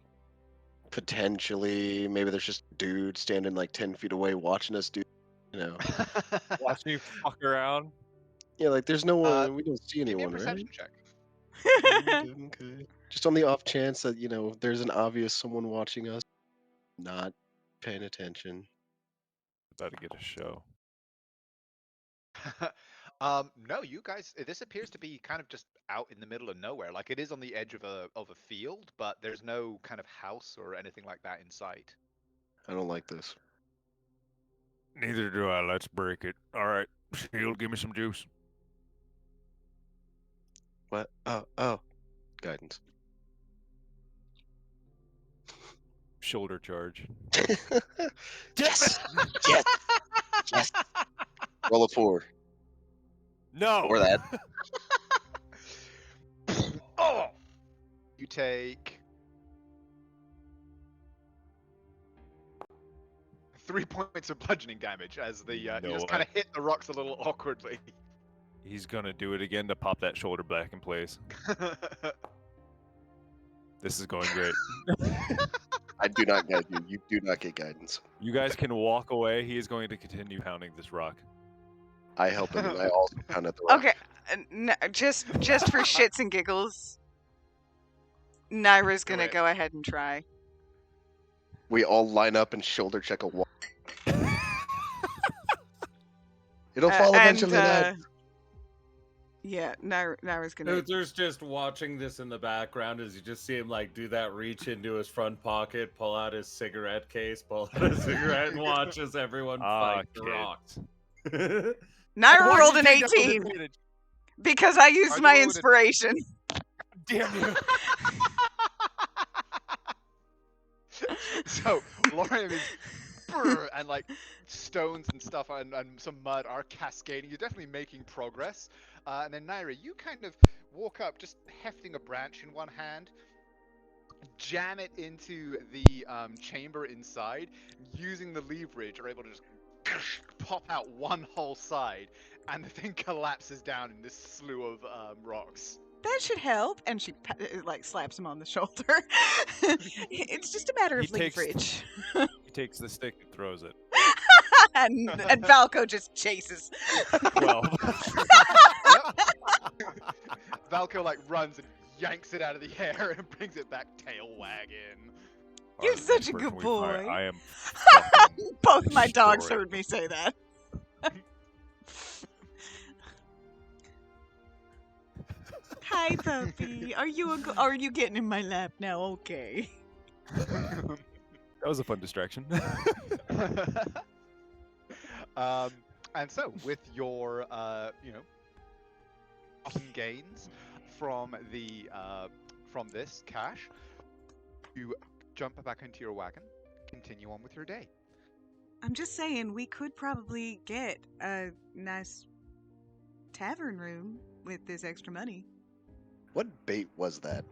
B: potentially, maybe there's just a dude standing like 10 feet away watching us do, you know?
F: Watching you fuck around.
B: Yeah, like there's no one, we don't see
A: Give me a
B: anyone, right?
A: perception check.
B: Okay. Just on the off chance that, there's an obvious someone watching us, not paying attention.
F: About to get a show.
A: No, you guys. This appears to be kind of just out in the middle of nowhere. Like it is on the edge of a field, but there's no kind of house or anything like that in sight.
B: I don't like this.
E: Neither do I. Let's break it. All right, Shield, give me some juice.
B: What? Oh. Guidance.
F: Shoulder charge.
B: Yes! Yes! Yes! Roll a 4.
F: No.
B: Or that.
A: Oh! You take 3 points of bludgeoning damage as the you
F: No,
A: just kind of hit the rocks a little awkwardly.
F: He's gonna do it again to pop that shoulder back in place. This is going great.
B: I do not guide you. You do not get guidance.
F: You guys can walk away. He is going to continue pounding this rock.
B: I help him, and I also pound at the rock.
C: Okay, just for shits and giggles, Naira's
A: Do
C: gonna
A: it.
C: go ahead and try.
B: We all line up and shoulder check a wall. It'll fall eventually, lad.
C: Yeah, Naira's gonna.
D: Luther's just watching this in the background as you just see him like do that reach into his front pocket, pull out his cigarette case, pull out his cigarette, and watches everyone fight the
F: kid.
D: rocks.
C: Naira rolled an 18 because I used
A: Are you
C: my
A: rolling an-
C: inspiration.
F: Damn you.
A: So Lorian is and like stones and stuff and some mud are cascading. You're definitely making progress. And then Naira, you kind of walk up, just hefting a branch in one hand, jam it into the chamber inside, using the leverage, are able to just pop out one whole side, and the thing collapses down in this slew of rocks.
C: That should help. And she like slaps him on the shoulder. It's just a matter of
F: He takes-
C: leverage.
F: He takes the stick and throws it.
C: and Valco just chases.
F: 12.
A: Valko like runs and yanks it out of the air and brings it back tail wagging.
C: You're
F: Pardon
C: such
F: me,
C: a good
F: person, we fire.
C: boy.
F: I am fucking
C: Both my dogs
F: destroyed.
C: heard me say that. Hi, puppy. Are you getting in my lap now? Okay.
F: That was a fun distraction.
A: And so, with your, gains from the from this cash, you jump back into your wagon, continue on with your day.
G: I'm just saying, we could probably get a nice tavern room with this extra money.
B: What bait was that?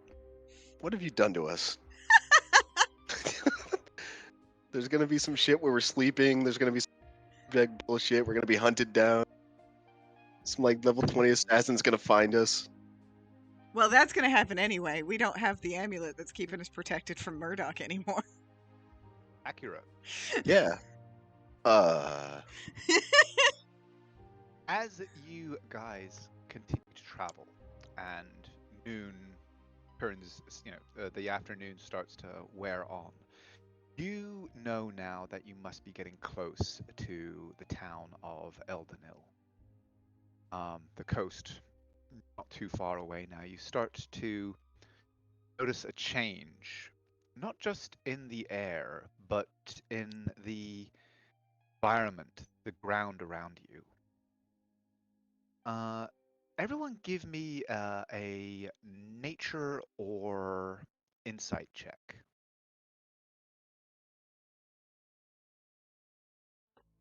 B: What have you done to us? There's gonna be some shit where we're sleeping. There's gonna be some big bullshit. We're gonna be hunted down. Some like level 20 assassin's gonna find us.
C: Well, that's going to happen anyway. We don't have the amulet that's keeping us protected from Murdoch anymore.
A: Accurate.
B: Yeah.
A: As you guys continue to travel, and noon turns, the afternoon starts to wear on, you know now that you must be getting close to the town of Eldenil. The coast, not too far away now. You start to notice a change, not just in the air, but in the environment, the ground around you. Everyone give me a nature or insight check.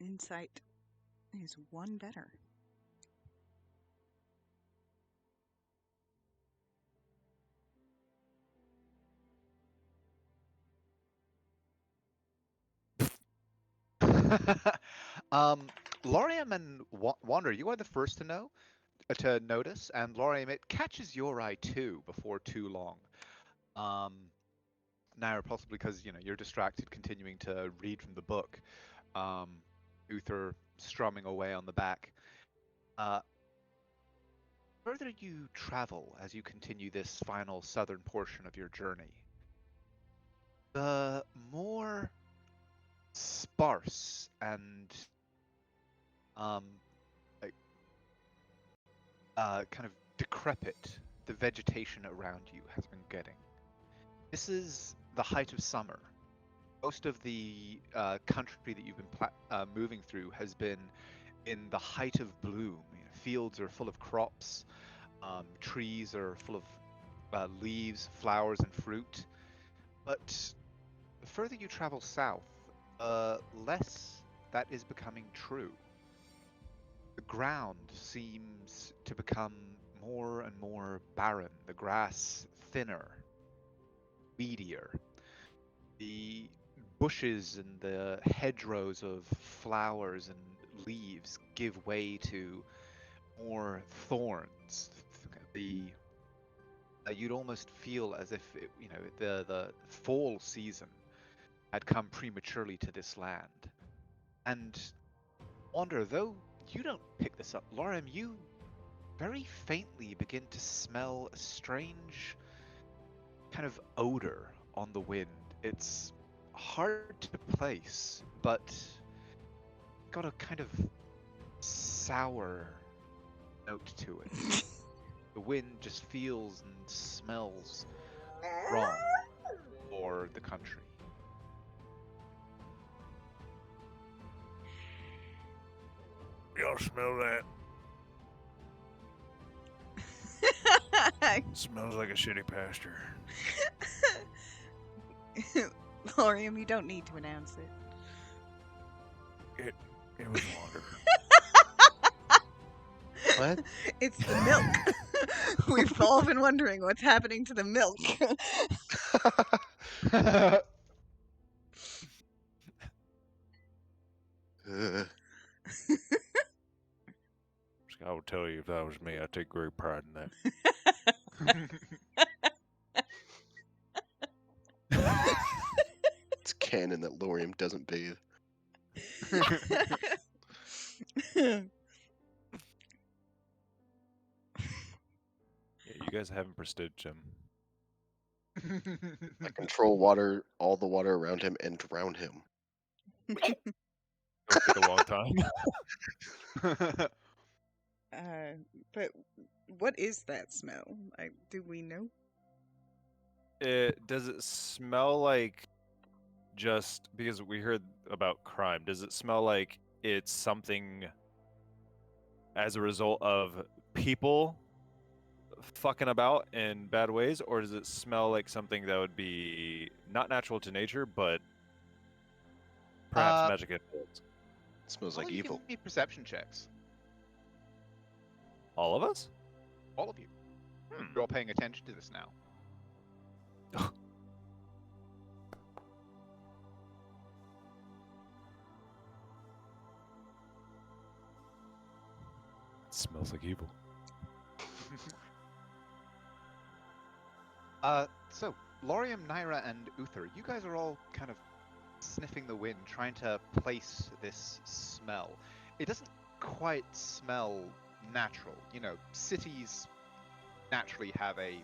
C: Insight is one better.
A: Loriam and Wander, you are the first to notice, and Loriam, it catches your eye too before too long. Now, possibly because you're distracted, continuing to read from the book. Uther strumming away on the back. Further you travel as you continue this final southern portion of your journey, the more sparse and kind of decrepit the vegetation around you has been getting. This is the height of summer. Most of the country that you've been moving through has been in the height of bloom. Fields are full of crops, trees are full of leaves, flowers, and fruit. But the further you travel south, less that is becoming true. The ground seems to become more and more barren, the grass thinner, weedier. The bushes and the hedgerows of flowers and leaves give way to more thorns. You'd almost feel as if the fall season had come prematurely to this land. And Wander, though you don't pick this up, Lorem, you very faintly begin to smell a strange kind of odor on the wind. It's hard to place, but got a kind of sour note to it. The wind just feels and smells wrong for the country.
E: Y'all smell that? Smells like a shitty pasture.
C: Lorium, you don't need to announce it.
E: It was water.
B: What?
C: It's the milk. We've all been wondering what's happening to the milk.
E: I will tell you, if that was me, I'd take great pride in that.
B: It's canon that Lorium doesn't bathe.
F: Yeah, you guys haven't prestige him.
B: I control water, all the water around him, and drown him.
F: It'll take a long time.
C: But what is that smell? Do we know?
F: Does it smell like, just because we heard about crime, does it smell like it's something as a result of people fucking about in bad ways, or does it smell like something that would be not natural to nature, but perhaps magic influence?
B: It smells
A: Why
B: like
A: don't you
B: evil.
A: give me perception checks.
F: All of us?
A: All of you. You're all paying attention to this now.
F: Smells like evil.
A: So, Lorium, Naira, and Uther, you guys are all kind of sniffing the wind, trying to place this smell. It doesn't quite smell natural. You know, cities naturally have a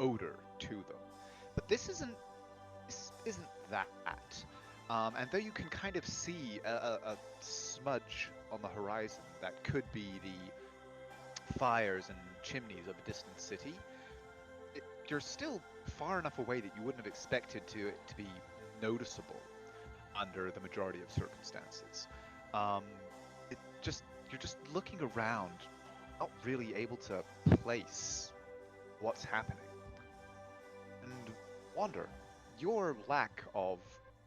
A: odor to them, but this isn't that. And though you can kind of see a smudge on the horizon that could be the fires and chimneys of a distant city, you're still far enough away that you wouldn't have expected it to be noticeable under the majority of circumstances. You're just looking around, not really able to place what's happening. And Wander, your lack of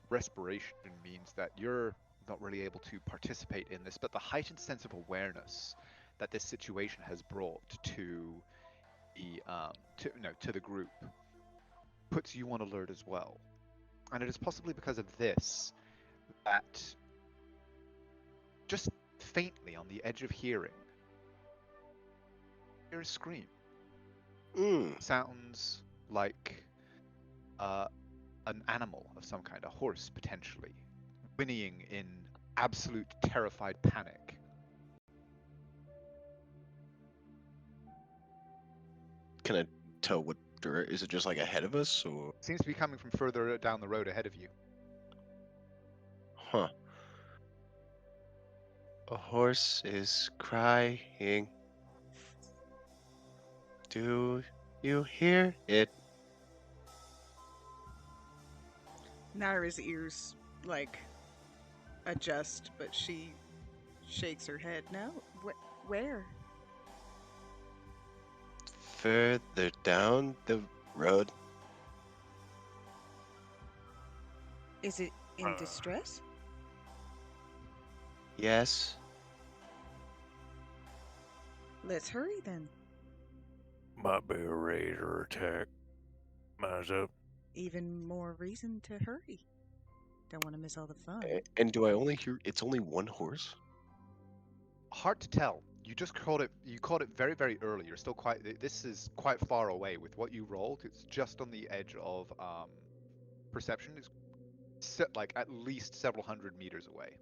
A: respiration means that you're not really able to participate in this, but the heightened sense of awareness that this situation has brought to the group puts you on alert as well. And it is possibly because of this that just faintly on the edge of hearing, you hear a scream. Sounds like an animal of some kind, a horse potentially, whinnying in absolute terrified panic.
B: Can I tell what direction? Is it just like ahead of us, or?
A: Seems to be coming from further down the road ahead of you.
B: Huh. A horse is crying. Do you hear it?
C: Naira's ears, adjust, but she shakes her head. No, where?
B: Further down the road.
G: Is it in distress?
B: Yes.
G: Let's hurry then.
E: Might be a raid or attack. Mine's up.
G: Even more reason to hurry. Don't want to miss all the fun.
B: And do I only hear? It's only one horse.
A: Hard to tell. You just caught it. You caught it very, very early. You're still This is quite far away with what you rolled. It's just on the edge of perception. It's set like at least several hundred meters away.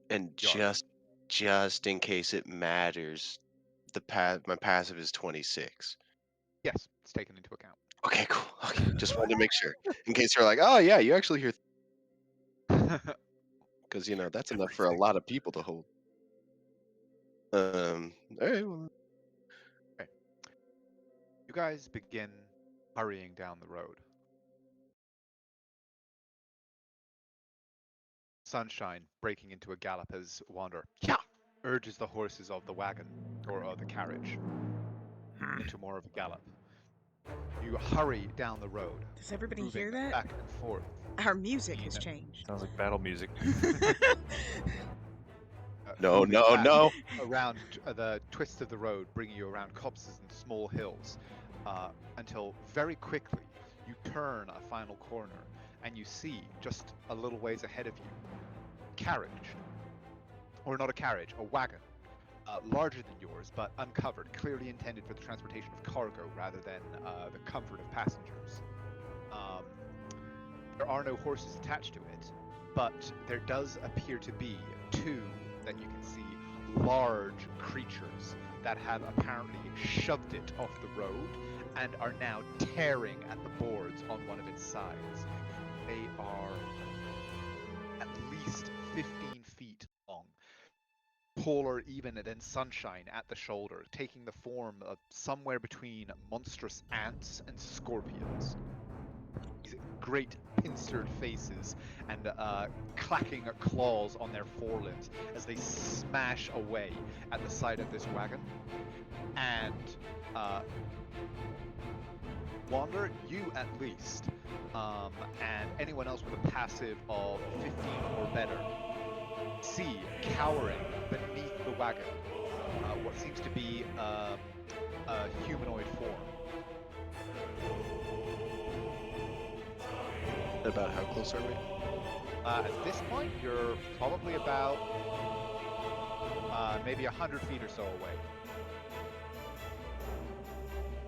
B: And
A: Yards.
B: just in case it matters, my passive is 26.
A: Yes, it's taken into account.
B: Okay, cool. Okay, just wanted to make sure in case you're like, oh yeah, you actually hear, because that's enough for a lot of people to hold. All right. Well.
A: Okay. You guys begin hurrying down the road. Sunshine breaking into a gallop as Wander urges the horses of the wagon or of the carriage into more of a gallop. You hurry down the road.
G: Does everybody
A: moving
G: hear that?
A: back and forth.
G: Our music has changed.
F: Sounds like battle music.
B: No.
A: Around the twists of the road, bringing you around copses and small hills, until very quickly you turn a final corner and you see just a little ways ahead of you, carriage, or not a carriage, a wagon, larger than yours but uncovered, clearly intended for the transportation of cargo rather than the comfort of passengers. There are no horses attached to it, but there does appear to be two that you can see large creatures that have apparently shoved it off the road and are now tearing at the boards on one of its sides. They are at least 15 feet long, taller even than Sunshine at the shoulder, taking the form of somewhere between monstrous ants and scorpions. These great pincered faces and clacking claws on their forelimbs as they smash away at the side of this wagon. And Wander, you at least, and anyone else with a passive of 15 or better, see cowering beneath the wagon what seems to be a humanoid form.
B: About how close are we?
A: At this point, you're probably about maybe 100 feet or so away.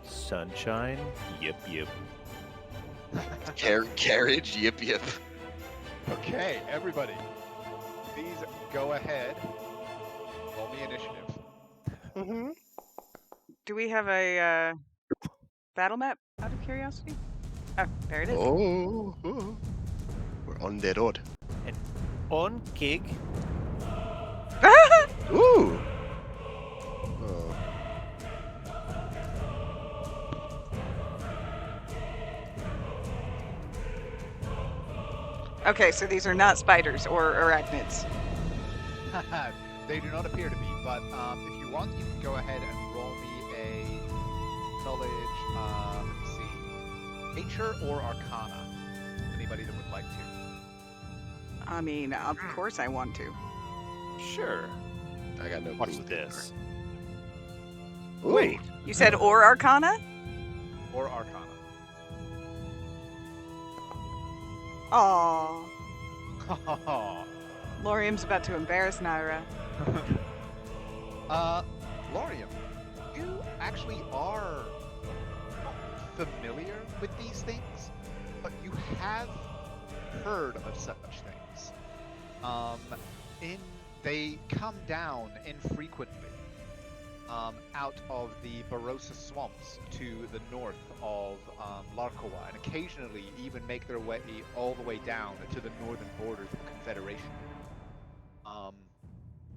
F: Sunshine? Yep, yep.
B: Carriage? Yip yip.
A: Okay, everybody, please go ahead. Roll me initiative.
B: Mm-hmm.
C: Do we have a battle map out of curiosity? Oh, there it is.
B: Oh, we're on the road.
F: On gig.
B: Ooh. Oh.
C: Okay, so these are not spiders or arachnids.
A: They do not appear to be, but if you want, you can go ahead and roll me a knowledge, let me see, nature or arcana. Anybody that would like to.
C: I mean, of course I want to.
F: Sure.
B: I got no clue.
F: Watch
B: what they
F: this.
B: are. Ooh.
F: Wait.
C: You said or arcana?
A: Or arcana.
C: Aww. Lorium's about to embarrass Naira.
A: Lorium, you actually are familiar with these things, but you have heard of such things. They come down infrequently out of the Barossa swamps to the north of Larkoa, and occasionally even make their way all the way down to the northern borders of the Confederation.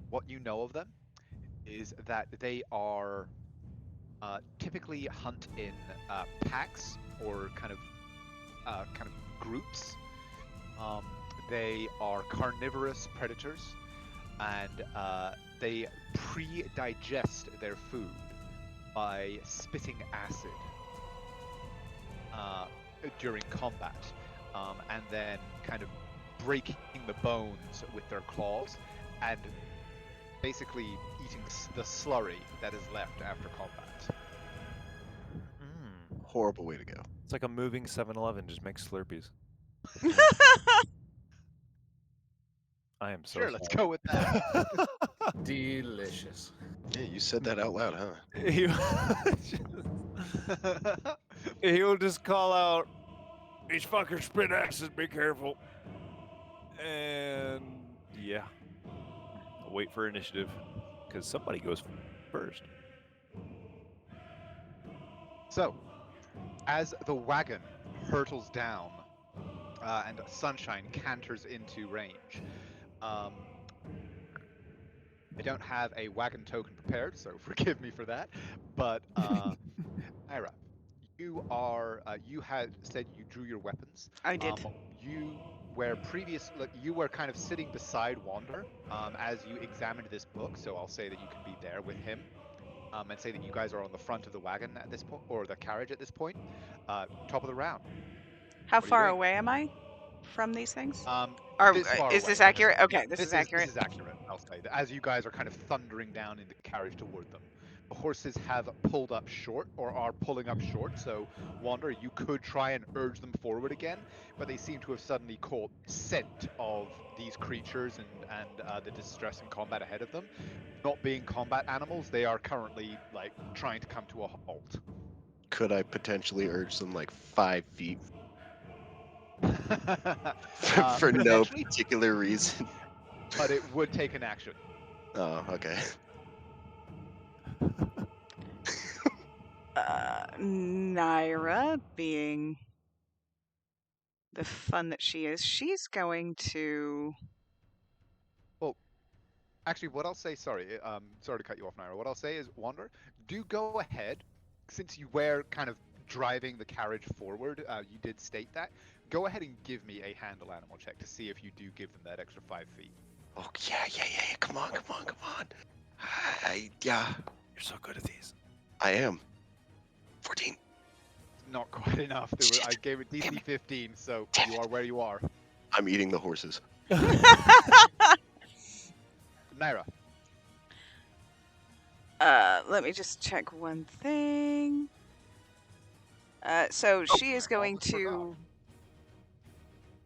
A: What you know of them is that they are typically hunt in packs or kind of groups. They are carnivorous predators, and they pre-digest their food by spitting acid during combat, and then kind of breaking the bones with their claws and basically eating the slurry that is left after combat.
B: Horrible way to go.
F: It's like a moving 7-Eleven, just makes Slurpees. I am so
A: Sure, let's
F: sorry.
A: go with that.
D: Delicious.
B: Yeah, you said that out loud, huh?
F: He'll just call out, "These fuckers spit acid, be careful." And yeah. I'll wait for initiative, because somebody goes first.
A: So, as the wagon hurtles down and Sunshine canters into range, I don't have a wagon token prepared, so forgive me for that. But Ira, you had said you drew your weapons.
C: I did.
A: You were kind of sitting beside Wander as you examined this book. So I'll say that you can be there with him. And say that you guys are on the front of the wagon at this point, or the carriage at this point. Top of the round.
C: How
A: What are you
C: far
A: doing?
C: away am I from these things?
A: This far
C: Is
A: away.
C: this accurate?
A: Yeah,
C: Okay, this is accurate.
A: This is accurate, I'll say. As you guys are kind of thundering down in the carriage toward them. The horses have pulled up short, or are pulling up short, so Wander, you could try and urge them forward again, but they seem to have suddenly caught scent of these creatures and the distress and combat ahead of them. Not being combat animals, they are currently like trying to come to a halt.
B: Could I potentially urge them like 5 feet for no
A: Potentially,
B: particular reason?
A: but it would take an action.
B: Oh, okay.
C: Naira, being the fun that she is, she's going to.
A: Well, actually, what I'll say, sorry to cut you off, Naira. What I'll say is, Wander, do go ahead, since you were kind of driving the carriage forward. You did state that. Go ahead and give me a handle animal check to see if you do give them that extra 5 feet.
B: Oh, yeah. Come on. Yeah.
F: You're so good at these.
B: I am. 14.
A: Not quite enough. I gave it DC 15, so
B: Damn
A: you are where you are.
B: I'm eating the horses.
A: Naira.
C: Let me just check one thing. So she is
A: I
C: going
A: almost forgot.
C: to.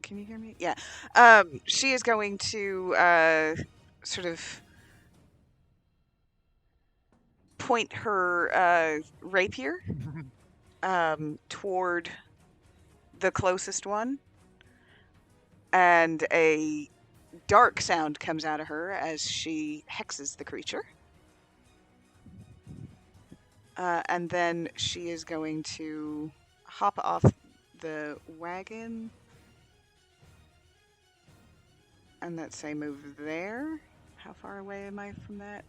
C: Can you hear me? Yeah. She is going to sort of point her rapier toward the closest one, and a dark sound comes out of her as she hexes the creature. And then she is going to hop off the wagon. And let's say move there. How far away am I from that?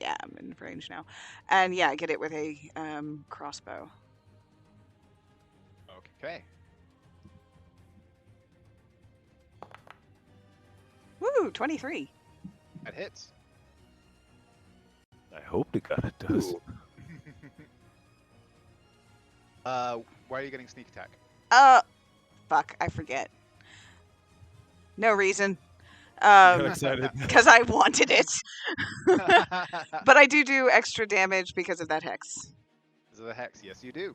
C: Yeah, I'm in range now. And yeah, get it with a crossbow.
A: Okay.
C: Woo, 23.
A: That hits.
F: I hope to God it does.
B: Ooh.
A: Why are you getting sneak attack?
C: Fuck, I forget. No reason.
F: Got excited.
C: Because I wanted it. But I do extra damage because of that hex.
A: Is it a hex? Yes, you do.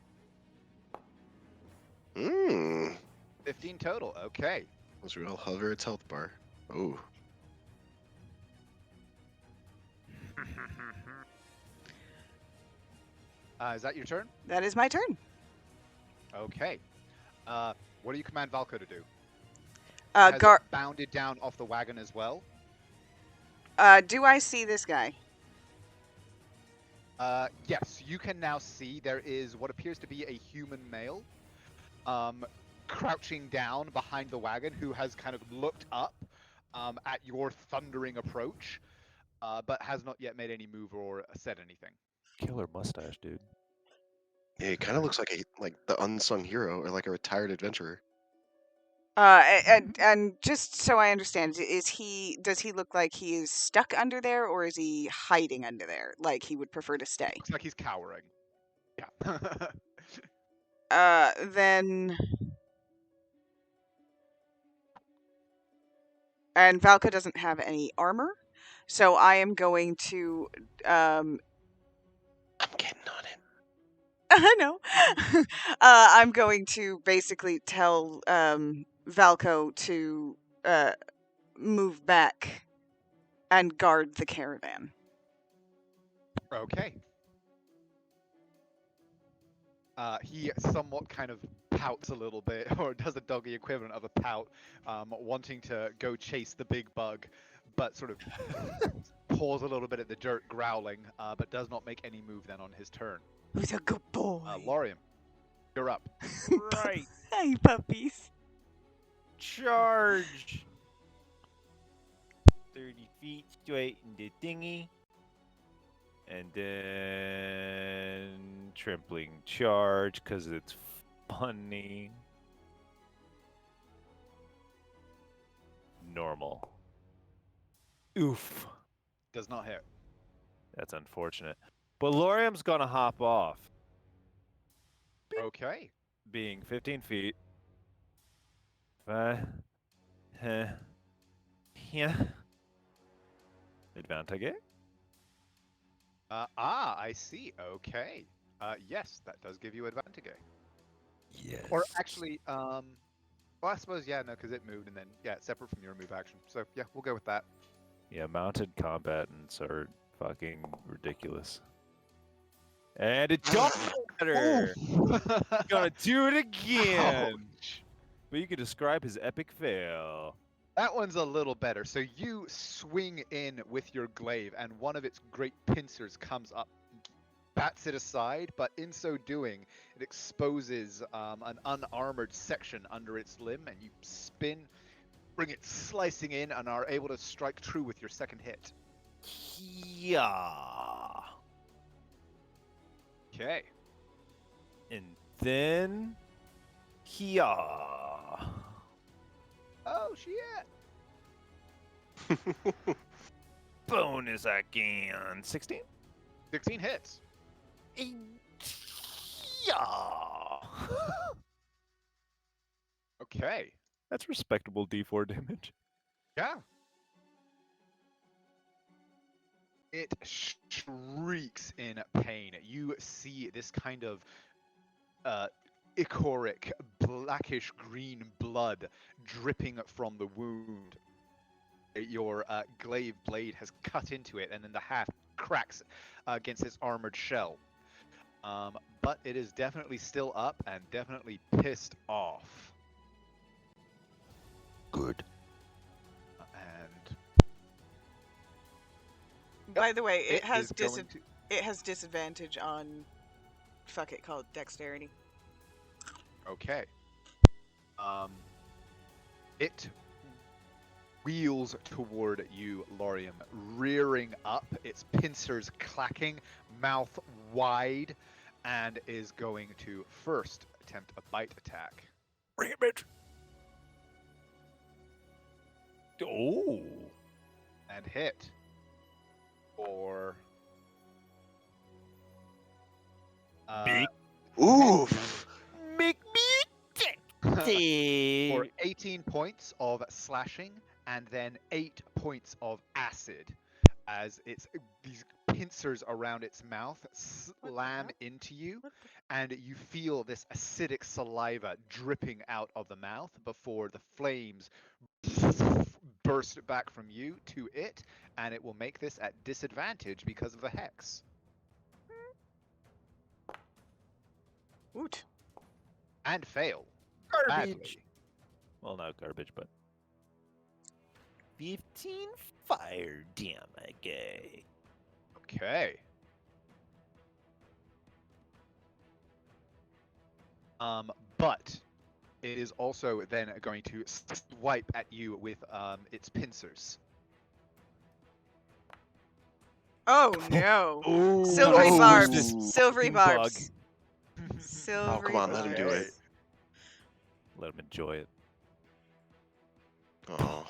B: Mmm.
A: 15 total. Okay.
B: Let's real hover its health bar. Oh.
A: Is that your turn?
C: That is my turn.
A: Okay. What do you command Valko to do? Has it bounded down off the wagon as well?
C: Do I see this guy?
A: Yes, you can now see there is what appears to be a human male crouching down behind the wagon who has kind of looked up at your thundering approach, but has not yet made any move or said anything.
F: Killer mustache, dude.
B: Yeah, he kind of looks like the unsung hero or like a retired adventurer.
C: And just so I understand, does he look like he is stuck under there, or is he hiding under there, like he would prefer to stay?
A: Looks like he's cowering. Yeah.
C: Then... And Valka doesn't have any armor, so I am going to...
B: I'm getting on it.
C: I know. I'm going to basically tell Valko to move back and guard the caravan.
A: Okay. He somewhat kind of pouts a little bit, or does a doggy equivalent of a pout, wanting to go chase the big bug, but sort of paws a little bit at the dirt, growling, but does not make any move then on his turn.
C: Who's a good boy?
A: Lorium, you're up.
F: Right.
C: Hey, puppies.
E: Charge! 30 feet straight into thingy. And then trampling charge because it's funny. Normal. Oof.
A: Does not hit.
F: That's unfortunate. But Lorium's gonna hop off,
A: Okay.
F: being 15 feet. Yeah. Advantage.
A: I see. Okay. Yes, that does give you advantage.
F: Yes.
A: Or actually, well, I suppose, yeah, no, because it moved and then, yeah, it's separate from your move action. So, yeah, we'll go with that.
F: Yeah, mounted combatants are fucking ridiculous. And it don't matter. Gonna do it again.
A: Ouch.
F: But you can describe his epic fail.
A: That one's a little better. So you swing in with your glaive, and one of its great pincers comes up, bats it aside, but in so doing, it exposes an unarmored section under its limb, and you spin, bring it slicing in, and are able to strike true with your second hit.
F: Yeah.
A: Okay.
F: And then... Yeah.
A: Oh, shit.
F: Bonus again. 16?
A: 16 hits.
F: Yeah.
A: Okay.
F: That's respectable D4 damage.
A: Yeah. It shrieks in pain. You see this kind of ichoric, blackish green blood dripping from the wound. Your glaive blade has cut into it, and then the haft cracks against its armored shell. But it is definitely still up and definitely pissed off.
B: Good.
A: And
C: By the way, it
A: is going to.
C: it has disadvantage on fuck it called dexterity.
A: Okay. It wheels toward you, Lorium, rearing up, its pincers clacking, mouth wide, and is going to first attempt a bite attack.
E: Bring it, bitch. Oh.
A: And hit for
E: Big.
B: Oof.
E: Make me
A: for 18 points of slashing and then 8 points of acid as these pincers around its mouth slam into you, and you feel this acidic saliva dripping out of the mouth before the flames burst back from you to it, and it will make this at disadvantage because of the hex.
C: Woot.
A: And fail.
E: Garbage.
A: Badly.
F: Well, not garbage, but
E: 15 fire damage.
A: Okay. But it is also then going to swipe at you with its pincers.
C: Oh no.
F: Ooh,
C: Silvery
B: Oh.
C: barbs. Silvery
F: fucking
C: barbs. Silvery
B: Oh, come on, let him do
C: barbs.
B: it.
F: Let him enjoy it.
B: Oh.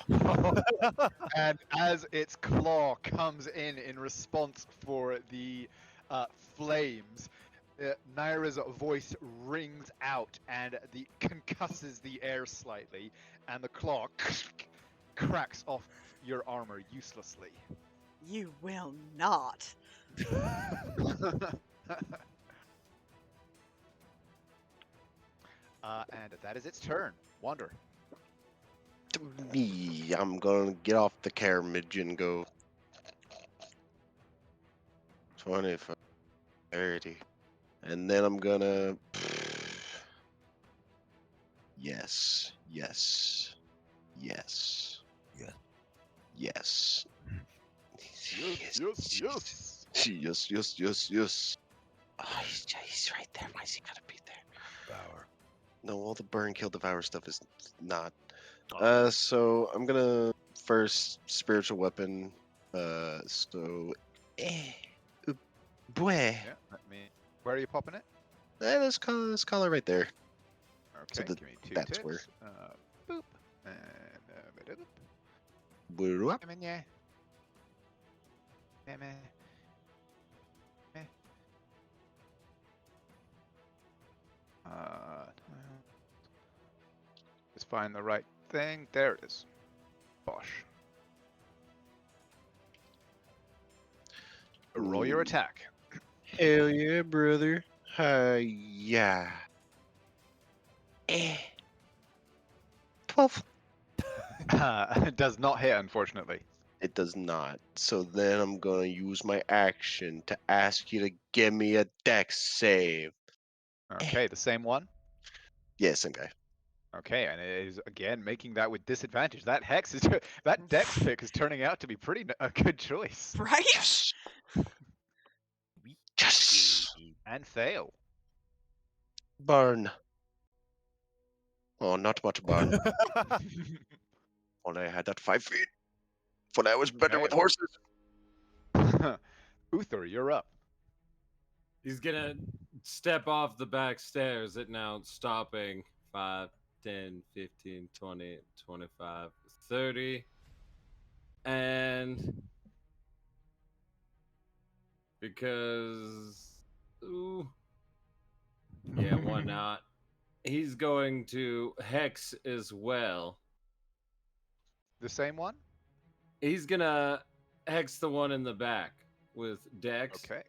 A: And as its claw comes in response for the flames, Naira's voice rings out and concusses the air slightly, and the claw cracks off your armor uselessly.
C: You will not.
A: And that is its turn. Wander.
B: Me, I'm gonna get off the carriage and go 25, 30. And then I'm gonna. Yes, yes, yes.
E: Yeah.
B: Yes.
A: Yes.
B: Yes. Oh, he's right there. Why is he gotta be there?
E: Power.
B: No, all the burn, kill, devour stuff is not.
E: Oh.
B: So I'm gonna first spiritual weapon. Boy.
A: Yeah, where are you popping it?
B: Let's call it right there.
A: Okay,
B: So
A: give me 2
B: that's
A: ticks.
B: where-
A: Boop. And
B: Boop.
A: come in, yeah. Meh. Let's find the right thing. There it is. Bosh. Roll your
B: Ooh.
A: attack.
B: Hell yeah, brother. Yeah. 12.
A: It does not hit, unfortunately.
B: It does not. So then I'm gonna use my action to ask you to give me a dex save.
A: Okay, the same one.
B: Yeah, same guy.
A: Okay, and it is again making that with disadvantage. That hex is that dex pick is turning out to be a good choice.
C: Right?
B: Yes. Yes.
A: And fail.
B: Burn. Oh, not much burn. When I had that 5 feet. When I was better
A: Okay.
B: with horses.
A: Uther, you're up.
D: He's gonna step off the back stairs at now stopping 5, 10, 15, 20, 25, 30. And because yeah, why not? He's going to hex as well.
A: The same one?
D: He's gonna hex the one in the back with Dex,
A: Okay.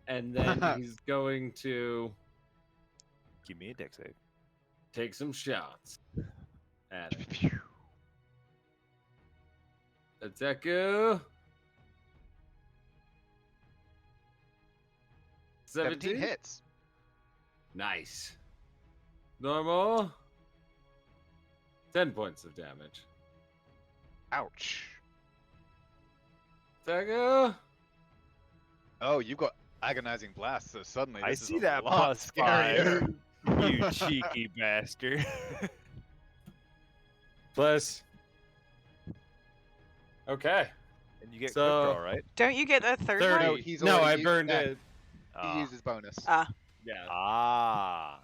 D: and then he's going to
F: Give me a deck save.
D: take some shots at it. Ateku.
A: 17 hits.
D: Nice. Normal. 10 points of damage.
A: Ouch.
D: Ateku.
A: Oh, you got agonizing blast, so suddenly
F: I
A: this is
F: see
A: a
F: that
A: lot
F: plus
A: scarier.
F: 5. You cheeky bastard.
D: Plus. Okay.
F: And you get
D: So-
F: quick draw, right?
C: Don't you get a third
D: 30.
C: one?
A: No, he's
D: No, I
A: already used
D: burned
A: that.
D: it.
A: He uses bonus.
C: Ah,
D: Yeah.
F: Ah.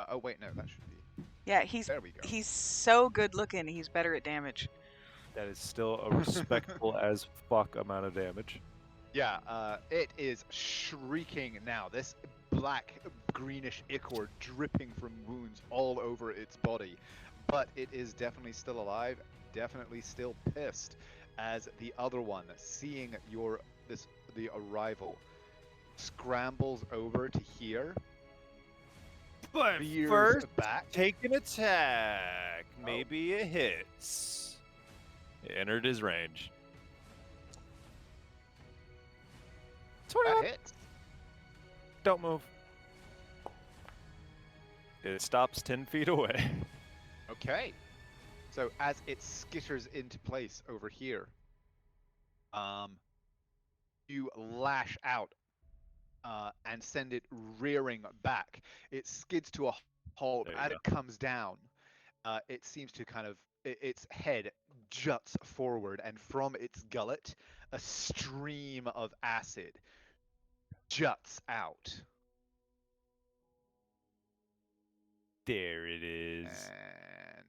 A: Oh wait, no, that should be.
C: yeah, he's
A: There we go.
C: so good looking. He's better at damage.
F: That is still a respectable as fuck amount of damage.
A: Yeah, it is shrieking now. This black, greenish ichor dripping from wounds all over its body. But it is definitely still alive, definitely still pissed, as the other one, seeing the arrival, scrambles over to here.
F: But
A: veers
F: first,
A: back.
F: take an attack. Maybe it hits. It entered his range. 21.
A: That hits.
F: Don't move. It stops 10 feet away.
A: Okay. So as it skitters into place over here, you lash out and send it rearing back. It skids to a halt.
F: There you
A: As
F: go.
A: it comes down, it seems to kind of its head juts forward, and from its gullet, a stream of acid juts out.
F: There it is.
A: And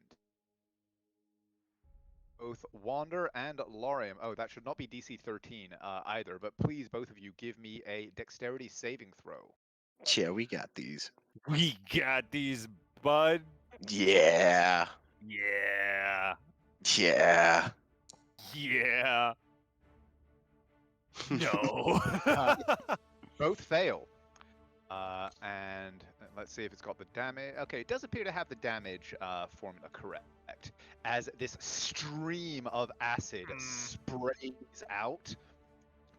A: both Wander and Lorium. Oh, that should not be DC 13 either, but please, both of you, give me a dexterity saving throw.
B: Yeah, we got these.
F: We got these, bud.
B: Yeah.
F: Yeah.
B: Yeah.
F: Yeah. No.
A: Both fail. And let's see if it's got the damage. Okay, it does appear to have the damage formula correct. As this stream of acid sprays out,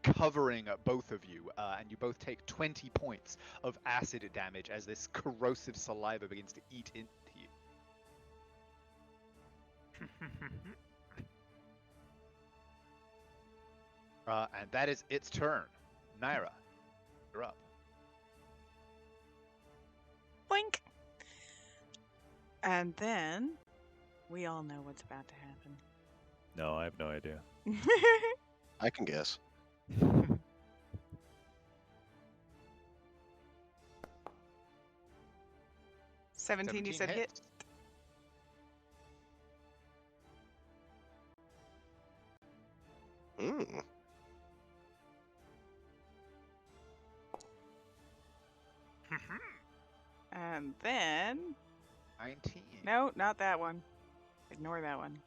A: covering both of you, and you both take 20 points of acid damage as this corrosive saliva begins to eat into you. And that is its turn. Naira, you're up.
C: Boink. And then we all know what's about to happen.
F: No, I have no idea.
B: I can guess.
C: 17, you said hit?
A: hits.
B: Mm.
C: And then
A: 19.
C: no, not that one. Ignore that one.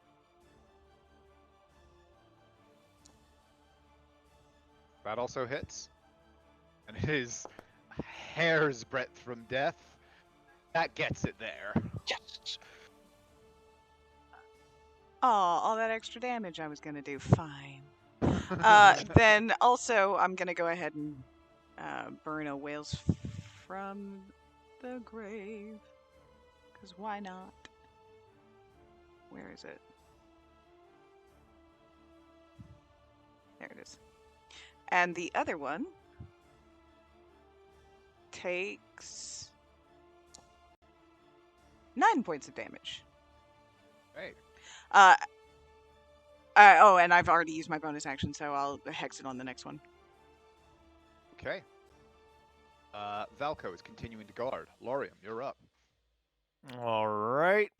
A: That also hits. And it is a hair's breadth from death. That gets it there.
B: Yes.
C: Oh, all that extra damage I was gonna do. Fine. Then also I'm gonna go ahead and burn a whale's from the grave. Because why not? Where is it? There it is. And the other one takes 9 points of damage.
A: Hey.
C: Oh, and I've already used my bonus action, so I'll hex it on the next one.
A: Okay. Valco is continuing to guard. Lorium, you're up.
F: All right.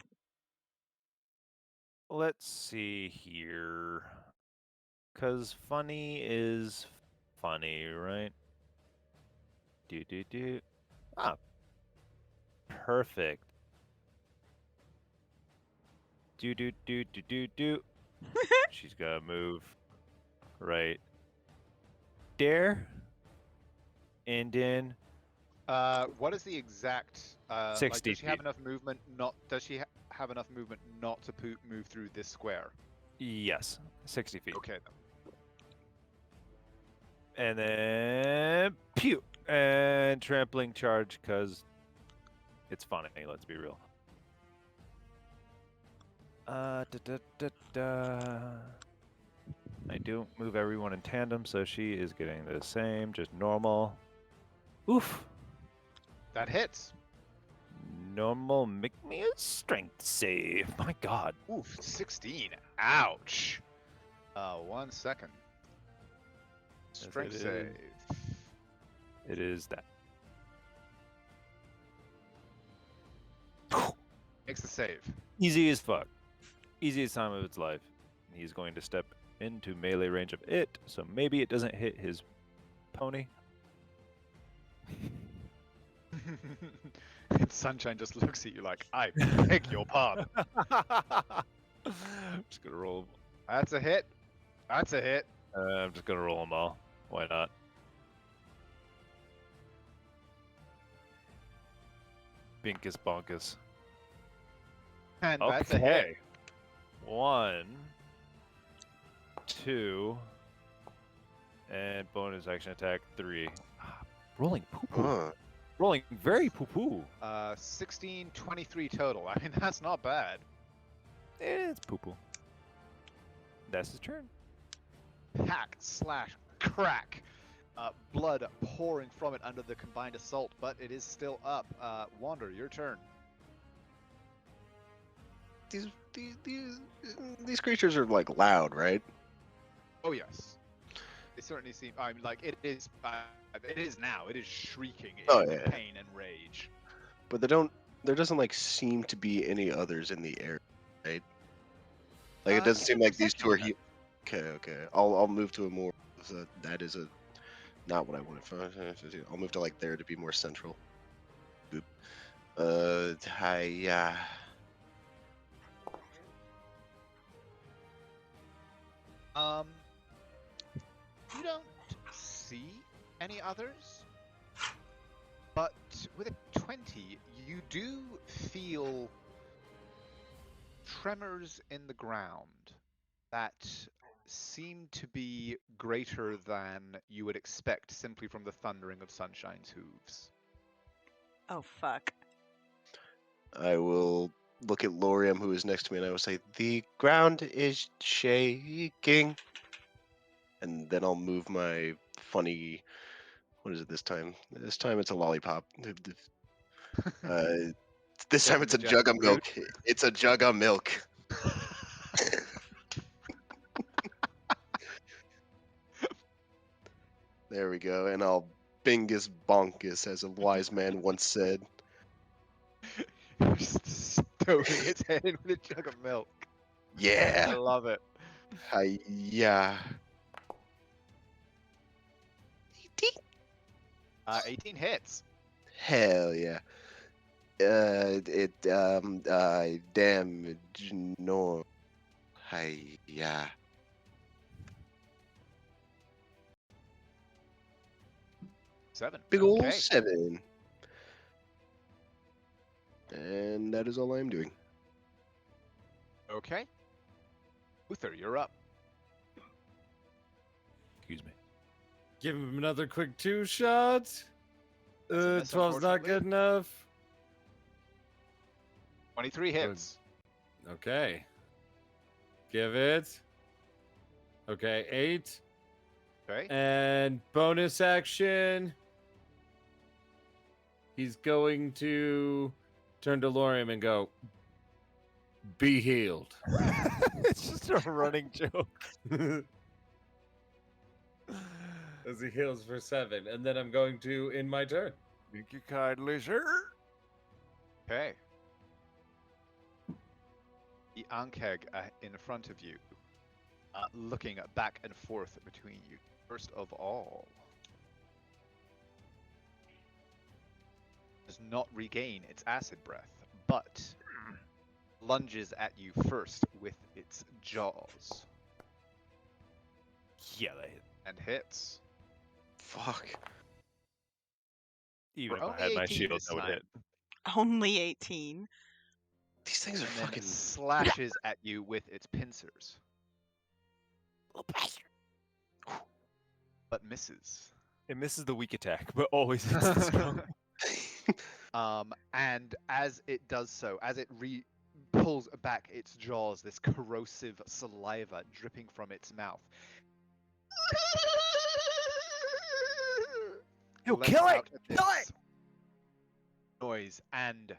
F: Let's see here. Because funny is funny, right? Do. Ah. Perfect. Do. She's gotta move right there. And then
A: What is the exact? Like,
F: 60
A: does she have
F: feet.
A: enough movement? Not does she have enough movement not to move through this square?
F: Yes, 60 feet.
A: Okay.
F: And then pew and trampling charge because it's funny. Let's be real. I do move everyone in tandem, so she is getting the same, just normal. Oof.
A: That hits.
F: Normal. Make me a strength save. My God.
A: Oof, 16. Ouch. 1 second. Strength
F: it
A: save.
F: It is that.
A: Makes the save.
F: Easy as fuck. Easiest time of its life. He's going to step into melee range of it, so maybe it doesn't hit his pony.
A: And Sunshine just looks at you like, I beg your pardon.
F: I'm just gonna roll.
A: That's a hit. That's a hit.
F: I'm just gonna roll them all. Why not? Binkus bonkus.
A: And that's a hit.
F: 1, 2, and bonus action attack 3. Rolling poo-poo.
B: Huh.
F: Rolling very poo-poo.
A: 16, 23 total. I mean, that's not bad.
F: It's poo-poo. That's his turn.
A: Hack, slash, crack. Blood pouring from it under the combined assault, but it is still up. Wander, your turn.
B: These creatures are like loud, right?
A: Oh yes, they certainly seem. I mean, like it is. It is now. It is shrieking in pain and rage.
B: But there doesn't like seem to be any others in the air, right? Like it doesn't seem like these two are. Okay. I'll move to a more. That is not what I wanted. I'll move to like there to be more central. Boop. Hi.
A: You don't see any others, but with a 20, you do feel tremors in the ground that seem to be greater than you would expect simply from the thundering of Sunshine's hooves.
C: Oh, fuck.
B: I will look at Lorium, who is next to me, and I will say, "The ground is shaking." And then I'll move my funny. What is it this time? This time it's a lollipop. This time it's a jug of milk. It's a jug of milk. There we go. And I'll bingus bonkus, as a wise man once said.
A: Just stoning its head in with a jug of milk. I
B: Yeah.
A: love it.
B: Hi-ya.
A: 18 hits.
B: Hell yeah. Damage no. Hi-ya.
A: 7.
B: Big ol'
A: Okay.
B: 7. And that is all I'm doing.
A: Okay. Uther, you're up.
F: Excuse me.
D: Give him another quick 2 shots.
A: That's a miss,
D: 12's not
A: unfortunately.
D: good enough.
A: 23 hits.
D: Okay. Give it. Okay, 8.
A: Okay.
D: And bonus action. He's going to turn to Lorium and go, "Be healed."
F: It's just a running joke.
D: As he heals for 7. And then I'm going to end my turn.
F: Thank you kindly, sir.
A: Okay. The Ankeg in front of you, looking back and forth between you. First of all, does not regain its acid breath, but lunges at you first with its jaws
F: Yeah, that hit.
A: and hits.
B: Fuck.
F: Even
A: For
F: if I
A: only
F: had my
A: 18
F: shield,
A: this
F: that would
A: time.
F: hit.
C: Only 18.
B: These things are
A: And then
B: fucking.
A: slashes at you with its pincers,
F: Little bastard.
A: but misses.
F: It misses the weak attack, but always hits the strong.
A: And as it does so, as it pulls back its jaws, this corrosive saliva dripping from its mouth.
F: Yo,
A: lets
F: kill it!
A: out
F: Kill
A: this noise, and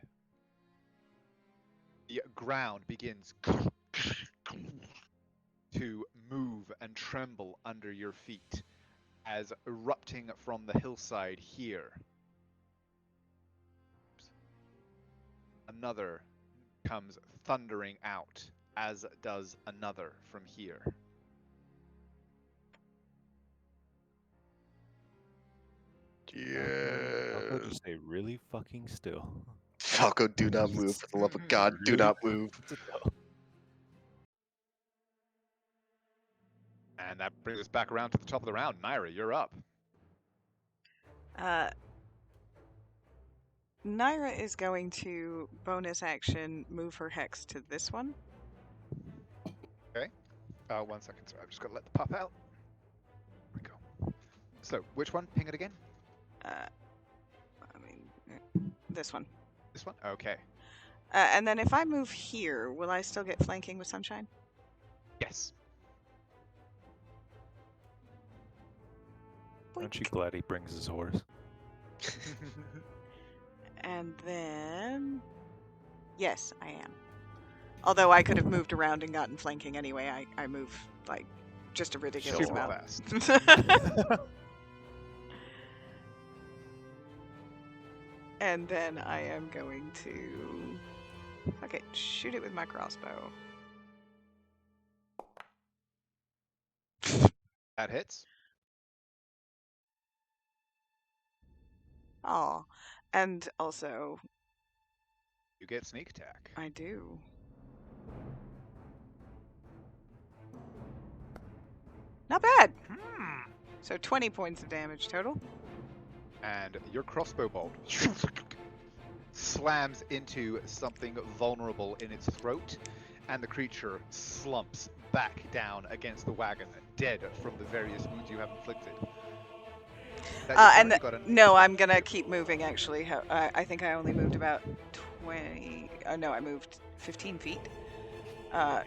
A: the ground begins to move and tremble under your feet as erupting from the hillside here. Another comes thundering out, as does another from here.
F: I'll
B: Yeah.
F: just stay really fucking still.
B: Falco, do not move. For the love of God, do
F: Really
B: not move.
F: still.
A: And that brings us back around to the top of the round. Naira, you're up.
C: Naira is going to bonus action move her hex to this one.
A: 1 second, sorry, I've just got to let the pop out. There we go. So, which one? Ping it again.
C: This one.
A: This one? Okay.
C: And then if I move here, will I still get flanking with Sunshine?
A: Yes.
F: Aren't you glad he brings his horse?
C: And then... Yes, I am. Although I could have moved around and gotten flanking anyway, I move, like, just a ridiculous
A: Super
C: amount.
A: fast.
C: And then I am going to... Fuck it, shoot it with my crossbow.
A: That hits.
C: Aw. And also,
A: You get sneak attack.
C: I do. Not bad! So 20 points of damage total.
A: And your crossbow bolt slams into something vulnerable in its throat, and the creature slumps back down against the wagon, dead from the various wounds you have inflicted.
C: No, I'm gonna keep moving actually. I think I only moved about 20. Oh no, I moved 15 feet.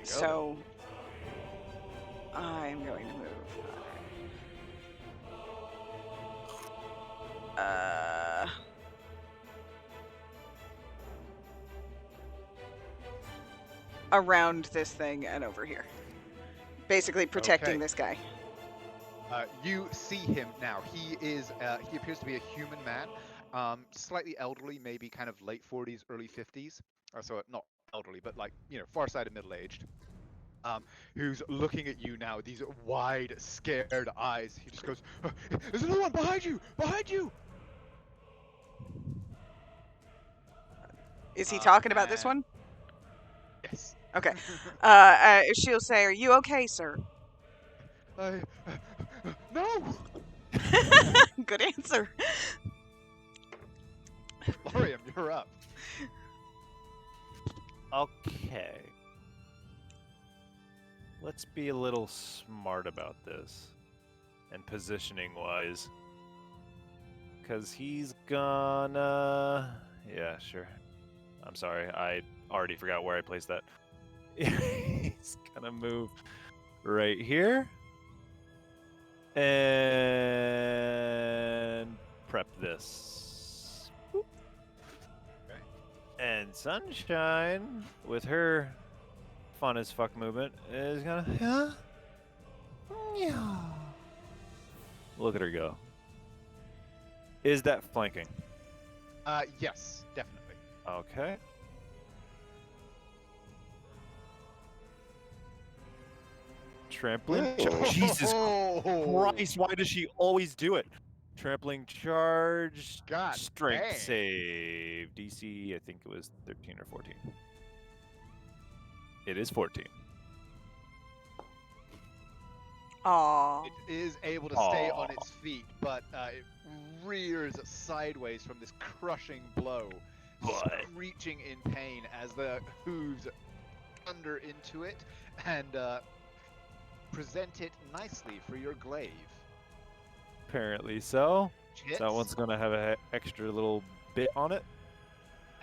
C: So I'm going to move. Around this thing and over here. Basically protecting
A: Okay.
C: this guy.
A: You see him now. He appears to be a human man, slightly elderly, maybe kind of late 40s, early 50s. So not elderly, but like, far side of middle-aged. Who's looking at you now with these wide, scared eyes. He just goes, "There's another one behind you! Behind you!"
C: Is he talking about this
A: and-
C: one?
A: Yes.
C: Okay. She'll say, "Are you okay, sir?"
A: No!
C: Good answer.
A: Lorium, you're up.
F: Okay. Let's be a little smart about this. And positioning wise. Because he's gonna... Yeah, sure. I'm sorry, I already forgot where I placed that. He's gonna move right here. And prep this. Boop.
A: Okay.
F: And Sunshine, with her fun as fuck movement, is gonna... Look at her go. Is that flanking?
A: Yes, definitely.
F: Okay. Trampling.
B: Oh.
F: Jesus Christ! Why does she always do it? Trampling charge.
A: God
F: Strength
A: dang.
F: save. DC, I think it was 13 or 14. It is 14.
G: Aww.
A: It is able to stay on its feet, but it rears sideways from this crushing blow, screeching in pain as the hooves thunder into it and present it nicely for your glaive.
F: Apparently so.
A: Hits
F: So that one's going to have an extra little bit on it.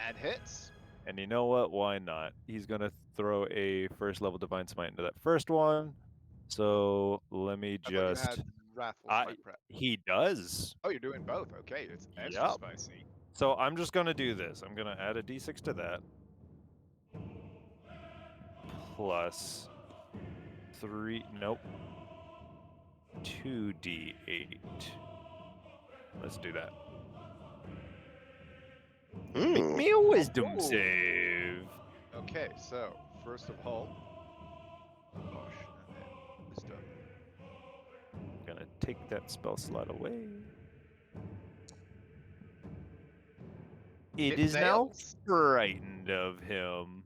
A: and hits.
F: And you know what? Why not? He's going to throw a first level Divine Smite into that first one. So let me
A: I thought you
F: just.
A: had Wrathful Smite prep.
F: He does.
A: Oh, you're doing both. Okay, it's extra
F: Yep.
A: spicy.
F: So I'm just going to do this. I'm going to add a d6 to that. Plus 3. Nope. 2d8. Let's do that. Make me a wisdom
A: Ooh.
F: save.
A: Okay, so first of all, gosh, and then wisdom.
F: Gonna take that spell slot away. It is now
A: fails.
F: frightened of him.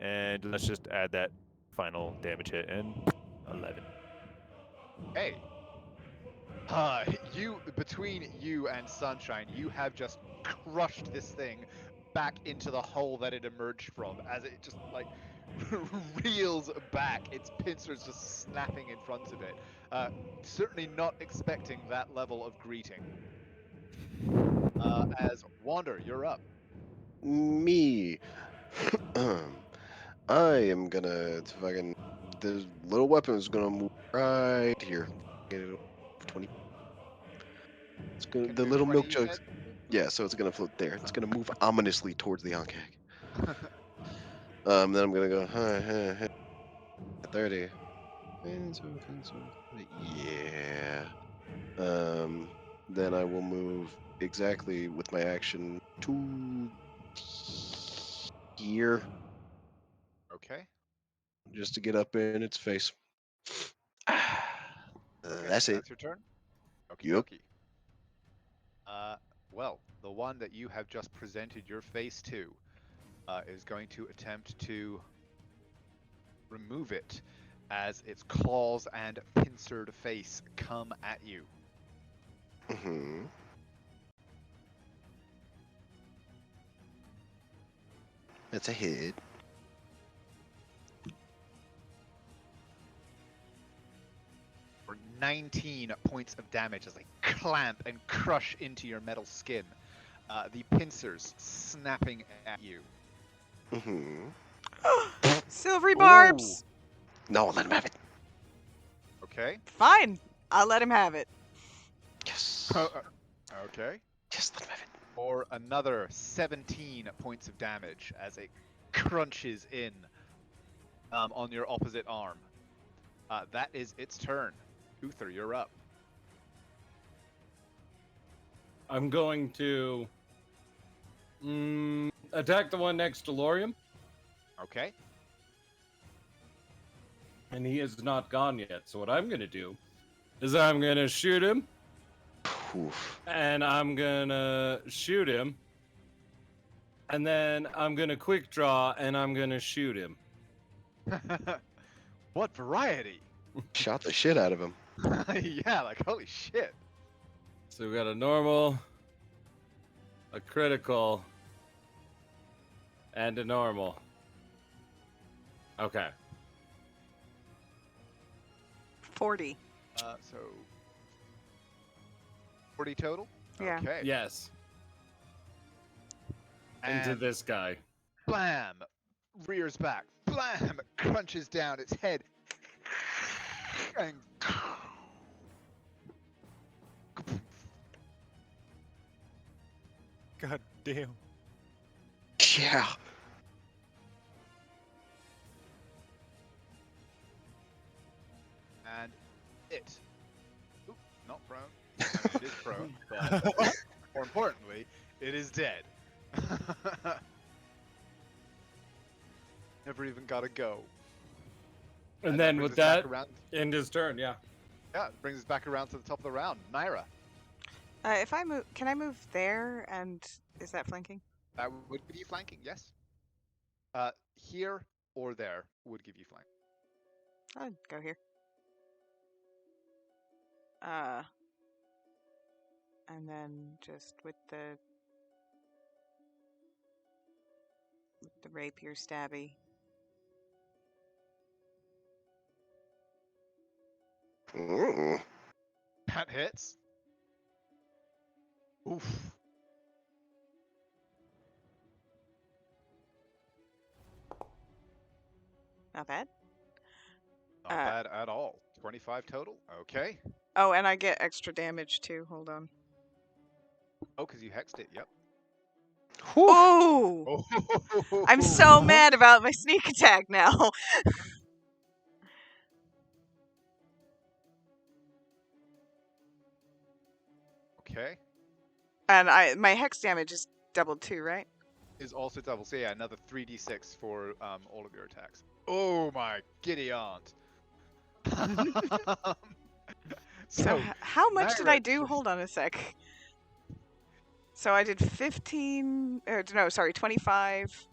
F: And let's just add that final damage hit in 11.
A: Hey, between you and Sunshine, you have just crushed this thing back into the hole that it emerged from as it just like reels back, its pincers just snapping in front of it. Certainly not expecting that level of greeting. As Wander, you're up.
B: Me. I am gonna fucking. The little weapon is gonna move right here. Get it 20. It's gonna.
A: Can
B: The
A: move
B: little
A: 20,
B: milk
A: you
B: jugs.
A: said?
B: Yeah, so it's gonna float there. It's gonna move ominously towards the Ankh. Then I'm gonna go. 30. Yeah. Then I will move exactly with my action to here,
A: Okay.
B: just to get up in its face.
A: Okay,
B: That's it.
A: That's your turn? Okie
B: Yup.
A: dokie. Well, the one that you have just presented your face to is going to attempt to remove it as its claws and pincered face come at you.
B: Mm-hmm. That's a hit.
A: For 19 points of damage as they clamp and crush into your metal skin. The pincers snapping at you.
B: Mm-hmm.
G: Silvery barbs.
B: No, let him have it.
A: Okay.
G: Fine. I'll let him have it.
B: Yes.
A: Okay.
B: Yes, let him have it.
A: For another 17 points of damage as it crunches in on your opposite arm. That is its turn. Uther, you're up.
D: I'm going to attack the one next to Lorium,
A: Okay.
D: and he is not gone yet. So what I'm going to do is I'm going to shoot him,
B: Oof.
D: and I'm going to shoot him, and then I'm going to quick draw, and I'm going to shoot him.
A: What variety?
B: Shot the shit out of him.
A: Yeah, like holy shit.
D: So we got a normal, a critical, and a normal. Okay.
G: 40.
A: So 40 total?
G: Yeah.
A: Okay.
D: Yes. Into
A: And
D: this guy.
A: blam! Rears back. Blam! Crunches down its head. And
F: God damn.
B: Yeah.
A: and it. Oop, not prone. I mean, it is prone, but more importantly, it is dead. Never even got to go.
D: And
A: that
D: then
A: brings
D: with
A: us back
D: that,
A: around,
D: end his turn, yeah.
A: yeah, it brings us back around to the top of the round. Naira,
G: If I move, can I move there? And is that flanking?
A: that would be flanking, yes. Here, or there would give you flank.
C: I'd go here. And then just with the rapier stabby.
B: Mm.
A: That hits. Oof.
C: Not bad.
A: Not bad at all. 25 total. Okay.
C: Oh, and I get extra damage too. Hold on.
A: Oh, because you hexed it. Yep.
C: Ooh!
A: Oh.
C: I'm so mad about my sneak attack now.
A: Okay.
C: And my hex damage is doubled too, right?
A: Is also double. So yeah, another 3d6 for all of your attacks. Oh my giddy aunt.
C: So how much did I
A: Naira
C: do?
A: just-
C: Hold on a sec. So I did 15, no, sorry, 25,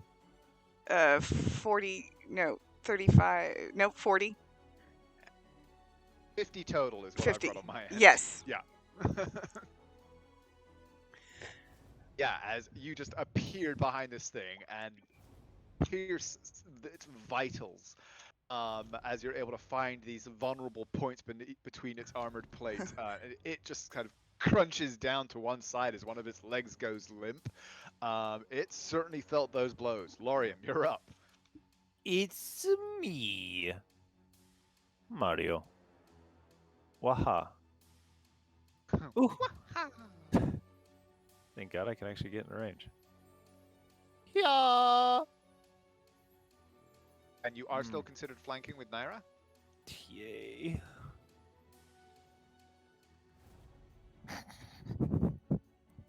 C: 40, no, 35, no, 40.
A: 50 total is what
C: 50.
A: I've got on my end.
C: Yes.
A: Yeah. Yeah, as you just appeared behind this thing and pierce its vitals, as you're able to find these vulnerable points between its armored plates. It just kind of crunches down to one side as one of its legs goes limp. It certainly felt those blows. Laurium, you're up.
F: It's me, Mario. Waha. Ooh. Thank God I can actually get in range. Yeah.
A: And you are still considered flanking with Naira?
F: Yay.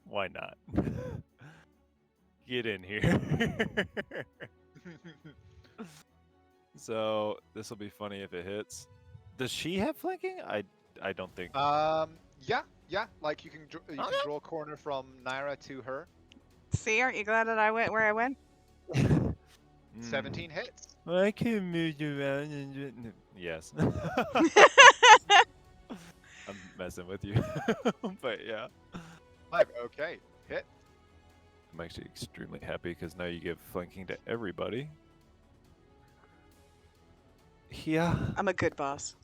F: Why not? Get in here. So this will be funny if it hits. Does she have flanking? I don't think.
A: Yeah. Like you can draw a corner from Naira to her.
C: See, aren't you glad that I went where I went?
A: 17 hits.
F: I can move you around and yes. I'm messing with you, but yeah.
A: 5. Okay. Hit.
F: I'm actually extremely happy because now you give flanking to everybody. Yeah.
C: I'm a good boss.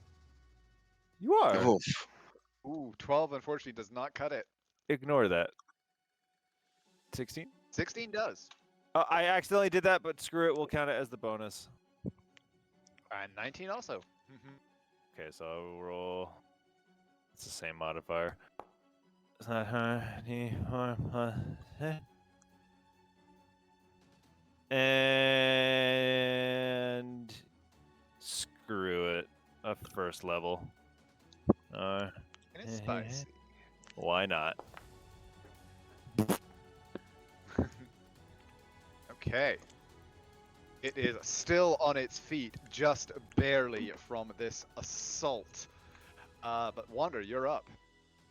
F: You are.
B: Oof.
A: Ooh, 12 unfortunately does not cut it.
F: Ignore that. 16?
A: 16 does.
F: I accidentally did that, but screw it. We'll count it as the bonus.
A: And 19 also.
F: Okay, so I'll roll. It's the same modifier. And screw it. A first level.
A: And it's spicy.
F: Why not?
A: Okay. It is still on its feet, just barely from this assault. But Wander, you're up.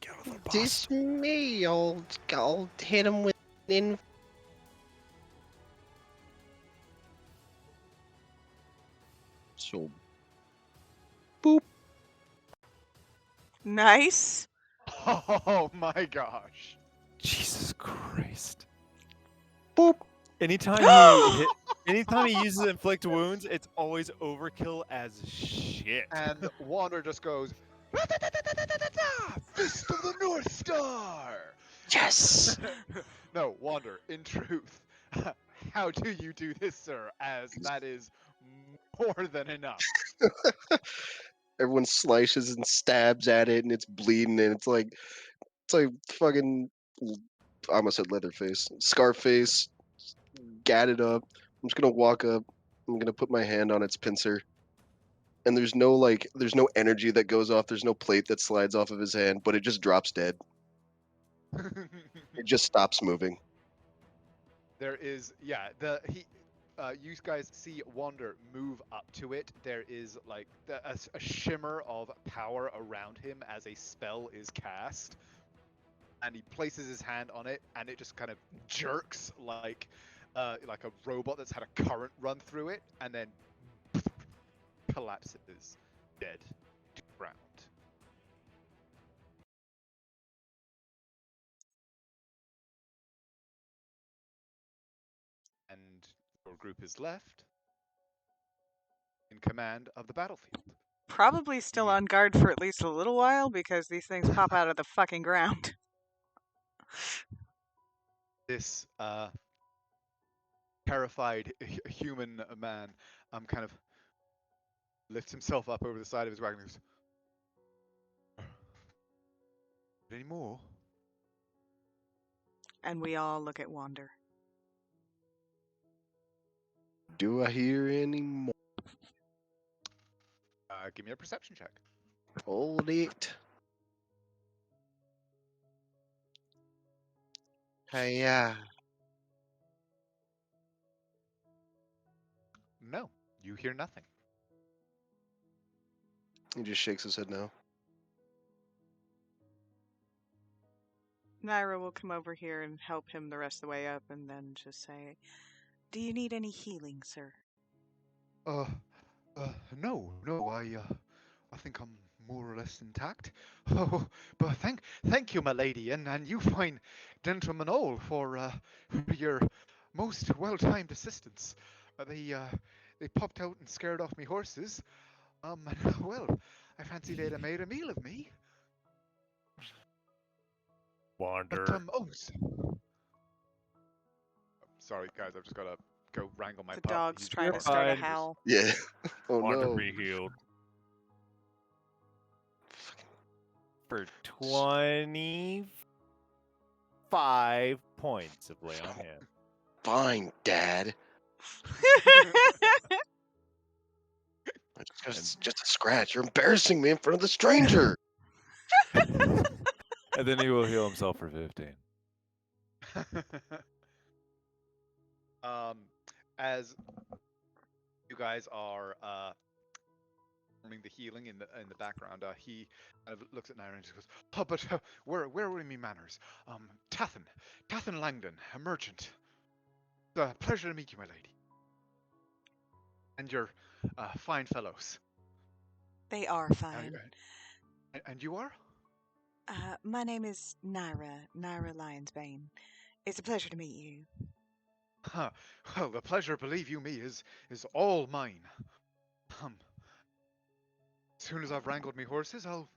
F: Get out of the box.
B: This me. I'll hit him with in. So. Boop.
C: Nice.
A: Oh my gosh.
F: Jesus Christ.
B: Boop.
F: Anytime he uses inflict wounds, it's always overkill as shit.
A: And Wander just goes, Fist of the North Star!
B: Yes.
A: No, Wander, in truth, how do you do this, sir? As that is more than enough.
B: Everyone slices and stabs at it, and it's bleeding, and it's like fucking. I almost said Leatherface, Scarface, gadded up. I'm just gonna walk up. I'm gonna put my hand on its pincer, and there's no energy that goes off. There's no plate that slides off of his hand, but it just drops dead. It just stops moving.
A: There is, yeah, you guys see Wander move up to it. There is like a shimmer of power around him as a spell is cast, and he places his hand on it, and it just kind of jerks like like a robot that's had a current run through it, and then collapses dead to the ground. And your group is left in command of the battlefield.
C: Probably still
A: You-
C: on guard for at least a little while because these things pop out of the fucking ground.
A: This terrified human man kind of lifts himself up over the side of his wagon and goes, any more?
C: And we all look at Wander.
B: Do I hear any more?
A: Give me a perception check.
B: Hold it. Hey,
A: No, you hear nothing.
B: He just shakes his head no.
C: Naira will come over here and help him the rest of the way up and then just say, "Do you need any healing, sir?"
A: No, I think I'm more or less intact. Oh, but thank you, my lady, and you fine gentlemen all for your most well-timed assistance. They popped out and scared off me horses. And, well, I fancy they'd have made a meal of me.
E: Wander.
A: But sorry guys, I've just gotta go wrangle my
C: The
A: pup.
C: dog's
A: He's
C: trying to
A: barking
C: start a
A: orders.
C: howl.
B: Yeah. Oh
E: Wander
B: no.
E: be healed
F: For 25 points of lay on hand.
B: Fine, Dad. It's just a scratch. You're embarrassing me in front of the stranger.
F: And then he will heal himself for 15.
A: As you guys are performing the healing in the background, he kind of looks at Naira and just goes, "Oh, but where were me manners? Tathan Langdon, a merchant. Pleasure to meet you, my lady, and your fine fellows.
C: They are fine.
A: And you are?
C: My name is Naira Lionsbane. It's a pleasure to meet you.
A: Huh. Well, the pleasure, believe you me, is all mine. As soon as I've wrangled me horses, I'll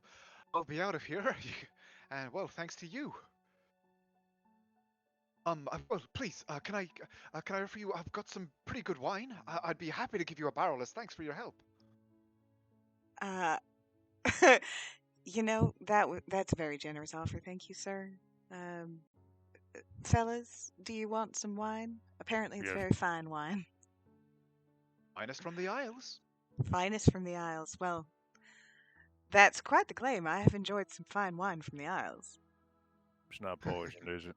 A: be out of here. And well, thanks to you. Well, please, can I offer you? I've got some pretty good wine. I'd be happy to give you a barrel as thanks for your help.
C: You know, that's a very generous offer. Thank you, sir. Fellas, do you want some wine? Apparently it's
E: Yes.
C: very fine wine.
A: Finest from the Isles.
C: Finest from the Isles. Well, that's quite the claim. I have enjoyed some fine wine from the Isles.
E: It's not poisoned, is it?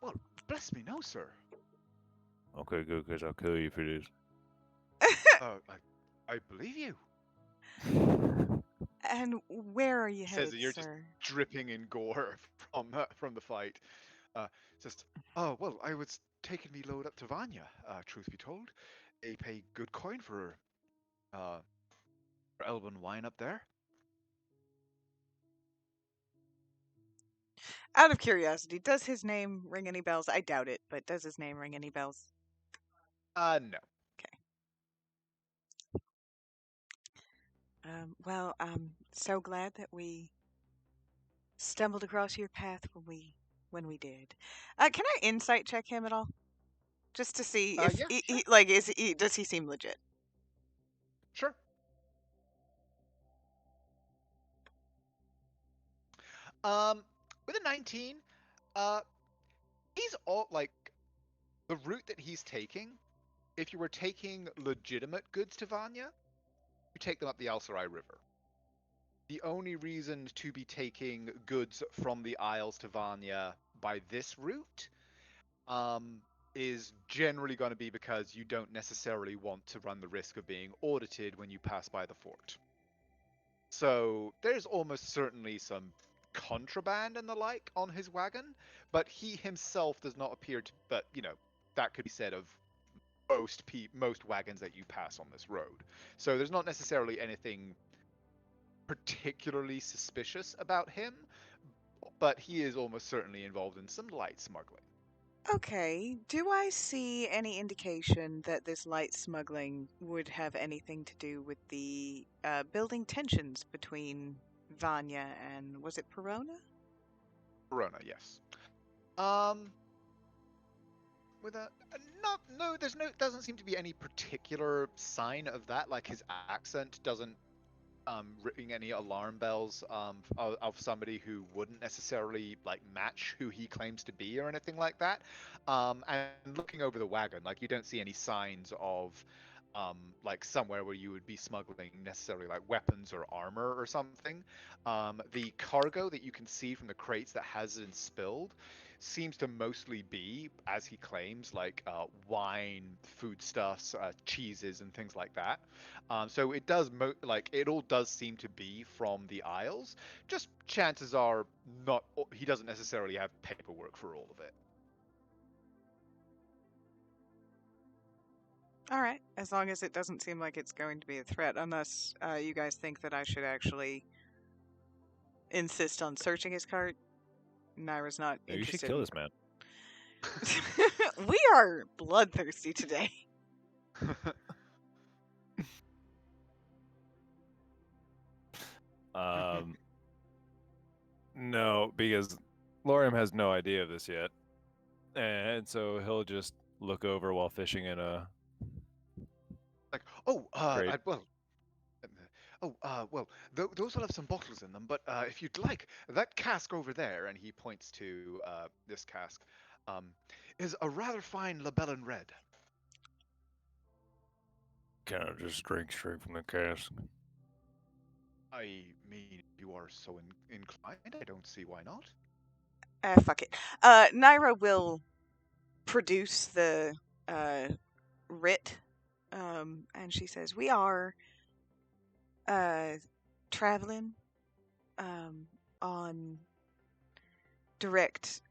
A: Well, bless me, no, sir.
E: Okay, good, because I'll kill you if it is.
A: I believe you.
C: And where are you
A: Says
C: headed,
A: that you're just
C: sir?
A: dripping in gore from the fight. Just, oh well, I was taking me load up to Vanya. Truth be told, they pay good coin for Elven wine up there.
C: Out of curiosity, does his name ring any bells? I doubt it, but does his name ring any bells?
A: No.
C: Well, I'm so glad that we stumbled across your path when we did. Can I insight check him at all, just to see if
A: Yeah,
C: does he seem legit?
A: Sure. With a 19, he's all like the route that he's taking. If you were taking legitimate goods to Vanya, you take them up the Alsarai River. The only reason to be taking goods from the Isles to Vanya by this route is generally going to be because you don't necessarily want to run the risk of being audited when you pass by the fort. So there's almost certainly some contraband and the like on his wagon, but he himself does not appear to. But that could be said of most wagons that you pass on this road. So there's not necessarily anything particularly suspicious about him, but he is almost certainly involved in some light smuggling.
G: Okay, do I see any indication that this light smuggling would have anything to do with the building tensions between Vanya and, was it Perona?
A: Verona, yes. With a no, doesn't seem to be any particular sign of that. Like his accent doesn't ring any alarm bells of somebody who wouldn't necessarily like match who he claims to be or anything like that. And looking over the wagon, like you don't see any signs of like somewhere where you would be smuggling necessarily like weapons or armor or something. The cargo that you can see from the crates that hasn't spilled seems to mostly be, as he claims, like wine, foodstuffs, cheeses, and things like that. So it does it all does seem to be from the Isles. Just chances are not. He doesn't necessarily have paperwork for all of it.
G: All right, as long as it doesn't seem like it's going to be a threat, unless you guys think that I should actually insist on searching his cart. Naira's not
F: Yeah, you should
G: interested.
F: kill this man.
G: We are bloodthirsty today.
F: No, because Lorium has no idea of this yet, and so he'll just look over while fishing in a.
A: Like,
F: Great.
A: those will have some bottles in them, but if you'd like, that cask over there, and he points to this cask, is a rather fine Labellin red.
E: Kind of just drink straight from the cask.
A: I mean, if you are so inclined, I don't see why not.
G: Fuck it. Naira will produce the writ, and she says, "We are traveling on direct.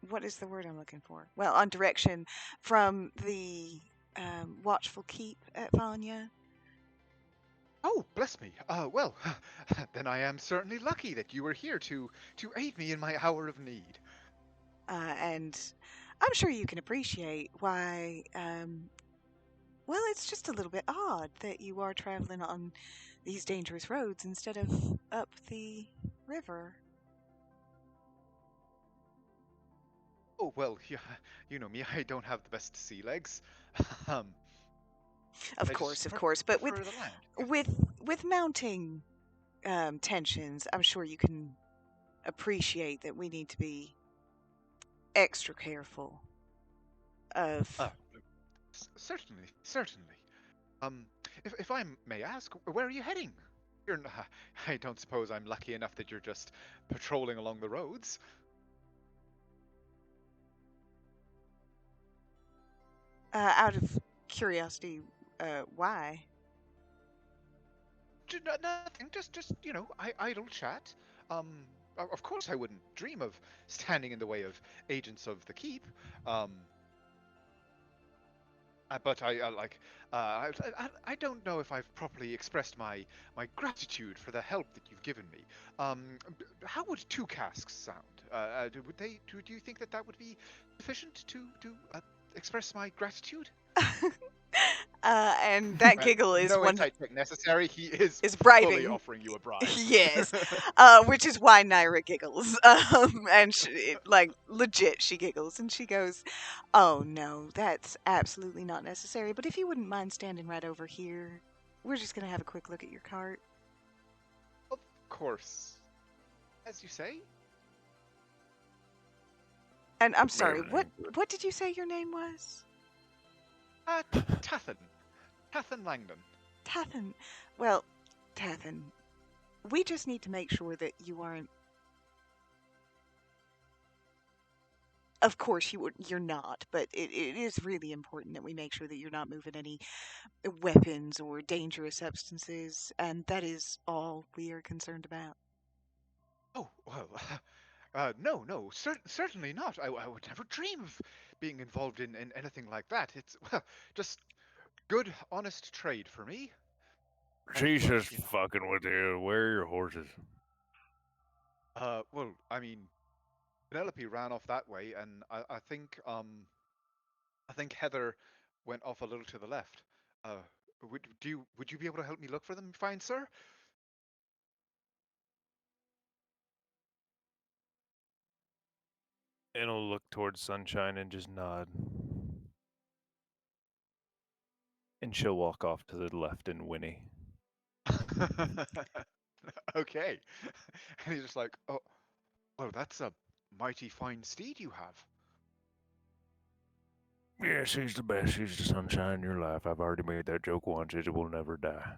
G: What is the word I'm looking for? Well, on direction from the Watchful Keep at Vanya."
A: Oh, bless me. Well, then I am certainly lucky that you were here to aid me in my hour of need.
G: And I'm sure you can appreciate why. Well, it's just a little bit odd that you are traveling on these dangerous roads instead of up the river.
A: Oh, well, you know me, I don't have the best sea legs.
G: Of
A: I
G: course,
A: just
G: of course, but
A: prefer the land.
G: with mounting tensions, I'm sure you can appreciate that we need to be extra careful of.
A: Certainly, certainly. If I may ask, where are you heading? I don't suppose I'm lucky enough that you're just patrolling along the roads.
G: Out of curiosity, why?
A: Nothing. Just idle chat. Of course I wouldn't dream of standing in the way of agents of the keep. But I don't know if I've properly expressed my gratitude for the help that you've given me. How would 2 casks sound? Do you think that would be sufficient to express my gratitude?
G: And that giggle is
A: no
G: one
A: insight check necessary. He is fully
G: bribing.
A: offering you a bribe.
G: Yes, which is why Naira giggles. And like legit, she giggles and she goes, "Oh no, that's absolutely not necessary. But if you wouldn't mind standing right over here, we're just gonna have a quick look at your cart."
A: Of course, as you say.
G: And I'm sorry, what did you say your name was?
A: Tathan. Tathan Langdon.
G: Tathan. Well, Tathan, we just need to make sure that you aren't of course you're not, but it is really important that we make sure that you're not moving any weapons or dangerous substances, and that is all we are concerned about.
A: Oh, well, no, certainly not. I would never dream of being involved in anything like that. It's, well, just good, honest trade for me. And
E: She's
A: look,
E: just fucking with you. Where are your horses?
A: well, I mean, Penelope ran off that way, and I think Heather went off a little to the left. Uh, would you be able to help me look for them, fine sir?
F: And I'll look towards Sunshine and just nod. And she'll walk off to the left and whinny.
A: Okay. And he's just like, oh, well, that's a mighty fine steed you have.
E: Yeah, she's the best. She's the sunshine in your life. I've already made that joke once. It will never die.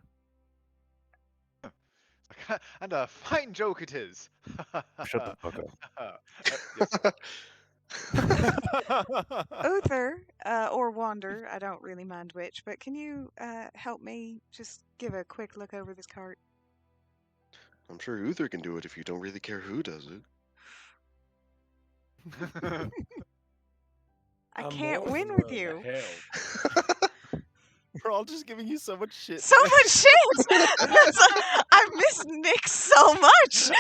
A: And a fine joke it is.
E: Shut the fuck up.
A: Yes, sir.
G: Uther, or Wander, I don't really mind which, but can you help me just give a quick look over this cart?
B: I'm sure Uther can do it if you don't really care who does it.
G: I
D: I'm
G: can't
D: more
G: win
D: than
G: with
D: willing to
G: you.
D: help.
F: We're all just giving you so much shit.
G: So much shit! I miss Nick so much!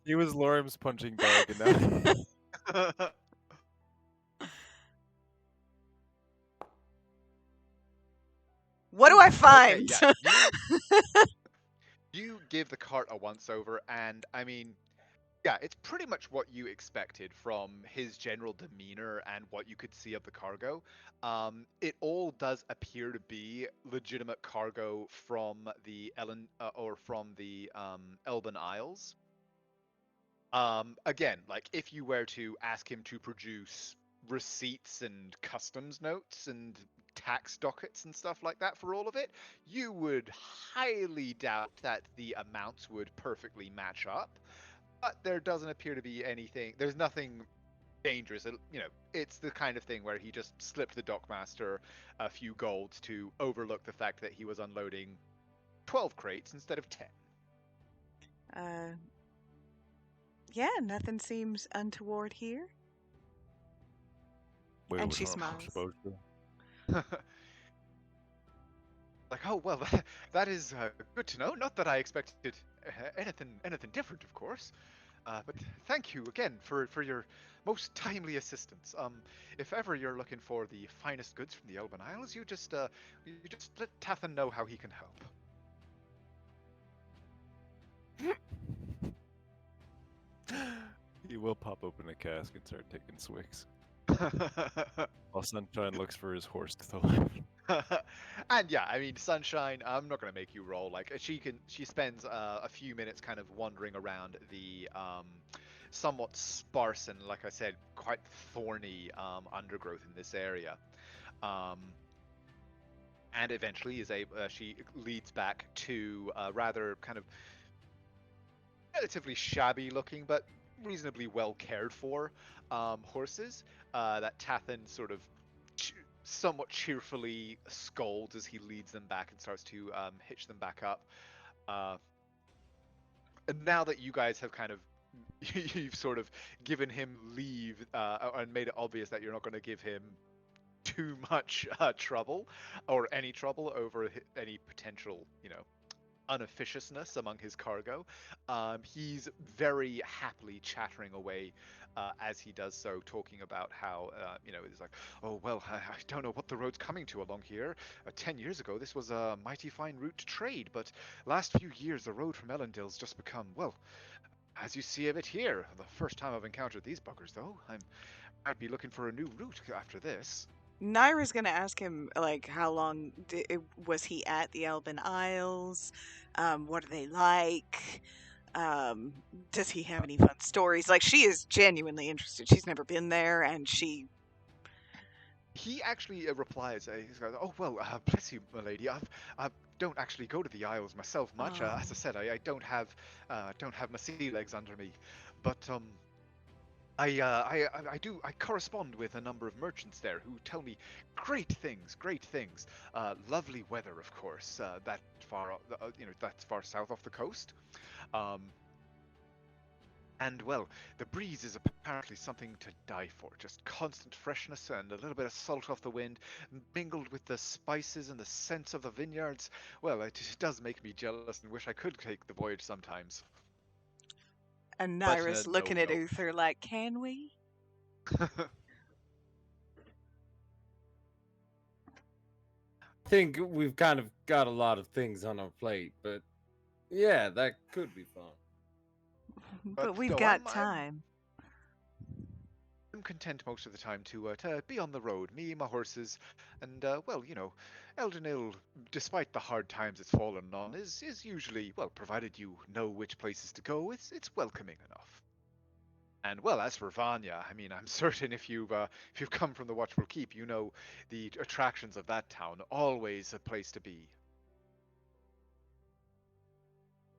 F: He was Lorem's punching bag, and now
G: What do I
A: Okay,
G: find?
A: yeah, you give the cart a once over, and I mean, yeah, it's pretty much what you expected from his general demeanor and what you could see of the cargo. It all does appear to be legitimate cargo from the Elben Isles. Again, like if you were to ask him to produce receipts and customs notes and tax dockets and stuff like that for all of it, you would highly doubt that the amounts would perfectly match up. But there doesn't appear to be anything. There's nothing dangerous. It's the kind of thing where he just slipped the dockmaster a few golds to overlook the fact that he was unloading 12 crates instead of 10.
G: Yeah, nothing seems untoward here.
E: Wait,
G: And
E: which
G: she
E: one am I
G: smiles.
E: supposed to?
A: Like, oh well, that is good to know. Not that I expected anything different, of course. But thank you again for your most timely assistance. If ever you're looking for the finest goods from the Elben Isles, you just let Tathan know how he can help.
F: he will pop open a cask and start taking swigs. While Sunshine looks for his horse to the left.
A: And yeah, I mean, Sunshine, I'm not gonna make you roll. Like she spends a few minutes kind of wandering around the somewhat sparse and, like I said, quite thorny undergrowth in this area. And eventually she leads back to rather kind of relatively shabby looking but reasonably well cared for horses that Tathan sort of somewhat cheerfully scolds as he leads them back and starts to hitch them back up. And now that you guys have kind of you've sort of given him leave and made it obvious that you're not going to give him too much trouble or any trouble over any potential, unofficiousness among his cargo. He's very happily chattering away as he does so, talking about how, it's like, oh, well, I don't know what the road's coming to along here. 10 years ago, this was a mighty fine route to trade, but last few years, the road from Ellendale's just become, well, as you see of it here. The first time I've encountered these buggers, though. I'd be looking for a new route after this.
G: Naira's gonna ask him, like, how long was he at the Elben Isles? What are they like? Does he have any fun stories? Like, she is genuinely interested. She's never been there, and
A: He actually replies, he goes, oh, well, bless you, my lady. I don't actually go to the Isles myself much. As I said, I don't have my sea legs under me. But, I correspond with a number of merchants there who tell me great things, great things. Lovely weather, of course. That far, that's far south off the coast. Um, and well, the breeze is apparently something to die for. Just constant freshness and a little bit of salt off the wind, mingled with the spices and the scents of the vineyards. Well, it does make me jealous and wish I could take the voyage sometimes.
C: And
A: But
C: Naira's
A: no,
C: looking at
A: no.
C: Uther like, can we?
D: I think we've kind of got a lot of things on our plate, but yeah, that could be fun.
C: But we've
A: no,
C: got
A: I'm
C: time.
A: content most of the time to be on the road, me, my horses, and well, Eldenil, despite the hard times it's fallen on, is usually, well, provided you know which places to go, it's welcoming enough. And well, as for Vanya, I mean, I'm certain if you've come from the Watchful Keep, you know the attractions of that town. Always a place to be.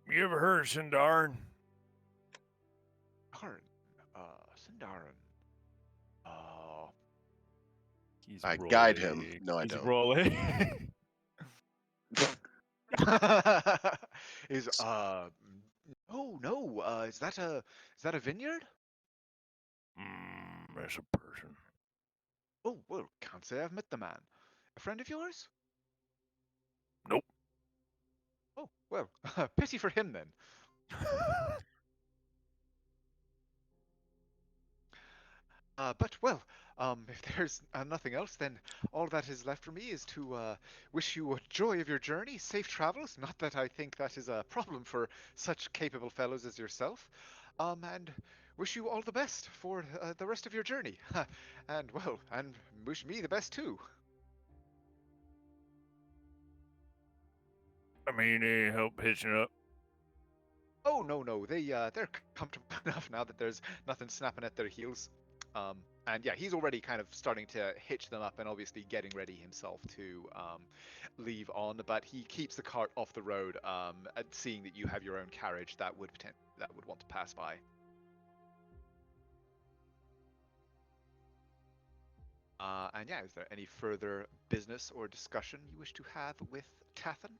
E: You ever heard of Sindarin?
A: Sindarin.
F: He's
B: I guide him.
F: rolling.
B: No, I
F: He's
B: don't.
F: rolling.
A: Is oh no, is that a vineyard?
E: That's a person.
A: Oh well, can't say I've met the man. A friend of yours?
E: Nope.
A: Oh well, pity for him then. But well, if there's nothing else, then all that is left for me is to wish you a joy of your journey, safe travels. Not that I think that is a problem for such capable fellows as yourself. And wish you all the best for the rest of your journey. And well, and wish me the best too.
E: I mean, any help hitching up?
A: Oh no, they're comfortable enough now that there's nothing snapping at their heels. And yeah, he's already kind of starting to hitch them up and obviously getting ready himself to leave on. But he keeps the cart off the road, seeing that you have your own carriage that would want to pass by. And yeah, is there any further business or discussion you wish to have with Tathan?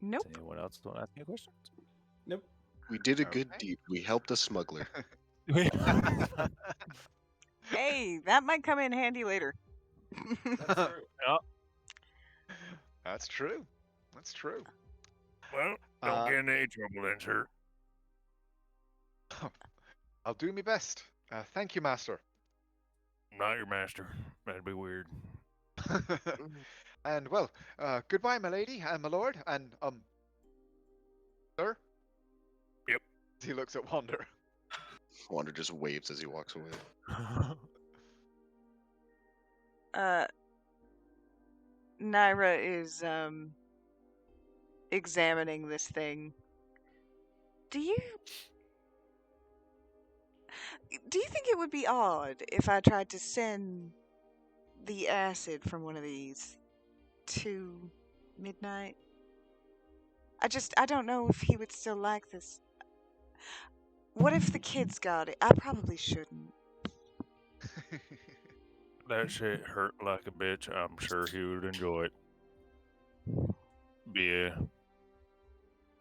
C: Nope.
F: Does anyone else want to ask me a question?
D: Nope.
B: We did a good
A: Okay.
B: deed. We helped a smuggler.
C: Hey, that might come in handy later.
D: That's true.
A: That's true. That's true.
E: Well, don't get in any trouble then, sir.
A: I'll do my best. Thank you, Master.
E: Not your master. That'd be weird.
A: And well, goodbye, my lady and my lord, and sir.
E: Yep.
A: He looks at Wander.
B: Wander just waves as he walks away.
C: Naira is examining this thing. Do you think it would be odd if I tried to send the acid from one of these to Midnight? I don't know if he would still like this. What if the kids got it? I probably shouldn't.
E: That shit hurt like a bitch. I'm sure he would enjoy it. Yeah.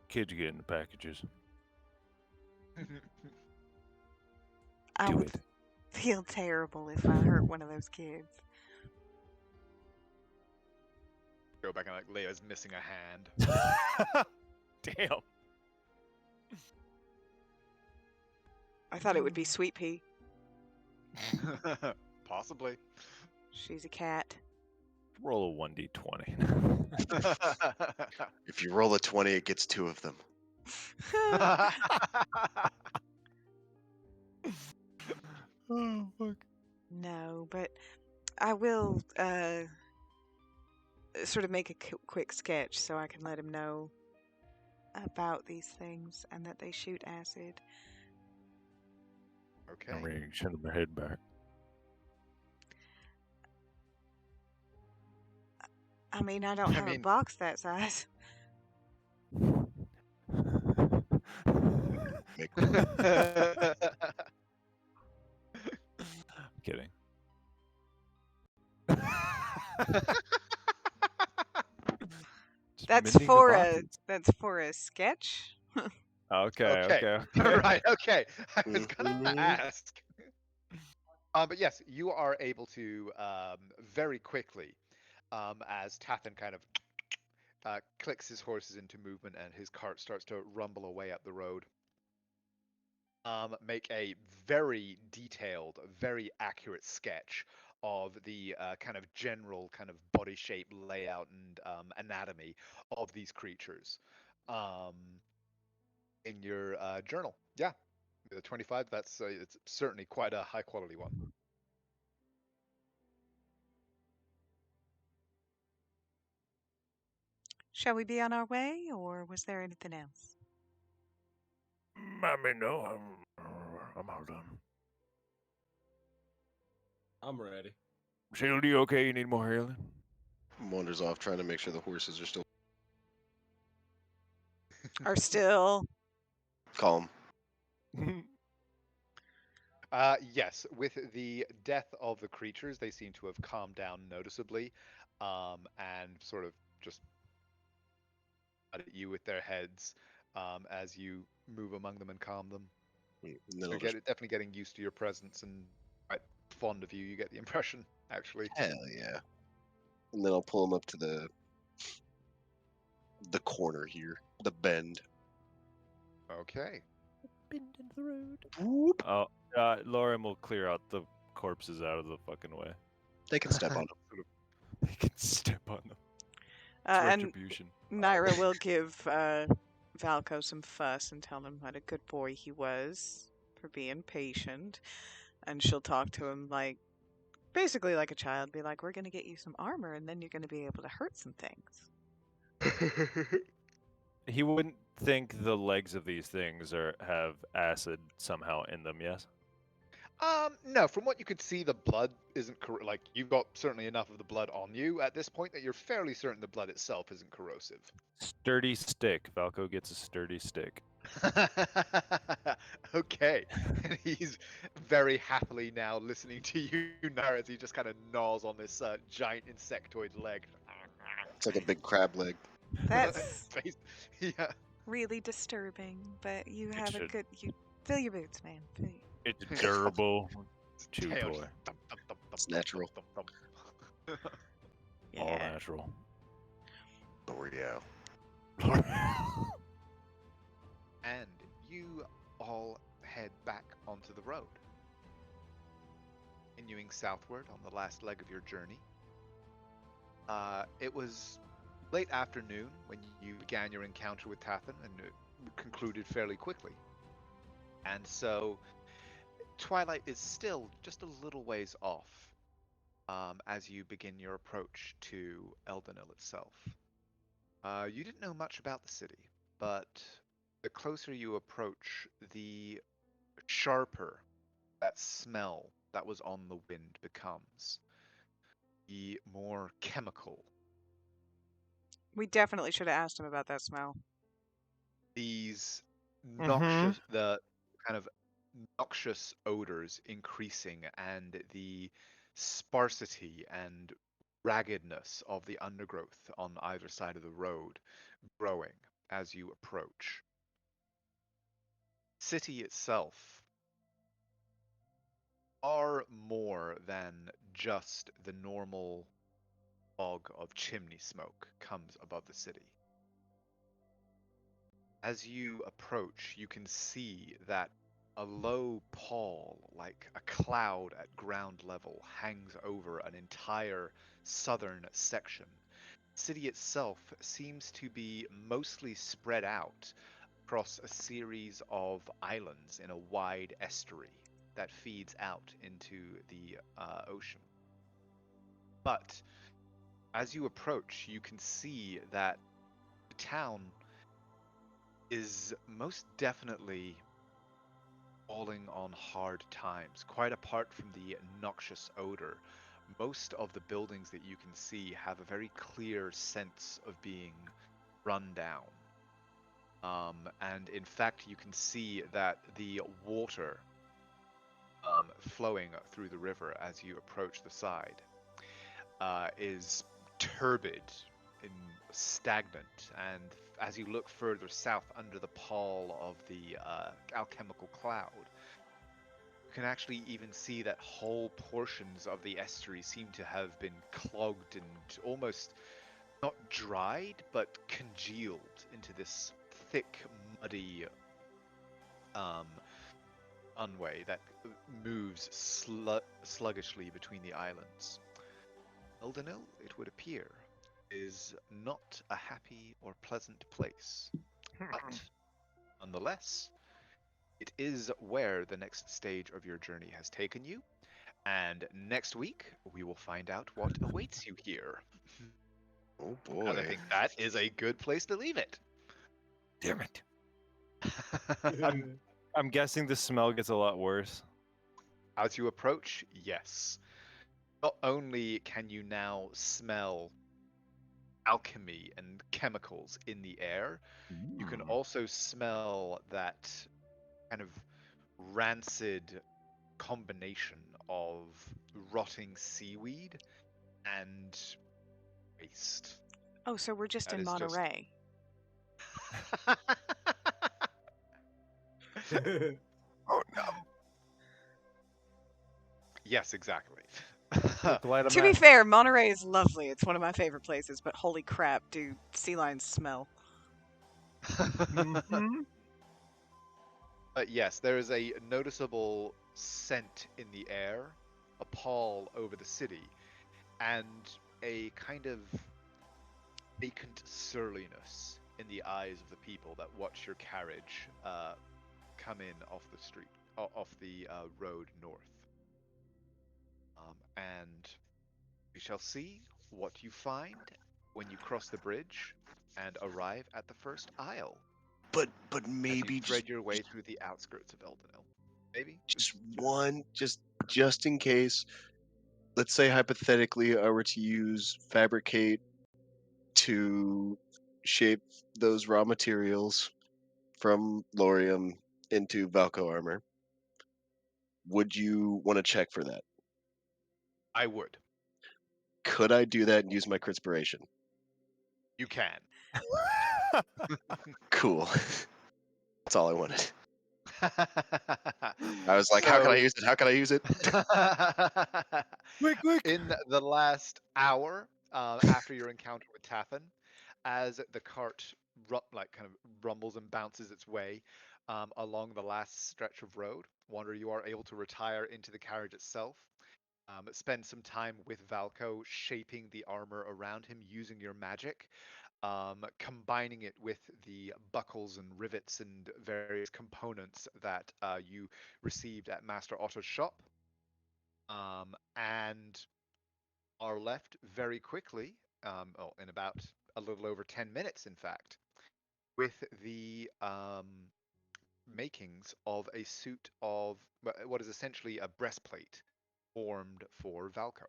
E: Kids getting the packages.
C: I
F: Do
C: would
F: it.
C: feel terrible if I hurt one of those kids.
A: Go back and like Leia's missing a hand.
F: Damn.
C: I thought it would be Sweet Pea.
A: Possibly.
C: She's a cat.
F: Roll a 1d20.
B: If you roll a 20, it gets 2 of them.
F: Oh, fuck.
C: No, but I will sort of make a quick sketch so I can let him know about these things and that they shoot acid.
A: Okay.
E: I mean, send him the head back.
C: I mean, I don't have a box that size.
B: Make
F: Kidding. Just
C: That's
F: mending the
C: for a
F: boxes.
C: that's for a sketch.
F: Okay,
A: Okay.
F: okay,
A: All
F: okay.
A: right. Okay. I was gonna
B: Mhm.
A: ask. But yes, you are able to very quickly, as Tathan kind of clicks his horses into movement and his cart starts to rumble away up the road. Make a very detailed, very accurate sketch of the kind of general kind of body shape, layout, and anatomy of these creatures in your journal. Yeah, the 25. That's it's certainly quite a high quality one.
C: Shall we be on our way, or was there anything else?
E: I mean, no, I'm all done.
D: I'm ready.
F: Shield, you okay? You need more healing?
B: Wanders off trying to make sure the horses are still
C: Are still
B: calm.
A: Yes, with the death of the creatures, they seem to have calmed down noticeably, and sort of just at you with their heads as you move among them and calm them.
B: And then
A: They're
B: I'll just,
A: definitely getting used to your presence and quite fond of you. You get the impression, actually.
B: hell yeah. And then I'll pull him up to the corner here, the bend.
A: Okay.
F: Bend into the road.
B: Whoop.
F: Oh, Lauren will clear out the corpses out of the fucking way.
B: They can step on them.
F: They can step on them. It's
C: and
F: retribution.
C: Naira will give Valco some fuss and tell him what a good boy he was for being patient, and she'll talk to him like basically like a child, be like, "We're gonna get you some armor, and then you're gonna be able to hurt some things."
F: He wouldn't think the legs of these things have acid somehow in them, yes?
A: No, from what you could see, the blood isn't like you've got certainly enough of the blood on you at this point that you're fairly certain the blood itself isn't corrosive.
F: Sturdy stick. Valco gets a sturdy stick.
A: Okay. And he's very happily now listening to you, Nara, as he just kind of gnaws on this giant insectoid leg.
B: It's like a big crab leg.
C: That's
A: Yeah.
C: really disturbing, but you
F: It
C: have a
F: should.
C: good. You fill your boots, man. Fill your...
F: It's durable. Chew
A: Tail
F: toy.
A: just thump, thump, thump,
B: It's
A: thump,
B: natural.
A: thump, thump, thump.
F: All
C: Yeah.
F: natural.
B: L'Oreal.
A: And you all head back onto the road. Continuing southward on the last leg of your journey. It was late afternoon when you began your encounter with Tathan, and it concluded fairly quickly. And so twilight is still just a little ways off as you begin your approach to Eldenil itself. You didn't know much about the city, but the closer you approach, the sharper that smell that was on the wind becomes. The more chemical.
C: We definitely should have asked him about that smell.
A: These noxious, the kind of noxious odors increasing, and the sparsity and raggedness of the undergrowth on either side of the road growing as you approach. City itself are more than just the normal fog of chimney smoke comes above the city. As you approach, you can see that a low pall, like a cloud at ground level, hangs over an entire southern section. The city itself seems to be mostly spread out across a series of islands in a wide estuary that feeds out into the ocean. But as you approach, you can see that the town is most definitely falling on hard times. Quite apart from the noxious odor, most of the buildings that you can see have a very clear sense of being run down. And in fact, you can see that the water flowing through the river as you approach the side is turbid and stagnant. And as you look further south under the pall of the alchemical cloud, you can actually even see that whole portions of the estuary seem to have been clogged and almost not dried, but congealed into this thick, muddy unway that moves sluggishly between the islands. Eldenil, it would appear, is not a happy or pleasant place, but nonetheless, it is where the next stage of your journey has taken you, and next week we will find out what awaits you here.
B: Oh
A: And I
B: boy.
A: think that is a good place to leave it.
F: Damn it. I'm guessing the smell gets a lot worse.
A: As you approach, yes. Not only can you now smell alchemy and chemicals in the air, you can also smell that kind of rancid combination of rotting seaweed and waste.
G: Oh, so we're just
A: That
G: in
A: is just-
G: Monterey.
F: Oh no.
A: Yes, exactly.
F: Glad I'm
G: To be
F: not-
G: fair, Monterey is lovely. It's one of my favorite places, but holy crap, do sea lions smell.
F: Mhm.
A: But yes, there is a noticeable scent in the air, a pall over the city, and a kind of vacant surliness in the eyes of the people that watch your carriage come in off the street, off the road north. And we shall see what you find when you cross the bridge and arrive at the first isle.
B: But
A: As
B: maybe
A: you thread your way through the outskirts of Eldenil. Maybe?
B: just one, just in case. Let's say hypothetically I were to use fabricate to shape those raw materials from Lorium into Valco armor. Would you want to check for that?
A: I would.
B: Could I do that and use my Critspiration?
A: You can.
B: Cool. That's all I wanted. I was like, how can I use it? How can I use it?
F: Quick.
A: In the last hour, after your encounter with Tathan, as the cart kind of rumbles and bounces its way along the last stretch of road, Wanderer, you are able to retire into the carriage itself. Spend some time with Valco shaping the armor around him using your magic, combining it with the buckles and rivets and various components that you received at Master Otto's shop, and are left very quickly, in about a little over 10 minutes, in fact, with the makings of a suit of what is essentially a breastplate formed for Valco.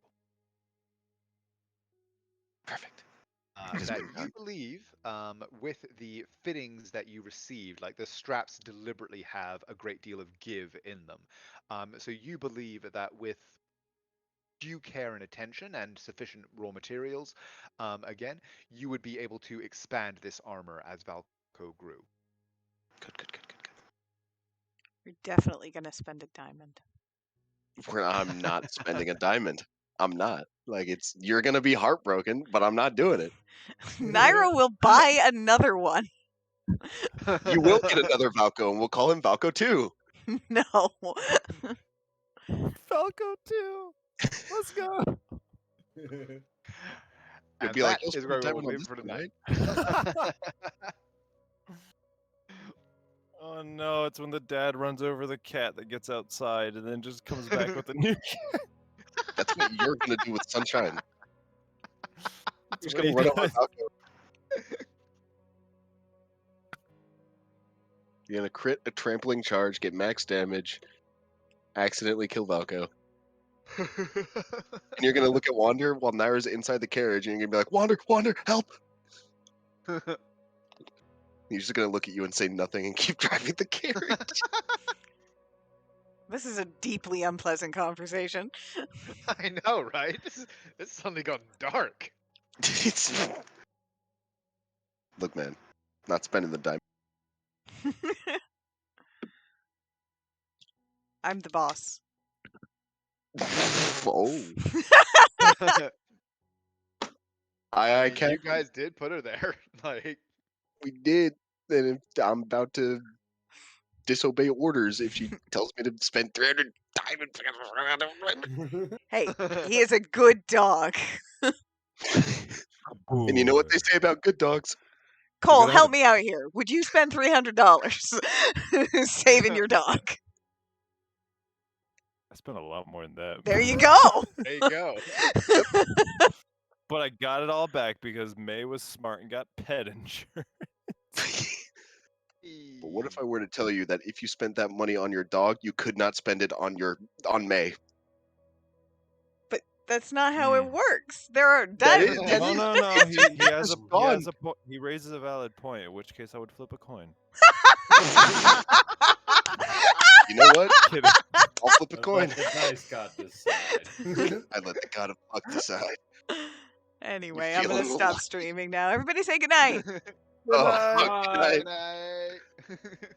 B: Perfect.
A: That you believe, with the fittings that you received, like the straps deliberately have a great deal of give in them. So you believe that with due care and attention and sufficient raw materials, again, you would be able to expand this armor as Valco grew.
B: Good.
G: You're definitely gonna spend a diamond.
B: I'm not spending a diamond. I'm not. Like, you're gonna be heartbroken, but I'm not doing it.
G: Nairo will buy another one.
B: You will get another Valco, and we'll call him Valco 2.
G: No.
F: Falco 2. Let's go.
B: You'll
A: And
B: be like,
A: that
B: "You'll
A: is
B: spend
A: where
B: time
A: we'll
B: on
A: leave
B: this
A: for
B: one,
A: tonight.
F: Oh no, it's when the dad runs over the cat that gets outside and then just comes back with a new cat.
B: That's what you're gonna do with Sunshine. You're just
F: what
B: gonna
F: he
B: run over
F: does.
B: Valco. You're gonna crit a trampling charge, get max damage, accidentally kill Valco. And you're gonna look at Wander while Naira's inside the carriage, and you're gonna be like, Wander, help! He's just gonna look at you and say nothing and keep driving the carriage.
C: This is a deeply unpleasant conversation.
A: I know, right? This is suddenly gone dark.
B: Look, man, not spending the dime.
C: I'm the boss.
B: Oh,
A: I mean,
B: can't.
A: you guys did put her there. Like,
B: We did, and I'm about to disobey orders if she tells me to spend 300 diamonds.
C: Hey, he is a good dog.
B: And you know what they say about good dogs?
C: Cole,
F: good
C: help
F: habit.
C: me out here. Would you spend $300 saving your dog?
F: I spent a lot more than that.
C: There you go.
A: there you go.
F: But I got it all back because May was smart and got pet insurance.
B: But what if I were to tell you that if you spent that money on your dog, you could not spend it on May?
C: But that's not how it works. There are
B: That is-
C: that
B: that
F: No,
B: is-
F: no, no. He has a
B: Respond.
F: he raises a valid point. In which case, I would flip a coin.
B: You know what?
F: Kidding.
B: I'll flip a coin.
D: Let the dice god decide.
B: I let the god of luck decide.
C: Anyway,
B: You're
C: I'm gonna
B: feeling
C: stop
B: lucky.
C: streaming now. Everybody say goodnight.
B: Oh, fuck, good night.
A: Good night.